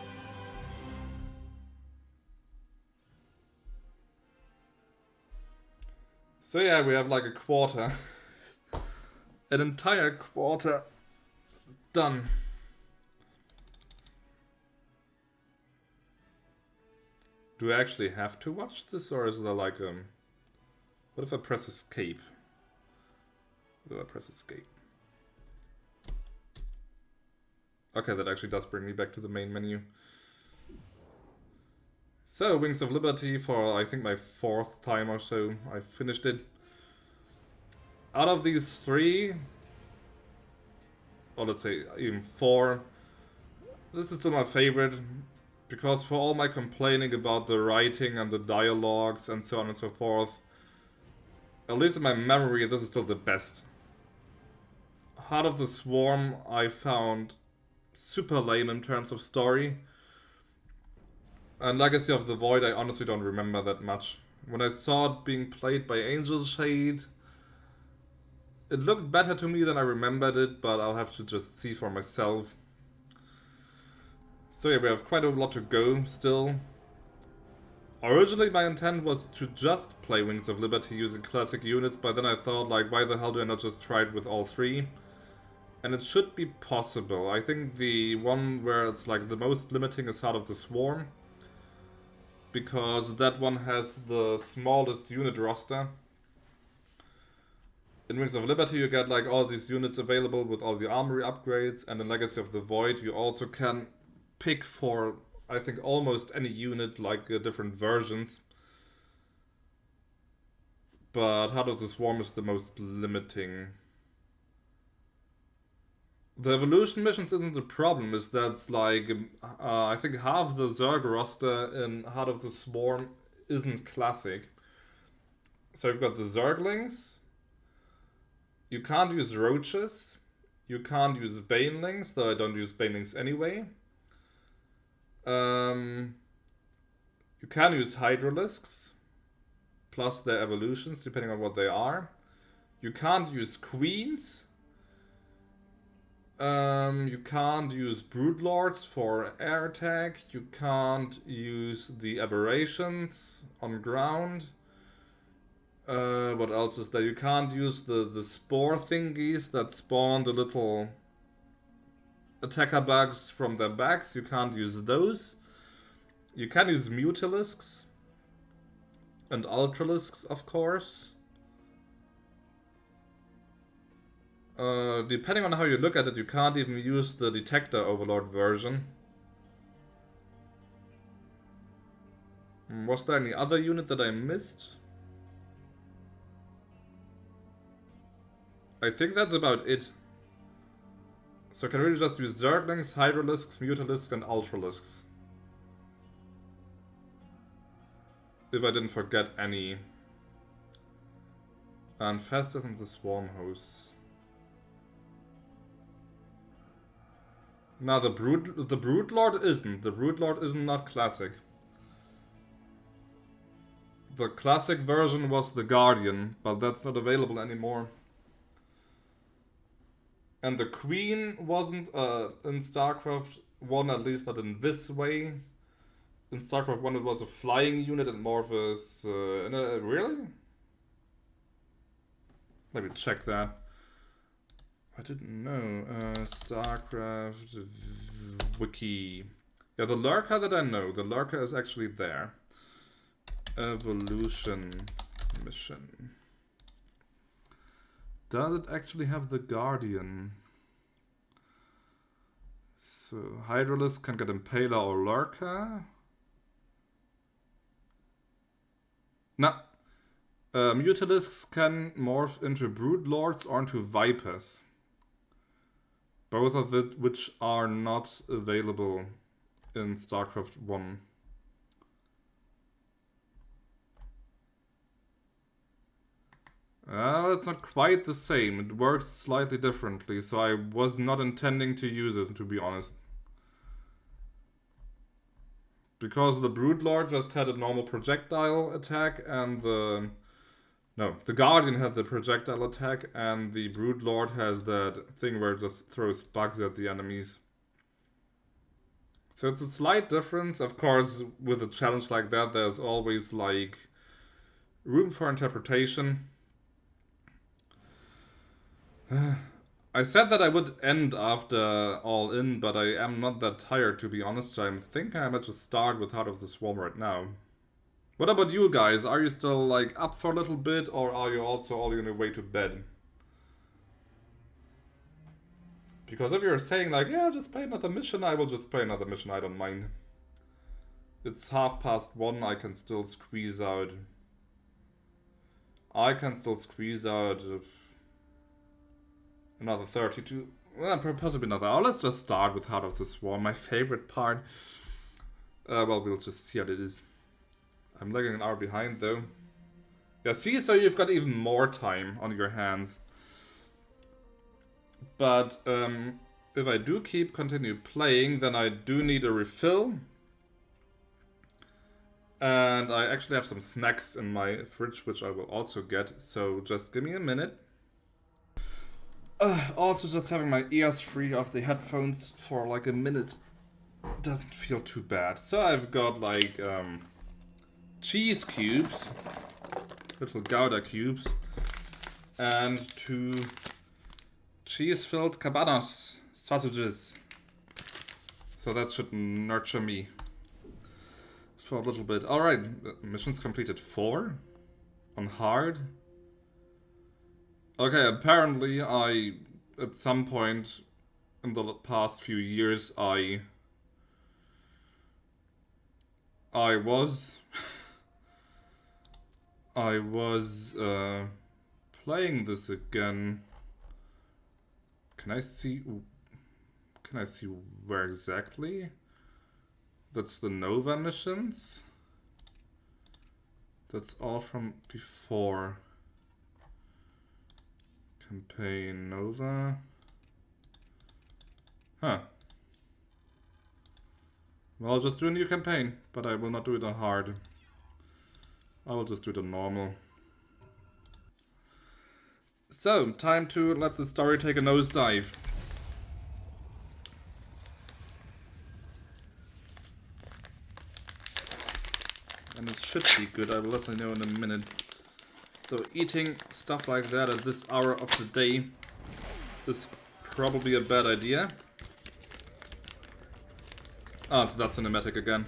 [SPEAKER 1] So yeah, we have like a quarter. An entire quarter done. Do I actually have to watch this, or is there like what if I press escape? What do I press escape? Okay, that actually does bring me back to the main menu. So, Wings of Liberty for I think my 4th time or so. I finished it. Out of these 3, or let's say even 4, this is still my favorite. Because for all my complaining about the writing and the dialogues and so on and so forth, at least in my memory, this is still the best. Heart of the Swarm I found super lame in terms of story. And Legacy of the Void I honestly don't remember that much. When I saw it being played by Angel Shade, it looked better to me than I remembered it, but I'll have to just see for myself. So yeah, we have quite a lot to go still. Originally my intent was to just play Wings of Liberty using classic units, but then I thought like, why the hell do I not just try it with all three? And it should be possible. I think the one where it's like the most limiting is Heart of the Swarm, because that one has the smallest unit roster. In Wings of Liberty you get like all these units available with all the armory upgrades, and in Legacy of the Void you also can pick for, I think, almost any unit, like different versions. But Heart of the Swarm is the most limiting. The evolution missions isn't the problem, is that's like, I think half the Zerg roster in Heart of the Swarm isn't classic. So you've got the Zerglings, you can't use Roaches, you can't use Banelings, though I don't use Banelings anyway. You can use Hydralisks, plus their evolutions, depending on what they are. You can't use Queens. You can't use Broodlords for air attack. You can't use the Aberrations on ground. What else is there? You can't use the spore thingies that spawn the little attacker bugs from their backs. You can't use those. You can use Mutilisks and Ultralisks, of course. Depending on how you look at it, you can't even use the Detector Overlord version. Was there any other unit that I missed? I think that's about it. So I can really just use Zerglings, Hydralisks, Mutilisks, and Ultralisks. If I didn't forget any. And faster than the Swarm hosts. Now the Broodlord isn't. The Broodlord is not classic. The classic version was the Guardian, but that's not available anymore. And the Queen wasn't in StarCraft 1, at least not in this way. In StarCraft 1 it was a flying unit and more of a... really? Let me check that. I didn't know. StarCraft Wiki. Yeah, the Lurker that I know. The Lurker is actually there. Evolution mission. Does it actually have the Guardian? So, Hydralisk can get Impaler or Lurker. No. Mutilisks can morph into Broodlords or into Vipers. Both of it which are not available in StarCraft 1. It's not quite the same. It works slightly differently, so I was not intending to use it, to be honest. Because the Broodlord just had a normal projectile attack and the... No, the Guardian had the projectile attack and the Broodlord has that thing where it just throws bugs at the enemies. So it's a slight difference. Of course, with a challenge like that, there's always, like, room for interpretation. I said that I would end after All In, but I am not that tired, to be honest, so I'm thinking I might just start with Heart of the Swarm right now. What about you guys? Are you still, like, up for a little bit, or are you also all on your way to bed? Because if you're saying, like, yeah, just play another mission, I will just play another mission, I don't mind. It's 1:30, I can still squeeze out... another 32... Well, possibly another hour. Let's just start with Heart of the Swarm, my favorite part. Well, we'll just see how it is. I'm lagging an hour behind, though. Yeah, see, so you've got even more time on your hands. But if I do continue playing, then I do need a refill. And I actually have some snacks in my fridge, which I will also get. So just give me a minute. Also, just having my ears free of the headphones for like a minute doesn't feel too bad. So I've got like cheese cubes, little Gouda cubes, and 2 cheese-filled cabanas, sausages. So that should nurture me for a little bit. Alright, missions completed 4 on hard. Okay, apparently at some point in the past few years, I was playing this again. Can I see where exactly? That's the Nova missions. That's all from before. Campaign Nova. Huh. Well, I'll just do a new campaign, but I will not do it on hard. I will just do it on normal. So, time to let the story take a nosedive. And it should be good, I will let you know in a minute. So eating stuff like that at this hour of the day is probably a bad idea. Ah, it's that cinematic again.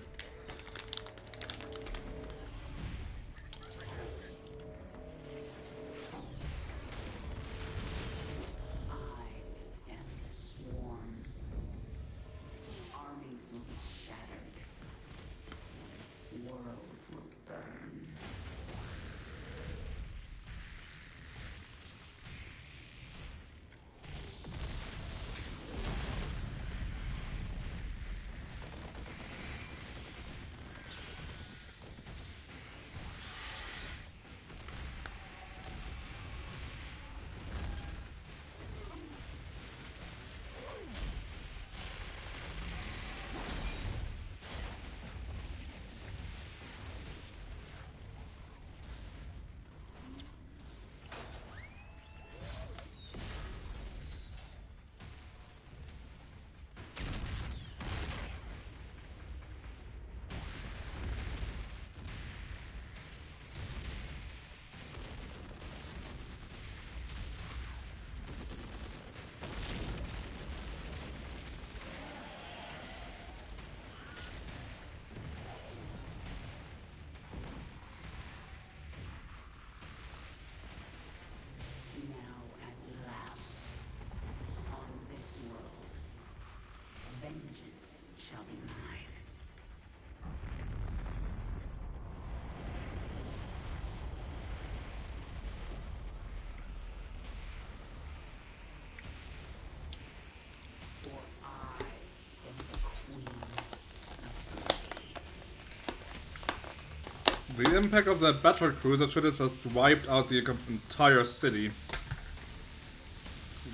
[SPEAKER 1] The impact of that battle cruiser should have just wiped out the entire city.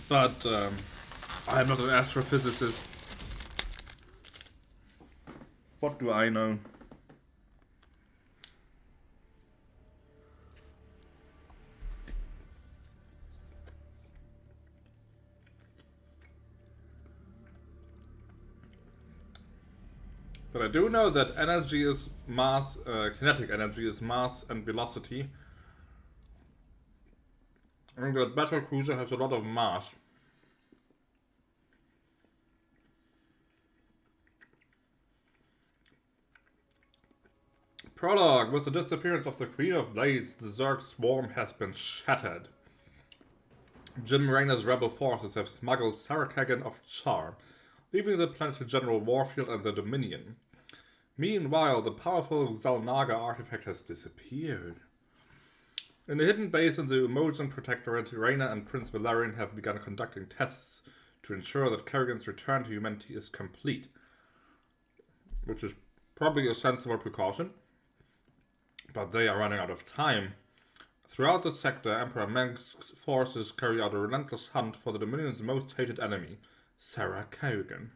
[SPEAKER 1] But I'm not an astrophysicist. What do I know? But I do know that energy is mass, kinetic energy is mass and velocity. And that battle cruiser has a lot of mass. Prologue. With the disappearance of the Queen of Blades, the Zerg swarm has been shattered. Jim Raynor's rebel forces have smuggled Sarakagan of Char, leaving the planet to General Warfield and the Dominion. Meanwhile, the powerful Xalnaga artifact has disappeared. In a hidden base in the Umojan Protectorate, Rayna and Prince Valerian have begun conducting tests to ensure that Kerrigan's return to humanity is complete. Which is probably a sensible precaution. But they are running out of time. Throughout the sector, Emperor Mengsk's forces carry out a relentless hunt for the Dominion's most hated enemy, Sarah Kerrigan.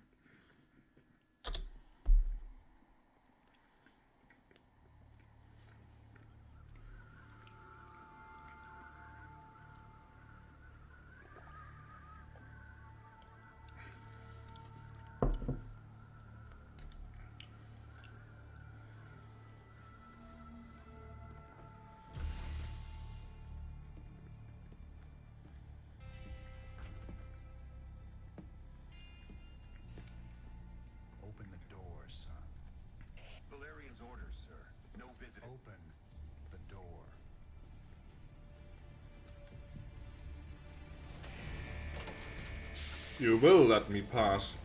[SPEAKER 1] You will let me pass.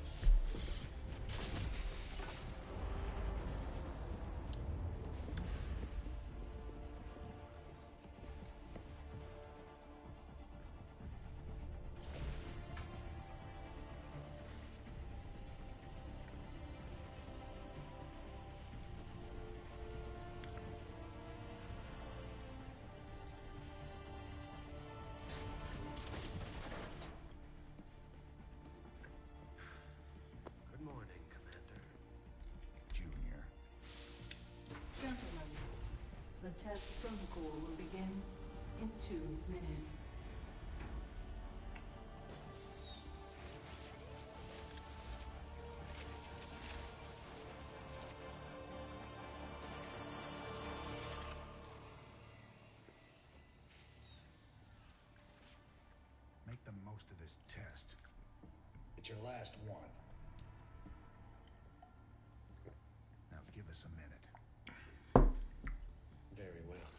[SPEAKER 14] Good morning, Commander.
[SPEAKER 4] Junior.
[SPEAKER 6] Gentlemen, the test protocol will begin in 2 minutes.
[SPEAKER 4] Make the most of this test.
[SPEAKER 17] It's your last one.
[SPEAKER 4] Now give us a minute.
[SPEAKER 17] Very well.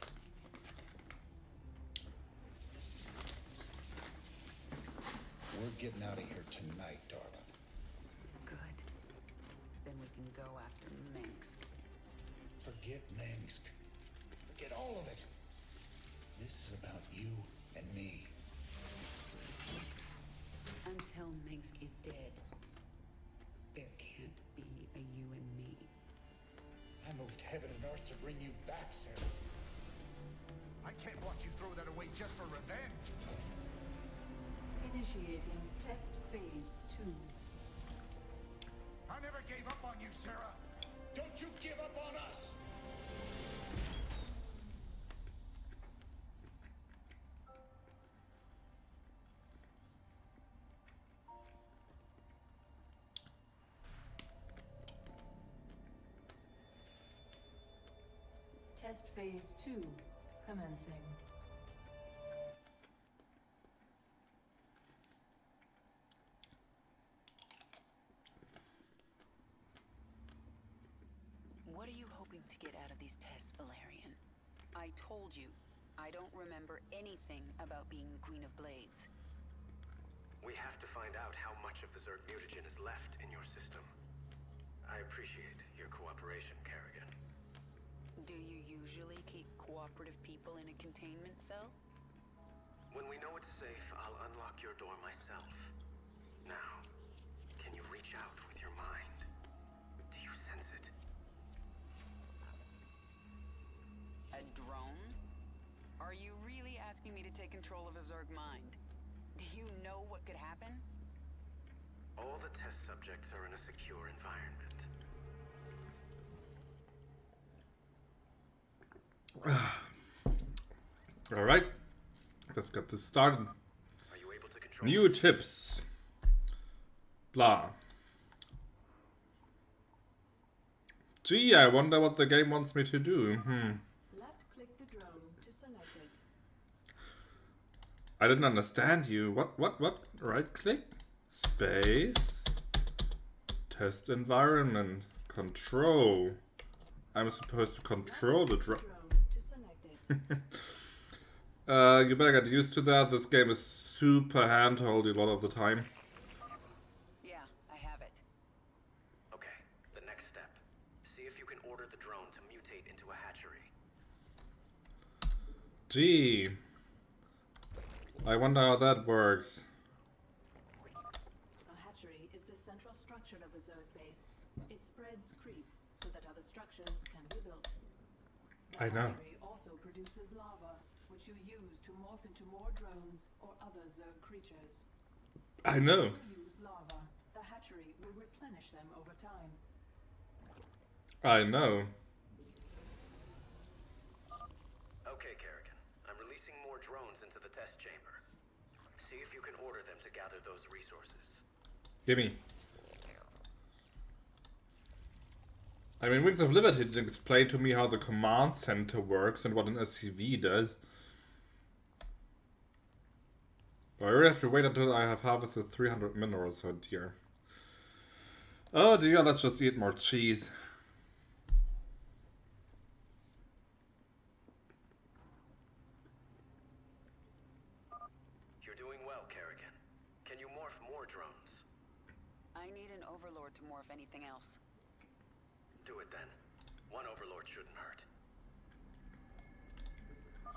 [SPEAKER 17] We're getting out of here tonight, darling.
[SPEAKER 21] Good. Then we can go after Minsk.
[SPEAKER 17] Forget Minsk. Forget all of it. This is about you and me.
[SPEAKER 21] Until Minsk is dead, there can't be a you and me.
[SPEAKER 17] I moved heaven and earth to bring you back, Sarah.
[SPEAKER 4] I can't watch you throw that away just for revenge.
[SPEAKER 6] Initiating test phase 2.
[SPEAKER 4] I never gave up on you, Sarah.
[SPEAKER 17] Don't you give up on us!
[SPEAKER 6] Test phase 2 commencing.
[SPEAKER 21] What are you hoping to get out of these tests, Valerian? I told you, I don't remember anything about being the Queen of Blades.
[SPEAKER 3] We have to find out how much of the Zerg mutagen is left in your system. I appreciate your cooperation, Kerrigan.
[SPEAKER 21] Do you usually keep cooperative people in a containment cell?
[SPEAKER 3] When we know it's safe, I'll unlock your door myself. Now, can you reach out with your mind? Do you sense it?
[SPEAKER 21] A drone? Are you really asking me to take control of a Zerg mind? Do you know what could happen?
[SPEAKER 3] All the test subjects are in a secure environment.
[SPEAKER 1] Alright, let's get this started.
[SPEAKER 3] Are you able to control
[SPEAKER 1] New tips. Blah. Gee, I wonder what the game wants me to do.
[SPEAKER 6] Left click the drone to select it.
[SPEAKER 1] I didn't understand you. What? Right click? Space. Test environment. Control. I'm supposed to control the drone. You better get used to that. This game is super handholdy a lot of the time.
[SPEAKER 21] Yeah, I have it.
[SPEAKER 3] Okay, the next step. See if you can order the drone to mutate into a hatchery.
[SPEAKER 1] Gee. I wonder how that works.
[SPEAKER 6] A hatchery is the central structure of a Zerg base. It spreads creep so that other structures can be built. The
[SPEAKER 1] I know.
[SPEAKER 6] hatchery also produces lava, which you use to morph into more drones or other Zerg creatures.
[SPEAKER 1] I know.
[SPEAKER 6] If you use lava, the hatchery will replenish them over time.
[SPEAKER 1] I know.
[SPEAKER 3] Okay, Kerrigan. I'm releasing more drones into the test chamber. See if you can order them to gather those resources.
[SPEAKER 1] Gimme. I mean, Wings of Liberty didn't explain to me how the command center works and what an SCV does. I really have to wait until I have harvested 300 minerals. Oh dear. Oh dear, let's just eat more cheese.
[SPEAKER 3] You're doing well, Kerrigan. Can you morph more drones?
[SPEAKER 10] I need an overlord to morph anything else.
[SPEAKER 15] Do it then. One overlord shouldn't hurt.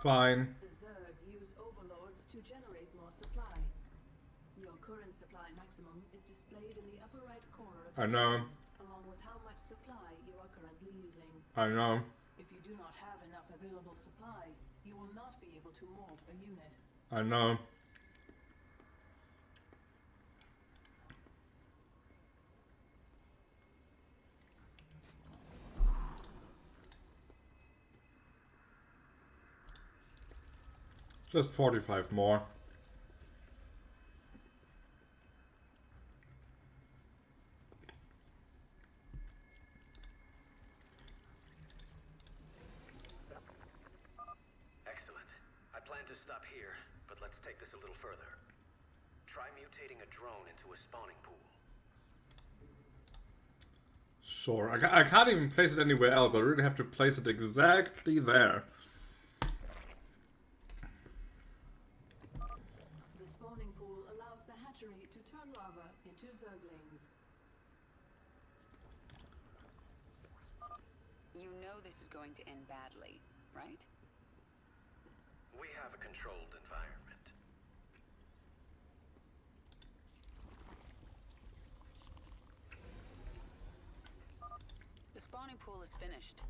[SPEAKER 1] Fine.
[SPEAKER 6] The Zerg use overlords to generate more supply. Your current supply maximum is displayed in the upper right corner of the
[SPEAKER 1] I know.
[SPEAKER 6] screen, along with how much supply you are currently using.
[SPEAKER 1] I know.
[SPEAKER 6] If you do not have enough available supply, you will not be able to morph a unit.
[SPEAKER 1] I know. Just 45 more.
[SPEAKER 15] Excellent. I plan to stop here, but let's take this a little further. Try mutating a drone into a spawning pool.
[SPEAKER 1] Sure. I can't even place it anywhere else. I really have to place it exactly there.
[SPEAKER 6] The spawning pool allows the hatchery to turn larvae into Zerglings.
[SPEAKER 10] You know this is going to end badly, right?
[SPEAKER 15] We have a controlled environment.
[SPEAKER 10] The spawning pool is finished.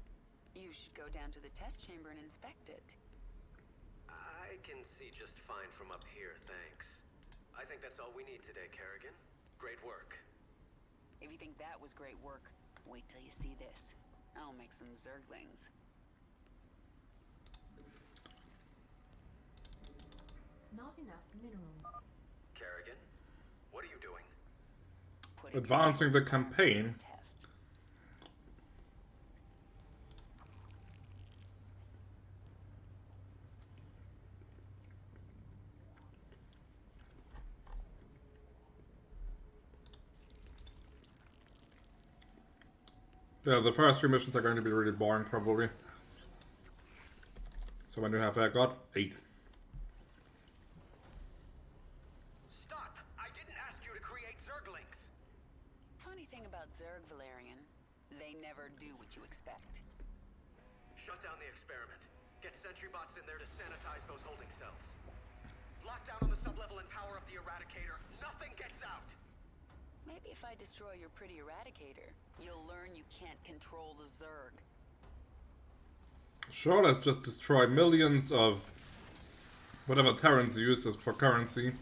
[SPEAKER 10] You should go down to the test chamber and inspect it.
[SPEAKER 15] I can see just fine from up here, thanks. I think that's all we need today, Kerrigan. Great work.
[SPEAKER 10] If you think that was great work, wait till you see this. I'll make some Zerglings.
[SPEAKER 6] Not enough minerals.
[SPEAKER 15] Kerrigan, what are you doing?
[SPEAKER 1] Advancing the campaign. Yeah, the first 3 missions are going to be really boring, probably. So when you have that, got 8.
[SPEAKER 15] Stop! I didn't ask you to create Zerglings!
[SPEAKER 10] Funny thing about Zerg, Valerian, they never do what you expect.
[SPEAKER 15] Shut down the experiment. Get sentry bots in there to sanitize those holding cells. Lock down on the sublevel and power up the Eradicator. Nothing gets out!
[SPEAKER 10] Maybe if I destroy your pretty Eradicator, you'll learn you can't control the Zerg.
[SPEAKER 1] Sure, let's just destroy millions of whatever Terrans uses for currency.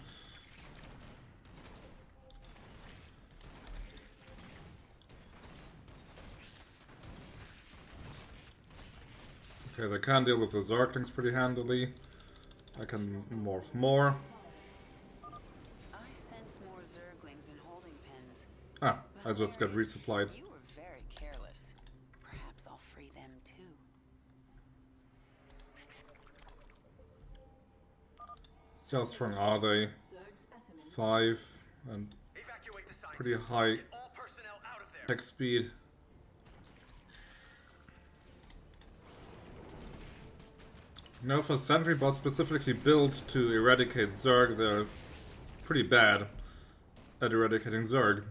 [SPEAKER 1] Okay, they can deal with the Zerglings pretty handily. I can morph more.
[SPEAKER 10] I sense more Zerglings in holding pens.
[SPEAKER 1] Ah, I just got resupplied.
[SPEAKER 10] You were very careless. Perhaps I'll free them too.
[SPEAKER 1] See how strong are they? 5 and pretty high attack speed. Now for sentry bots specifically built to eradicate Zerg, they're pretty bad at eradicating Zerg.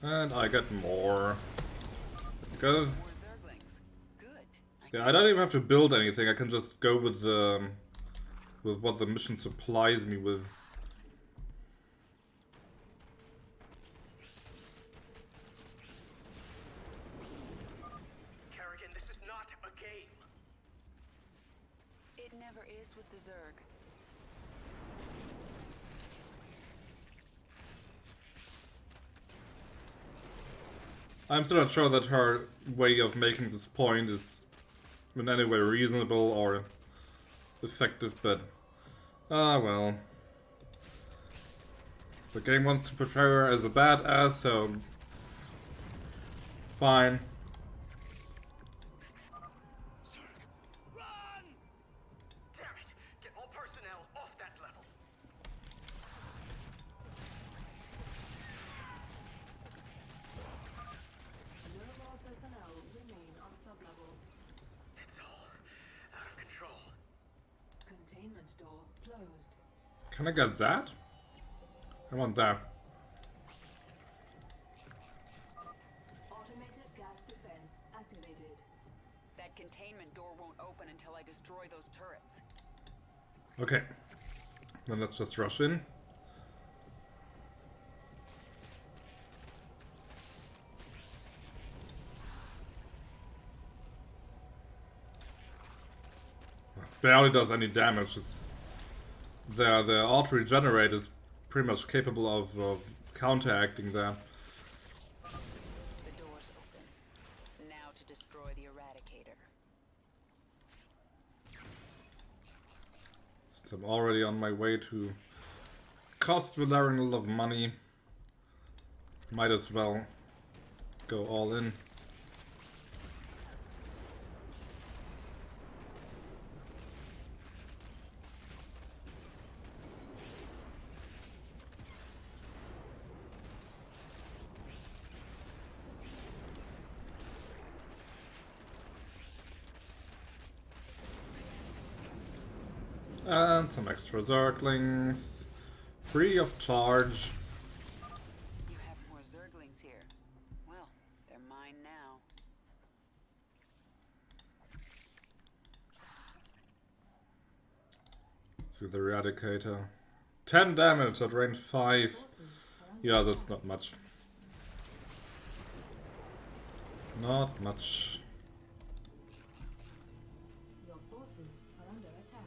[SPEAKER 1] And I get more. Good. Yeah, I don't even have to build anything. I can just go with the what the mission supplies me with.
[SPEAKER 15] Kerrigan, this is not a game.
[SPEAKER 10] It never is with the Zerg.
[SPEAKER 1] I'm still not sure that her way of making this point is in any way reasonable or effective, but well. The game wants to portray her as a badass, so fine.
[SPEAKER 15] Damn it! Get all personnel off that level.
[SPEAKER 6] No more personnel remain on sublevel.
[SPEAKER 15] It's all out
[SPEAKER 6] containment door closed.
[SPEAKER 1] Can I get that? I want that.
[SPEAKER 6] Automated gas defense activated.
[SPEAKER 10] That containment door won't open until I destroy those turrets.
[SPEAKER 1] Okay. Then let's just rush in. Barely does any damage. It's the auto regenerate is pretty much capable of counteracting that.
[SPEAKER 10] The door's open. Now to destroy the Eradicator.
[SPEAKER 1] Since I'm already on my way to cost Valerian a lot of money, might as well go all in. And some extra Zerglings, free of charge.
[SPEAKER 10] You have more Zerglings here. Well, they're mine now.
[SPEAKER 1] See the Eradicator. 10 damage at range 5. Yeah, that's not much. Not much.
[SPEAKER 6] Your forces are under attack.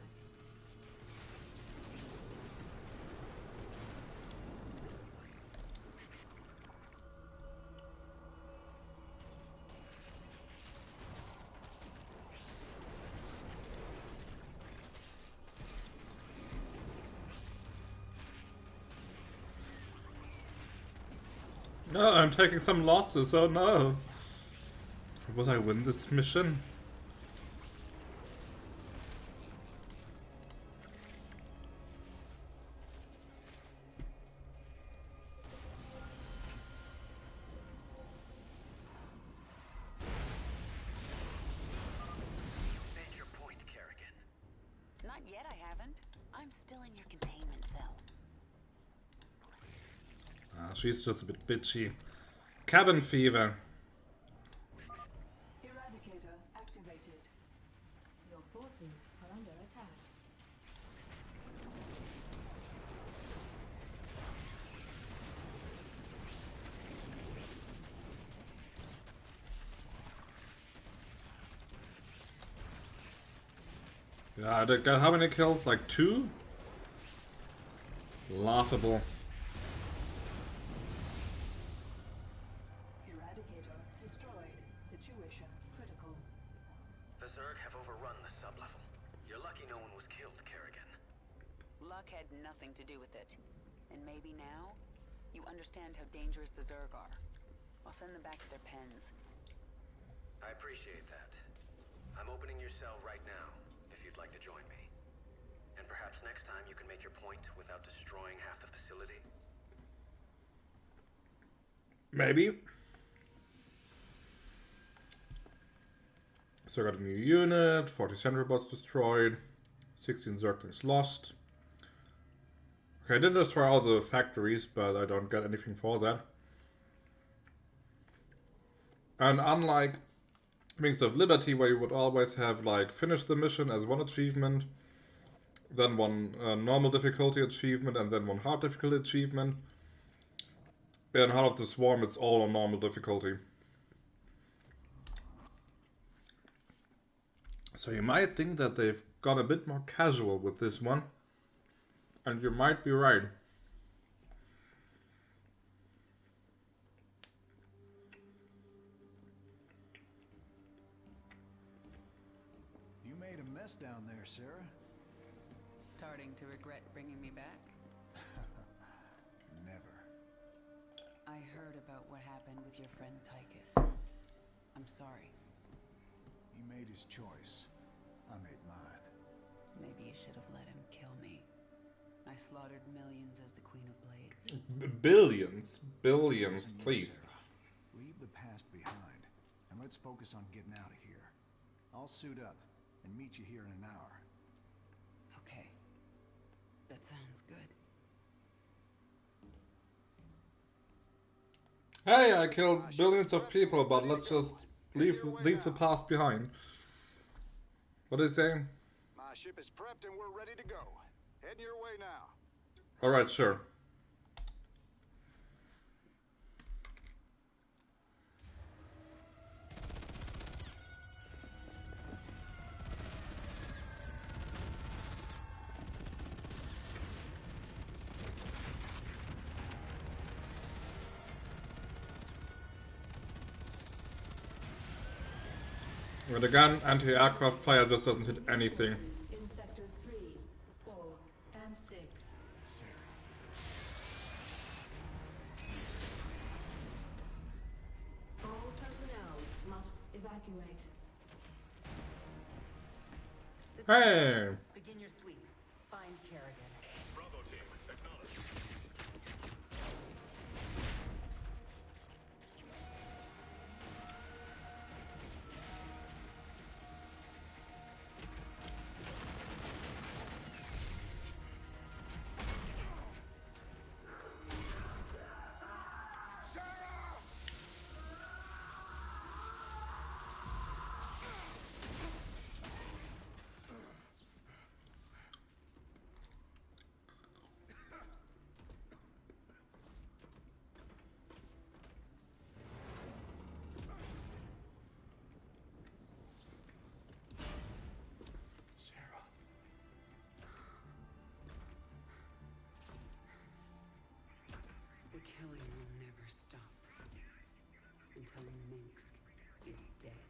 [SPEAKER 1] No, I'm taking some losses, oh no. Will I win this mission?
[SPEAKER 15] Make your point, Kerrigan.
[SPEAKER 10] Not yet, I haven't. I'm still in your containment cell.
[SPEAKER 1] She's just a bit bitchy. Cabin fever.
[SPEAKER 6] Eradicator activated. Your forces are under attack.
[SPEAKER 1] Yeah, they got how many kills? Like 2? Laughable.
[SPEAKER 6] Eradicator destroyed. Situation critical.
[SPEAKER 15] The Zerg have overrun the sublevel. You're lucky no one was killed, Kerrigan.
[SPEAKER 10] Luck had nothing to do with it. And maybe now, you understand how dangerous the Zerg are. I'll send them back to their pens.
[SPEAKER 15] I appreciate that. I'm opening your cell right now, if you'd like to join me. And perhaps next time you can make your point without destroying half the facility.
[SPEAKER 1] Maybe. So I got a new unit, 40 sentry bots destroyed, 16 Zerglings lost. Okay, I did destroy all the factories, but I don't get anything for that. And unlike Wings of Liberty, where you would always have like finish the mission as one achievement, then one normal difficulty achievement, and then one hard difficulty achievement, in Heart of the Swarm it's all on normal difficulty. So you might think that they've got a bit more casual with this one, and you might be right.
[SPEAKER 4] You made a mess down there, Sarah.
[SPEAKER 10] Starting to regret bringing me back?
[SPEAKER 4] Never.
[SPEAKER 10] I heard about what happened with your friend Tychus. I'm sorry.
[SPEAKER 4] He made his choice. I made mine.
[SPEAKER 10] Maybe you should have let him kill me. I slaughtered millions as the Queen of Blades.
[SPEAKER 1] Billions. Billions,
[SPEAKER 4] Listen,
[SPEAKER 1] please.
[SPEAKER 4] Sarah, leave the past behind, and let's focus on getting out of here. I'll suit up and meet you here in an hour.
[SPEAKER 10] Okay. That sounds good.
[SPEAKER 1] Hey, I killed billions of people, but let's just leave the past behind. What are you saying?
[SPEAKER 17] My ship is prepped and we're ready to go. Heading your way now.
[SPEAKER 1] Alright, sure. But again, anti-aircraft fire just doesn't hit anything.
[SPEAKER 6] In sectors 3, 4, and 6. All personnel must evacuate.
[SPEAKER 1] Hey!
[SPEAKER 10] Begin your sweep. Find Kerrigan.
[SPEAKER 20] Bravo team, acknowledge.
[SPEAKER 10] The killing will never stop until Minsk is dead.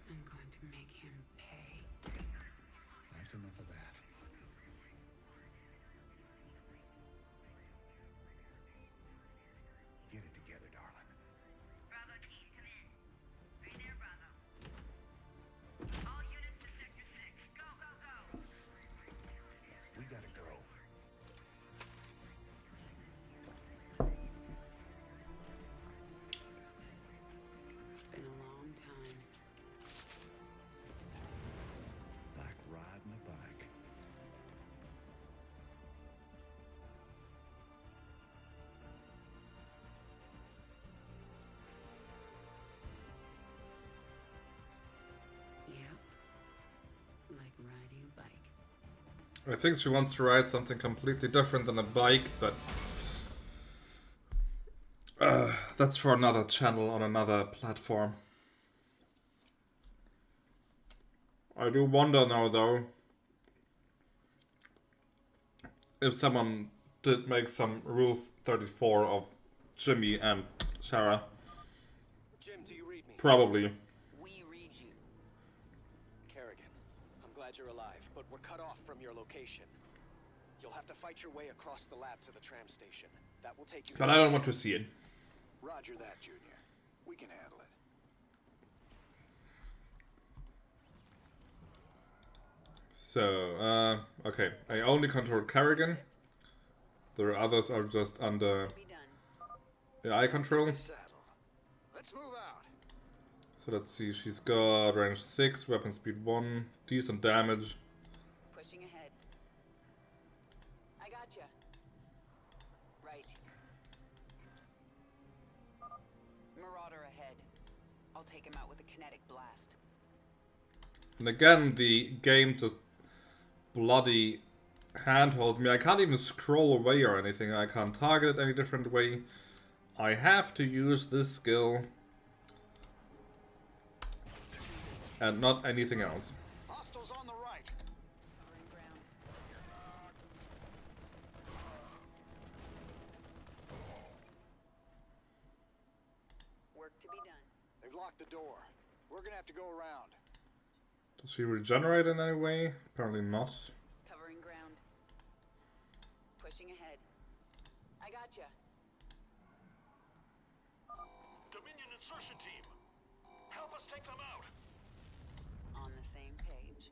[SPEAKER 10] I'm going to make him pay.
[SPEAKER 4] That's enough of that. Get it together, darling.
[SPEAKER 11] Bravo team, come in. Are you there, Bravo? All units to Sector 6. Go, go, go!
[SPEAKER 4] We gotta go.
[SPEAKER 10] Been a long time.
[SPEAKER 4] Like riding a bike.
[SPEAKER 10] Yep. Like riding a bike.
[SPEAKER 1] I think she wants to ride something completely different than a bike, but that's for another channel on another platform. I do wonder now, though, if someone did make some Rule 34 of Jimmy and Sarah.
[SPEAKER 3] Jim, do you read me?
[SPEAKER 1] Probably.
[SPEAKER 10] We read you.
[SPEAKER 3] Kerrigan, I'm glad you're alive, but we're cut off from your location. You'll have to fight your way across the lab to the tram station. That will take you...
[SPEAKER 1] But I don't want to see it.
[SPEAKER 17] Roger that, Junior. We can handle it.
[SPEAKER 1] So, okay. I only control Kerrigan. The others are just under AI control.
[SPEAKER 17] Let's move out.
[SPEAKER 1] So let's see, she's got range 6, weapon speed 1, decent damage.
[SPEAKER 10] Pushing ahead. I gotcha. Right. Marauder ahead. I'll take him out with a kinetic blast.
[SPEAKER 1] And again, the game just bloody handholds me. I can't even scroll away or anything. I can't target it any different way. I have to use this skill and not anything else.
[SPEAKER 17] Hostiles on the right.
[SPEAKER 10] Covering ground. Work to be done.
[SPEAKER 17] They've locked the door. We're gonna have to go around.
[SPEAKER 1] Does she regenerate in any way? Apparently not.
[SPEAKER 10] Covering ground. Pushing ahead. I gotcha.
[SPEAKER 5] Dominion insertion team, help us take them out.
[SPEAKER 10] On the same page.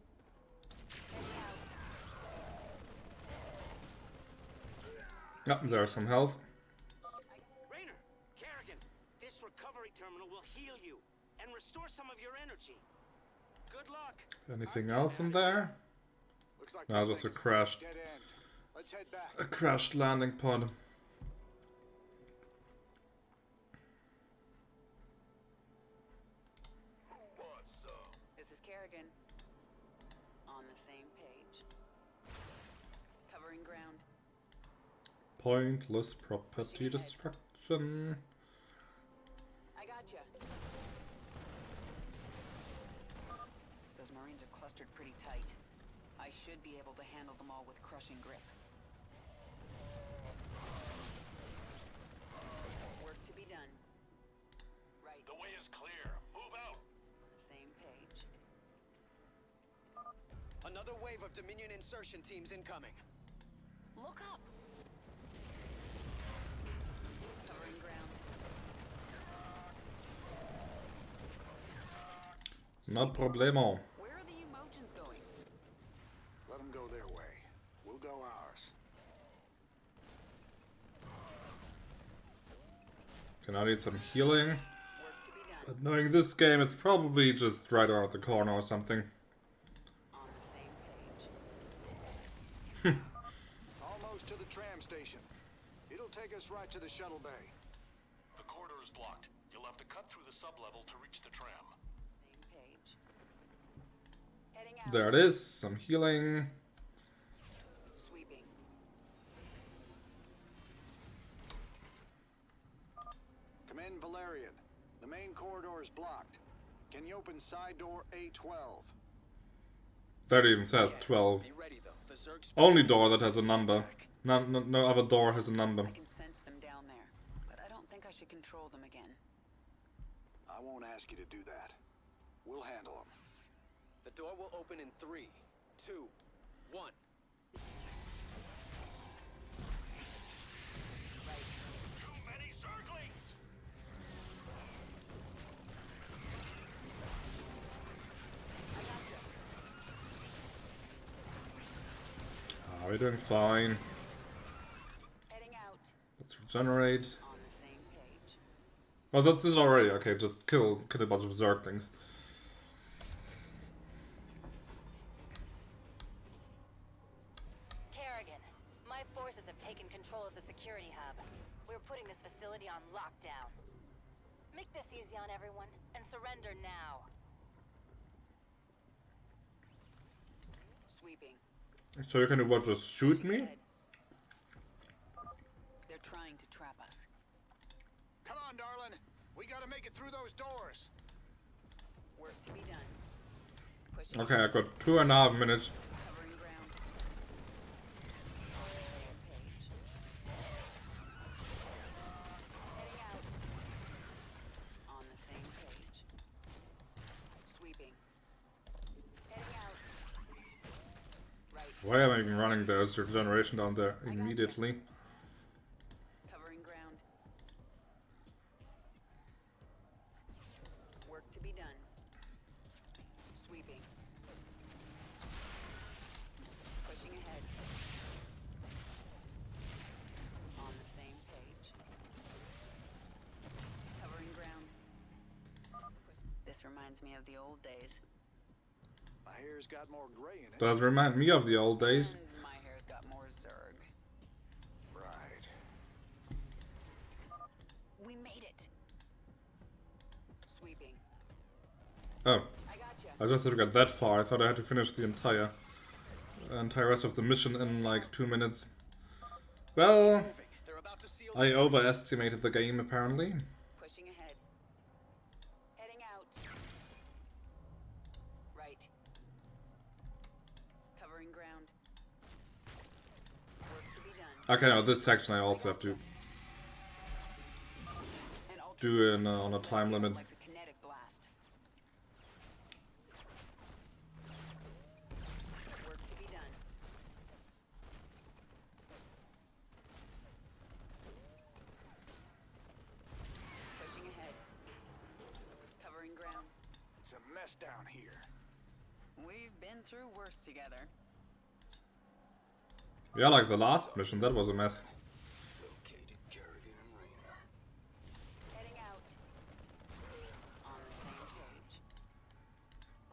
[SPEAKER 1] Yep, there's some health.
[SPEAKER 16] Raynor, Kerrigan, this recovery terminal will heal you and restore some of your energy. Good luck.
[SPEAKER 1] Anything else in there?
[SPEAKER 17] Looks like
[SPEAKER 1] That was a crashed,
[SPEAKER 17] dead end. Let's head back.
[SPEAKER 1] a crashed landing pod.
[SPEAKER 10] This is Kerrigan. On the same page. Covering ground.
[SPEAKER 1] Pointless property destruction.
[SPEAKER 10] I gotcha. Those Marines are clustered pretty tight. I should be able to handle them all with crushing grip. Work to be done. Right.
[SPEAKER 5] The way is clear. Move out.
[SPEAKER 10] On the same page.
[SPEAKER 3] Another wave of Dominion insertion teams incoming.
[SPEAKER 10] Look up. Covering ground.
[SPEAKER 1] No problemo.
[SPEAKER 10] Where are the emojis going?
[SPEAKER 17] Let them go their way. We'll go ours.
[SPEAKER 1] Okay, now I need some healing. But knowing this game, it's probably just right around the corner or something.
[SPEAKER 10] On the same page.
[SPEAKER 17] Almost to the tram station. It'll take us right to the shuttle bay.
[SPEAKER 5] The corridor is blocked. You'll have to cut through the sublevel to reach the tram.
[SPEAKER 10] Same page. Heading out.
[SPEAKER 1] There it is, some healing.
[SPEAKER 10] Sweeping.
[SPEAKER 17] Come in, Valerian. The main corridor is blocked. Can you open side door A12?
[SPEAKER 1] That even says 12.
[SPEAKER 3] Be ready though. The Zerg's
[SPEAKER 1] Only door that has a number. No other door has a number.
[SPEAKER 10] I can sense them down there, but I don't think I should control them again.
[SPEAKER 17] I won't ask you to do that. We'll handle them.
[SPEAKER 3] The door will open in 3, 2, 1.
[SPEAKER 5] Too many Zerglings!
[SPEAKER 10] I gotcha.
[SPEAKER 1] We're doing fine.
[SPEAKER 10] Heading out.
[SPEAKER 1] Let's regenerate.
[SPEAKER 10] On the same page.
[SPEAKER 1] Oh, that's it already. Okay, just kill a bunch of Zerglings.
[SPEAKER 18] Kerrigan, my forces have taken control of the security hub. We're putting this facility on lockdown. Make this easy on everyone, and surrender now.
[SPEAKER 10] Sweeping.
[SPEAKER 1] So you can do what? Just shoot me?
[SPEAKER 10] They're trying to trap us.
[SPEAKER 17] Come on, darling. We gotta make it through those doors.
[SPEAKER 10] Work to be done. Pushing.
[SPEAKER 1] Okay, I've got 2.5 minutes.
[SPEAKER 10] Covering ground. On the same page. Heading out. On the same page. Sweeping. Heading out. Right.
[SPEAKER 1] Why am I even running? There's regeneration down there immediately.
[SPEAKER 10] Covering ground. Work to be done. Sweeping. Pushing ahead. On the same page. Covering ground. This reminds me of the old days.
[SPEAKER 17] My hair's got more gray in it.
[SPEAKER 1] Does remind me of the old days.
[SPEAKER 10] And my hair's got more Zerg.
[SPEAKER 17] Right.
[SPEAKER 10] We made it. Sweeping.
[SPEAKER 1] Oh,
[SPEAKER 10] I gotcha.
[SPEAKER 1] I just had to get that far. I thought I had to finish the entire rest of the mission in like 2 minutes. Well, I overestimated the game apparently.
[SPEAKER 10] Pushing ahead. Heading out. Right. Covering ground. Work to be done.
[SPEAKER 1] Okay, now this section I also have to do on a time limit.
[SPEAKER 10] Like a kinetic blast. Work to be done. Pushing ahead. Covering ground.
[SPEAKER 17] It's a mess down here.
[SPEAKER 10] We've been through worse together.
[SPEAKER 1] Yeah, like the last mission, that was a mess.
[SPEAKER 3] Located Kerrigan and Raynor.
[SPEAKER 10] Heading out. On the same page.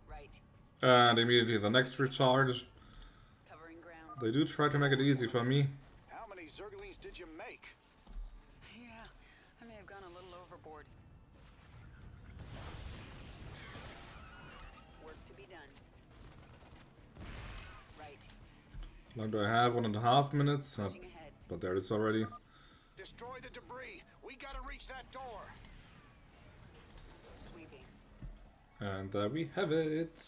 [SPEAKER 10] Right.
[SPEAKER 1] And immediately the next recharge. They do try to make it easy for me.
[SPEAKER 17] How many Zerglings did you make?
[SPEAKER 10] Yeah, I may have gone a little overboard. Work to be done. Right.
[SPEAKER 1] How long do I have? 1.5 minutes? But there it is already.
[SPEAKER 17] Destroy the debris. We gotta reach that door.
[SPEAKER 10] Sweeping.
[SPEAKER 1] And there we have it.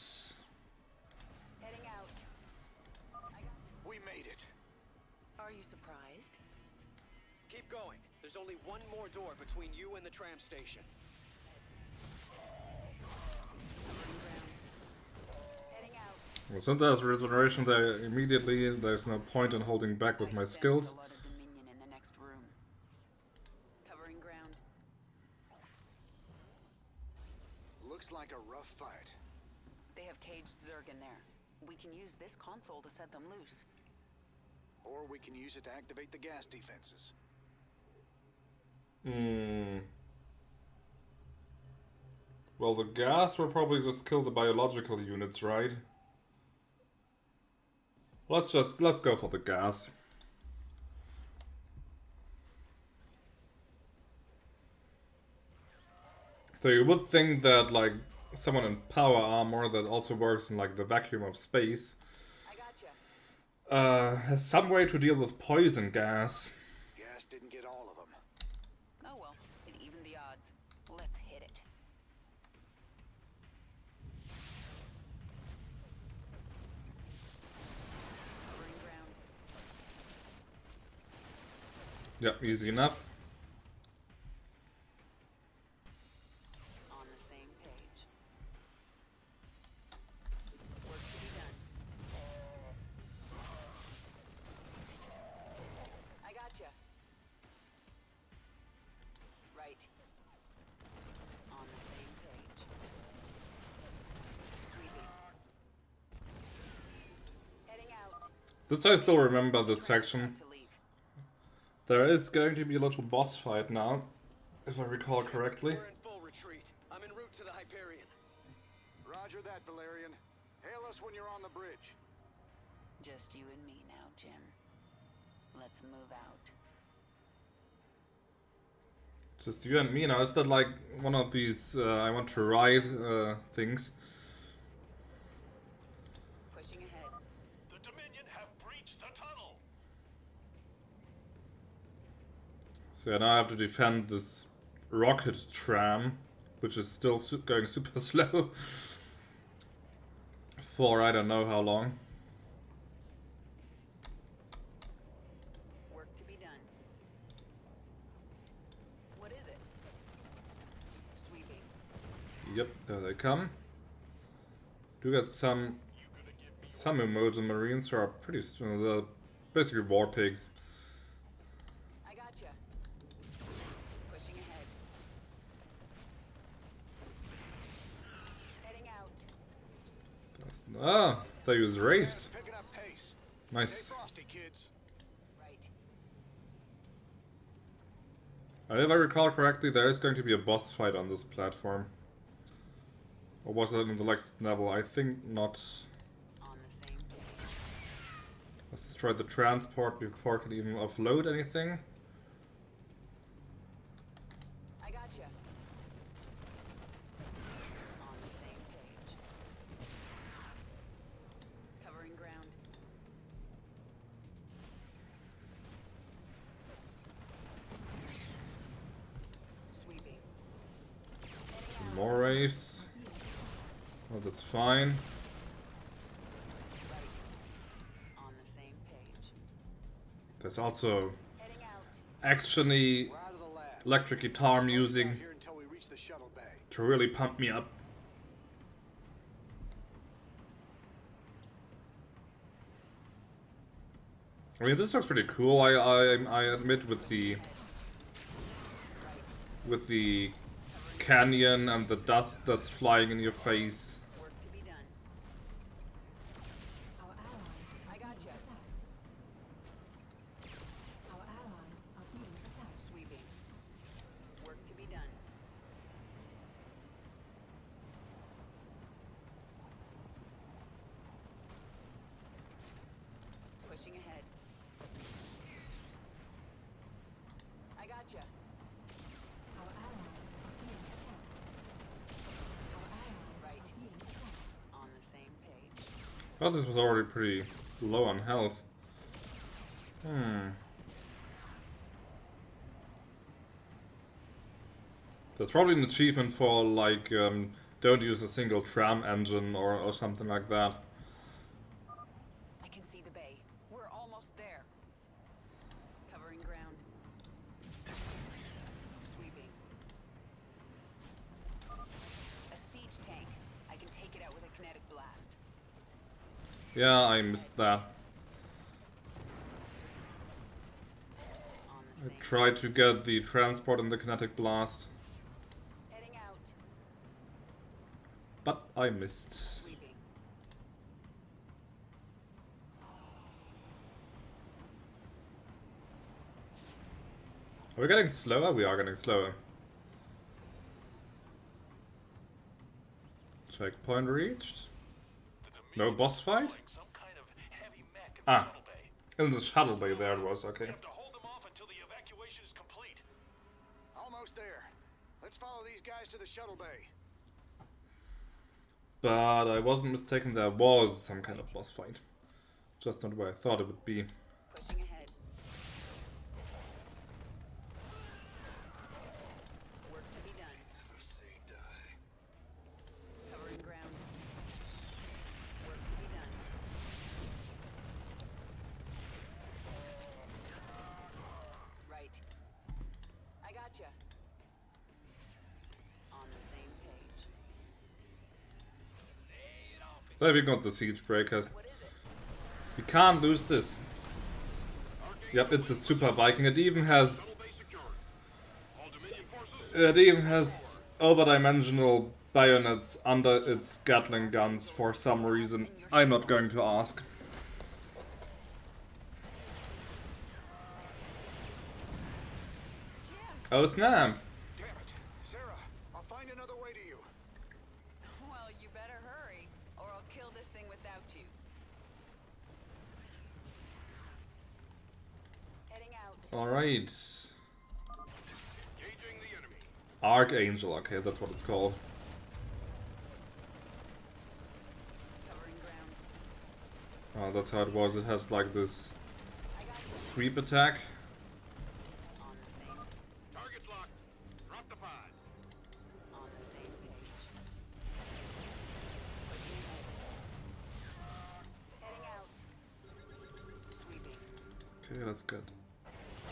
[SPEAKER 10] Heading out.
[SPEAKER 17] We made it.
[SPEAKER 10] Are you surprised?
[SPEAKER 3] Keep going. There's only one more door between you and the tram station.
[SPEAKER 10] Heading out.
[SPEAKER 1] Well, since there's regeneration there immediately, there's no point in holding back with my skills.
[SPEAKER 10] A lot of dominion in the next room. Covering ground.
[SPEAKER 17] Looks like a rough fight.
[SPEAKER 10] They have caged Zerg in there. We can use this console to set them loose.
[SPEAKER 17] Or we can use it to activate the gas defenses.
[SPEAKER 1] Well, the gas will probably just kill the biological units, right? Let's go for the gas. So you would think that like someone in power armor that also works in like the vacuum of space has some way to deal with poison gas.
[SPEAKER 17] Gas didn't get all of them.
[SPEAKER 10] Oh well, it evened the odds. Let's hit it. Covering ground.
[SPEAKER 1] Yep, easy enough.
[SPEAKER 10] On the same page. Work to be done. I gotcha. Right. On the same page. Sweeping. Heading out.
[SPEAKER 1] This I still remember this section. There is going to be a little boss fight now, if I recall correctly.
[SPEAKER 3] We're in full retreat. I'm en route to the Hyperion.
[SPEAKER 17] Roger that, Valerian. Hail us when you're on the bridge.
[SPEAKER 10] Just you and me now, Jim. Let's move out.
[SPEAKER 1] Just you and me now. Is that like one of these I want to ride things?
[SPEAKER 10] Pushing ahead.
[SPEAKER 20] The Dominion have breached the tunnel.
[SPEAKER 1] So yeah, now I have to defend this rocket tram, which is still going super slow. For I don't know how long.
[SPEAKER 10] Work to be done. What is it? Sweeping.
[SPEAKER 1] Yep, there they come. Do get some emotes and marines who are pretty strong. They're basically war pigs.
[SPEAKER 10] I gotcha. Pushing ahead. Heading out.
[SPEAKER 1] Ah, they use wraiths.
[SPEAKER 17] Picking up pace.
[SPEAKER 1] Nice.
[SPEAKER 17] Stay frosty, kids.
[SPEAKER 10] Right.
[SPEAKER 1] If I recall correctly, there is going to be a boss fight on this platform. Or was it in the next level? I think not.
[SPEAKER 10] On the same page.
[SPEAKER 1] Let's destroy the transport before I can even offload anything.
[SPEAKER 10] I gotcha. On the same page. Covering ground. Sweeping.
[SPEAKER 1] More wraiths. Oh, that's fine.
[SPEAKER 10] Right. On the same page.
[SPEAKER 1] There's also
[SPEAKER 10] Heading out.
[SPEAKER 1] actiony
[SPEAKER 17] We're out of the lab.
[SPEAKER 1] electric guitar
[SPEAKER 17] Slow
[SPEAKER 1] music
[SPEAKER 17] down here until we reach the shuttle bay.
[SPEAKER 1] to really pump me up. I mean, this looks pretty cool. I admit with the canyon and the dust that's flying in your face.
[SPEAKER 10] Work to be done.
[SPEAKER 6] Our allies
[SPEAKER 10] I
[SPEAKER 6] are being
[SPEAKER 10] gotcha.
[SPEAKER 6] attacked. Our allies are being attacked.
[SPEAKER 10] Sweeping. Work to be done. Pushing ahead. I gotcha.
[SPEAKER 6] Our allies are being attacked. Our allies
[SPEAKER 10] Right.
[SPEAKER 6] are being attacked.
[SPEAKER 10] On the same page.
[SPEAKER 1] Well, this was already pretty low on health. There's probably an achievement for, like, don't use a single tram engine or something like that.
[SPEAKER 10] I can see the bay. We're almost there. Covering ground. Sweeping. A siege tank. I can take it out with a kinetic blast.
[SPEAKER 1] Yeah, I missed that. I tried to get the transport and the kinetic blast.
[SPEAKER 10] Heading out.
[SPEAKER 1] But I missed.
[SPEAKER 10] Sweeping.
[SPEAKER 1] Are we getting slower? We are getting slower. Checkpoint reached. No boss fight? Ah, in the shuttle bay there it was, okay.
[SPEAKER 17] Almost there. Let's follow these guys to the shuttle bay.
[SPEAKER 1] But I wasn't mistaken, there was some kind of boss fight. Just not where I thought it would be.
[SPEAKER 10] Pushing ahead. Work to be done.
[SPEAKER 17] Never say die.
[SPEAKER 10] Covering ground. Work to be done. Right. I gotcha. On the same page.
[SPEAKER 1] There we got the siege breakers. We can't lose this. Yep, it's a super Viking. It even has overdimensional bayonets under its Gatling guns for some reason. I'm not going to ask. Oh snap!
[SPEAKER 17] Damn it. Sarah, I'll find another way to you.
[SPEAKER 10] Well, you better hurry, or I'll kill this thing without you. Heading out.
[SPEAKER 1] Alright. Archangel, okay, that's what it's called. Oh, that's how it was. It has like this sweep attack.
[SPEAKER 5] Target's locked. Drop the pods.
[SPEAKER 10] On the same page. Heading out. Sweeping.
[SPEAKER 1] Okay, that's good.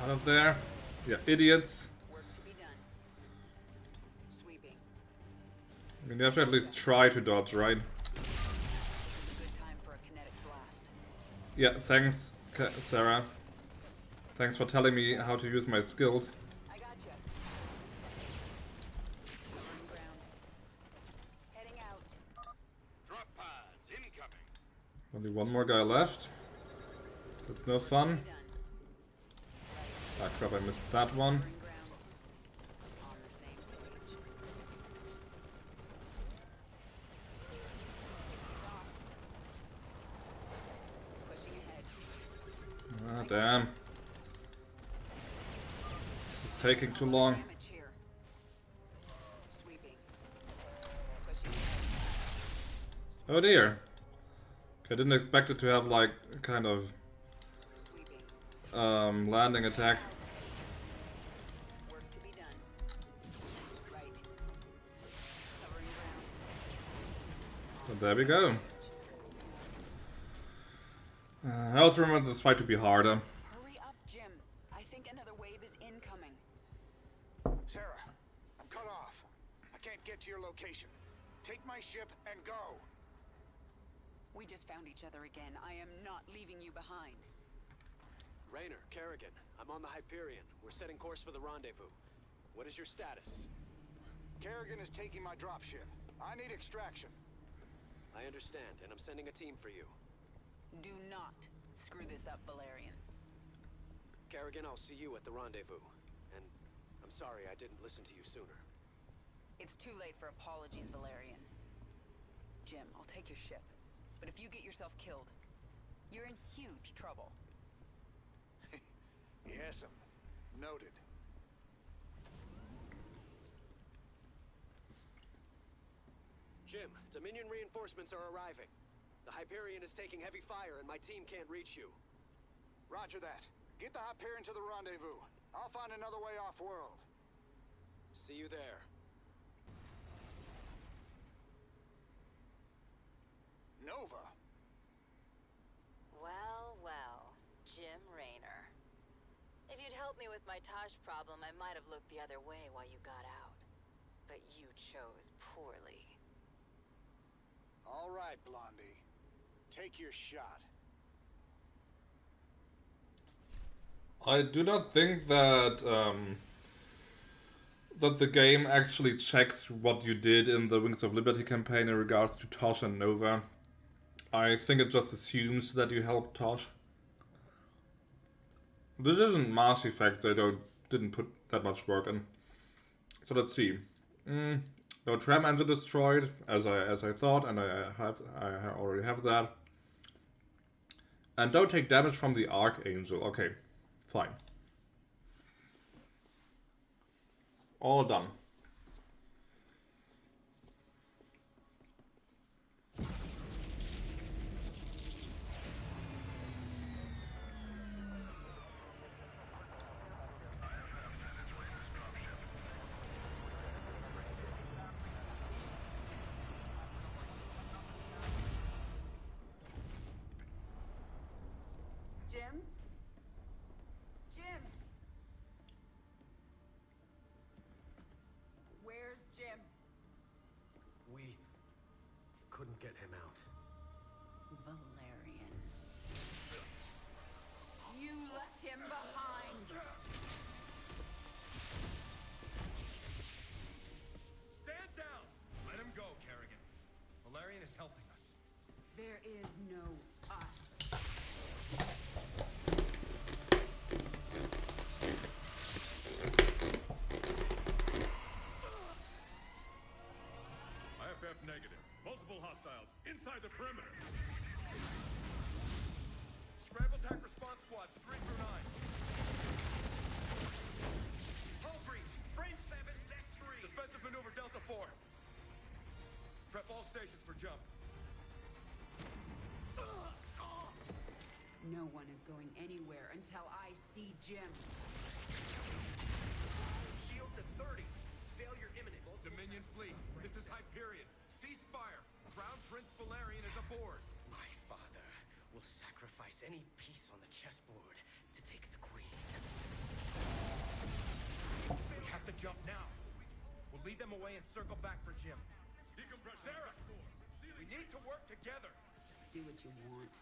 [SPEAKER 1] Out of there. Yeah, idiots.
[SPEAKER 10] Work to be done. Sweeping.
[SPEAKER 1] I mean, you have to at least try to dodge, right?
[SPEAKER 10] Good time for a kinetic blast.
[SPEAKER 1] Yeah, thanks, Sarah. Thanks for telling me how to use my skills.
[SPEAKER 10] I gotcha. Covering ground. Heading out.
[SPEAKER 5] Drop pods incoming.
[SPEAKER 1] Only one more guy left. That's no fun. Ah crap, I missed that one. Ah damn. This is taking too long. Oh dear. Okay, I didn't expect it to have like kind of landing attack.
[SPEAKER 10] Work to be done. Right. Covering ground.
[SPEAKER 1] But there we go. I also remember this fight to be harder.
[SPEAKER 10] Hurry up, Jim. I think another wave is incoming.
[SPEAKER 17] Sarah, I'm cut off. I can't get to your location. Take my ship and go.
[SPEAKER 10] We just found each other again. I am not leaving you behind.
[SPEAKER 3] Raynor, Kerrigan, I'm on the Hyperion. We're setting course for the rendezvous. What is your status?
[SPEAKER 17] Kerrigan is taking my dropship. I need extraction.
[SPEAKER 3] I understand, and I'm sending a team for you.
[SPEAKER 10] Do not screw this up, Valerian.
[SPEAKER 3] Kerrigan, I'll see you at the rendezvous. And I'm sorry I didn't listen to you sooner.
[SPEAKER 10] It's too late for apologies, Valerian. Jim, I'll take your ship. But if you get yourself killed, you're in huge trouble.
[SPEAKER 17] Yes'm. Noted.
[SPEAKER 3] Jim, Dominion reinforcements are arriving. The Hyperion is taking heavy fire and my team can't reach you.
[SPEAKER 17] Roger that. Get the Hyperion to the rendezvous. I'll find another way off-world.
[SPEAKER 3] See you there.
[SPEAKER 17] Nova.
[SPEAKER 18] Well, well, Jim Raynor. If you'd helped me with my Tosh problem, I might have looked the other way while you got out. But you chose poorly.
[SPEAKER 17] All right, Blondie. Take your shot.
[SPEAKER 1] I do not think that that the game actually checks what you did in the Wings of Liberty campaign in regards to Tosh and Nova. I think it just assumes that you helped Tosh. This isn't Mass Effect, they didn't put that much work in. So let's see. No tram engine destroyed, as I thought, and I already have that. And don't take damage from the Archangel. Okay, fine. All done.
[SPEAKER 10] Jim? Jim? Where's Jim?
[SPEAKER 3] We couldn't get him out.
[SPEAKER 10] Valerian. You left him behind.
[SPEAKER 19] Stand down! Let him go, Kerrigan. Valerian is helping us.
[SPEAKER 10] There is no us.
[SPEAKER 19] IFF negative. Multiple hostiles inside the perimeter. Scramble attack response squads 3 through 9. Hull breach. Frame 7, deck 3. Defensive maneuver Delta 4. Prep all stations for jump.
[SPEAKER 10] No one is going anywhere until I see Jim.
[SPEAKER 19] Shields at 30. Failure imminent. Dominion fleet. This is Hyperion. Cease fire. Crown Prince Valerian is aboard.
[SPEAKER 3] My father will sacrifice any piece on the chessboard to take the queen.
[SPEAKER 19] We have to jump now. We'll lead them away and circle back for Jim. Decompress. Sarah! We need to work together.
[SPEAKER 10] Do what you want.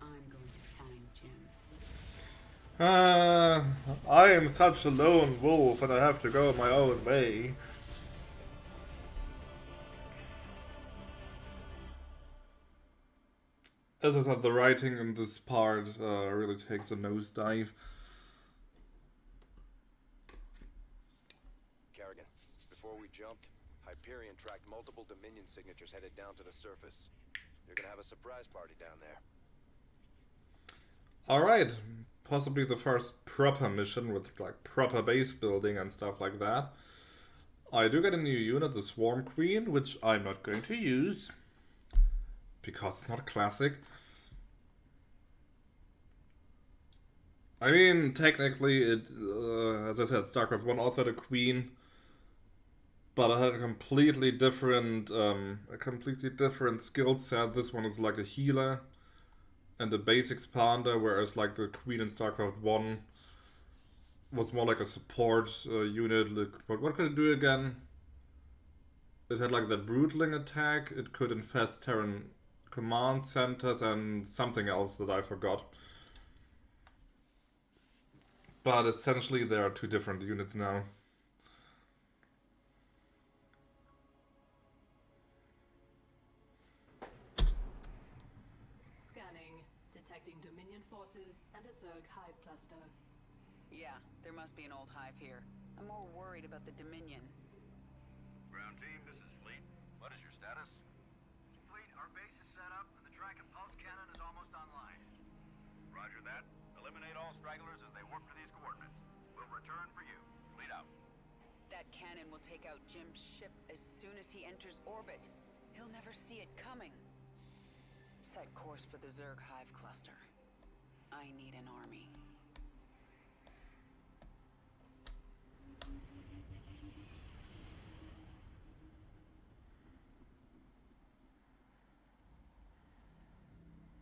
[SPEAKER 10] I'm going to find Jim.
[SPEAKER 1] I am such a lone wolf and I have to go my own way. As I said, the writing in this part really takes a nosedive.
[SPEAKER 14] Kerrigan, before we jumped, Hyperion tracked multiple Dominion signatures headed down to the surface. You're gonna have a surprise party down there.
[SPEAKER 1] Alright, possibly the first proper mission with like proper base building and stuff like that. I do get a new unit, the Swarm Queen, which I'm not going to use because it's not classic. I mean, technically it, as I said, Starcraft 1 also had a queen, but it had a completely different skill set. This one is like a healer and a base expander, whereas like the queen in Starcraft 1 was more like a support unit. Like, what could it do again? It had like the brutling attack. It could infest Terran command centers and something else that I forgot. But essentially there are two different units now.
[SPEAKER 6] Scanning. Detecting Dominion forces and a Zerg hive cluster.
[SPEAKER 10] Yeah, there must be an old hive here. I'm more worried about the Dominion.
[SPEAKER 15] Ground team, this is Fleet. What is your status? Fleet, our base is set up and the Draken pulse cannon is almost online.
[SPEAKER 12] Roger that. Eliminate all stragglers as they warp to these coordinates. We'll return for you. Lead out.
[SPEAKER 10] That cannon will take out Jim's ship as soon as he enters orbit. He'll never see it coming. Set course for the Zerg Hive cluster. I need an army.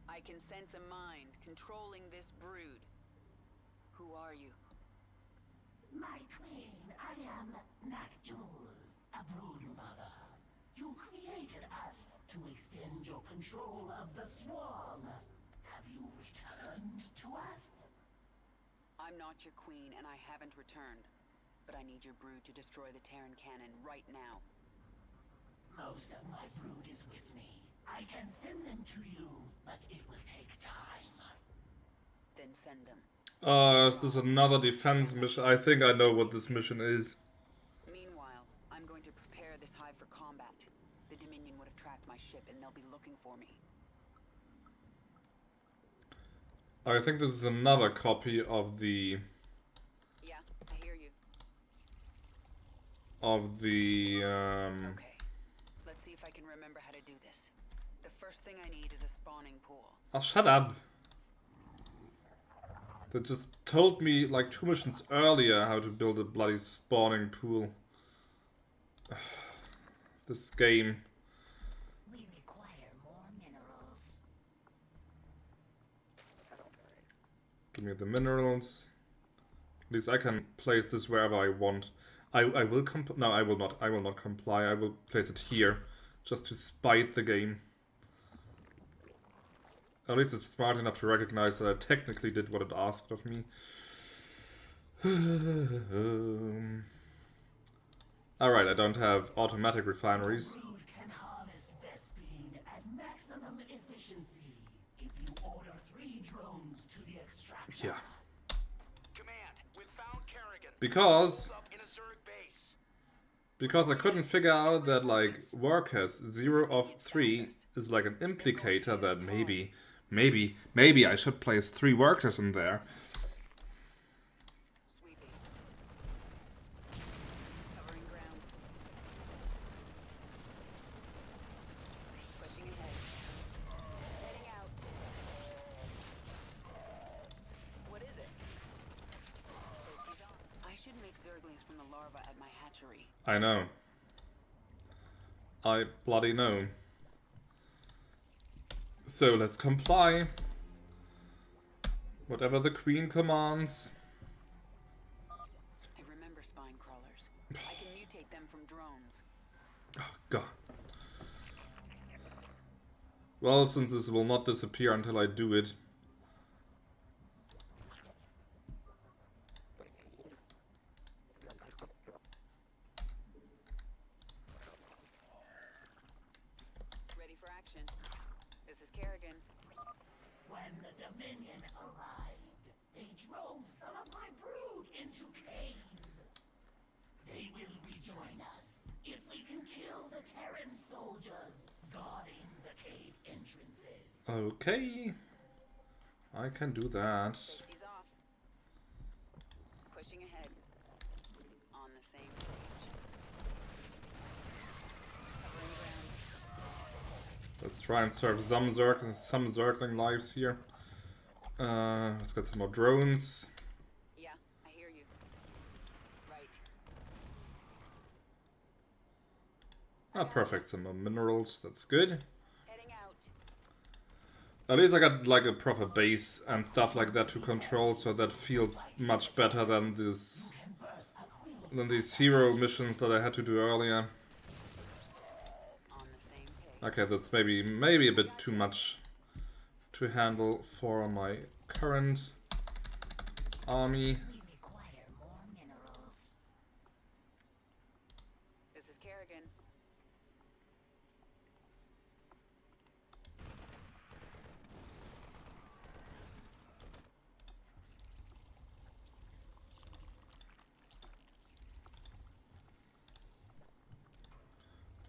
[SPEAKER 10] I can sense a mind controlling this brood. Who are you?
[SPEAKER 22] My queen, I am Nakjul, a brood mother. You created us to extend your control of the swarm. Have you returned to us?
[SPEAKER 10] I'm not your queen, and I haven't returned. But I need your brood to destroy the Terran cannon right now.
[SPEAKER 22] Most of my brood is with me. I can send them to you, but it will take time.
[SPEAKER 10] Then send them.
[SPEAKER 1] Is this another defense mission? I think I know what this mission is.
[SPEAKER 10] Meanwhile, I'm going to prepare this hive for combat. The Dominion would have tracked my ship, and they'll be looking for me.
[SPEAKER 1] I think this is another copy of the...
[SPEAKER 10] Yeah, I hear you.
[SPEAKER 1] Of the...
[SPEAKER 10] Okay. Let's see if I can remember how to do this. The first thing I need is a spawning pool.
[SPEAKER 1] Oh, shut up! They just told me like 2 missions earlier how to build a bloody spawning pool. This game.
[SPEAKER 22] We require more minerals.
[SPEAKER 1] Give me the minerals. At least I can place this wherever I want. I will no, I will not. I will not comply. I will place it here, just to spite the game. At least it's smart enough to recognize that I technically did what it asked of me. Alright, I don't have automatic refineries.
[SPEAKER 22] Brood can harvest Vespene at maximum efficiency if you order 3 drones to the extraction.
[SPEAKER 1] Yeah.
[SPEAKER 12] Command, we've found Kerrigan.
[SPEAKER 1] Because I couldn't figure out that like workers 0 of 3 is like an implicator that maybe I should place 3 workers in there. I know. I bloody know. So let's comply. Whatever the queen commands.
[SPEAKER 10] I remember spine crawlers. I can mutate them from drones.
[SPEAKER 1] Oh god. Well, since this will not disappear until I do it.
[SPEAKER 10] Ready for action. This is Kerrigan.
[SPEAKER 22] When the Dominion arrived, they drove some of my brood into caves. They will rejoin us if we can kill the Terran soldiers guarding the cave entrances.
[SPEAKER 1] Okay. I can do that.
[SPEAKER 10] Safety's off. Pushing ahead. On the same page. Covering ground.
[SPEAKER 1] Let's try and serve some Zergling lives here. Let's get some more drones.
[SPEAKER 10] Yeah, I hear you. Right.
[SPEAKER 1] Ah, perfect. Some more minerals. That's good.
[SPEAKER 10] Heading out.
[SPEAKER 1] At least I got like a proper base and stuff like that to control, so that feels much better than these 0 missions that I had to do earlier. Okay, that's maybe a bit too much to handle for my current army.
[SPEAKER 22] We require more minerals.
[SPEAKER 10] This is Kerrigan.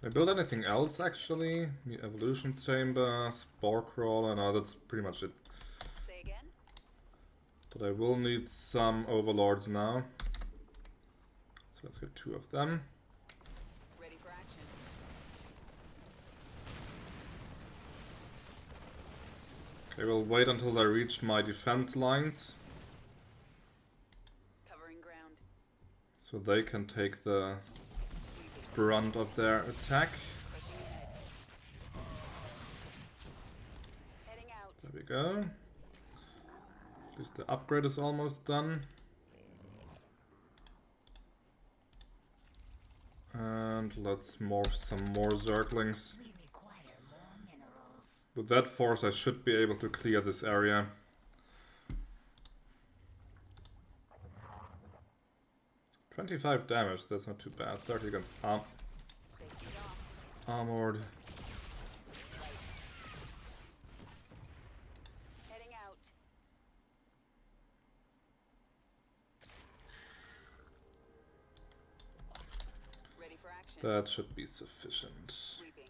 [SPEAKER 1] Did I build anything else actually? The evolution chamber, spore crawler, no, that's pretty much it.
[SPEAKER 10] Say again?
[SPEAKER 1] But I will need some overlords now. So let's get 2 of them.
[SPEAKER 10] Ready for action.
[SPEAKER 1] Okay, we'll wait until they reach my defense lines.
[SPEAKER 10] Covering ground.
[SPEAKER 1] So they can take the brunt of their attack.
[SPEAKER 10] Heading out.
[SPEAKER 1] There we go. At least the upgrade is almost done. And let's morph some more Zerglings. With that force I should be able to clear this area. $25 damage, that's not too bad. 30 against armored.
[SPEAKER 10] Heading out. Ready for action.
[SPEAKER 1] That should be sufficient.
[SPEAKER 10] Sweeping.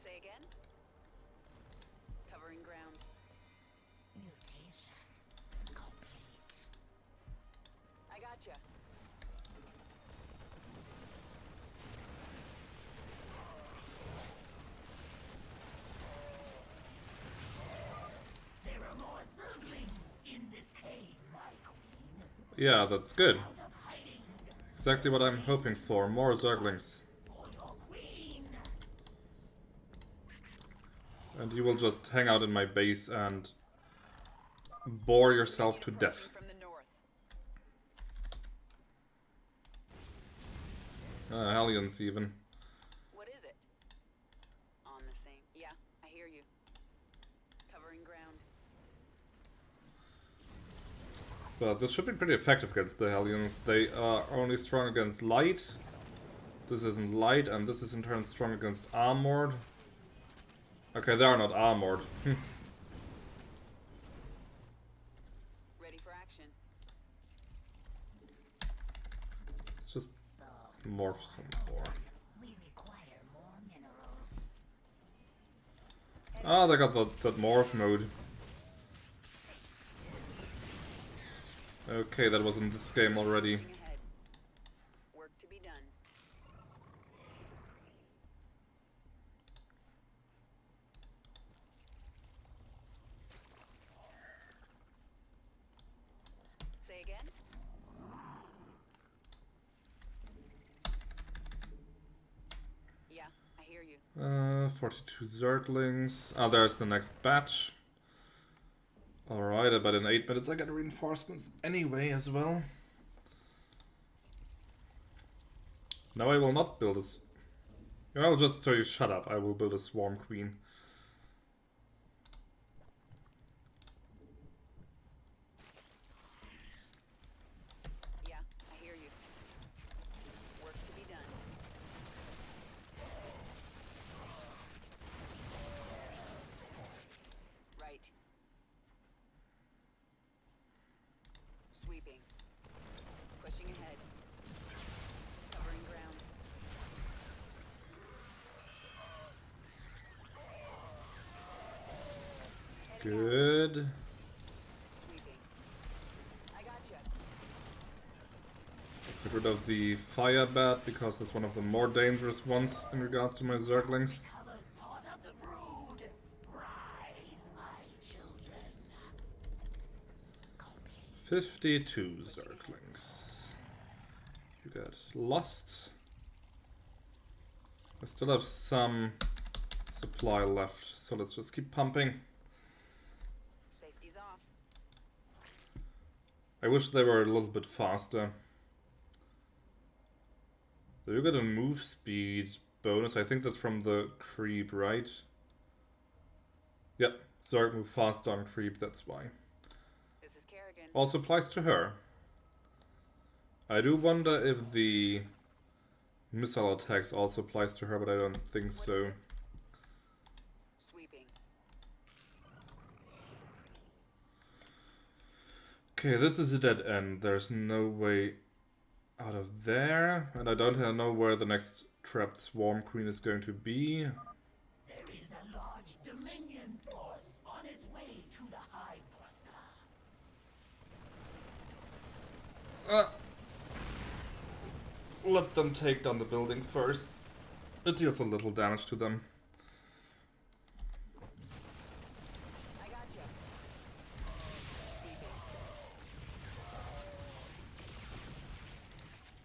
[SPEAKER 10] Say again. Covering ground.
[SPEAKER 16] Mutation complete.
[SPEAKER 10] I gotcha.
[SPEAKER 16] There are more Zerglings in this cave, my queen.
[SPEAKER 1] Yeah, that's good. Exactly what I'm hoping for. More Zerglings. And you will just hang out in my base and bore yourself to death.
[SPEAKER 10] From the north.
[SPEAKER 1] Hellions even.
[SPEAKER 10] What is it? On the same. Yeah, I hear you. Covering ground.
[SPEAKER 1] But this should be pretty effective against the Hellions. They are only strong against light. This isn't light, and this is in turn strong against armored. Okay, they are not armored.
[SPEAKER 10] Ready for action.
[SPEAKER 1] Let's just morph some more.
[SPEAKER 16] We require more minerals.
[SPEAKER 1] Ah, they got that morph mode. Okay, that was in this game already.
[SPEAKER 10] Work to be done. Say again. Yeah, I hear you.
[SPEAKER 1] 42 Zerglings. Ah, there's the next batch. Alright, about in 8 minutes I get reinforcements anyway as well. Now I will not build this. I'll just so you shut up, I will build a Swarm Queen.
[SPEAKER 10] Yeah, I hear you. Work to be done. Right. Sweeping. Pushing ahead. Covering ground.
[SPEAKER 1] Good.
[SPEAKER 10] Sweeping. I gotcha.
[SPEAKER 1] Let's get rid of the Fire Bat because that's one of the more dangerous ones in regards to my Zerglings. 52 Zerglings. You get lost. I still have some supply left, so let's just keep pumping.
[SPEAKER 10] Safety's off.
[SPEAKER 1] I wish they were a little bit faster. So you get a move speed bonus. I think that's from the creep, right? Yep, Zerg move faster on creep, that's why.
[SPEAKER 10] This is Kerrigan.
[SPEAKER 1] Also applies to her. I do wonder if the missile attacks also applies to her, but I don't think so.
[SPEAKER 10] Sweeping.
[SPEAKER 1] Okay, this is a dead end. There's no way out of there, and I don't know where the next trapped Swarm Queen is going to be.
[SPEAKER 16] There is a large Dominion force on its way to the Hive
[SPEAKER 1] Let them take down the building first. It deals a little damage to them.
[SPEAKER 10] I got you.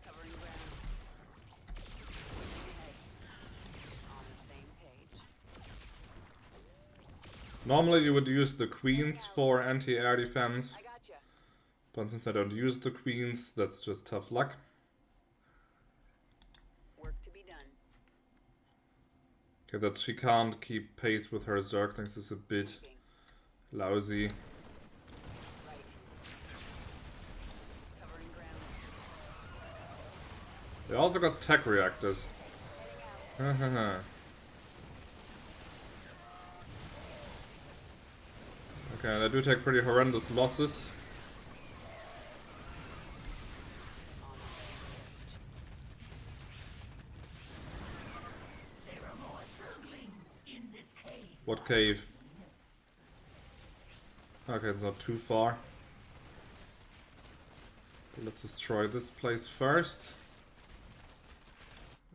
[SPEAKER 10] Covering ground. Pushing ahead. On the same page.
[SPEAKER 1] Normally you would use the queens for anti-air defense.
[SPEAKER 10] I got you.
[SPEAKER 1] But since I don't use the queens, that's just tough luck.
[SPEAKER 10] Work to be done.
[SPEAKER 1] Okay, that she can't keep pace with her Zerglings is a bit lousy.
[SPEAKER 10] Right. Covering ground.
[SPEAKER 1] They also got tech reactors. Okay, they do take pretty horrendous losses. What cave? Okay, it's not too far. But let's destroy this place first.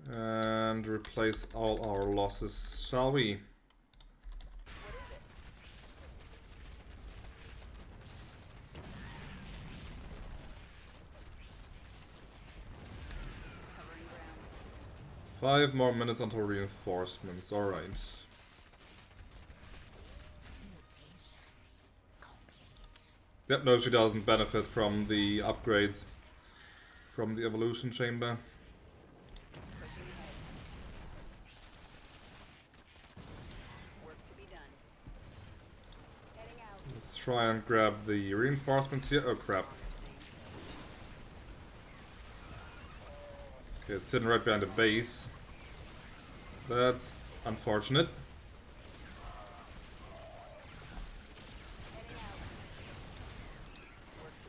[SPEAKER 1] And replace all our losses, shall we?
[SPEAKER 10] Covering ground.
[SPEAKER 1] 5 more minutes until reinforcements, alright. Yep, no, she doesn't benefit from the upgrades from the evolution chamber.
[SPEAKER 10] Pushing ahead. Work to be done. Heading out.
[SPEAKER 1] Let's try and grab the reinforcements here. Oh crap. Okay, it's sitting right behind the base. That's unfortunate.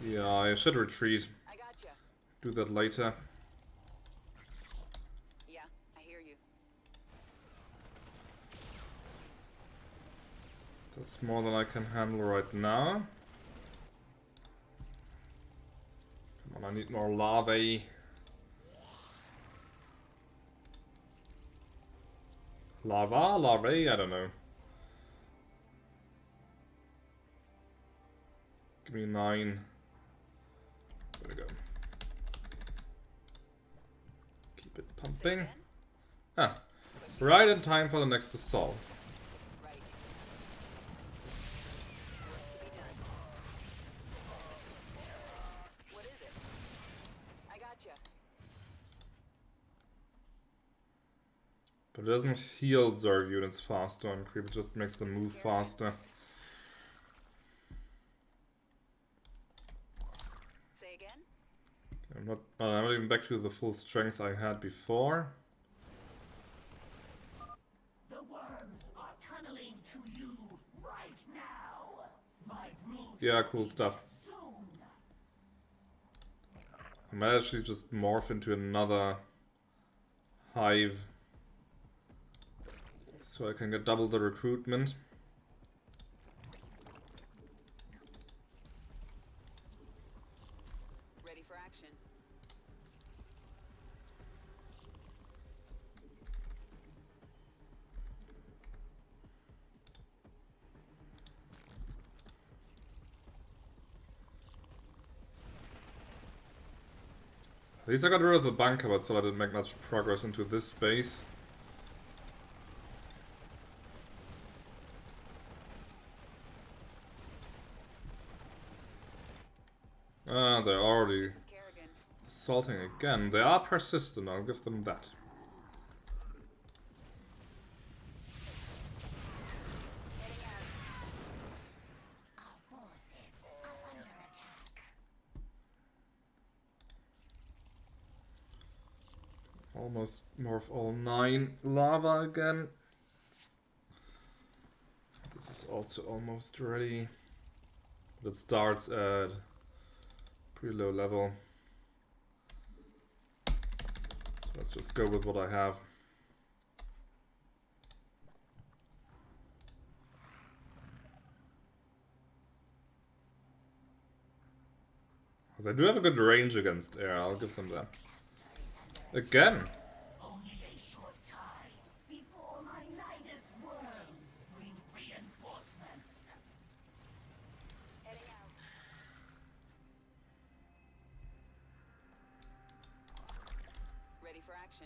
[SPEAKER 1] Yeah, I should retreat.
[SPEAKER 10] I gotcha.
[SPEAKER 1] Do that later.
[SPEAKER 10] Yeah, I hear you.
[SPEAKER 1] That's more than I can handle right now. Come on, I need more larvae. Larvae? I don't know. Give me 9. There we go. Keep it pumping. Ah, right in time for the next assault.
[SPEAKER 10] Right. Work to be done. What is it? I gotcha.
[SPEAKER 1] But it doesn't heal Zerg units faster on creep, it just makes them move faster.
[SPEAKER 10] Say again?
[SPEAKER 1] I'm not even back to the full strength I had before.
[SPEAKER 8] The worms are tunneling to you right now. My brood
[SPEAKER 1] Yeah, cool stuff. I might actually just morph into another hive so I can get double the recruitment.
[SPEAKER 10] Ready for action.
[SPEAKER 1] At least I got rid of the bunker, but still I didn't make much progress into this base. Ah, they're already assaulting again. They are persistent, I'll give them that. Almost morph all 9 lava again. This is also almost ready. But it starts at pretty low level. So let's just go with what I have. They do have a good range against air, I'll give them that. Again!
[SPEAKER 8] Only a short time before my Nidus worms bring reinforcements.
[SPEAKER 10] Heading out. Ready for action.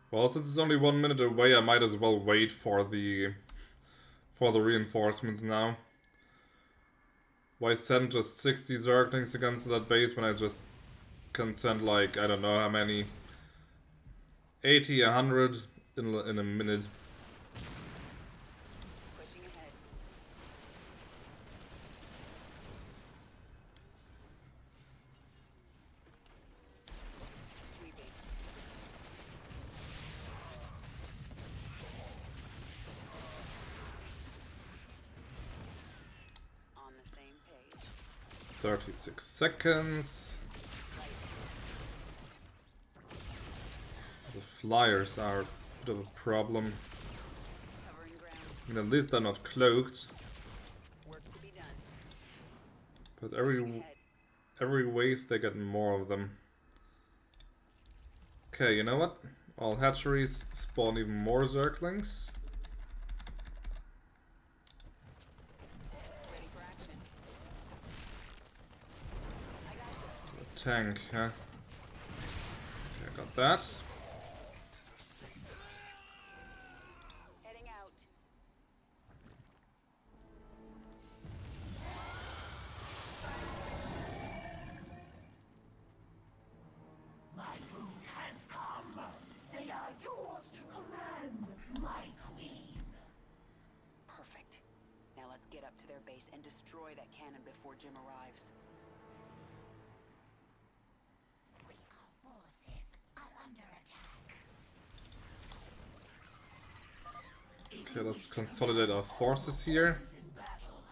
[SPEAKER 1] Well, since it's only 1 minute away, I might as well wait for the reinforcements now. Why send just 60 Zerglings against that base when I just can send like, I don't know how many, 80, 100 in a minute.
[SPEAKER 10] Pushing ahead. Sweeping. On the same page.
[SPEAKER 1] 36 seconds. The flyers are a bit of a problem. I mean, at least they're not cloaked.
[SPEAKER 10] Work to be done.
[SPEAKER 1] But every wave they get more of them. Okay, you know what? All hatcheries spawn even more Zerglings.
[SPEAKER 10] Ready for action.
[SPEAKER 1] Tank, huh? Okay, I got that.
[SPEAKER 10] Heading out.
[SPEAKER 8] My food has come. They are yours to command, my queen.
[SPEAKER 10] Perfect. Now let's get up to their base and destroy that cannon before Jim arrives.
[SPEAKER 8] Our forces are under attack.
[SPEAKER 1] Okay, let's consolidate our forces here.
[SPEAKER 8] In battle,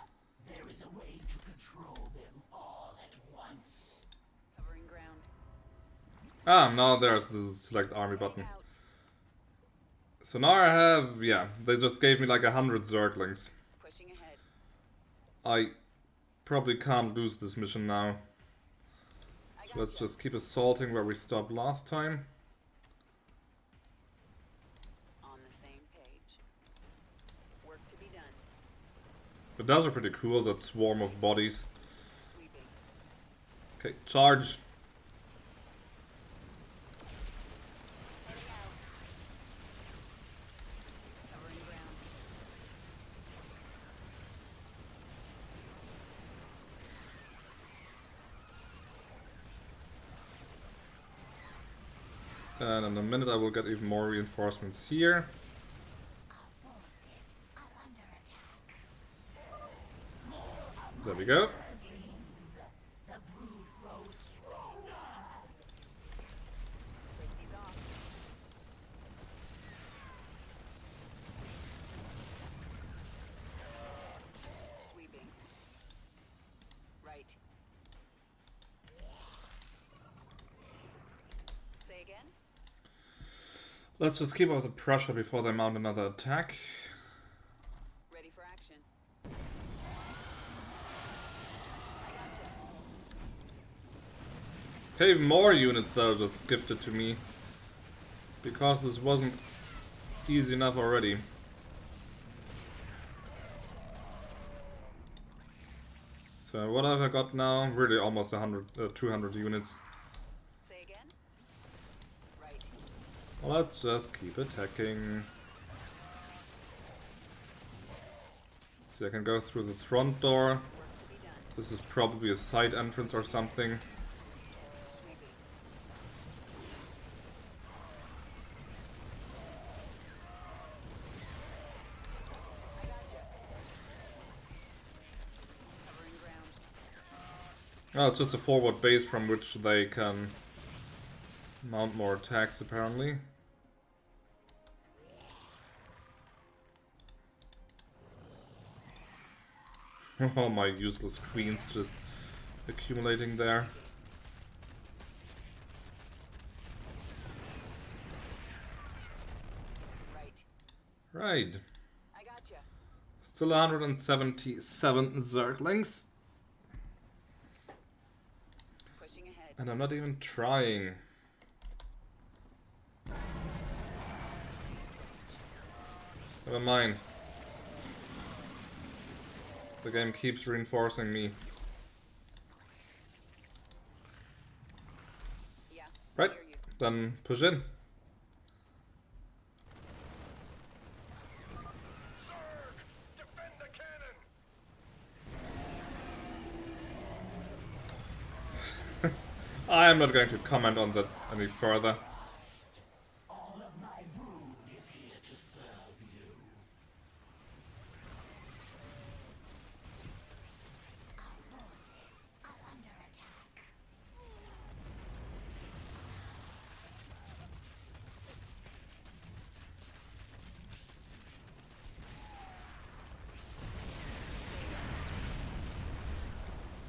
[SPEAKER 8] there is a way to control them all at once.
[SPEAKER 10] Covering ground.
[SPEAKER 1] Ah, now there's the select army button. So now I have, yeah, they just gave me like 100 Zerglings.
[SPEAKER 10] Pushing ahead.
[SPEAKER 1] I probably can't lose this mission now. So let's just keep assaulting where we stopped last time.
[SPEAKER 10] On the same page. Work to be done.
[SPEAKER 1] But those are pretty cool, that swarm of bodies.
[SPEAKER 10] Sweeping.
[SPEAKER 1] Okay, charge!
[SPEAKER 10] Heading out. Covering ground.
[SPEAKER 1] And in a minute I will get even more reinforcements here. There we go.
[SPEAKER 10] Safety's off. Sweeping. Right. Say again?
[SPEAKER 1] Let's just keep up the pressure before they mount another attack.
[SPEAKER 10] Ready for action.
[SPEAKER 1] Okay, even more units that are just gifted to me. Because this wasn't easy enough already. So what have I got now? Really almost 200 units.
[SPEAKER 10] Say again? Right.
[SPEAKER 1] Well, let's just keep attacking. See, I can go through the front door. This is probably a side entrance or something. Oh, it's just a forward base from which they can mount more attacks, apparently. Oh, my useless queens just accumulating there. Right.
[SPEAKER 10] I gotcha.
[SPEAKER 1] Still 177 Zerglings. And I'm not even trying. Never mind. The game keeps reinforcing me.
[SPEAKER 10] Yeah,
[SPEAKER 1] Right, then push in. I am not going to comment on that any further.
[SPEAKER 8] All of my brood is here to serve you. Our forces are under attack.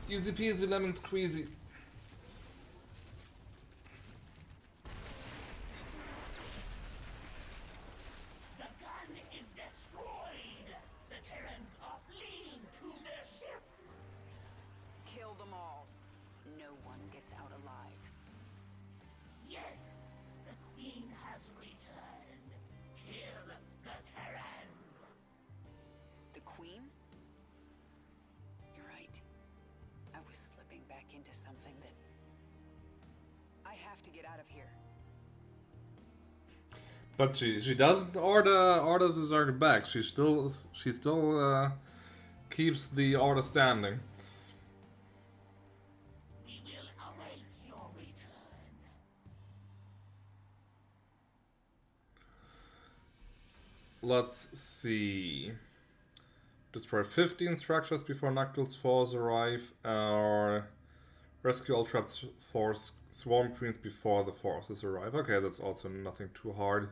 [SPEAKER 1] Easy peasy lemon squeezy.
[SPEAKER 8] The gun is destroyed. The Terrans are fleeing to their ships.
[SPEAKER 10] Kill them all. No one gets out alive.
[SPEAKER 8] Yes, the Queen has returned. Kill the Terrans.
[SPEAKER 10] The Queen? You're right. I was slipping back into something that... I have to get out of here.
[SPEAKER 1] But she doesn't order the Zerg back. She still keeps the order standing.
[SPEAKER 8] We will await your return.
[SPEAKER 1] Let's see. Destroy 15 structures before Noctil's force arrive, or rescue all trapped force swarm queens before the forces arrive. Okay, that's also nothing too hard.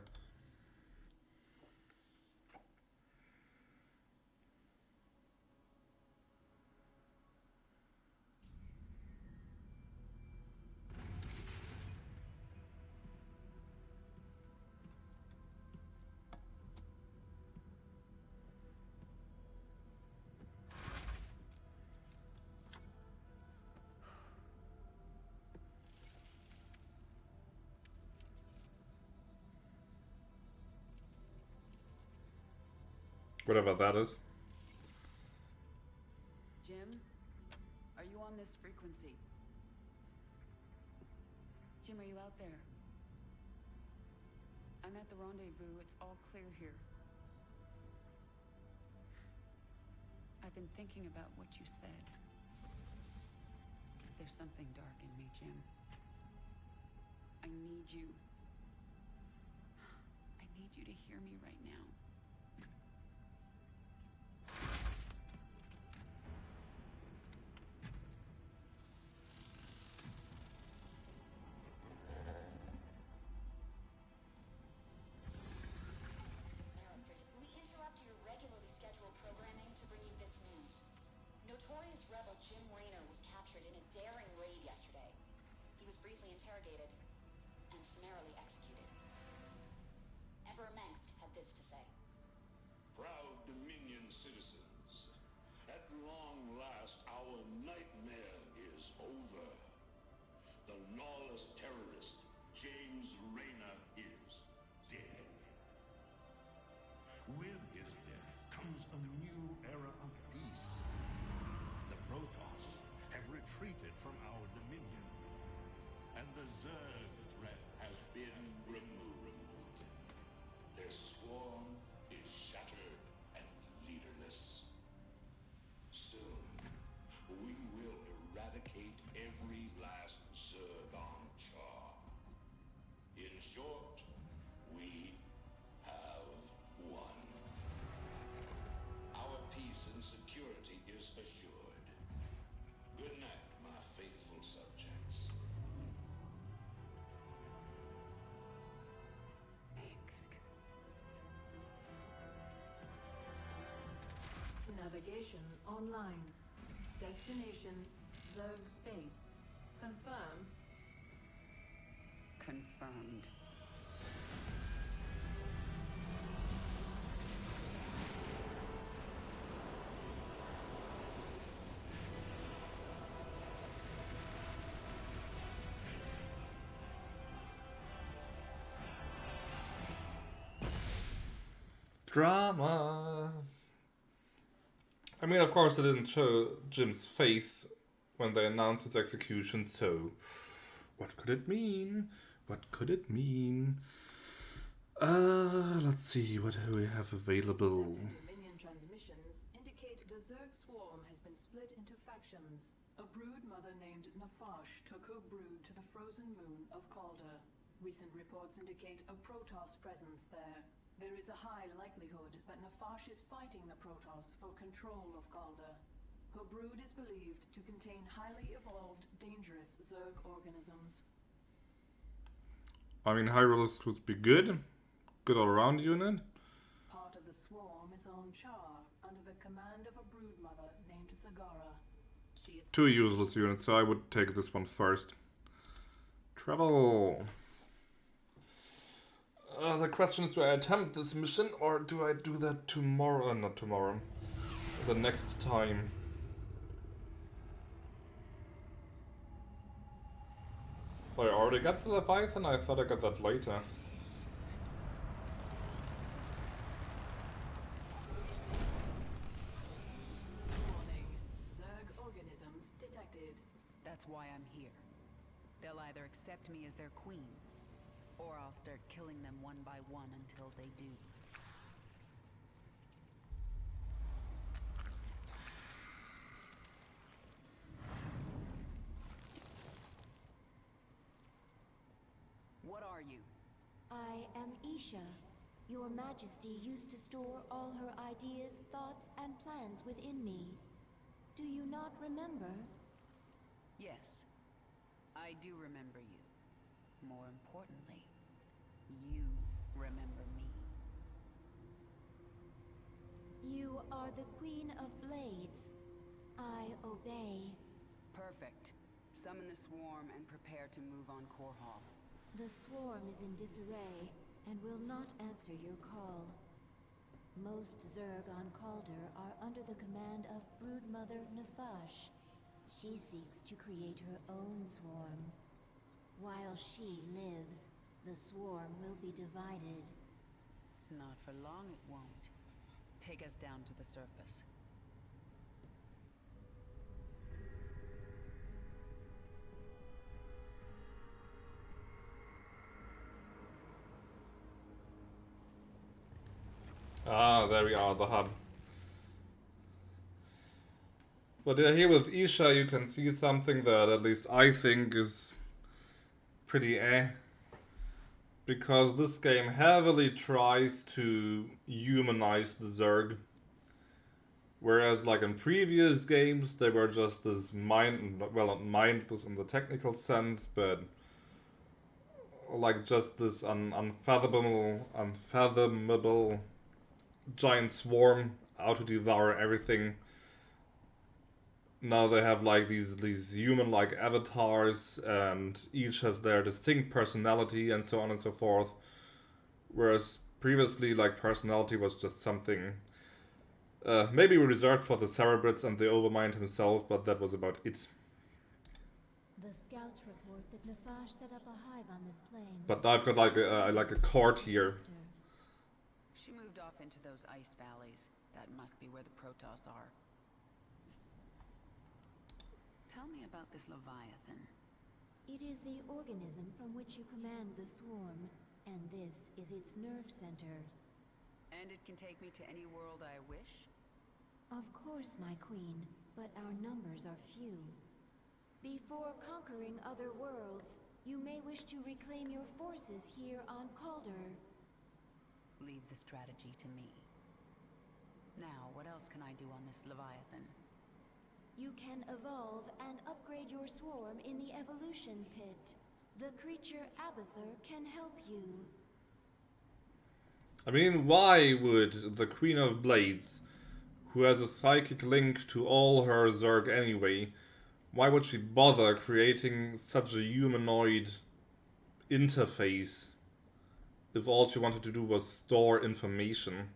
[SPEAKER 1] Whatever that is.
[SPEAKER 10] Jim? Are you on this frequency? Jim, are you out there? I'm at the rendezvous. It's all clear here. I've been thinking about what you said. There's something dark in me, Jim. I need you. I need you to hear me right now.
[SPEAKER 18] We interrupt your regularly scheduled programming to bring you this news. Notorious rebel Jim Raynor was captured in a daring raid yesterday. He was briefly interrogated and summarily executed. Emperor Mengsk had this to say.
[SPEAKER 7] Proud Dominion citizens, at long last our nightmare is over. The lawless terrorist, James Raynor, is dead. With his death comes a new era of peace. The Protoss have retreated from our dominion, and the Zerg threat has been removed. Their swarm is shattered and leaderless. Soon, we will eradicate every last Zerg on Char. In short, we have won. Our peace and security is assured. Good night, my faithful subjects.
[SPEAKER 6] Navigation online. Destination Zerg space. Confirm.
[SPEAKER 10] Confirmed.
[SPEAKER 1] Drama. I mean, of course, they didn't show Jim's face when they announced his execution, so what could it mean? What could it mean? Let's see, what do we have available?
[SPEAKER 6] Dominion transmissions indicate the Zerg swarm has been split into factions. A brood mother named Nafash took her brood to the frozen moon of Calder. Recent reports indicate a Protoss presence there. There is a high likelihood that Nafash is fighting the Protoss for control of Calder. Her brood is believed to contain highly evolved, dangerous Zerg organisms.
[SPEAKER 1] I mean, Hyrule could be good. Good all-around unit.
[SPEAKER 6] Part of the swarm is on Char, under the command of a brood mother named Sagara. She is
[SPEAKER 1] 2 useless units, so I would take this one first. Travel. The question is, do I attempt this mission or do I do that tomorrow? Not tomorrow. The next time. Oh, I already got the Leviathan? I thought I got that later.
[SPEAKER 6] Warning. Zerg organisms detected.
[SPEAKER 10] That's why I'm here. They'll either accept me as their queen, or I'll start killing them one by one until they do. What are you?
[SPEAKER 9] I am Isha. Your Majesty used to store all her ideas, thoughts, and plans within me. Do you not remember?
[SPEAKER 10] Yes, I do remember you. More importantly, you remember me.
[SPEAKER 9] You are the Queen of Blades. I obey.
[SPEAKER 10] Perfect. Summon the swarm and prepare to move on Core Hall.
[SPEAKER 9] The swarm is in disarray and will not answer your call. Most Zerg on Calder are under the command of Broodmother Nafash. She seeks to create her own swarm. While she lives, the swarm will be divided.
[SPEAKER 10] Not for long it won't. Take us down to the surface.
[SPEAKER 1] Ah, there we are, the hub. But here with Isha you can see something that at least I think is pretty because this game heavily tries to humanize the Zerg. Whereas like in previous games they were just this not mindless in the technical sense, but like just this unfathomable giant swarm out to devour everything. Now they have like these human-like avatars, and each has their distinct personality and so on and so forth. Whereas previously, like, personality was just something maybe reserved for the Cerebrits and the Overmind himself, but that was about it.
[SPEAKER 9] The scouts report that Nafash set up a hive on this plane.
[SPEAKER 1] But I've got like a court here.
[SPEAKER 10] She moved off into those ice valleys. That must be where the Protoss are. Tell me about this Leviathan.
[SPEAKER 9] It is the organism from which you command the swarm, and this is its nerve center.
[SPEAKER 10] And it can take me to any world I wish?
[SPEAKER 9] Of course, my queen, but our numbers are few. Before conquering other worlds, you may wish to reclaim your forces here on Calder.
[SPEAKER 10] Leave the strategy to me. Now, what else can I do on this Leviathan?
[SPEAKER 9] You can evolve and upgrade your swarm in the evolution pit. The creature Abathur can help you.
[SPEAKER 1] I mean, why would the Queen of Blades, who has a psychic link to all her Zerg anyway, why would she bother creating such a humanoid interface if all she wanted to do was store information?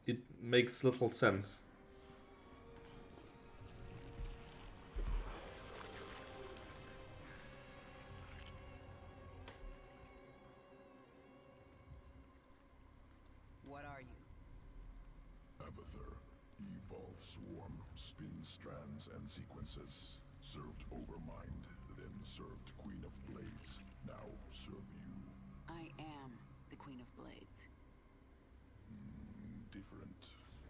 [SPEAKER 1] It makes little sense.
[SPEAKER 2] Abathur. Evolve swarm, spin strands and sequences. Served Overmind, then served Queen of Blades. Now serve you.
[SPEAKER 10] I am the Queen of Blades.
[SPEAKER 2] Different.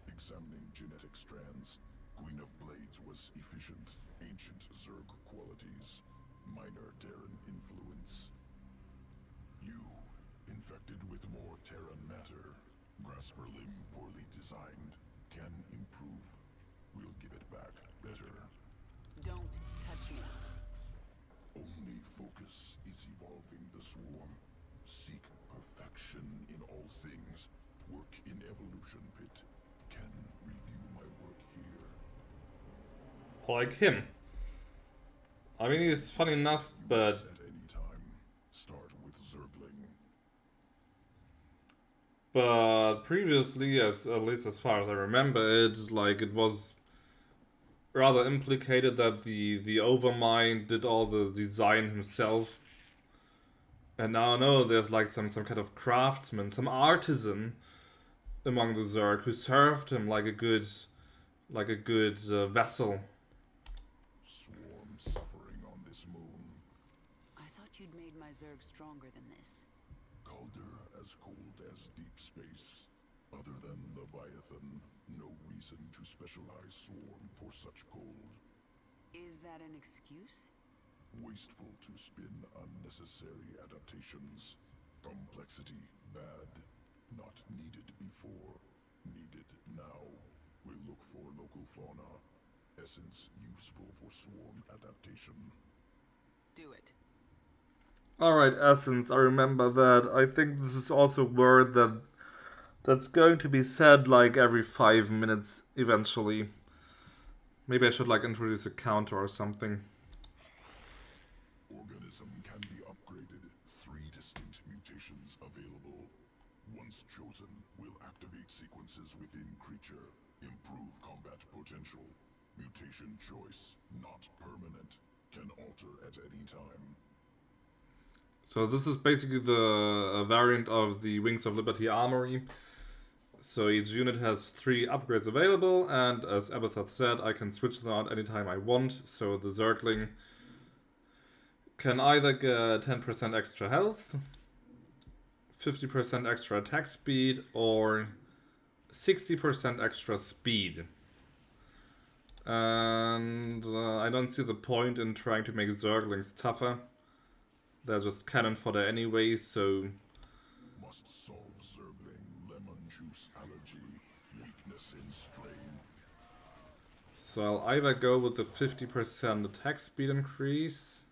[SPEAKER 2] Examining genetic strands, Queen of Blades was efficient, ancient Zerg qualities, minor Terran influence. You, infected with more Terran matter, grasper limb poorly designed, can improve. We'll give it back better.
[SPEAKER 10] Don't touch me.
[SPEAKER 2] Only focus is evolving the swarm. Seek perfection in all things. Work in Evolution Pit. Can review my work here.
[SPEAKER 1] Like him. I mean, he's funny enough, but...
[SPEAKER 2] At any time, start with Zergling.
[SPEAKER 1] But previously, at least as far as I remember it, like, it was rather implicated that the Overmind did all the design himself. And now I know there's like some kind of craftsman, some artisan among the Zerg who served him like a good vessel.
[SPEAKER 2] Swarm suffering on this moon.
[SPEAKER 10] I thought you'd made my Zerg stronger than this.
[SPEAKER 2] Colder as cold as deep space. Other than Leviathan, no reason to specialize swarm for such cold.
[SPEAKER 10] Is that an excuse?
[SPEAKER 2] Wasteful to spin unnecessary adaptations. Complexity bad. Not needed before. Needed now. We'll look for local fauna. Essence useful for swarm adaptation.
[SPEAKER 10] Do it.
[SPEAKER 1] Alright, Essence, I remember that. I think this is also a word that's going to be said like every 5 minutes eventually. Maybe I should like introduce a counter or something.
[SPEAKER 2] Organism can be upgraded. 3 distinct mutations available. Once chosen, will activate sequences within creature. Improve combat potential. Mutation choice, not permanent. Can alter at any time.
[SPEAKER 1] So this is basically a variant of the Wings of Liberty Armory. So each unit has 3 upgrades available, and as Abathur said, I can switch them out anytime I want. So the Zergling can either get 10% extra health, 50% extra attack speed, or 60% extra speed. And I don't see the point in trying to make Zerglings tougher. They're just cannon fodder anyway, so...
[SPEAKER 2] Must solve Zergling lemon juice allergy. Weakness in strain.
[SPEAKER 1] So I'll either go with the 50% attack speed increase.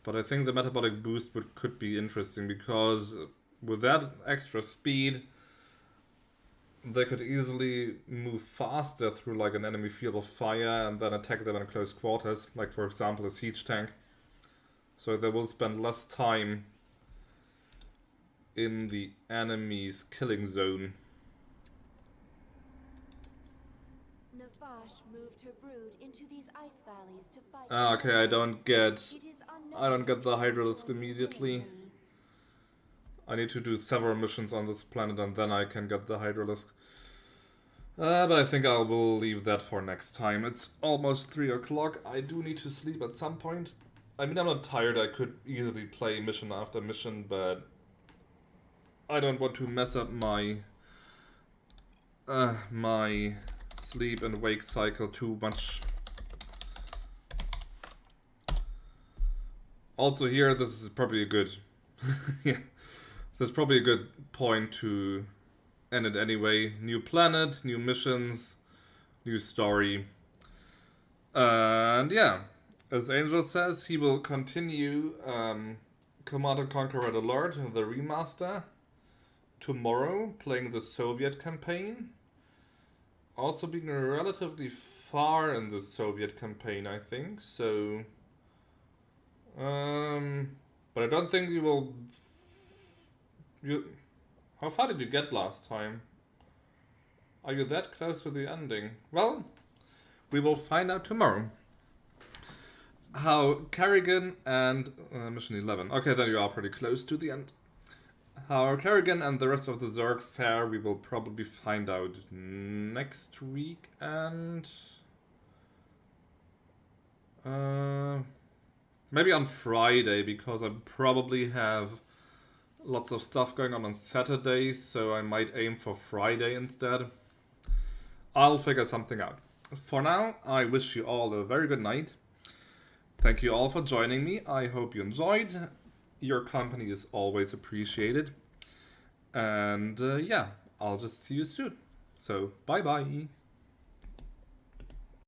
[SPEAKER 1] But I think the metabolic boost could be interesting, because with that extra speed, they could easily move faster through like an enemy field of fire and then attack them in close quarters, like for example a siege tank. So they will spend less time in the enemy's killing zone.
[SPEAKER 9] Nafash moved her brood into these ice valleys to fight.
[SPEAKER 1] Okay, I don't get the Hydralisk immediately. I need to do several missions on this planet and then I can get the Hydralisk. But I think I will leave that for next time. It's almost 3 o'clock. I do need to sleep at some point. I mean, I'm not tired. I could easily play mission after mission, but I don't want to mess up my my sleep and wake cycle too much. Also here, this is probably a good... yeah, this is probably a good point to end it anyway. New planet, new missions, new story. And yeah, as Angel says, he will continue Command & Conquer Red Alert, the remaster, tomorrow, playing the Soviet campaign. Also being relatively far in the Soviet campaign, I think, so... but I don't think you will... How far did you get last time? Are you that close to the ending? Well, we will find out tomorrow. How Kerrigan and... Mission 11. Okay, then you are pretty close to the end. How Kerrigan and the rest of the Zerg fare, we will probably find out next week, and maybe on Friday, because I probably have lots of stuff going on Saturday, so I might aim for Friday instead. I'll figure something out. For now, I wish you all a very good night. Thank you all for joining me. I hope you enjoyed. Your company is always appreciated. And yeah, I'll just see you soon. So, bye bye.